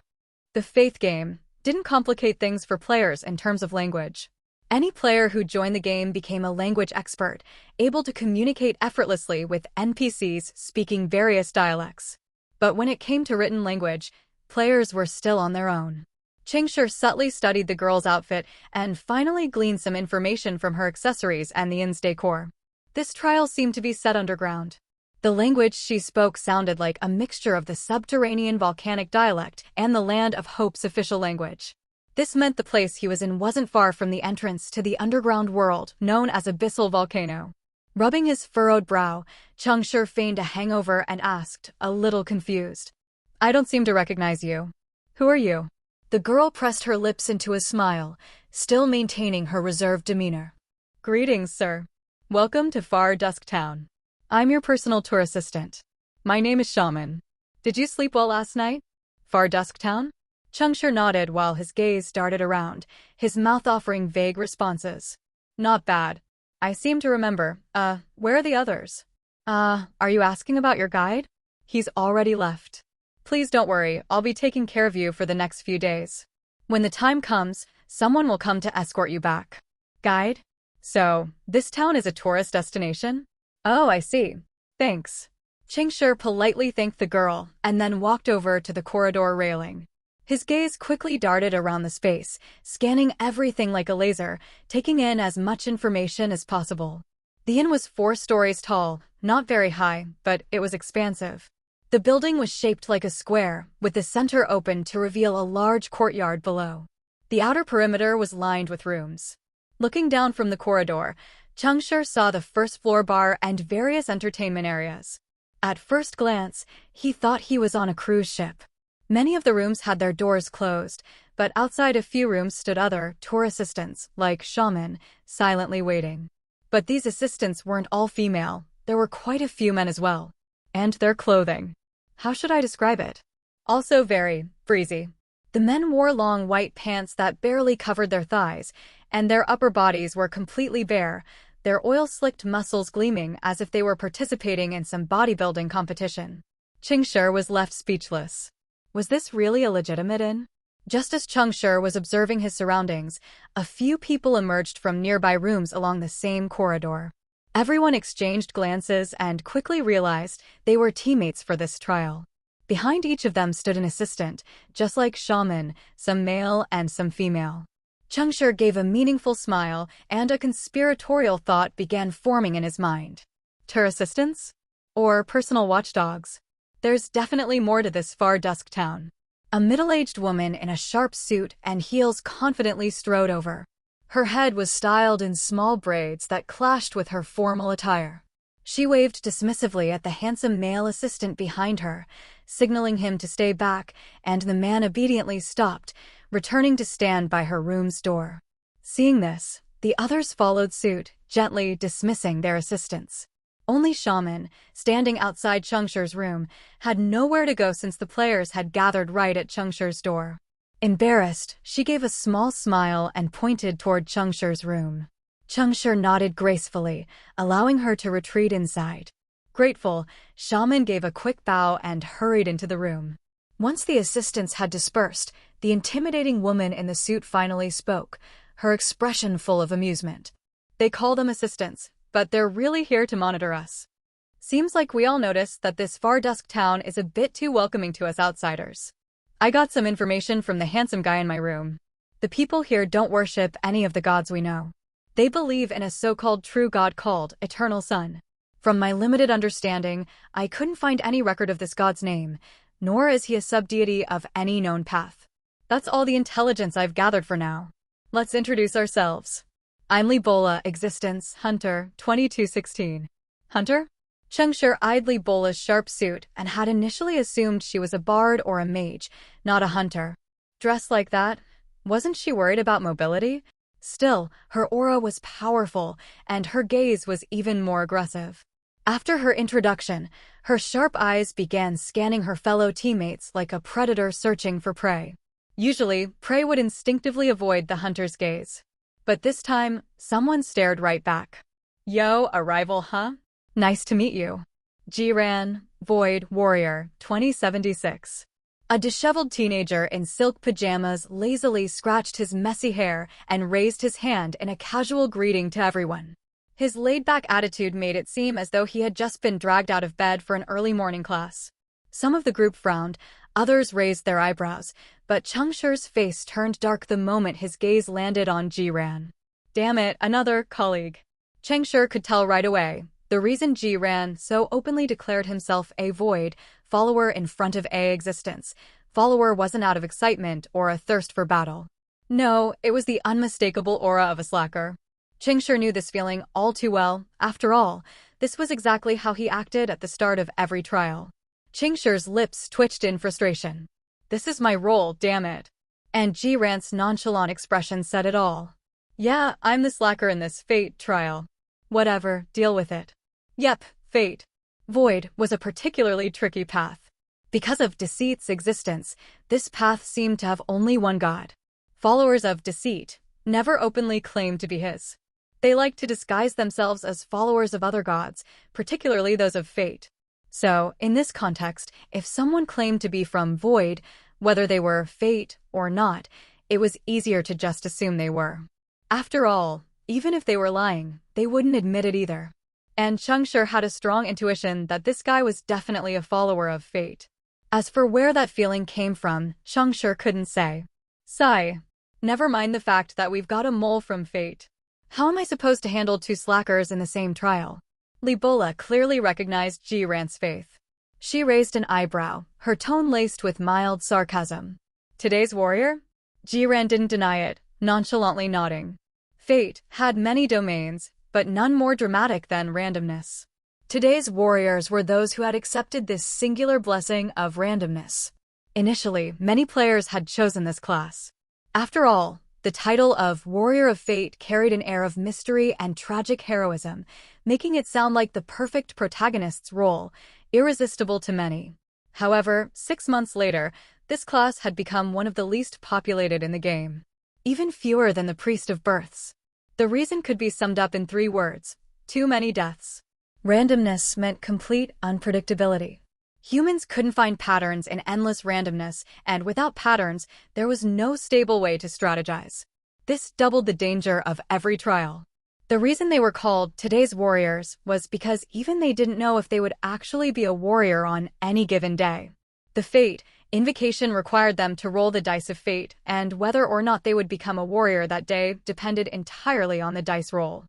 The faith game didn't complicate things for players in terms of language. Any player who joined the game became a language expert, able to communicate effortlessly with NPCs speaking various dialects. But when it came to written language, players were still on their own. Cheng Shi subtly studied the girl's outfit and finally gleaned some information from her accessories and the inn's decor. This trial seemed to be set underground. The language she spoke sounded like a mixture of the subterranean volcanic dialect and the Land of Hope's official language. This meant the place he was in wasn't far from the entrance to the underground world known as Abyssal Volcano. Rubbing his furrowed brow, Cheng Shi feigned a hangover and asked, a little confused. I don't seem to recognize you. Who are you? The girl pressed her lips into a smile, still maintaining her reserved demeanor. Greetings, sir. Welcome to Far Dusk Town. I'm your personal tour assistant. My name is Shaman. Did you sleep well last night? Far Dusk Town? Cheng Shi nodded while his gaze darted around, his mouth offering vague responses. Not bad. I seem to remember. Where are the others? Are you asking about your guide? He's already left. Please don't worry, I'll be taking care of you for the next few days. When the time comes, someone will come to escort you back. Guide? So, this town is a tourist destination? Oh, I see. Thanks. Cheng Shi politely thanked the girl and then walked over to the corridor railing. His gaze quickly darted around the space, scanning everything like a laser, taking in as much information as possible. The inn was 4 stories tall, not very high, but it was expansive. The building was shaped like a square, with the center open to reveal a large courtyard below. The outer perimeter was lined with rooms. Looking down from the corridor, Cheng Shi saw the first floor bar and various entertainment areas. At first glance, he thought he was on a cruise ship. Many of the rooms had their doors closed, but outside a few rooms stood other tour assistants, like Shaman, silently waiting. But these assistants weren't all female, there were quite a few men as well. And their clothing. How should I describe it? Also very breezy. The men wore long white pants that barely covered their thighs, and their upper bodies were completely bare, their oil-slicked muscles gleaming as if they were participating in some bodybuilding competition. Cheng Shi was left speechless. Was this really a legitimate inn? Just as Cheng Shi was observing his surroundings, a few people emerged from nearby rooms along the same corridor. Everyone exchanged glances and quickly realized they were teammates for this trial. Behind each of them stood an assistant, just like shaman, some male and some female. Cheng Shi gave a meaningful smile, and a conspiratorial thought began forming in his mind. Tour assistants? Or personal watchdogs? There's definitely more to this far dusk town. A middle-aged woman in a sharp suit and heels confidently strode over. Her head was styled in small braids that clashed with her formal attire. She waved dismissively at the handsome male assistant behind her, signaling him to stay back, and the man obediently stopped, returning to stand by her room's door. Seeing this, the others followed suit, gently dismissing their assistants. Only Shaman, standing outside Cheng Shi's room, had nowhere to go since the players had gathered right at Cheng Shi's door. Embarrassed, she gave a small smile and pointed toward Cheng Shi's room. Cheng Shi nodded gracefully, allowing her to retreat inside. Grateful, Shaman gave a quick bow and hurried into the room. Once the assistants had dispersed, the intimidating woman in the suit finally spoke, her expression full of amusement. They call them assistants, but they're really here to monitor us. Seems like we all noticed that this far dusk town is a bit too welcoming to us outsiders. I got some information from the handsome guy in my room. The people here don't worship any of the gods we know. They believe in a so-called true god called Eternal Sun. From my limited understanding, I couldn't find any record of this god's name, nor is he a subdeity of any known path. That's all the intelligence I've gathered for now. Let's introduce ourselves. I'm lie., existence, hunter, 2216. Hunter? Cheng Shi eyed lie.'s sharp suit and had initially assumed she was a bard or a mage, not a hunter. Dressed like that? Wasn't she worried about mobility? Still, her aura was powerful, and her gaze was even more aggressive. After her introduction, her sharp eyes began scanning her fellow teammates like a predator searching for prey. Usually, prey would instinctively avoid the hunter's gaze. But this time, someone stared right back. Yo, a rival, huh? Nice to meet you. Jiran, Void Warrior, 2076. A disheveled teenager in silk pajamas lazily scratched his messy hair and raised his hand in a casual greeting to everyone. His laid-back attitude made it seem as though he had just been dragged out of bed for an early morning class. Some of the group frowned, others raised their eyebrows, but Cheng Shi's face turned dark the moment his gaze landed on Jiran. Damn it, another colleague. Cheng Shi could tell right away. The reason Jiran so openly declared himself a Void follower in front of a existence follower wasn't out of excitement or a thirst for battle. No, it was the unmistakable aura of a slacker. Cheng Shi knew this feeling all too well. After all, this was exactly how he acted at the start of every trial. Cheng Shi's lips twitched in frustration. This is my role, damn it. And Jiran's nonchalant expression said it all. Yeah, I'm the slacker in this fate trial. Whatever, deal with it. Yep, fate. Void was a particularly tricky path. Because of Deceit's existence, this path seemed to have only one god. Followers of Deceit never openly claimed to be his. They liked to disguise themselves as followers of other gods, particularly those of fate. So, in this context, if someone claimed to be from Void, whether they were fate or not, it was easier to just assume they were. After all, even if they were lying, they wouldn't admit it either. And Cheng Shi had a strong intuition that this guy was definitely a follower of fate. As for where that feeling came from, Cheng Shi couldn't say. Sigh. Never mind the fact that we've got a mole from fate. How am I supposed to handle two slackers in the same trial? lie.' clearly recognized Jiran's faith. She raised an eyebrow, her tone laced with mild sarcasm. Today's warrior? Jiran didn't deny it, nonchalantly nodding. Fate had many domains, but none more dramatic than randomness. Today's warriors were those who had accepted this singular blessing of randomness. Initially, many players had chosen this class. After all, the title of Warrior of Fate carried an air of mystery and tragic heroism, making it sound like the perfect protagonist's role, irresistible to many. However, 6 months later, this class had become one of the least populated in the game. Even fewer than the Priest of Births. The reason could be summed up in 3 words: too many deaths. Randomness meant complete unpredictability. Humans couldn't find patterns in endless randomness, and without patterns, there was no stable way to strategize. This doubled the danger of every trial. The reason they were called today's warriors was because even they didn't know if they would actually be a warrior on any given day. The fate invocation required them to roll the dice of fate, and whether or not they would become a warrior that day depended entirely on the dice roll.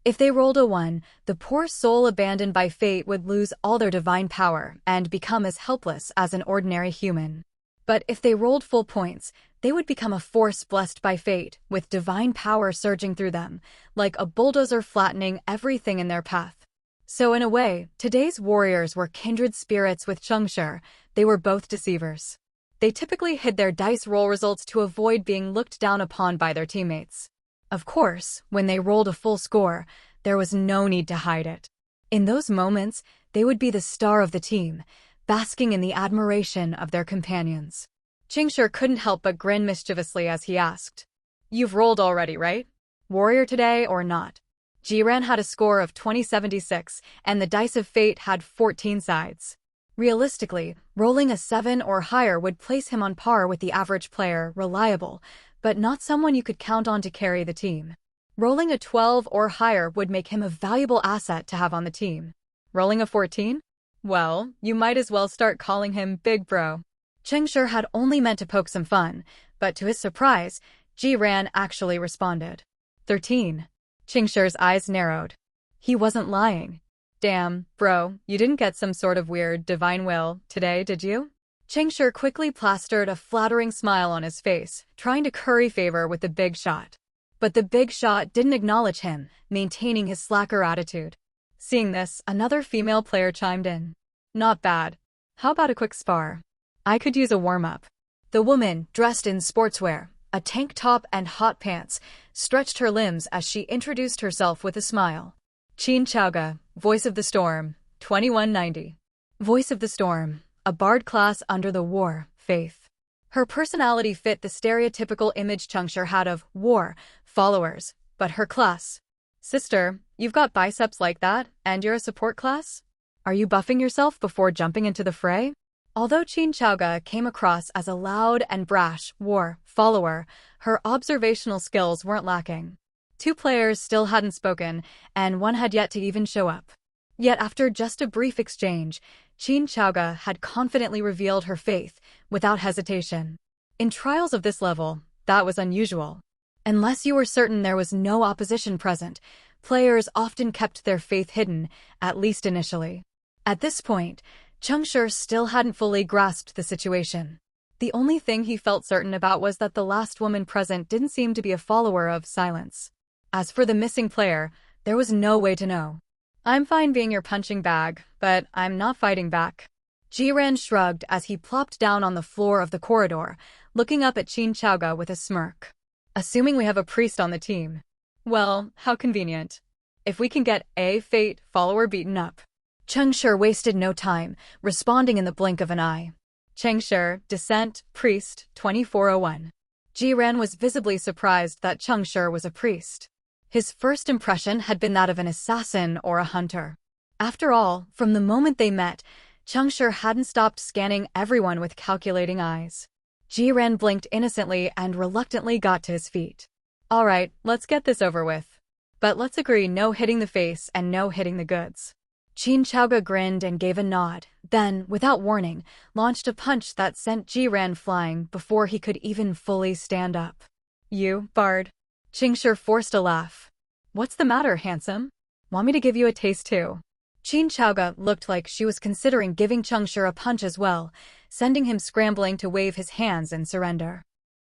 If they rolled a 1, the poor soul abandoned by fate would lose all their divine power and become as helpless as an ordinary human. But if they rolled full points, they would become a force blessed by fate, with divine power surging through them, like a bulldozer flattening everything in their path. So in a way, today's warriors were kindred spirits with Cheng Shi. They were both deceivers. They typically hid their dice roll results to avoid being looked down upon by their teammates. Of course, when they rolled a full score, there was no need to hide it. In those moments, they would be the star of the team, basking in the admiration of their companions. Cheng Shi couldn't help but grin mischievously as he asked, "You've rolled already, right? Warrior today or not?" Jiran had a score of 2076, and the dice of fate had 14 sides. Realistically, rolling a 7 or higher would place him on par with the average player, reliable, but not someone you could count on to carry the team. Rolling a 12 or higher would make him a valuable asset to have on the team. Rolling a 14? Well, you might as well start calling him Big Bro. Cheng Shi had only meant to poke some fun, but to his surprise, Jiran actually responded. 13. Cheng Shi's eyes narrowed. He wasn't lying. Damn, bro, you didn't get some sort of weird divine will today, did you? Cheng Shi quickly plastered a flattering smile on his face, trying to curry favor with the big shot. But the big shot didn't acknowledge him, maintaining his slacker attitude. Seeing this, another female player chimed in. Not bad. How about a quick spar? I could use a warm-up. The woman, dressed in sportswear, a tank top and hot pants, stretched her limbs as she introduced herself with a smile. Qin Chaoga, Voice of the Storm, 2190. Voice of the Storm, a bard class under the war faith. Her personality fit the stereotypical image Cheng Shi had of war followers, but her class. Sister, you've got biceps like that, and you're a support class? Are you buffing yourself before jumping into the fray? Although Qin Chaoga came across as a loud and brash war follower, her observational skills weren't lacking. 2 players still hadn't spoken, and 1 had yet to even show up. Yet after just a brief exchange, Qin Chaoga had confidently revealed her faith, without hesitation. In trials of this level, that was unusual. Unless you were certain there was no opposition present, players often kept their faith hidden, at least initially. At this point, Cheng Shi still hadn't fully grasped the situation. The only thing he felt certain about was that the last woman present didn't seem to be a follower of silence. As for the missing player, there was no way to know. I'm fine being your punching bag, but I'm not fighting back. Jiran shrugged as he plopped down on the floor of the corridor, looking up at Qin Chaoga with a smirk. Assuming we have a priest on the team. Well, how convenient. If we can get a fate follower beaten up. Cheng Shi wasted no time, responding in the blink of an eye. Cheng Shi, Descent, Priest, 2401. Jiran was visibly surprised that Cheng Shi was a priest. His first impression had been that of an assassin or a hunter. After all, from the moment they met, Cheng Shi hadn't stopped scanning everyone with calculating eyes. Jiran blinked innocently and reluctantly got to his feet. All right, let's get this over with. But let's agree no hitting the face and no hitting the goods. Qin Chaoga grinned and gave a nod, then, without warning, launched a punch that sent Jiran flying before he could even fully stand up. You, bard. Cheng Shi forced a laugh. What's the matter, handsome? Want me to give you a taste too? Qin Chaoga looked like she was considering giving Cheng Shi a punch as well, sending him scrambling to wave his hands in surrender.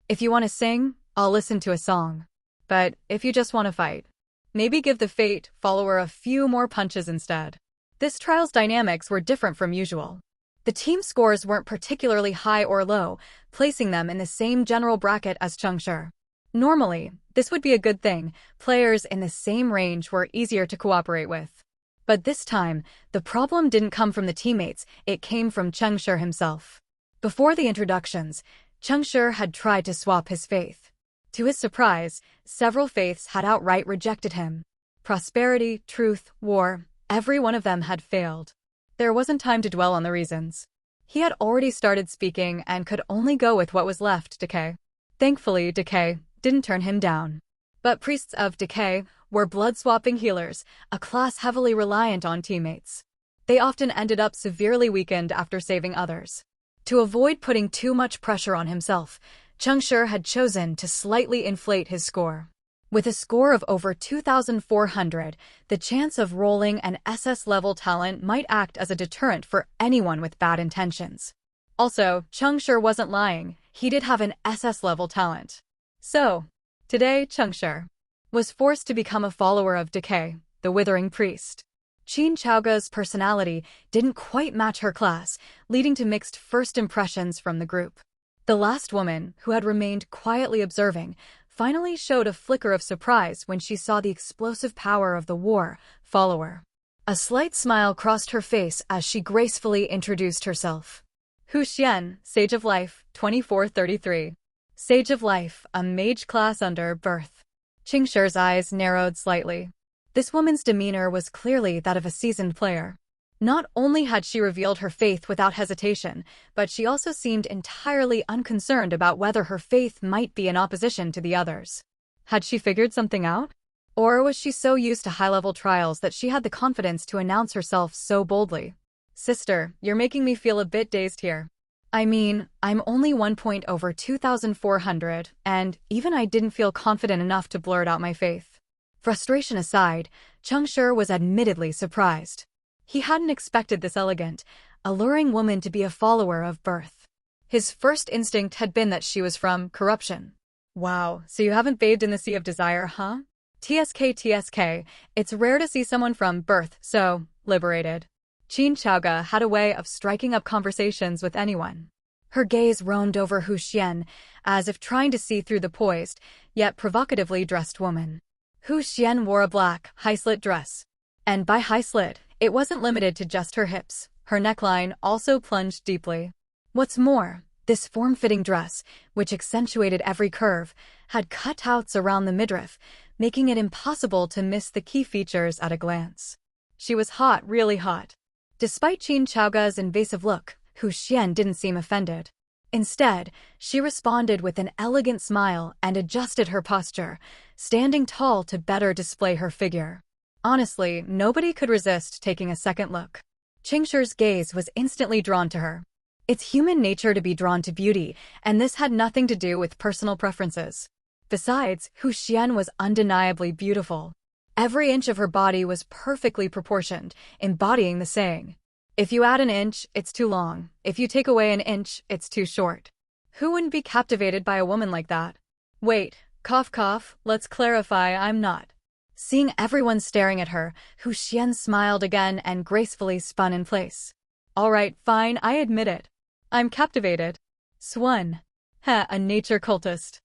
If you want to sing, I'll listen to a song. But if you just want to fight, maybe give the fate follower a few more punches instead. This trial's dynamics were different from usual. The team scores weren't particularly high or low, placing them in the same general bracket as Cheng Shi. Normally, this would be a good thing. Players in the same range were easier to cooperate with. But this time, the problem didn't come from the teammates, it came from Cheng Shi himself. Before the introductions, Cheng Shi had tried to swap his faith. To his surprise, several faiths had outright rejected him. Prosperity, truth, war, every one of them had failed. There wasn't time to dwell on the reasons. He had already started speaking and could only go with what was left, decay. Thankfully, decay didn't turn him down. But priests of decay were blood-swapping healers, a class heavily reliant on teammates. They often ended up severely weakened after saving others. To avoid putting too much pressure on himself, Cheng Shi had chosen to slightly inflate his score. With a score of over 2,400, the chance of rolling an SS-level talent might act as a deterrent for anyone with bad intentions. Also, Cheng Shi wasn't lying, he did have an SS-level talent. So, today Cheng Shi was forced to become a follower of Decay, the Withering Priest. Qin Chaoga's personality didn't quite match her class, leading to mixed first impressions from the group. The last woman, who had remained quietly observing, finally showed a flicker of surprise when she saw the explosive power of the war follower. A slight smile crossed her face as she gracefully introduced herself. Hu Xian, Sage of Life, 2433. Sage of Life, a mage class under birth. Cheng Shi's eyes narrowed slightly. This woman's demeanor was clearly that of a seasoned player. Not only had she revealed her faith without hesitation, but she also seemed entirely unconcerned about whether her faith might be in opposition to the others. Had she figured something out? Or was she so used to high-level trials that she had the confidence to announce herself so boldly? Sister, you're making me feel a bit dazed here. I mean, I'm only 1 point over 2,400, and even I didn't feel confident enough to blurt out my faith. Frustration aside, Cheng Shi was admittedly surprised. He hadn't expected this elegant, alluring woman to be a follower of birth. His first instinct had been that she was from corruption. Wow, so you haven't bathed in the sea of desire, huh? TSK, it's rare to see someone from birth so liberated. Qin Chaoga had a way of striking up conversations with anyone. Her gaze roamed over Hu Xian, as if trying to see through the poised, yet provocatively dressed woman. Hu Xian wore a black, high-slit dress. And by high-slit, it wasn't limited to just her hips. Her neckline also plunged deeply. What's more, this form-fitting dress, which accentuated every curve, had cutouts around the midriff, making it impossible to miss the key features at a glance. She was hot, really hot. Despite Qin Chaoga's invasive look, Hu Xian didn't seem offended. Instead, she responded with an elegant smile and adjusted her posture, standing tall to better display her figure. Honestly, nobody could resist taking a second look. Cheng Shi's gaze was instantly drawn to her. It's human nature to be drawn to beauty, and this had nothing to do with personal preferences. Besides, Hu Xian was undeniably beautiful. Every inch of her body was perfectly proportioned, embodying the saying, "If you add an inch, it's too long. If you take away an inch, it's too short." Who wouldn't be captivated by a woman like that? Wait, cough cough, let's clarify, I'm not. Seeing everyone staring at her, Hu Xian smiled again and gracefully spun in place. All right, fine, I admit it. I'm captivated. Swan. Heh, a nature cultist.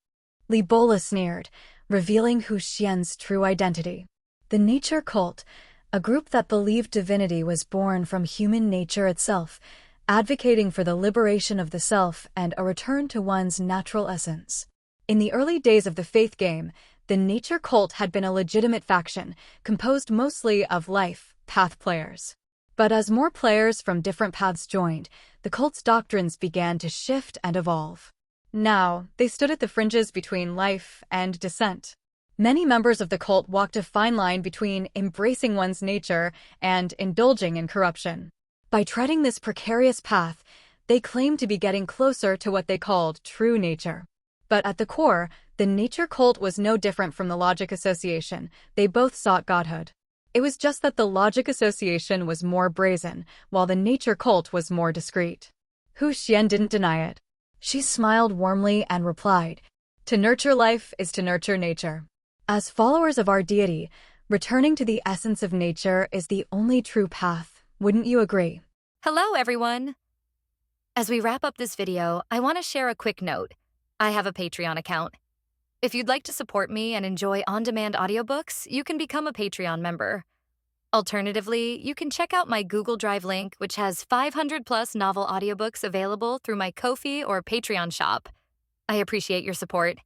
Li Bola sneered, revealing Hu Xian's true identity. The nature cult, a group that believed divinity was born from human nature itself, advocating for the liberation of the self and a return to one's natural essence. In the early days of the faith game, the nature cult had been a legitimate faction, composed mostly of life path players. But as more players from different paths joined, the cult's doctrines began to shift and evolve. Now, they stood at the fringes between life and dissent. Many members of the cult walked a fine line between embracing one's nature and indulging in corruption. By treading this precarious path, they claimed to be getting closer to what they called true nature. But at the core, the nature cult was no different from the Logic Association. They both sought godhood. It was just that the Logic Association was more brazen, while the nature cult was more discreet. Hu Xian didn't deny it. She smiled warmly and replied, "To nurture life is to nurture nature. As followers of our deity, returning to the essence of nature is the only true path. Wouldn't you agree?" Hello, everyone. As we wrap up this video, I want to share a quick note. I have a Patreon account. If you'd like to support me and enjoy on-demand audiobooks, you can become a Patreon member. Alternatively, you can check out my Google Drive link, which has 500+ novel audiobooks available through my Ko-fi or Patreon shop. I appreciate your support.